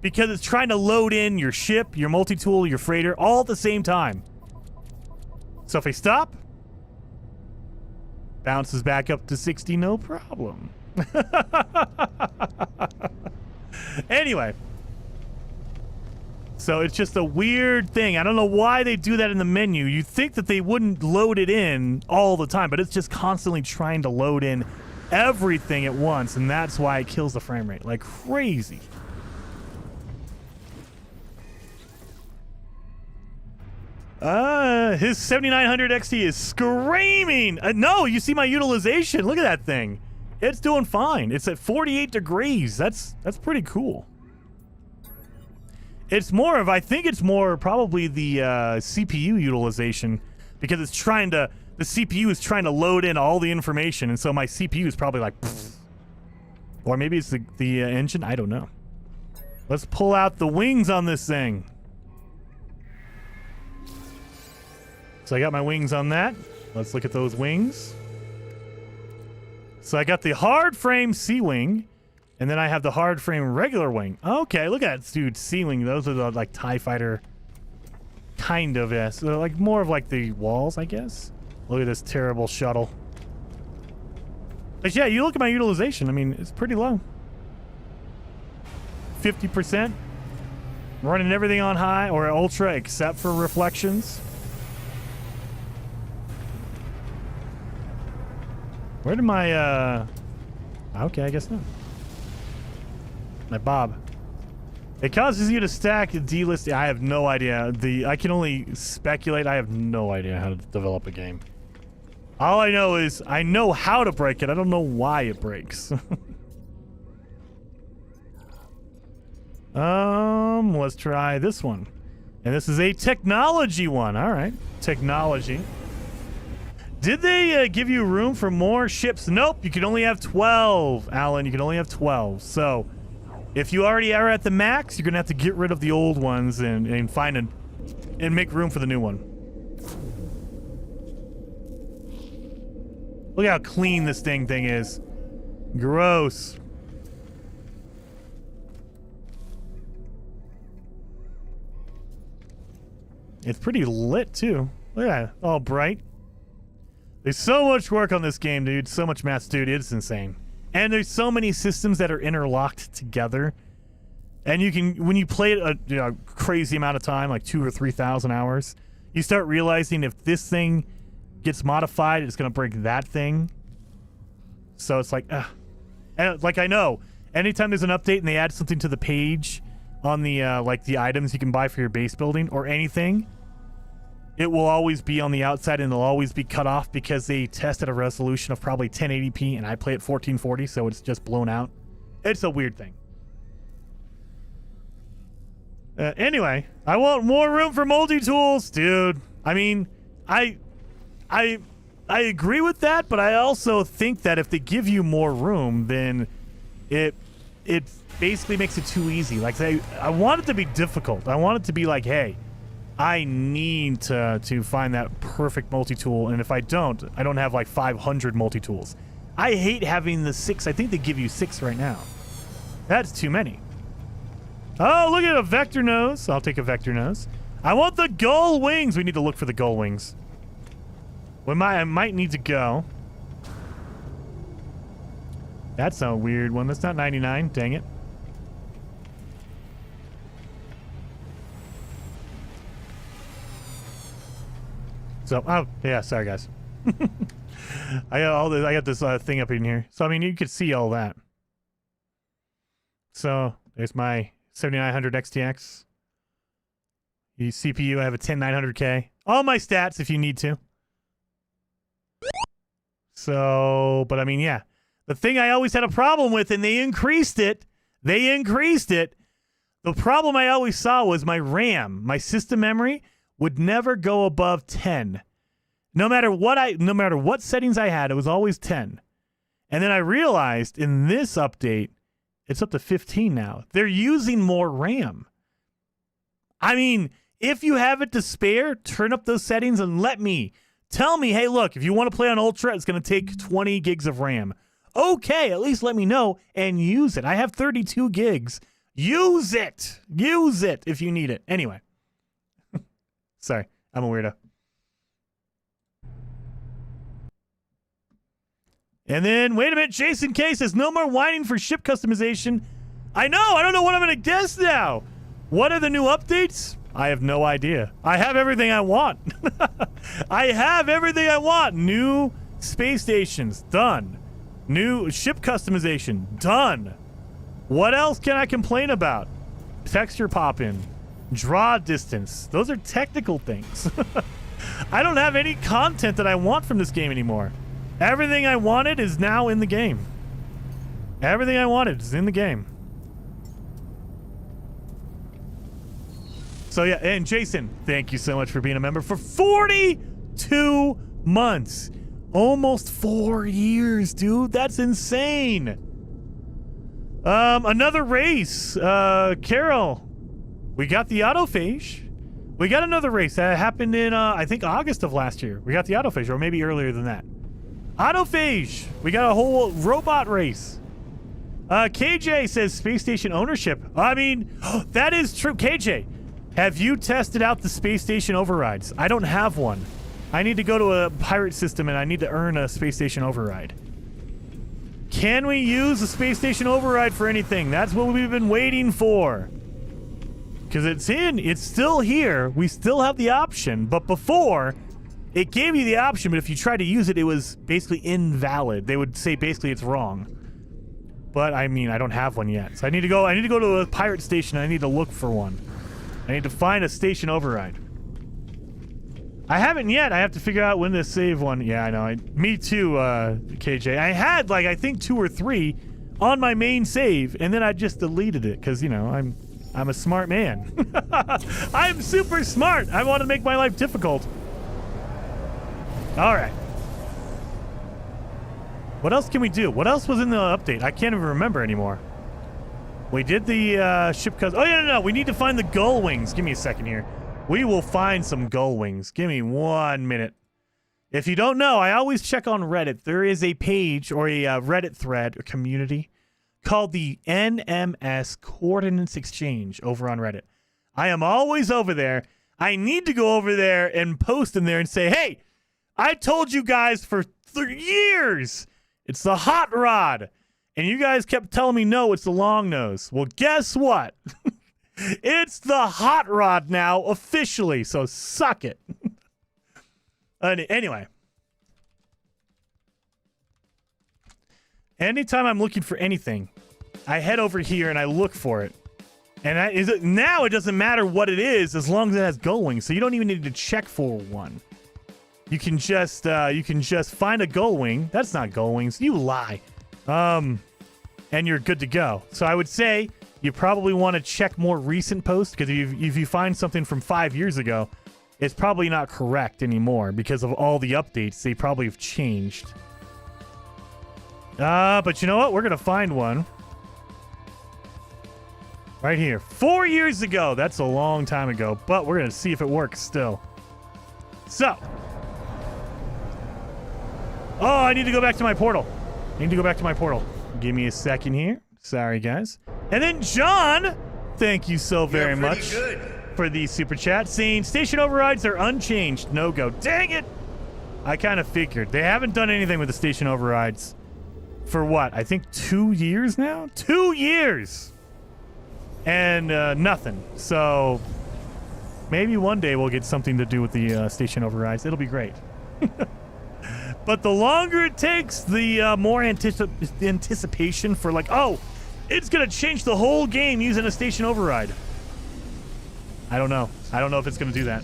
Because it's trying to load in your ship, your multi-tool, your freighter, all at the same time. So if I stop, bounces back up to 60, no problem. Anyway. So it's just a weird thing. I don't know why they do that in the menu. You'd think that they wouldn't load it in all the time, but it's just constantly trying to load in everything at once, and that's why it kills the frame rate like crazy. His 7900 XT is screaming. No, you see my utilization. Look at that thing. It's doing fine. It's at 48 degrees. That's pretty cool. It's more of, I think it's more probably the CPU utilization, because it's trying to, the CPU is trying to load in all the information, and so my CPU is probably like, pfft. Or maybe it's the engine. I don't know. Let's pull out the wings on this thing. So I got my wings on that. Let's look at those wings. So I got the hard frame C-wing, and then I have the hard frame regular wing. Okay, look at that, dude. C-wing. Those are the like TIE Fighter kind of, yeah. So like more of like the walls, I guess. Look at this terrible shuttle. But yeah, you look at my utilization. I mean, it's pretty low. 50%. Running everything on high or ultra except for reflections. Where did my, okay, I guess not. My Bob. It causes you to stack D-list. I have no idea. I can only speculate. I have no idea how to develop a game. All I know is I know how to break it. I don't know why it breaks. Let's try this one. And this is a technology one. All right. Technology. Did they give you room for more ships? Nope. You can only have 12, Alan. You can only have 12. So if you already are at the max, you're going to have to get rid of the old ones and find and make room for the new one. Look how clean this thing is. Gross. It's pretty lit, too. Look at that. All bright. There's so much work on this game, dude. So much math, dude. It's insane. And there's so many systems that are interlocked together. And you can, when you play it a crazy amount of time, like 2,000 or 3,000 hours, you start realizing if this thing gets modified, it's going to break that thing. So it's like, and like I know, anytime there's an update and they add something to the page on the like the items you can buy for your base building or anything, it will always be on the outside and it'll always be cut off because they test at a resolution of probably 1080p and I play at 1440, so it's just blown out. It's a weird thing. Anyway, I want more room for multi-tools, dude. I mean, I agree with that, but I also think that if they give you more room, then it basically makes it too easy. Like, I want it to be difficult. I want it to be like, hey, I need to find that perfect multi-tool, and if I don't have like 500 multi-tools. I hate having the 6. I think they give you 6 right now. That's too many. Oh, look at a vector nose. I'll take a vector nose. I want the gull wings. We need to look for the gull wings. I might need to go. That's a weird one. That's not 99. Dang it. So, oh, yeah, sorry, guys. I got all this. I got this thing up in here. So, I mean, you could see all that. So, there's my 7900 XTX. The CPU, I have a 10900K. All my stats if you need to. So, but I mean, yeah. The thing I always had a problem with, and they increased it. The problem I always saw was my RAM, my system memory, would never go above 10. No matter what settings I had, it was always 10. And then I realized in this update, it's up to 15 now. They're using more RAM. I mean, if you have it to spare, turn up those settings and tell me, hey, look, if you want to play on Ultra, it's going to take 20 gigs of RAM. Okay, at least let me know and use it. I have 32 gigs. Use it. Use it if you need it. Anyway. Sorry, I'm a weirdo. And then, wait a minute, Jason K says, no more whining for ship customization. I know, I don't know what I'm going to guess now. What are the new updates? I have no idea. I have everything I want. I have everything I want. New space stations, done. New ship customization, done. What else can I complain about? Texture pop-in, draw distance. Those are technical things. I don't have any content that I want from this game anymore. Everything I wanted is now in the game. Everything I wanted is in the game. So yeah, and Jason, thank you so much for being a member for 42 months. Almost 4 years, dude. That's insane. Another race. Carol, we got the autophage. We got another race that happened in, I think, August of last year. We got the autophage, or maybe earlier than that. Autophage. We got a whole robot race. KJ says space station ownership. I mean, that is true. KJ, have you tested out the space station overrides? I don't have one. I need to go to a pirate system and I need to earn a space station override. Can we use a space station override for anything? That's what we've been waiting for. Because it's still here. We still have the option. But before, it gave you the option, but if you tried to use it, it was basically invalid. They would say basically it's wrong. But I mean, I don't have one yet. So I need to go to a pirate station and I need to look for one. I need to find a station override. I haven't yet. I have to figure out when to save one. Yeah, I know. Me too, KJ. I had, like, I think 2 or 3 on my main save, and then I just deleted it because, you know, I'm a smart man. I'm super smart. I want to make my life difficult. All right. What else can we do? What else was in the update? I can't even remember anymore. We did the ship cuz. Oh, yeah, no. We need to find the gull wings. Give me a second here. We will find some gull wings. Give me 1 minute. If you don't know, I always check on Reddit. There is a page or a Reddit thread or community called the NMS Coordinates Exchange over on Reddit. I am always over there. I need to go over there and post in there and say, hey, I told you guys for years it's the hot rod. And you guys kept telling me, no, it's the long nose. Well, guess what? It's the hot rod now, officially, so suck it. Anyway. Anytime I'm looking for anything, I head over here and I look for it. And now it doesn't matter what it is as long as it has gull wings, so you don't even need to check for one. You can just find a gull wing. That's not gull wings. You lie. And you're good to go. So I would say you probably want to check more recent posts, because if you find something from 5 years ago, it's probably not correct anymore because of all the updates. They probably have changed. But you know what? We're going to find one. Right here. 4 years ago. That's a long time ago, but we're going to see if it works still. So. Oh, I need to go back to my portal. Give me a second here. Sorry, guys. And then John, thank you so very much for the super chat, saying station overrides are unchanged. No go. Dang it! I kind of figured. They haven't done anything with the station overrides for what? I think 2 years now? 2 years! And nothing. So Maybe one day we'll get something to do with the station overrides. It'll be great. But the longer it takes, the more anticipation for like, oh, it's going to change the whole game using a station override. I don't know. I don't know if it's going to do that.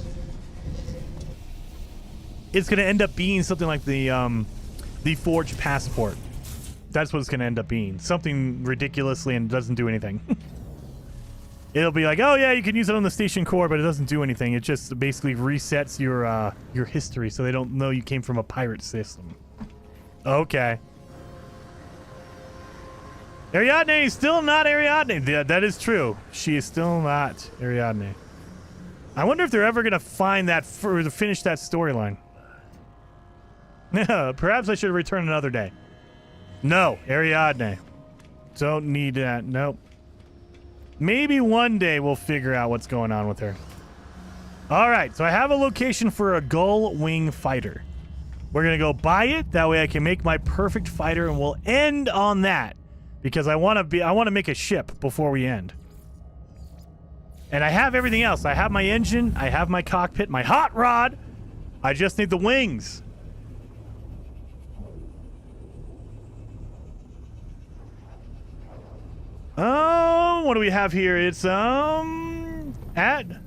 It's going to end up being something like the Forge Passport. That's what it's going to end up being. Something ridiculously and doesn't do anything. It'll be like, oh yeah, you can use it on the station core, but it doesn't do anything. It just basically resets your history so they don't know you came from a pirate system. Okay. Ariadne is still not Ariadne. Yeah, that is true. She is still not Ariadne. I wonder if they're ever going to find that to finish that storyline. Perhaps I should return another day. No, Ariadne. Don't need that. Nope. Maybe one day we'll figure out what's going on with her. All right, so I have a location for a gull wing fighter. We're going to go buy it. That way I can make my perfect fighter, and we'll end on that because I want to make a ship before we end. And I have everything else. I have my engine, I have my cockpit, my hot rod. I just need the wings. Oh, what do we have here? It's at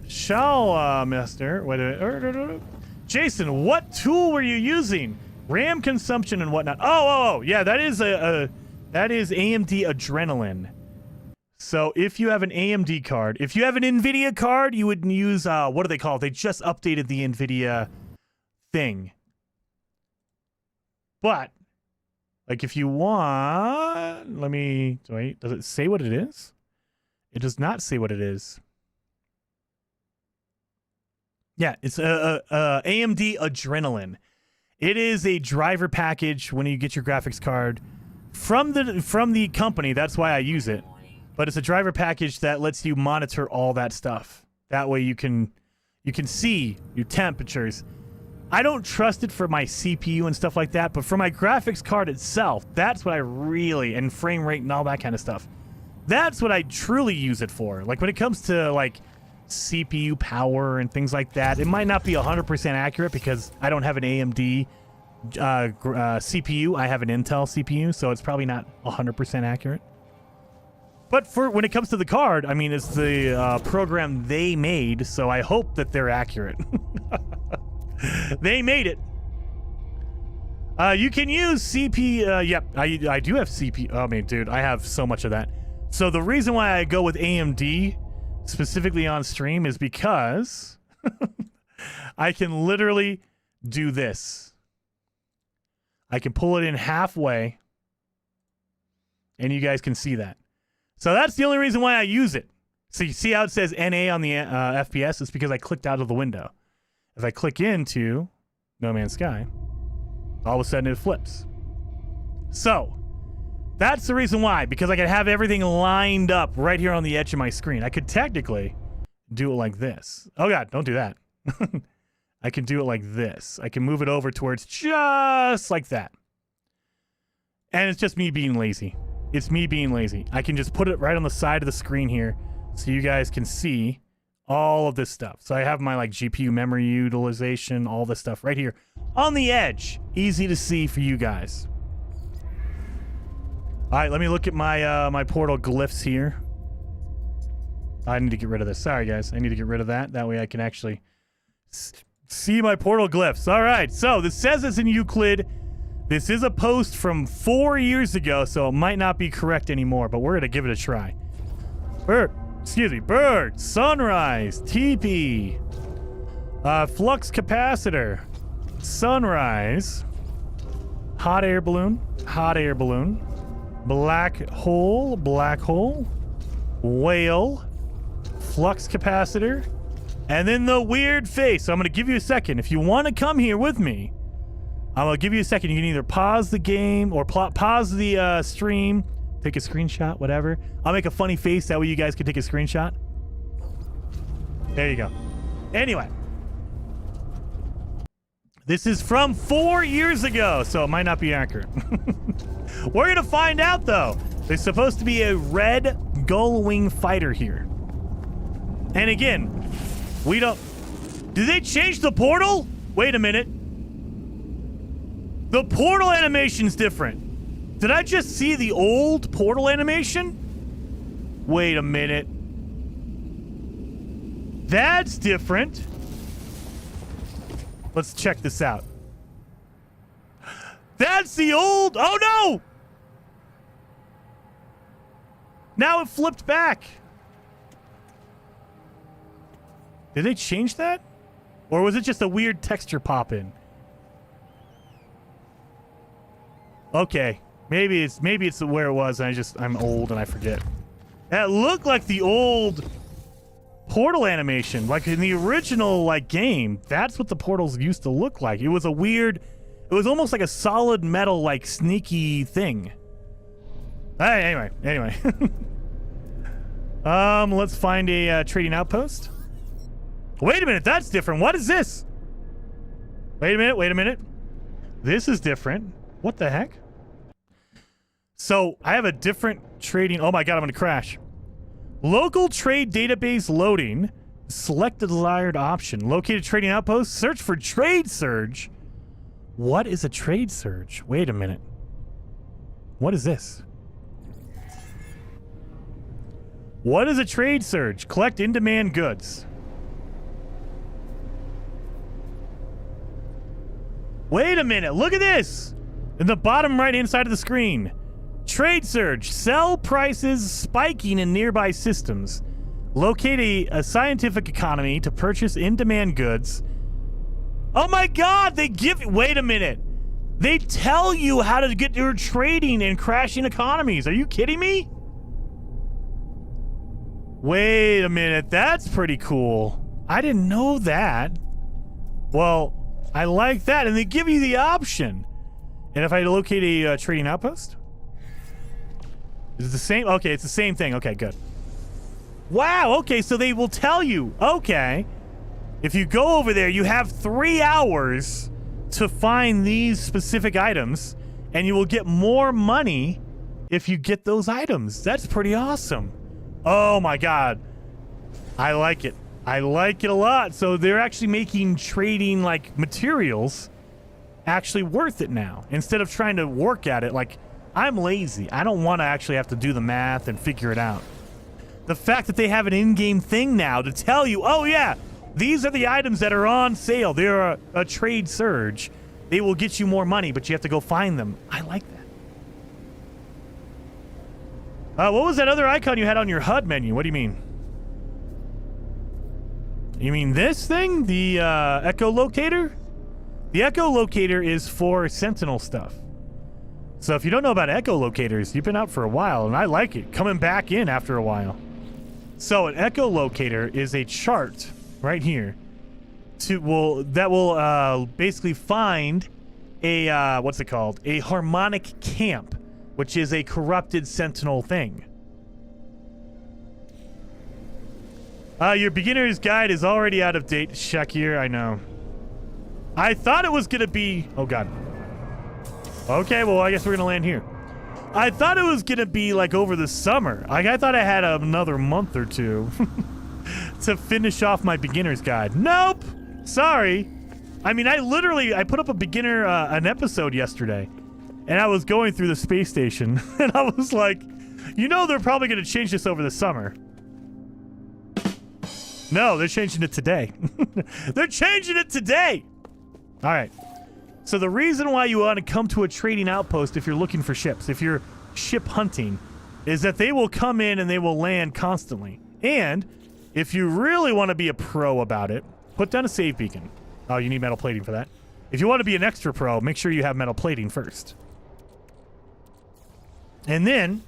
Shallmaster. Wait. Jason, what tool were you using? RAM consumption and whatnot. Oh, yeah, that is that is AMD Adrenalin. So if you have an AMD card, if you have an NVIDIA card, you would use what do they call it? They just updated the NVIDIA thing. But like if you want, wait, does it say what it is? It does not say what it is. Yeah, it's AMD Adrenalin. It is a driver package when you get your graphics card from the company. That's why I use it. But it's a driver package that lets you monitor all that stuff. That way you can see your temperatures. I don't trust it for my CPU and stuff like that, but for my graphics card itself, that's what I really, and frame rate and all that kind of stuff. That's what I truly use it for. Like when it comes to like CPU power and things like that, it might not be 100% accurate because I don't have an AMD CPU. I have an Intel CPU, so it's probably not 100% accurate. But for when it comes to the card, I mean, it's the program they made, so I hope that they're accurate. They made it. You can use CP. Yep, I do have CP. Oh, man, dude, I have so much of that. So the reason why I go with AMD specifically on stream is because I can literally do this. I can pull it in halfway, and you guys can see that. So that's the only reason why I use it. So you see how it says NA on the FPS? It's because I clicked out of the window. If I click into No Man's Sky, all of a sudden it flips. So that's the reason why, because I could have everything lined up right here on the edge of my screen. I could technically do it like this. Oh God, don't do that. I can do it like this. I can move it over towards just like that. And it's just me being lazy. It's me being lazy. I can just put it right on the side of the screen here so you guys can see all of this stuff. So I have my like GPU memory utilization, all this stuff right here on the edge. Easy to see for you guys. All right, let me look at my my portal glyphs here. I need to get rid of this. Sorry, guys. I need to get rid of that. That way I can actually see my portal glyphs. All right, so this says it's in Euclid. This is a post from 4 years ago, so it might not be correct anymore, but we're going to give it a try. Bird, sunrise, TP, flux capacitor, sunrise, hot air balloon, black hole, whale, flux capacitor, and then the weird face. So I'm going to give you a second. If you want to come here with me, I'm going to give you a second. You can either pause the game or pause the stream, take a screenshot, whatever. I'll make a funny face. That way you guys can take a screenshot. There you go. Anyway. This is from 4 years ago, so it might not be accurate. We're going to find out, though. There's supposed to be a red gull wing fighter here. And again, we don't... Did they change the portal? Wait a minute. The portal animation's different. Did I just see the old portal animation? Wait a minute. That's different. Let's check this out. That's the old... Oh, no! Now it flipped back. Did they change that? Or was it just a weird texture pop in? Okay. Maybe it's where it was and I'm old and I forget. That looked like the old portal animation. Like in the original game, that's what the portals used to look like. It was a weird... It was almost like a solid metal, sneaky thing. Anyway. Let's find a trading outpost. Wait a minute, that's different. What is this? Wait a minute. This is different. What the heck? So, I have a different trading... Oh my god, I'm gonna crash. Local trade database loading. Select the desired option. Locate a trading outpost. Search for trade surge. What is a trade surge? Wait a minute. What is this? What is a trade surge? Collect in-demand goods. Wait a minute. Look at this. In the bottom right-hand side of the screen. Trade surge. Sell prices spiking in nearby systems. Locate a scientific economy to purchase in-demand goods. Oh my god, they give... Wait a minute. They tell you how to get your trading in crashing economies. Are you kidding me? Wait a minute, that's pretty cool. I didn't know that. Well, I like that, and they give you the option. And if I locate a trading outpost? Is it the same? Okay, it's the same thing. Okay, good. Wow, okay, so they will tell you. Okay. If you go over there, you have 3 hours to find these specific items, and you will get more money if you get those items. That's pretty awesome. Oh my god. I like it. I like it a lot. So they're actually making trading materials actually worth it now. Instead of trying to work at it I'm lazy. I don't want to actually have to do the math and figure it out. The fact that they have an in-game thing now to tell you, oh yeah, these are the items that are on sale. They're a trade surge. They will get you more money, but you have to go find them. I like that. What was that other icon you had on your HUD menu? What do you mean? You mean this thing? The echolocator? The echolocator is for Sentinel stuff. So if you don't know about echolocators, you've been out for a while, and I like it. Coming back in after a while. So an echolocator is a chart right here that will basically find a what's it called? A harmonic camp, which is a corrupted Sentinel thing. Your beginner's guide is already out of date, Shakir. I know. I thought it was gonna be... Oh god. Okay, well I guess we're gonna land here. I thought it was gonna be over the summer. I thought I had another month or two to finish off my beginner's guide. Nope. Sorry. I mean, I put up a beginner an episode yesterday, and I was going through the space station, and I was like, they're probably gonna change this over the summer. No, they're changing it today. They're changing it today. All right. So the reason why you want to come to a trading outpost if you're looking for ships, if you're ship hunting, is that they will come in and they will land constantly. And if you really want to be a pro about it, put down a save beacon. Oh, you need metal plating for that. If you want to be an extra pro, make sure you have metal plating first. And then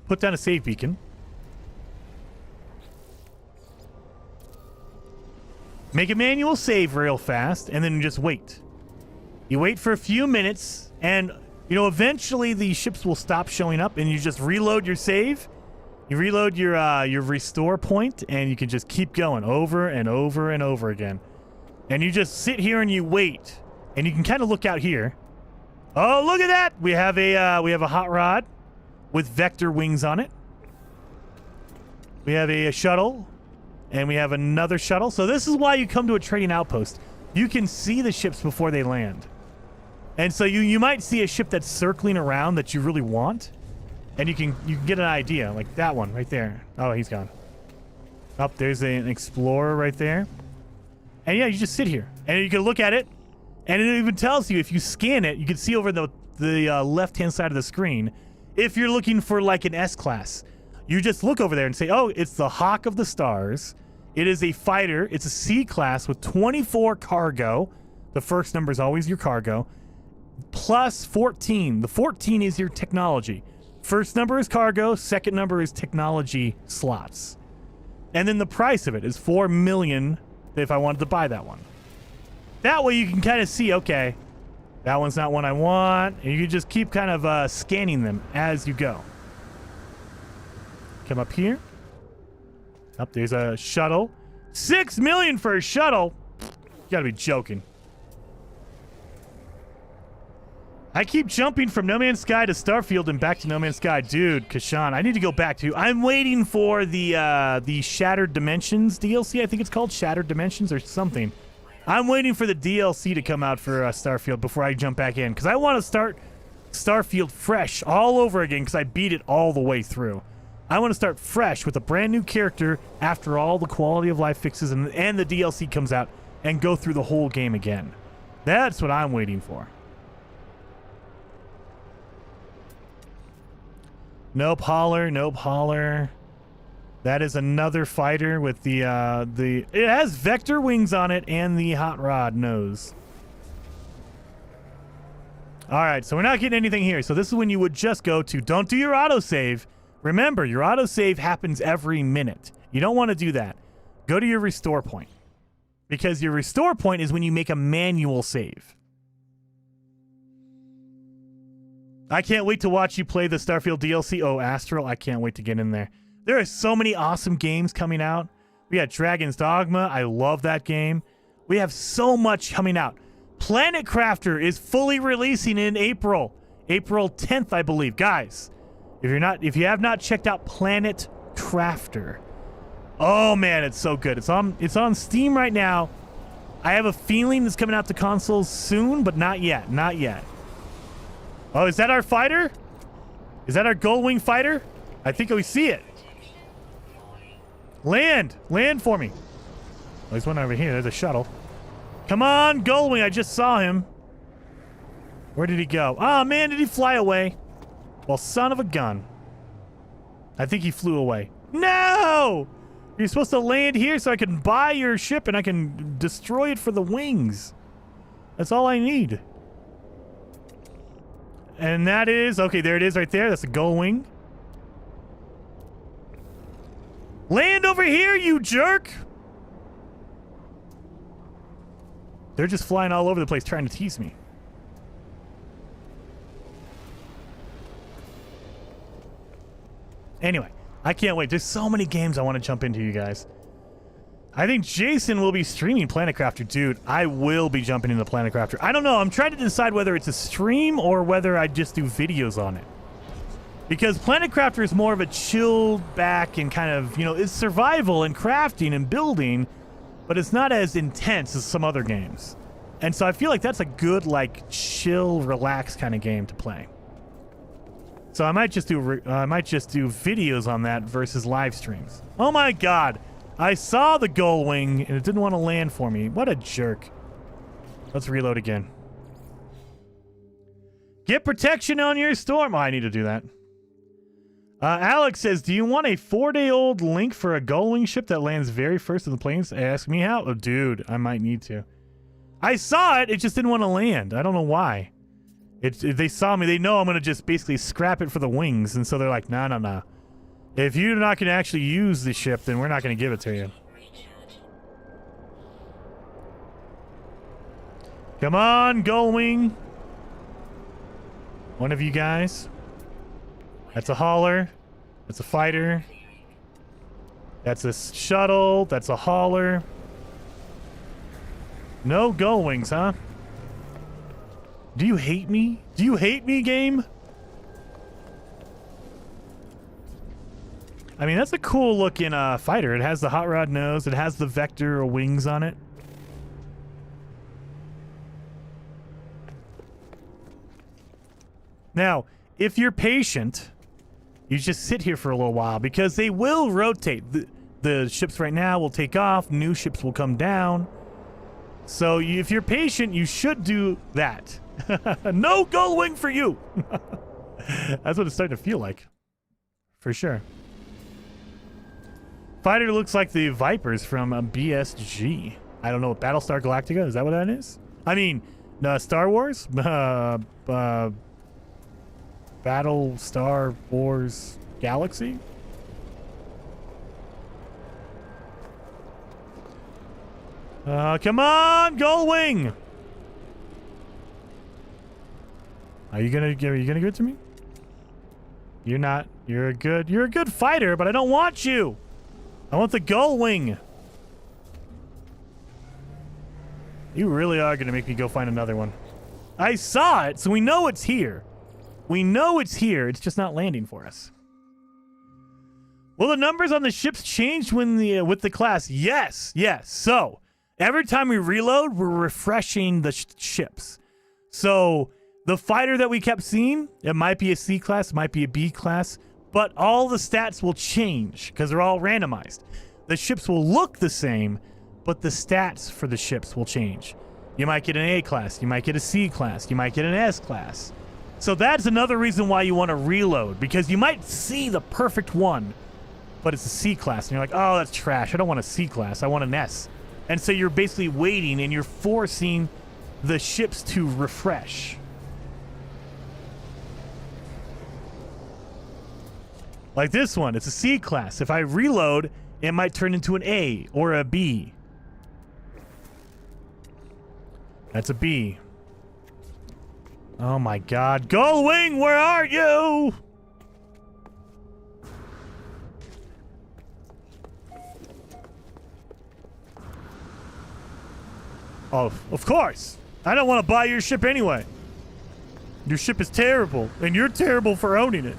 put down a save beacon. Make a manual save real fast, and then just wait. You wait for a few minutes, and, eventually the ships will stop showing up, and you just reload your save. You reload your restore point, and you can just keep going over and over and over again. And you just sit here and you wait, and you can kind of look out here. Oh, look at that! We have a hot rod with vector wings on it. We have a shuttle And we have another shuttle. So this is why you come to a trading outpost. You can see the ships before they land. And so you might see a ship that's circling around that you really want. And you can get an idea, like that one right there. Oh, he's gone. Up there's an explorer right there. And yeah, you just sit here. And you can look at it. And it even tells you, if you scan it, you can see over the left-hand side of the screen. If you're looking for like an S-class, you just look over there and say, oh, it's the Hawk of the Stars. It is a fighter. It's a C-class with 24 cargo. The first number is always your cargo. Plus 14. The 14 is your technology. First number is cargo. Second number is technology slots. And then the price of it is $4 million if I wanted to buy that one. That way you can kind of see, okay, that one's not one I want. And you can just keep kind of scanning them as you go. Come up here. Up there's a shuttle. $6 million for a shuttle? You gotta be joking. I keep jumping from No Man's Sky to Starfield and back to No Man's Sky. Dude, Kashan, I need to go back to... I'm waiting for the Shattered Dimensions DLC. I think it's called Shattered Dimensions or something. I'm waiting for the DLC to come out for Starfield before I jump back in. Because I want to start Starfield fresh all over again because I beat it all the way through. I want to start fresh with a brand new character after all the quality of life fixes and the DLC comes out and go through the whole game again. That's what I'm waiting for. Nope, holler, nope, holler. That is another fighter with the it has vector wings on it and the hot rod nose. All right, so we're not getting anything here. So this is when you would just go to, don't do your autosave. Remember, your autosave happens every minute. You don't want to do that. Go to your restore point. Because your restore point is when you make a manual save. I can't wait to watch you play the Starfield DLC. Oh, Astral, I can't wait to get in there. There are so many awesome games coming out. We got Dragon's Dogma. I love that game. We have so much coming out. Planet Crafter is fully releasing in April. April 10th, I believe. Guys, if you have not checked out Planet Crafter, oh man, it's so good. It's on Steam right now. I have a feeling it's coming out to consoles soon, but not yet. Not yet. Oh, is that our fighter? Is that our Gullwing fighter? I think we see it. Land for me. Oh, there's one over here. There's a shuttle. Come on, Gullwing. I just saw him. Where did he go? Oh man, did he fly away? Well, son of a gun. I think he flew away. No! You're supposed to land here so I can buy your ship and I can destroy it for the wings. That's all I need. And that is... Okay, there it is right there. That's a Gullwing. Land over here, you jerk! They're just flying all over the place trying to tease me. Anyway, I can't wait. There's so many games I want to jump into, you guys. I think Jason will be streaming Planet Crafter. Dude, I will be jumping into Planet Crafter. I don't know. I'm trying to decide whether it's a stream or whether I just do videos on it. Because Planet Crafter is more of a chilled back and kind of, you know, it's survival and crafting and building, but it's not as intense as some other games. And so I feel like that's a good, like, chill, relax kind of game to play. So I might just do videos on that versus live streams. Oh my god. I saw the Gullwing, and it didn't want to land for me. What a jerk. Let's reload again. Get protection on your storm. Oh, I need to do that. Alex says, do you want a 4-day-old link for a Gullwing ship that lands very first in the planes? Ask me how. Oh, dude, I might need to. I saw it. It just didn't want to land. I don't know why. They saw me. They know I'm going to just basically scrap it for the wings. And so they're like, no. If you're not going to actually use the ship, then we're not going to give it to you. Come on, Gullwing. One of you guys. That's a hauler. That's a fighter. That's a shuttle. That's a hauler. No Gullwings, huh? Do you hate me? Do you hate me, game? I mean, that's a cool looking fighter. It has the hot rod nose. It has the vector wings on it. Now, if you're patient, you just sit here for a little while because they will rotate. The ships right now will take off. New ships will come down. So if you're patient, you should do that. No gull wing for you. That's what it's starting to feel like. For sure. Fighter looks like the Vipers from BSG. I don't know. Battlestar Galactica? Is that what that is? I mean, Star Wars? Battlestar Wars Galaxy? Come on, Gull Wing! Are you gonna give it to me? You're not. You're a good fighter, but I don't want you. I want the Gull Wing. You really are gonna make me go find another one. I saw it, so we know it's here. We know it's here. It's just not landing for us. Will the numbers on the ships change when with the class? Yes. So every time we reload, we're refreshing the ships. So the fighter that we kept seeing, it might be a C class, it might be a B class, but all the stats will change because they're all randomized. The ships will look the same, but the stats for the ships will change. You might get an A class, you might get a C class, you might get an S class. So that's another reason why you want to reload, because you might see the perfect one, but it's a C class, and you're like, oh, that's trash. I don't want a C class. I want an S. And so you're basically waiting, and you're forcing the ships to refresh. Like this one, it's a C class. If I reload, it might turn into an A or a B. That's a B. Oh my god. Gull Wing, where are you? Oh, of course. I don't want to buy your ship anyway. Your ship is terrible, and you're terrible for owning it.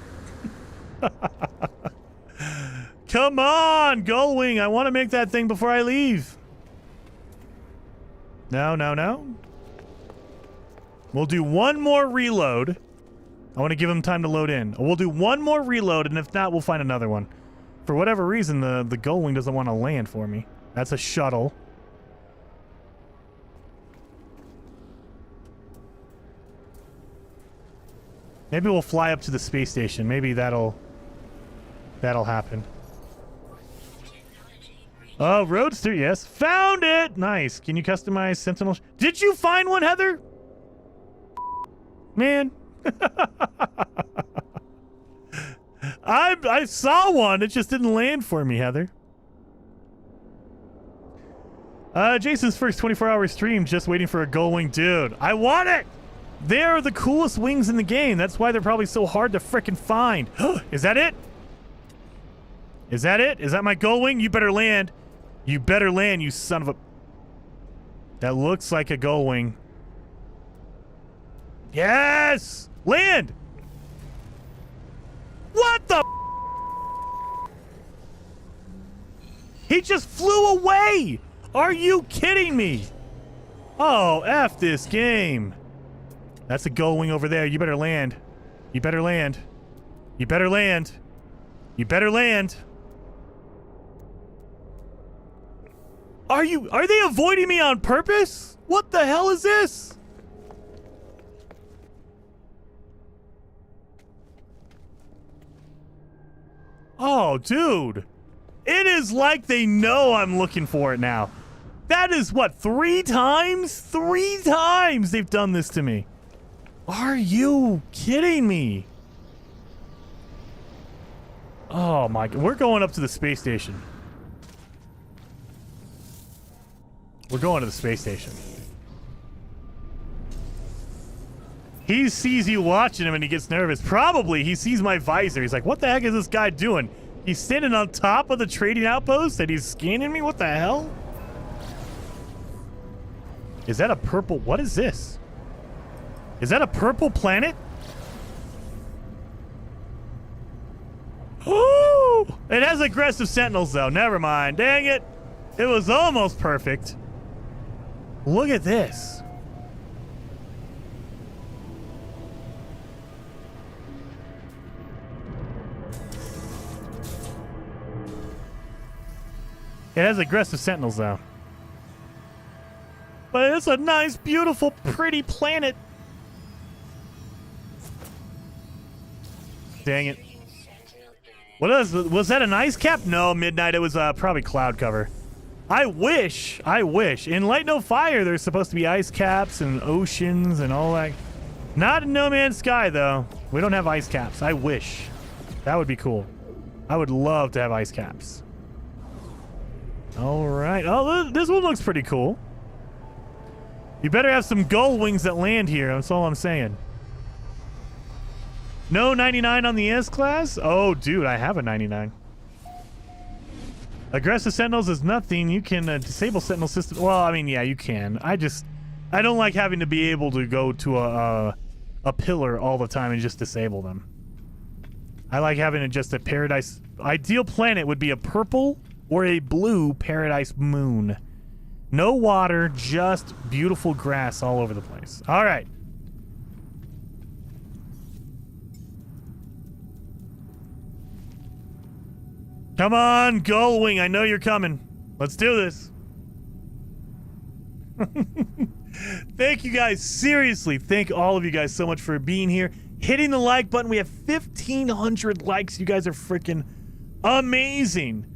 Come on, Gull Wing. I want to make that thing before I leave. No. We'll do one more reload. I want to give him time to load in. We'll do one more reload, and if not, we'll find another one. For whatever reason, the Gull Wing doesn't want to land for me. That's a shuttle. Maybe we'll fly up to the space station. Maybe that'll happen. Oh, Roadster, yes. Found it! Nice. Can you customize Sentinel? Did you find one, Heather? Man. I saw one. It just didn't land for me, Heather. Jason's first 24-hour stream, just waiting for a Gull Wing. Dude, I want it! They're the coolest wings in the game. That's why they're probably so hard to frickin' find. Is that it? Is that it? Is that my Gull Wing? You better land. You better land, you son of a... That looks like a Gull Wing. Yes! Land! What the... He just flew away! Are you kidding me? Oh, F this game. That's a Gull Wing over there. You better land. You better land. You better land. You better land. Are they avoiding me on purpose? What the hell is this? Oh, dude. It is like they know I'm looking for it now. That is what, 3 times? 3 times they've done this to me. Are you kidding me? Oh my god. We're going up to the space station. We're going to the space station. He sees you watching him and he gets nervous. Probably he sees my visor. He's like, what the heck is this guy doing? He's standing on top of the trading outpost and he's scanning me? What the hell? Is that a purple? What is this? Is that a purple planet? Oh! It has aggressive sentinels, though. Never mind. Dang it. It was almost perfect. Look at this. It has aggressive sentinels, though. But it's a nice, beautiful, pretty planet. Dang it. Was that an ice cap? No, Midnight. It was probably cloud cover. I wish. In Light No Fire, there's supposed to be ice caps and oceans and all that. Not in No Man's Sky, though. We don't have ice caps. I wish. That would be cool. I would love to have ice caps. All right. Oh, this one looks pretty cool. You better have some gull wings that land here. That's all I'm saying. No 99 on the S-Class? Oh, dude, I have a 99. Aggressive Sentinels is nothing. You can disable Sentinel system. Well, I mean, yeah, you can. I don't like having to be able to go to a pillar all the time and just disable them. I like having just a paradise. Ideal planet would be a purple or a blue paradise moon. No water, just beautiful grass all over the place. All right. Come on, Gullwing. I know you're coming. Let's do this. Thank you guys. Seriously, thank all of you guys so much for being here. Hitting the like button. We have 1,500 likes. You guys are freaking amazing.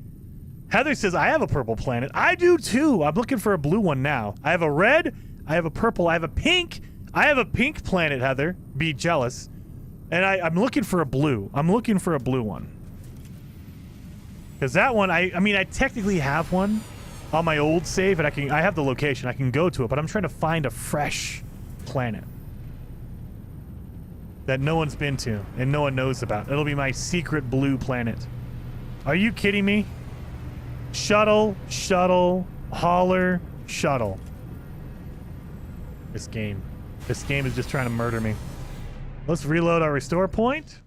Heather says, I have a purple planet. I do too. I'm looking for a blue one now. I have a red. I have a purple. I have a pink. I have a pink planet, Heather. Be jealous. And I'm looking for a blue. I'm looking for a blue one. Because that one, I mean, I technically have one on my old save, and I have the location. I can go to it, but I'm trying to find a fresh planet that no one's been to and no one knows about. It'll be my secret blue planet. Are you kidding me? Shuttle, hauler, shuttle. This game is just trying to murder me. Let's reload our restore point.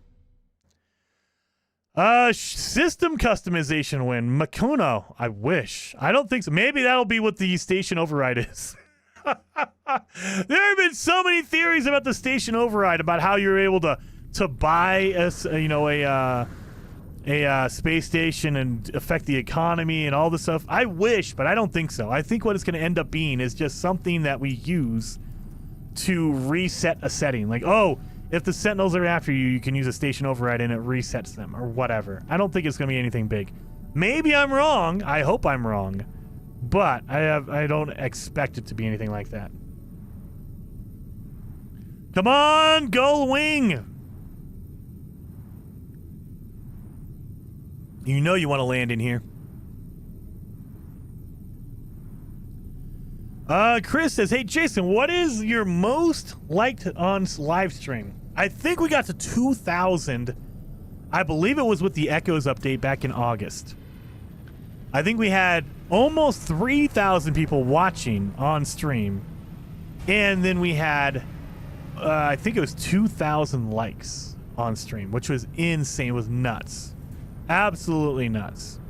System customization win. Makono. I wish. I don't think so. Maybe that'll be what the station override is. There have been so many theories about the station override, about how you're able to buy a space station and affect the economy and all this stuff. I wish, but I don't think so. I think what it's going to end up being is just something that we use to reset a setting. Like, oh, if the Sentinels are after you, you can use a station override and it resets them or whatever. I don't think it's going to be anything big. Maybe I'm wrong. I hope I'm wrong. But I don't expect it to be anything like that. Come on, Gull Wing! You know you want to land in here. Chris says, hey, Jason, what is your most liked on live stream? I think we got to 2,000. I believe it was with the Echoes update back in August. I think we had almost 3,000 people watching on stream. And then we had, I think it was 2,000 likes on stream, which was insane. It was nuts. Absolutely nuts.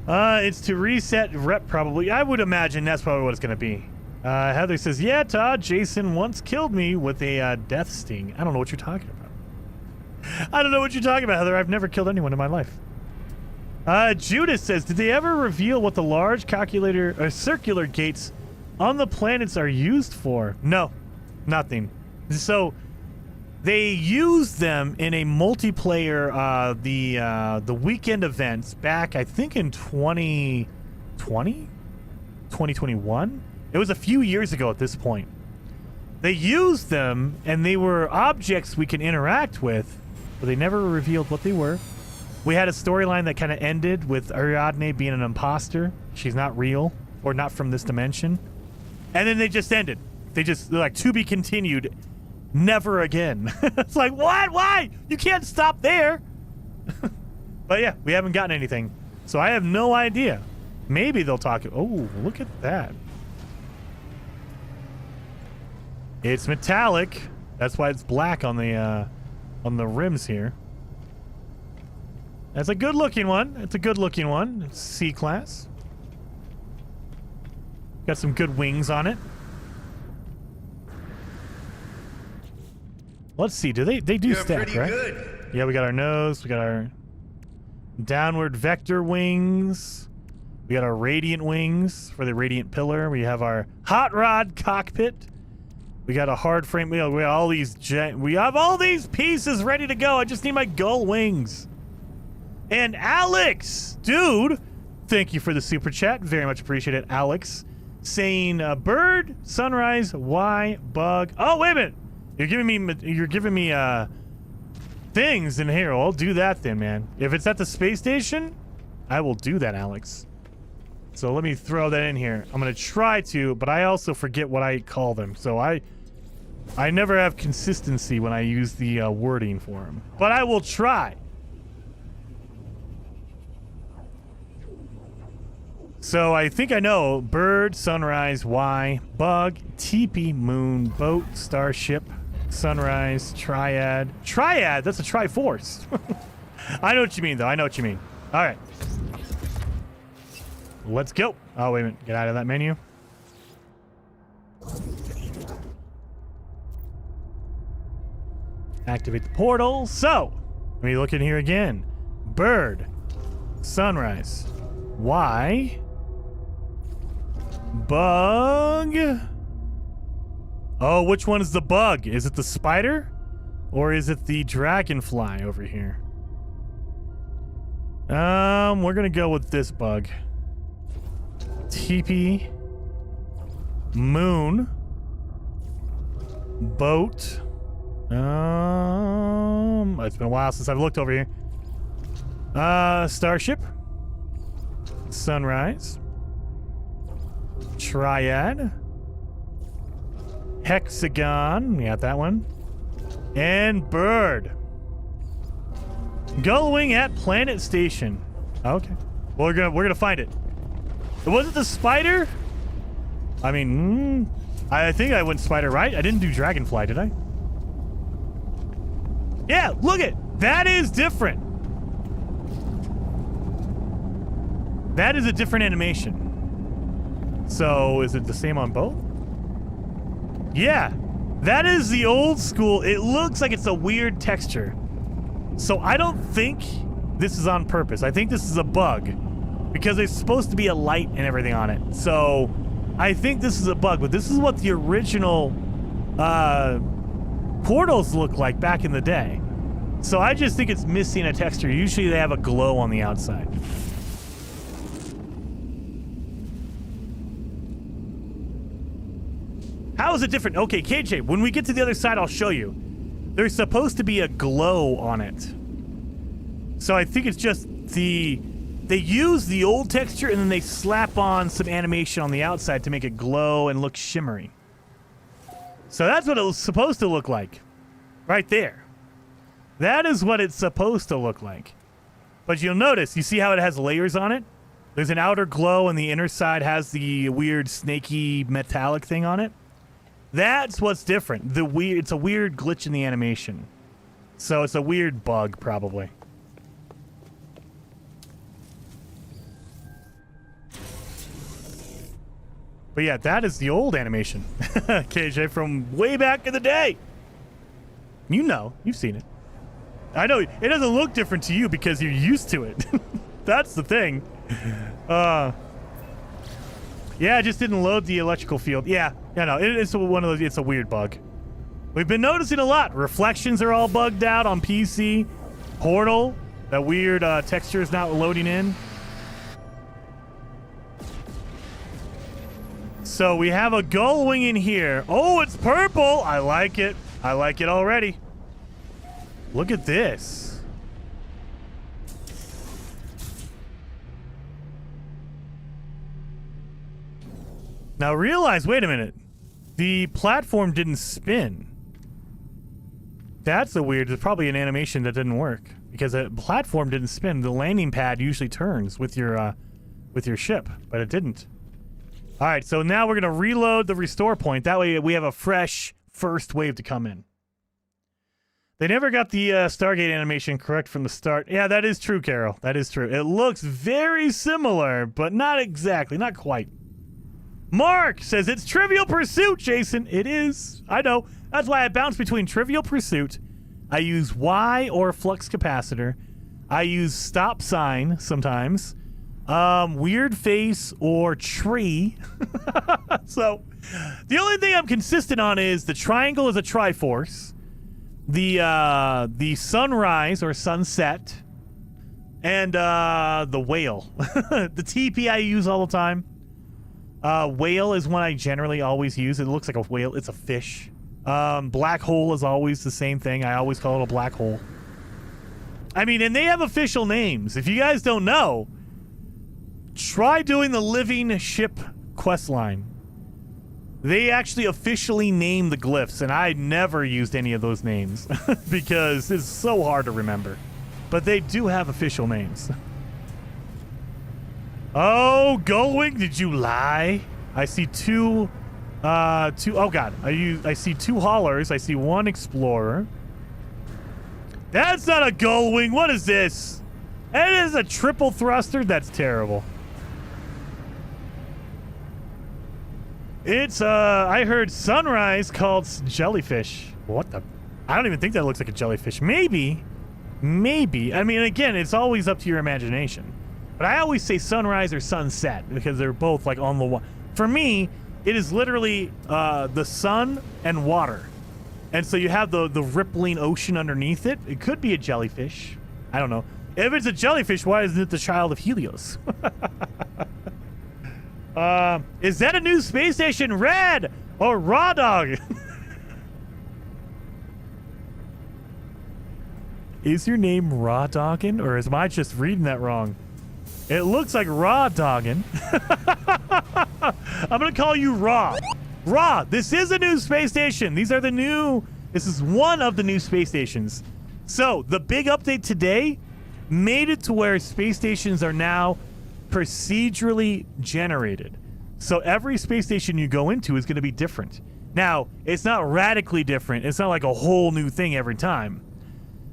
It's to reset rep probably. I would imagine that's probably what it's going to be. Heather says, yeah, Todd, Jason once killed me with a death sting. I don't know what you're talking about. I don't know what you're talking about, Heather. I've never killed anyone in my life. Judith says, did they ever reveal what the large calculator or circular gates on the planets are used for? No, nothing. So they used them in a multiplayer, the weekend events back, I think in 2020, 2021. It was a few years ago at this point. They used them, and they were objects we can interact with, but they never revealed what they were. We had a storyline that kind of ended with Ariadne being an imposter. She's not real, or not from this dimension. And then they just ended. They're like, to be continued. Never again. It's like, what? Why? You can't stop there. But yeah, we haven't gotten anything. So I have no idea. Maybe they'll talk. Oh, look at that. It's metallic. That's why it's black on the rims here. That's a good-looking one. It's a good-looking one. It's C-class. Got some good wings on it. Let's see. Do they do stack, right? Good. Yeah, we got our nose. We got our downward vector wings. We got our radiant wings for the radiant pillar. We have our hot rod cockpit. We got a hard frame. We have all these we have all these pieces ready to go. I just need my gull wings. And Alex, dude, thank you for the super chat. Very much appreciate it, Alex. Saying bird, sunrise, Y, bug. Oh, wait a minute. You're giving me things in here. I'll do that then, man. If it's at the space station, I will do that, Alex. So let me throw that in here. I'm gonna try to, but I also forget what I call them. So I never have consistency when I use the wording for them. But I will try. So I think I know bird, sunrise, Y, bug, teepee, moon, boat, starship, sunrise, triad. Triad, that's a triforce. I know what you mean, though. I know what you mean. All right. Let's go. Oh, wait a minute. Get out of that menu. Activate the portal. So, let me look in here again. Bird, sunrise, Y, bug. Oh, which one is the bug? Is it the spider? Or is it the dragonfly over here? We're gonna go with this bug. Teepee. Moon. Boat. It's been a while since I've looked over here. Starship. Sunrise. Triad. Hexagon. We got that one. And bird. Gullwing at Planet Station. Okay. Well, we're gonna find it. Was it the spider? I mean, I think I went spider, right? I didn't do dragonfly, did I? Yeah, look it. That is different. That is a different animation. So, is it the same on both? Yeah. That is the old school. It looks like it's a weird texture. So, I don't think this is on purpose. I think this is a bug. Because there's supposed to be a light and everything on it. So, I think this is a bug. But this is what the original portals look like back in the day. So, I just think it's missing a texture. Usually they have a glow on the outside. How is it different? Okay, KJ, when we get to the other side, I'll show you. There's supposed to be a glow on it. So I think it's just they use the old texture and then they slap on some animation on the outside to make it glow and look shimmery. So that's what it was supposed to look like. Right there. That is what it's supposed to look like. But you'll notice, you see how it has layers on it? There's an outer glow and the inner side has the weird snaky metallic thing on it. That's what's different. It's a weird glitch in the animation. So it's a weird bug, probably. But yeah, that is the old animation. KJ, from way back in the day. You know. You've seen it. I know. It doesn't look different to you because you're used to it. That's the thing. Yeah, it just didn't load the electrical field. Yeah, no, it's one of those. It's a weird bug. We've been noticing a lot. Reflections are all bugged out on PC. Portal, that weird texture is not loading in. So we have a gull wing in here. Oh, it's purple. I like it. I like it already. Look at this. Now realize, wait a minute. The platform didn't spin. That's a weird, it's probably an animation that didn't work. Because a platform didn't spin. The landing pad usually turns with your ship, but it didn't. Alright, so now we're gonna reload the restore point. That way we have a fresh first wave to come in. They never got the Stargate animation correct from the start. Yeah, that is true, Carol. That is true. It looks very similar, but not exactly. Not quite. Mark says it's Trivial Pursuit, Jason. It is. I know. That's why I bounce between Trivial Pursuit. I use Y or Flux Capacitor. I use Stop Sign sometimes. Weird Face or Tree. So, the only thing I'm consistent on is the triangle is a Triforce. The sunrise or sunset, and the whale. The TP I use all the time. Whale is one I generally always use. It looks like a whale. It's a fish. Black hole is always the same thing. I always call it a black hole. I mean, and they have official names. If you guys don't know, try doing the Living Ship quest line. They actually officially name the glyphs, and I never used any of those names because it's so hard to remember. But they do have official names. Oh, Gullwing, did you lie? I see two. Oh God, I see two haulers. I see one explorer. That's not a Gullwing. What is this? It is a triple thruster. That's terrible. It's, I heard sunrise called jellyfish. What the? I don't even think that looks like a jellyfish. Maybe. I mean, again, it's always up to your imagination. But I always say sunrise or sunset because they're both like on the water. For me, it is literally the sun and water. And so you have the rippling ocean underneath it. It could be a jellyfish. I don't know. If it's a jellyfish, why isn't it the child of Helios? Is that a new space station, Red or Raw Dog? Is your name Raw Doggin, or am I just reading that wrong? It looks like Raw Doggin. I'm gonna call you Raw. Raw, this is a new space station. This is one of the new space stations. So, the big update today made it to where space stations are now procedurally generated. So every space station you go into is going to be different. Now, it's not radically different. It's not like a whole new thing every time.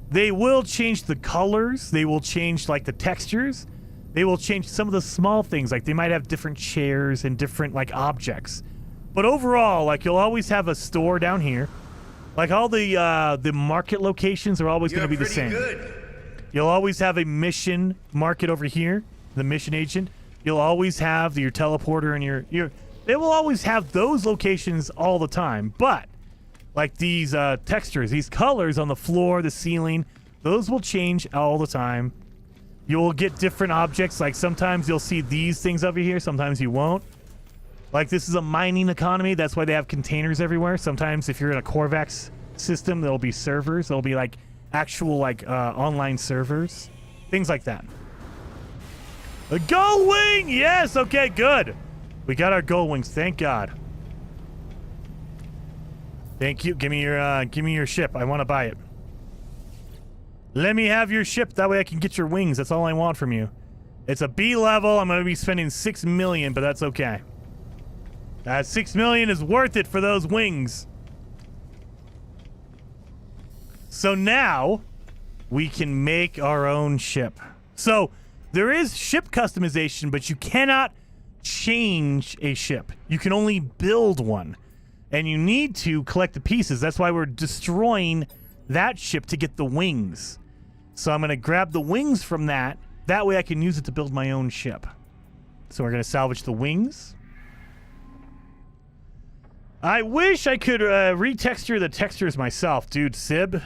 They will change the colors. They will change like the textures. They will change some of the small things. Like they might have different chairs and different like objects. But overall, like you'll always have a store down here. Like all the market locations are always going to be the same. Good. You'll always have a mission market over here. The mission agent. You'll always have your teleporter and your they will always have those locations all the time. But like these textures, these colors on the floor, the ceiling, those will change all the time. You'll get different objects. Like sometimes you'll see these things over here, sometimes you won't. Like this is a mining economy, that's why they have containers everywhere. Sometimes if you're in a Corvax system, there'll be servers. There'll be like actual like online servers, things like that. A gull wing! Yes, okay, good. We got our gull wings, thank God. Thank you. Give me your ship. I want to buy it. Let me have your ship, that way I can get your wings. That's all I want from you. It's a B level. I'm going to be spending $6 million, but that's okay. That $6 million is worth it for those wings. So now we can make our own ship. So there is ship customization, but you cannot change a ship. You can only build one. And you need to collect the pieces. That's why we're destroying that ship to get the wings. So I'm going to grab the wings from that. That way I can use it to build my own ship. So we're going to salvage the wings. I wish I could retexture the textures myself, dude. Sib,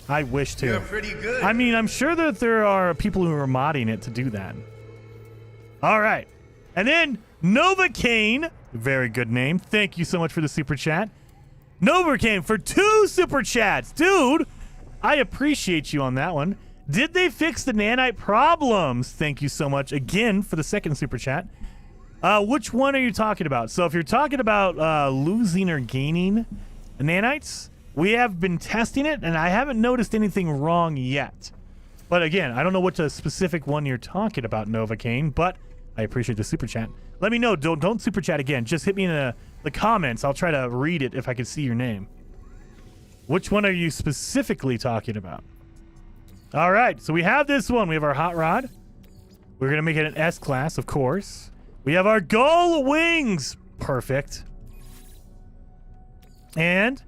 I wish to. You're pretty good. I mean, I'm sure that there are people who are modding it to do that. All right. And then Novocaine, very good name. Thank you so much for the super chat. Novocaine for 2 super chats. Dude, I appreciate you on that one. Did they fix the nanite problems? Thank you so much again for the second super chat. Which one are you talking about? So if you're talking about losing or gaining nanites, we have been testing it, and I haven't noticed anything wrong yet. But again, I don't know what specific one you're talking about, Novocaine, but I appreciate the super chat. Let me know. Don't super chat again. Just hit me in the comments. I'll try to read it if I can see your name. Which one are you specifically talking about? All right, so we have this one. We have our hot rod. We're going to make it an S-class, of course. We have our gull wings. Perfect. And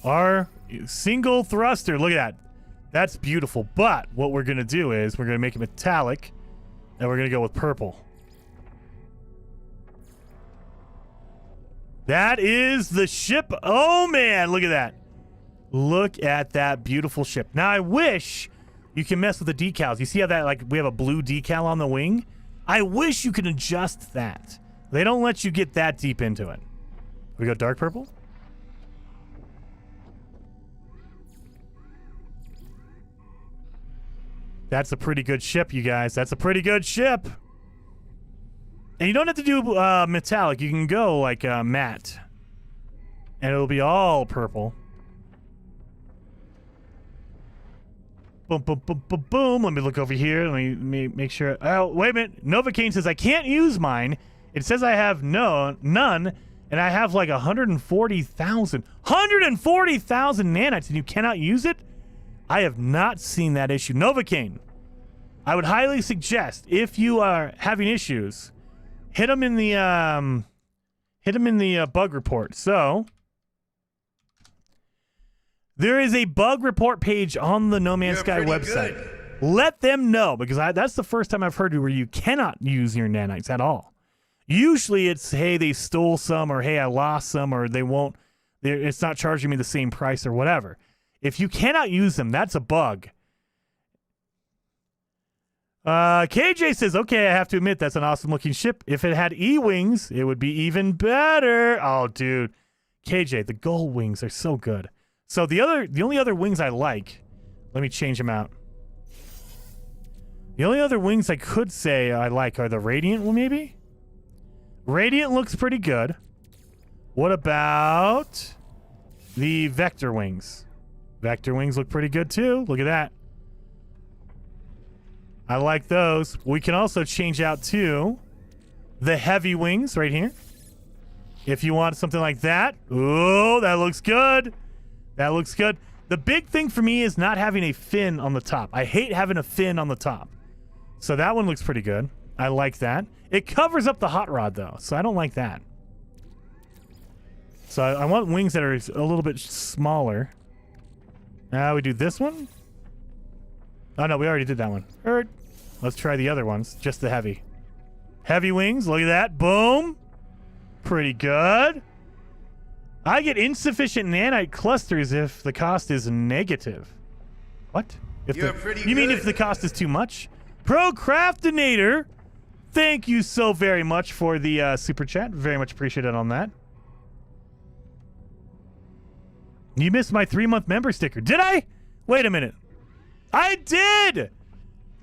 our single thruster. Look at that. That's beautiful. But what we're going to do is we're going to make it metallic, and we're going to go with purple. That is the ship. Oh, man. Look at that. Look at that beautiful ship. Now, I wish you can mess with the decals. You see how that, like, we have a blue decal on the wing? I wish you could adjust that. They don't let you get that deep into it. We go dark purple? That's a pretty good ship, you guys. That's a pretty good ship. And you don't have to do metallic. You can go like matte. And it'll be all purple. Boom, boom, boom, boom, boom. Let me look over here. Let me make sure. Oh, wait a minute. Novocaine says I can't use mine. It says I have none, and I have like 140,000. 140,000 nanites, and you cannot use it? I have not seen that issue. Novocaine, I would highly suggest, if you are having issues, hit them in the bug report. So there is a bug report page on the No Man's Sky website. Good. Let them know, because that's the first time I've heard where you cannot use your nanites at all. Usually it's, hey, they stole some, or hey, I lost some, or they won't. It's not charging me the same price or whatever. If you cannot use them, that's a bug. KJ says, okay, I have to admit that's an awesome looking ship. If it had E-wings, it would be even better. Oh, dude. KJ, the gull wings are so good. So the only other wings I like, let me change them out. The only other wings I could say I like are the Radiant one, maybe? Radiant looks pretty good. What about the Vector wings? Vector wings look pretty good too. Look at that. I like those. We can also change out to the heavy wings right here. If you want something like that. Oh, that looks good. That looks good. The big thing for me is not having a fin on the top. I hate having a fin on the top. So that one looks pretty good. I like that. It covers up the hot rod, though, so I don't like that. So I want wings that are a little bit smaller. Now we do this one. Oh, no, we already did that one. Let's try the other ones, just the heavy. Heavy wings, look at that. Boom. Pretty good. I get insufficient nanite clusters if the cost is negative. What? You mean if the cost is too much? Procrastinator, thank you so very much for the super chat. Very much appreciated on that. You missed my 3-month member sticker. Did I? Wait a minute. I did!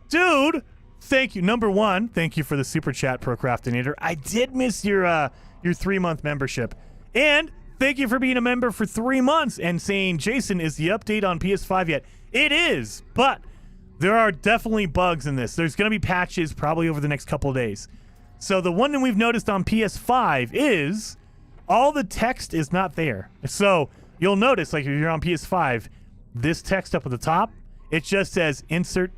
Dude, thank you. Number one, thank you for the super chat, Procrastinator. I did miss your 3-month membership. And thank you for being a member for 3 months and saying, Jason, is the update on PS5 yet? It is, but there are definitely bugs in this. There's going to be patches probably over the next couple of days. So the one that we've noticed on PS5 is all the text is not there. So you'll notice, like if you're on PS5, this text up at the top, it just says insert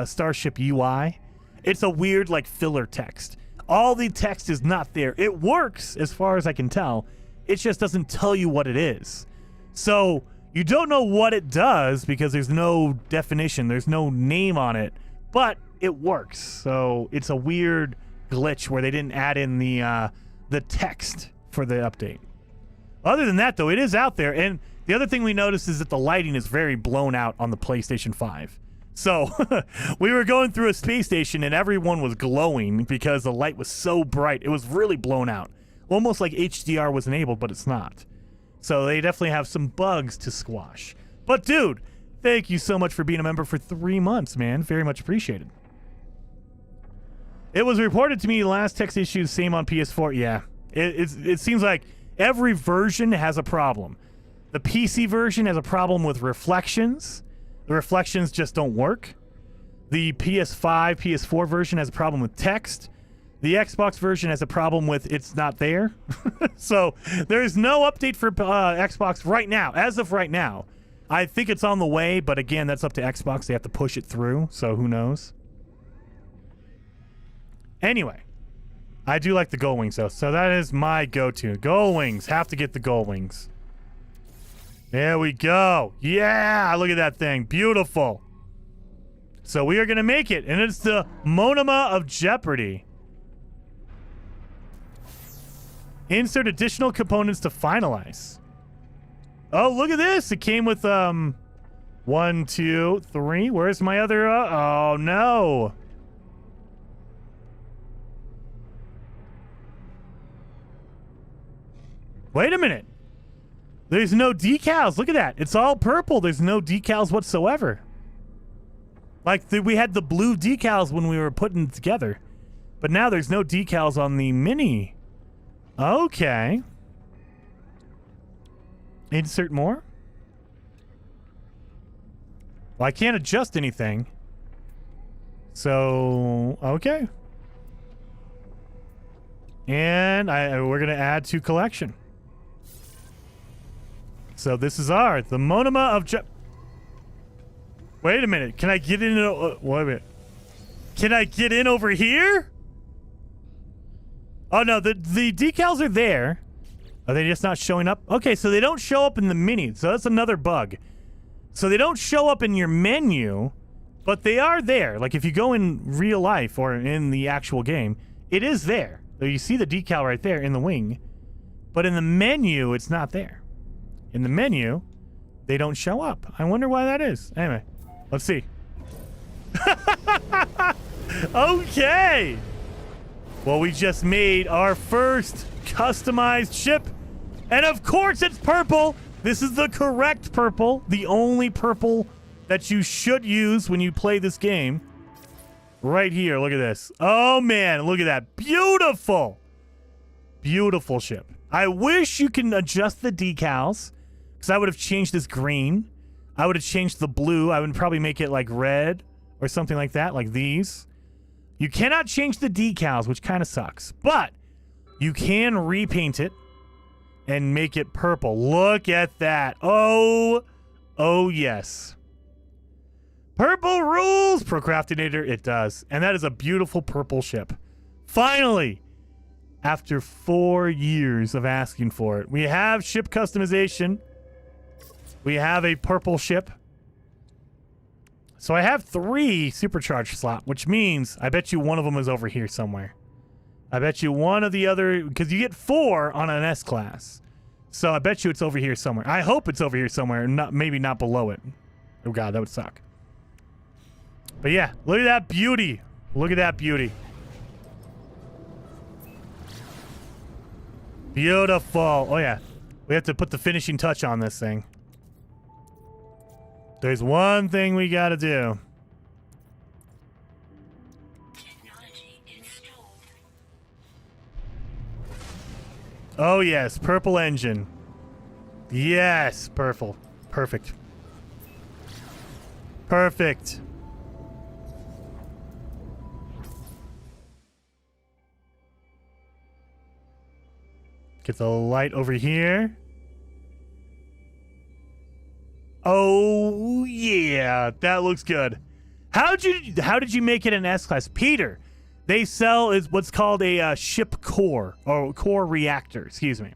Starship UI. It's a weird like filler text. All the text is not there. It works as far as I can tell. It just doesn't tell you what it is. So you don't know what it does because there's no definition. There's no name on it, but it works. So it's a weird glitch where they didn't add in the text for the update. Other than that, though, it is out there. And the other thing we noticed is that the lighting is very blown out on the PlayStation 5. So we were going through a space station and everyone was glowing because the light was so bright. It was really blown out. Almost like HDR was enabled, but it's not. So they definitely have some bugs to squash. But dude, thank you so much for being a member for 3 months, man. Very much appreciated. It was reported to me last text issue, same on PS4. Yeah, it seems like every version has a problem. The PC version has a problem with reflections. The reflections just don't work. The PS5, PS4 version has a problem with text. The Xbox version has a problem with it's not there. So there's no update for Xbox right now. As of right now, I think it's on the way, but again, that's up to Xbox. They have to push it through, so who knows? Anyway, I do like the Gull Wings, though, so that is my go-to. Gull Wings. Have to get the Gull Wings. There we go. Yeah, look at that thing. Beautiful. So we are going to make it, and it's the Monoma of Jeopardy. Insert additional components to finalize. Oh, look at this. It came with, 1, 2, 3. Where's my other, oh, no. Wait a minute. There's no decals. Look at that. It's all purple. There's no decals whatsoever. Like, we had the blue decals when we were putting it together. But now there's no decals on the Mini. Okay. Insert more. Well, I can't adjust anything. So, okay. And we're going to add to collection. So this is the Monoma of Wait a minute. Can I get in? Wait a minute. Can I get in over here? Oh, no. The decals are there. Are they just not showing up? Okay, so they don't show up in the Mini. So that's another bug. So they don't show up in your menu, but they are there. Like if you go in real life or in the actual game, it is there. So you see the decal right there in the wing, but in the menu, it's not there. In the menu, they don't show up. I wonder why that is. Anyway, let's see. Okay. Well, we just made our first customized ship. And of course it's purple. This is the correct purple. The only purple that you should use when you play this game. Right here. Look at this. Oh, man. Look at that. Beautiful. Beautiful ship. I wish you can adjust the decals. Because I would have changed this green. I would have changed the blue. I would probably make it like red or something like that. Like these. You cannot change the decals, which kind of sucks. But you can repaint it and make it purple. Look at that. Oh yes. Purple rules, Procrastinator. It does. And that is a beautiful purple ship. Finally, after 4 years of asking for it, we have ship customization. We have a purple ship. So I have 3 supercharged slot, which means I bet you one of them is over here somewhere. I bet you one of the other, because you get 4 on an S class. So I bet you it's over here somewhere. I hope it's over here somewhere, and maybe not below it. Oh god, that would suck. But yeah, look at that beauty. Look at that beauty. Beautiful. Oh yeah, we have to put the finishing touch on this thing. There's one thing we gotta do. Oh yes, purple engine. Yes, purple. Perfect. Perfect. Get the light over here. Oh yeah, that looks good. How did you make it an S class, Peter? They sell is what's called a ship core or core reactor. Excuse me.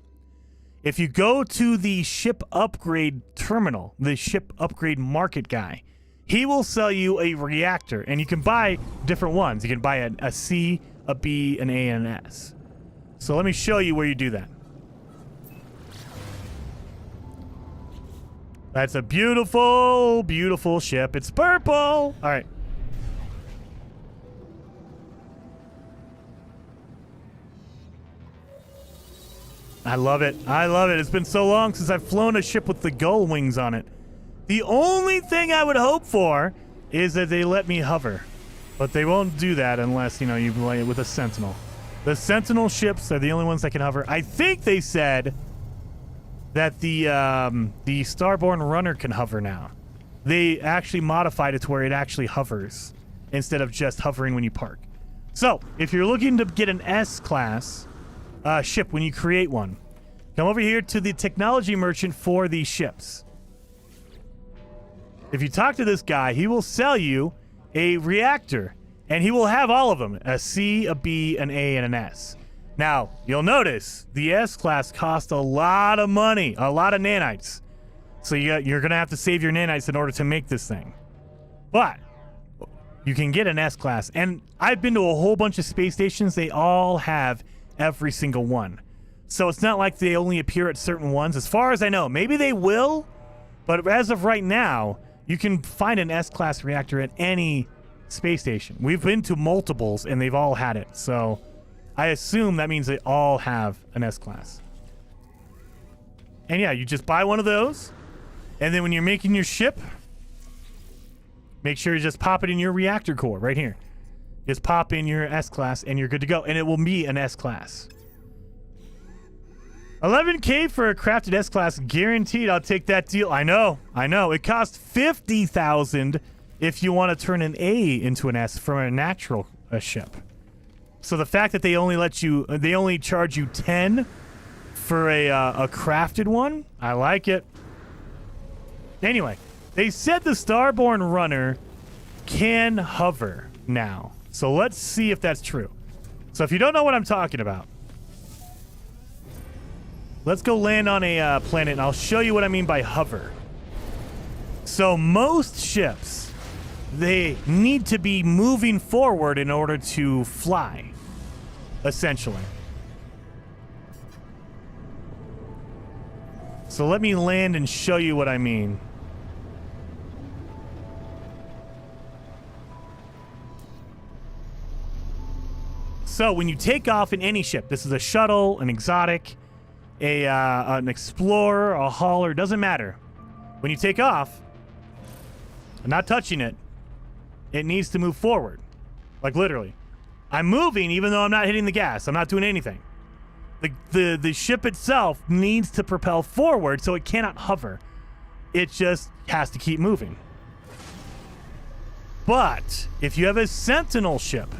If you go to the ship upgrade terminal, the ship upgrade market guy, he will sell you a reactor, and you can buy different ones. You can buy a C, a B, an A, and an S. So let me show you where you do that. That's a beautiful, beautiful ship. It's purple. All right. I love it. I love it. It's been so long since I've flown a ship with the gull wings on it. The only thing I would hope for is that they let me hover. But they won't do that unless, you play it with a Sentinel. The Sentinel ships are the only ones that can hover. I think they said that the Starborn Runner can hover now. They actually modified it to where it actually hovers instead of just hovering when you park. So, if you're looking to get an S-class ship when you create one, come over here to the technology merchant for these ships. If you talk to this guy, he will sell you a reactor, and he will have all of them, a C, a B, an A, and an S. Now, you'll notice the S-class cost a lot of money, a lot of nanites. So you're going to have to save your nanites in order to make this thing. But you can get an S-class. And I've been to a whole bunch of space stations. They all have every single one. So it's not like they only appear at certain ones. As far as I know, maybe they will. But as of right now, you can find an S-class reactor at any space station. We've been to multiples, and they've all had it. So I assume that means they all have an S-class. And yeah, you just buy one of those. And then when you're making your ship, make sure you just pop it in your reactor core right here. Just pop in your S-class and you're good to go. And it will be an S-class. 11K for a crafted S-class guaranteed. I'll take that deal. I know. It costs 50,000 if you want to turn an A into an S from a natural ship. So the fact that they only charge you 10 for a crafted one, I like it. Anyway, they said the Starborn runner can hover now. So let's see if that's true. So if you don't know what I'm talking about, let's go land on a planet, and I'll show you what I mean by hover. So most ships, they need to be moving forward in order to fly, essentially. So let me land and show you what I mean. So when you take off in any ship, this is a shuttle, an exotic, an explorer, a hauler, doesn't matter. When you take off, I'm not touching it, it needs to move forward. Like literally. I'm moving even though I'm not hitting the gas. I'm not doing anything. The ship itself needs to propel forward, so it cannot hover. It just has to keep moving. But if you have a Sentinel ship,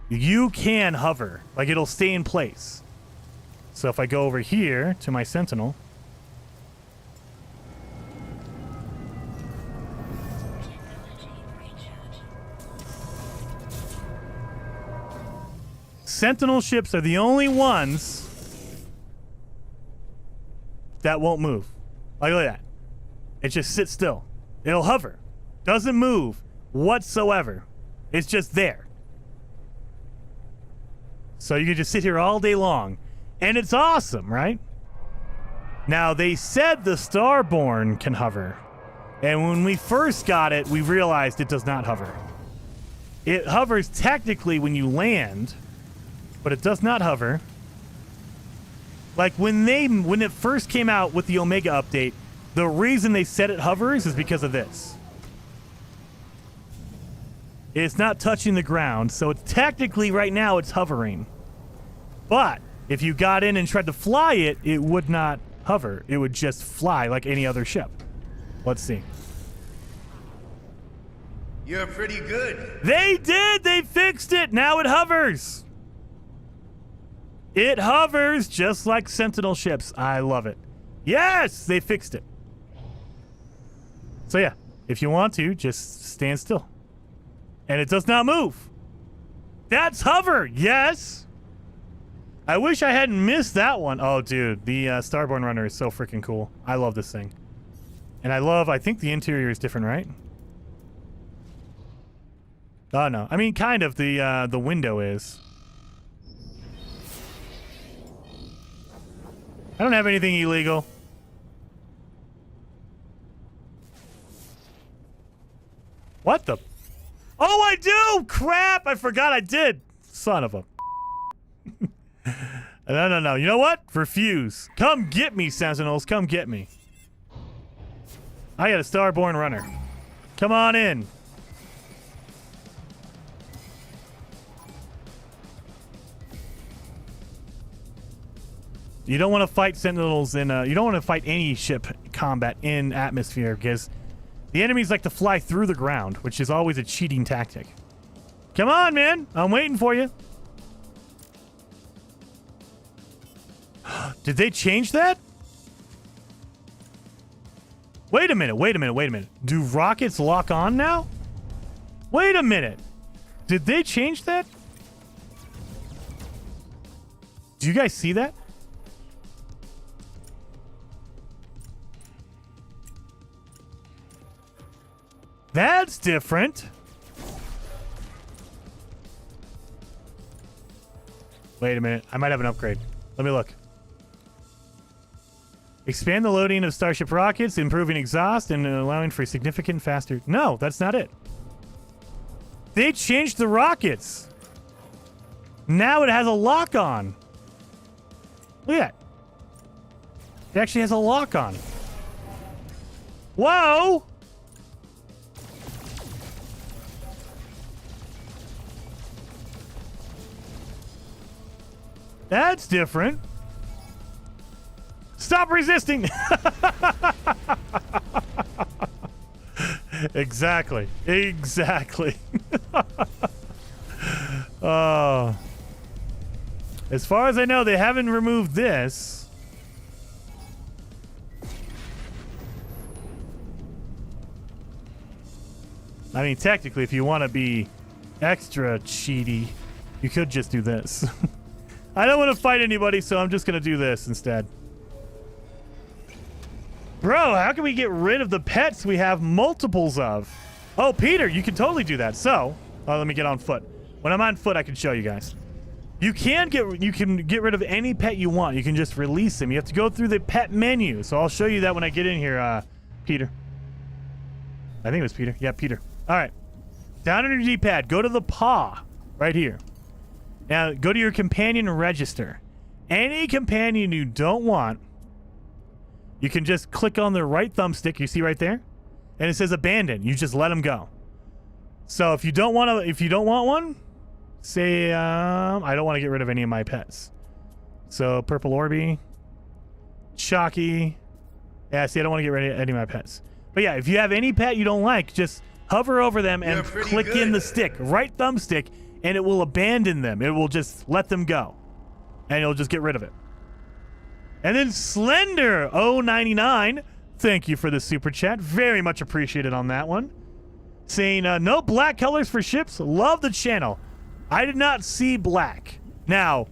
you can hover. Like it'll stay in place. So if I go over here to my Sentinel, Sentinel ships are the only ones that won't move. Like, look at that. It just sits still. It'll hover. Doesn't move whatsoever. It's just there. So you can just sit here all day long. And it's awesome, right? Now, they said the Starborn can hover. And when we first got it, we realized it does not hover. It hovers technically when you land, but it does not hover. Like when it first came out with the Omega update, the reason they said it hovers is because of this. It's not touching the ground, so it's technically right now it's hovering. But if you got in and tried to fly it, it would not hover. It would just fly like any other ship. Let's see. You're pretty good. They did! They fixed it! Now it hovers! It hovers just like Sentinel ships. I love it. Yes! They fixed it. So yeah, if you want to, just stand still. And it does not move. That's hover! Yes! I wish I hadn't missed that one. Oh, dude, the Starborn runner is so freaking cool. I love this thing. And I think the interior is different, right? Oh, no. I mean, kind of. The window is. I don't have anything illegal. What the? Oh, I do! Crap! I forgot I did. Son of a... No. You know what? Refuse. Come get me, Sentinels. Come get me. I got a Starborn runner. Come on in. You don't want to fight Sentinels in... you don't want to fight any ship combat in atmosphere because the enemies like to fly through the ground, which is always a cheating tactic. Come on, man. I'm waiting for you. Did they change that? Wait a minute. Do rockets lock on now? Wait a minute. Did they change that? Do you guys see that? That's different. Wait a minute. I might have an upgrade. Let me look. Expand the loading of starship rockets, improving exhaust, and allowing for significant faster... No, that's not it. They changed the rockets. Now it has a lock-on. Look at that. It actually has a lock-on. Whoa! That's different. Stop resisting! Exactly. As far as I know, they haven't removed this. I mean, technically, if you want to be extra cheaty, you could just do this. I don't want to fight anybody, so I'm just going to do this instead. Bro, how can we get rid of the pets we have multiples of? Oh, Peter, you can totally do that. So, let me get on foot. When I'm on foot, I can show you guys. You can get rid of any pet you want. You can just release them. You have to go through the pet menu. So I'll show you that when I get in here, Peter. I think it was Peter. Yeah, Peter. All right. Down on your D-pad, go to the paw right here. Now, go to your companion register. Any companion you don't want, you can just click on the right thumbstick you see right there, and it says abandon. You just let them go. So if you don't want one, say I don't want to get rid of any of my pets. So purple Orby, Chalky. Yeah, see, I don't want to get rid of any of my pets. But yeah, if you have any pet you don't like, just hover over them and click in the stick, right thumbstick, and it will abandon them. It will just let them go, and it'll just get rid of it. And then Slender 099, thank you for the super chat. Very much appreciated on that one. Saying, no black colors for ships. Love the channel. I did not see black. Now,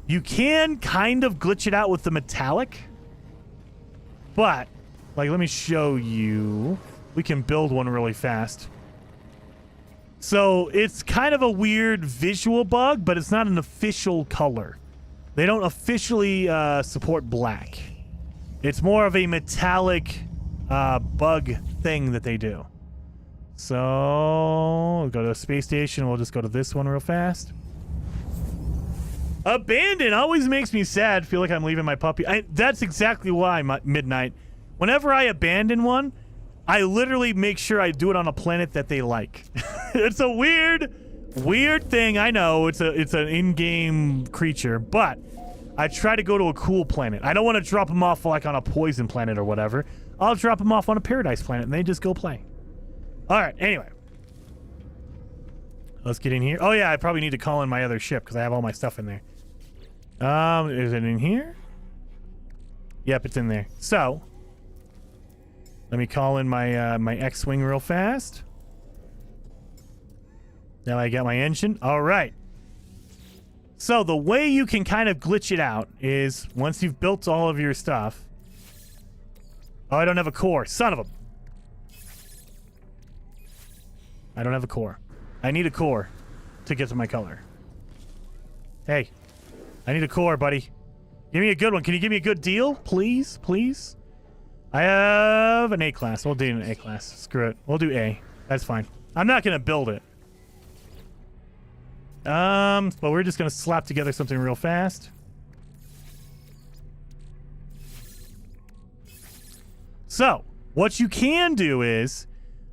you can kind of glitch it out with the metallic. But, like, let me show you. We can build one really fast. So, it's kind of a weird visual bug, but it's not an official color. They don't officially support black. It's more of a metallic bug thing that they do. So, we'll go to the space station. We'll just go to this one real fast. Abandon always makes me sad. Feel like I'm leaving my puppy. That's exactly why, Midnight. Whenever I abandon one, I literally make sure I do it on a planet that they like. It's a weird thing. I know it's an in-game creature, but I try to go to a cool planet. I don't want to drop them off like on a poison planet or whatever. I'll drop them off on a paradise planet and they just go play. All right, anyway. Let's get in here. Oh yeah, I probably need to call in my other ship because I have all my stuff in there. Is it in here? Yep, it's in there. So, let me call in my my X-Wing real fast. Now I got my engine. All right. So the way you can kind of glitch it out is once you've built all of your stuff. Oh, I don't have a core. Son of a... I don't have a core. I need a core to get to my color. Hey, I need a core, buddy. Give me a good one. Can you give me a good deal? Please, please. I have an A-class. We'll do an A-class. Screw it. We'll do A. That's fine. I'm not going to build it. But we're just going to slap together something real fast. So, what you can do is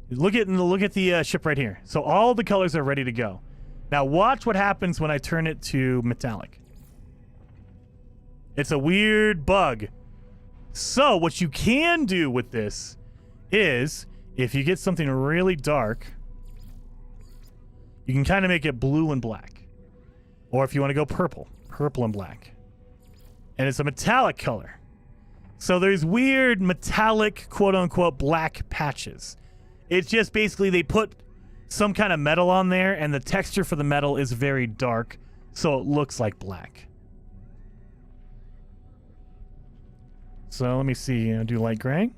look at the ship right here. So all the colors are ready to go. Now watch what happens when I turn it to metallic. It's a weird bug. So what you can do with this is if you get something really dark, you can kind of make it blue and black. Or if you want to go purple and black. And it's a metallic color. So there's weird metallic, quote-unquote, black patches. It's just basically they put some kind of metal on there, and the texture for the metal is very dark, so it looks like black. So let me see. Do light gray.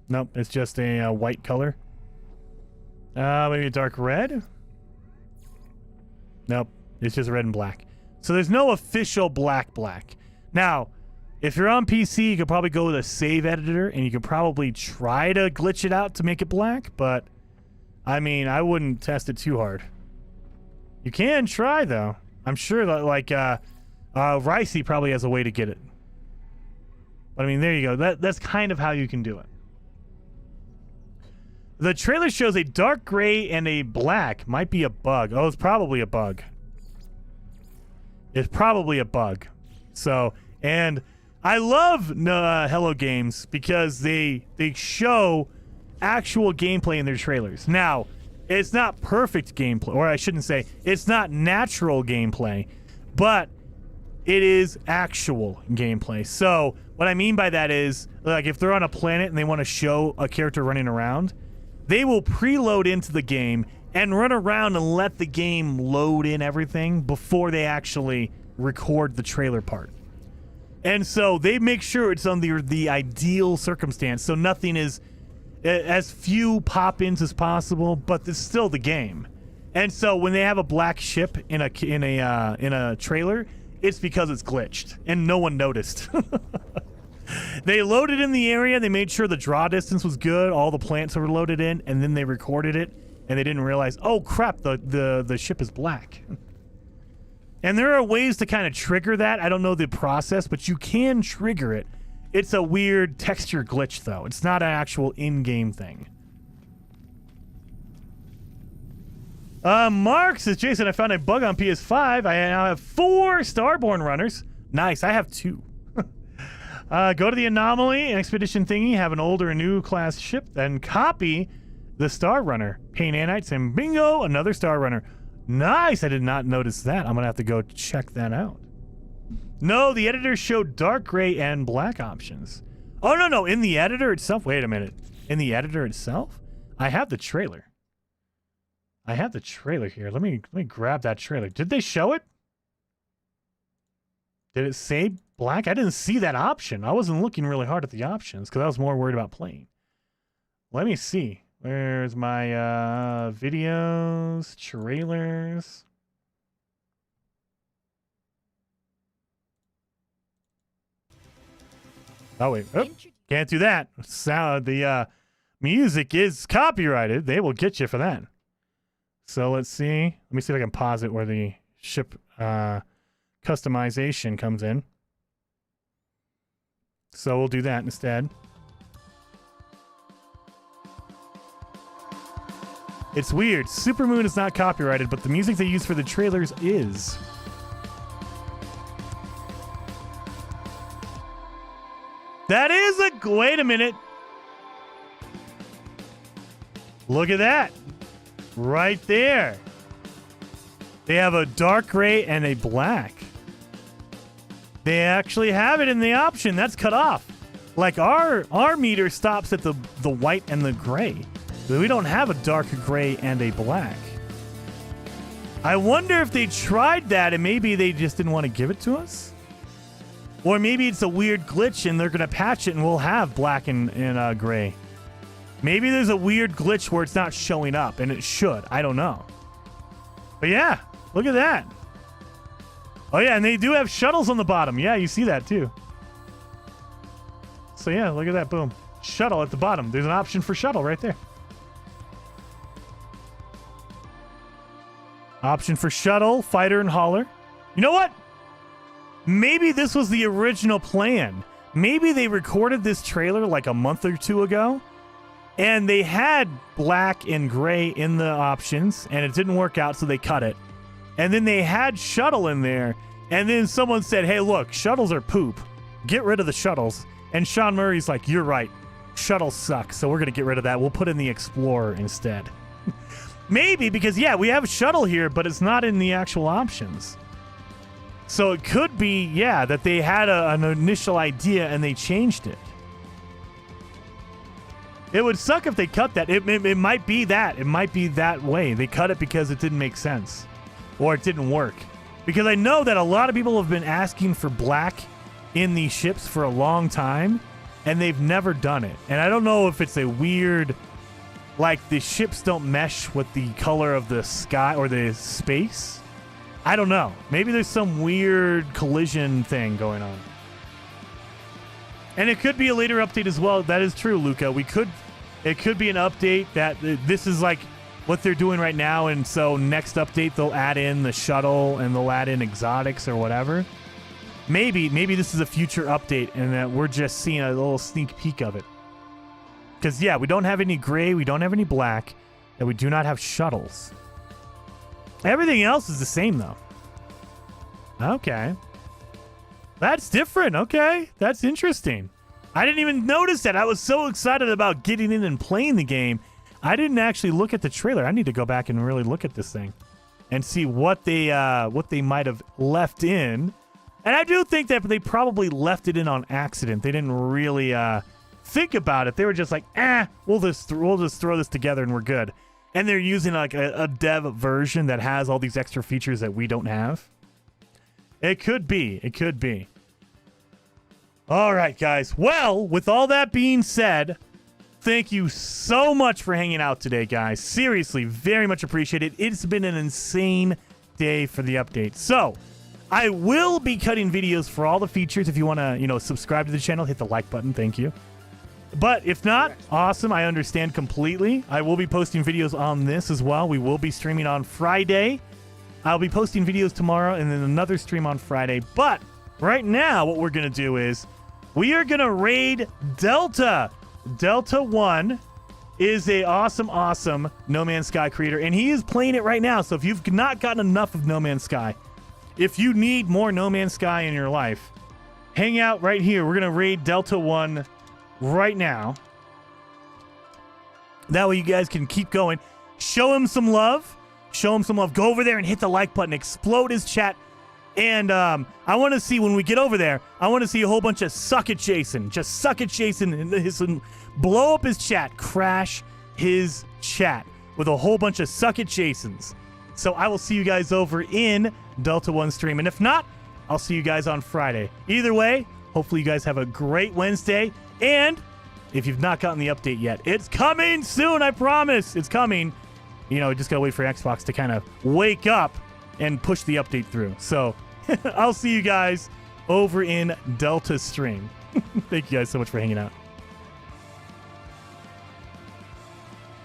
Nope, it's just a white color. Maybe a dark red. Nope, it's just red and black. So there's no official black. Now, if you're on PC, you could probably go with a save editor, and you could probably try to glitch it out to make it black, but I mean, I wouldn't test it too hard. You can try, though. I'm sure that, like, Ricey probably has a way to get it. But I mean, there you go. That's kind of how you can do it. The trailer shows a dark gray and a black. Might be a bug. Oh, it's probably a bug. It's probably a bug. So, and I love Hello Games because they show actual gameplay in their trailers. Now, it's not perfect gameplay, or I shouldn't say, it's not natural gameplay, but it is actual gameplay. So, what I mean by that is, like, if they're on a planet and they want to show a character running around, they will preload into the game and run around and let the game load in everything before they actually record the trailer part. And so they make sure it's under the ideal circumstance, so nothing is as few pop-ins as possible, but it's still the game. And so when they have a black ship in a trailer, it's because it's glitched and no one noticed. They loaded in the area, they made sure the draw distance was good, all the plants were loaded in, and then they recorded it, and they didn't realize, oh crap, the ship is black. And there are ways to kind of trigger that. I don't know the process, but you can trigger it. It's a weird texture glitch, though. It's not an actual in-game thing. Mark says, Jason, I found a bug on PS5. I now have 4 Starborn runners. Nice, I have 2. Go to the anomaly expedition thingy, have an old or a new class ship, then copy the Star Runner. Paint nanites, and bingo, another Star Runner. Nice, I did not notice that. I'm gonna have to go check that out. No, the editor showed dark gray and black options. Oh, no, in the editor itself. Wait a minute. In the editor itself? I have the trailer. I have the trailer here. Let me grab that trailer. Did they show it? Did it say black? I didn't see that option. I wasn't looking really hard at the options because I was more worried about playing. Let me see. Where's my videos, trailers? Oh, wait. Oh, can't do that. The music is copyrighted. They will get you for that. So let's see. Let me see if I can pause it where the ship customization comes in. So we'll do that instead. It's weird. Supermoon is not copyrighted, but the music they use for the trailers is. That is a... Wait a minute. Look at that. Right there. They have a dark gray and a black. They actually have it in the option. That's cut off. Like our meter stops at the white and the gray. We don't have a dark gray and a black. I wonder if they tried that and maybe they just didn't want to give it to us. Or maybe it's a weird glitch and they're going to patch it and we'll have black and gray. Maybe there's a weird glitch where it's not showing up, and it should. I don't know. But yeah, look at that. Oh yeah, and they do have shuttles on the bottom. Yeah, you see that too. So yeah, look at that. Boom. Shuttle at the bottom. There's an option for shuttle right there. Option for shuttle, fighter, and hauler. You know what? Maybe this was the original plan. Maybe they recorded this trailer like a month or two ago, and they had black and gray in the options, and it didn't work out, so they cut it. And then they had shuttle in there, and then someone said, hey, look, shuttles are poop. Get rid of the shuttles. And Sean Murray's like, you're right. Shuttles suck, so we're going to get rid of that. We'll put in the Explorer instead. Maybe because, yeah, we have a shuttle here, but it's not in the actual options. So it could be, yeah, that they had an initial idea and they changed it. It would suck if they cut that. It might be that. It might be that way. They cut it because it didn't make sense. Or it didn't work. Because I know that a lot of people have been asking for black in these ships for a long time, and they've never done it. And I don't know if it's a weird, like the ships don't mesh with the color of the sky or the space. I don't know. Maybe there's some weird collision thing going on. And it could be a later update as well. That is true, Luca. It could be an update that this is like what they're doing right now, and so next update they'll add in the shuttle and they'll add in exotics or whatever. Maybe this is a future update and that we're just seeing a little sneak peek of it. Because, yeah, we don't have any gray, we don't have any black, and we do not have shuttles. Everything else is the same, though. Okay. That's different. Okay. That's interesting. I didn't even notice that. I was so excited about getting in and playing the game. I didn't actually look at the trailer. I need to go back and really look at this thing and see what they might have left in. And I do think that they probably left it in on accident. They didn't really think about it. They were just like, we'll just throw this together and we're good. And they're using like a dev version that has all these extra features that we don't have. It could be. It could be. All right, guys. Well, with all that being said, thank you so much for hanging out today, guys. Seriously, very much appreciated. It's been an insane day for the update. So, I will be cutting videos for all the features. If you want to, subscribe to the channel, hit the like button. Thank you. But if not, awesome. I understand completely. I will be posting videos on this as well. We will be streaming on Friday. I'll be posting videos tomorrow and then another stream on Friday. But right now, what we're going to do is we are going to raid Delta. Delta 1 is a awesome No Man's Sky creator, and he is playing it right now. So if you've not gotten enough of No Man's Sky, if you need more No Man's Sky in your life, hang out right here. We're going to raid Delta 1 right now. That way you guys can keep going. Show him some love. Show him some love. Go over there and hit the like button. Explode his chat. And I want to see, when we get over there, I want to see a whole bunch of suck it Jason. Just suck it Jason and blow up his chat. Crash his chat with a whole bunch of suck it Jasons. So I will see you guys over in Delta 1 stream. And if not, I'll see you guys on Friday. Either way, hopefully you guys have a great Wednesday. And if you've not gotten the update yet, it's coming soon. I promise. It's coming. Just got to wait for Xbox to kind of wake up and push the update through. So I'll see you guys over in Delta stream. Thank you guys so much for hanging out.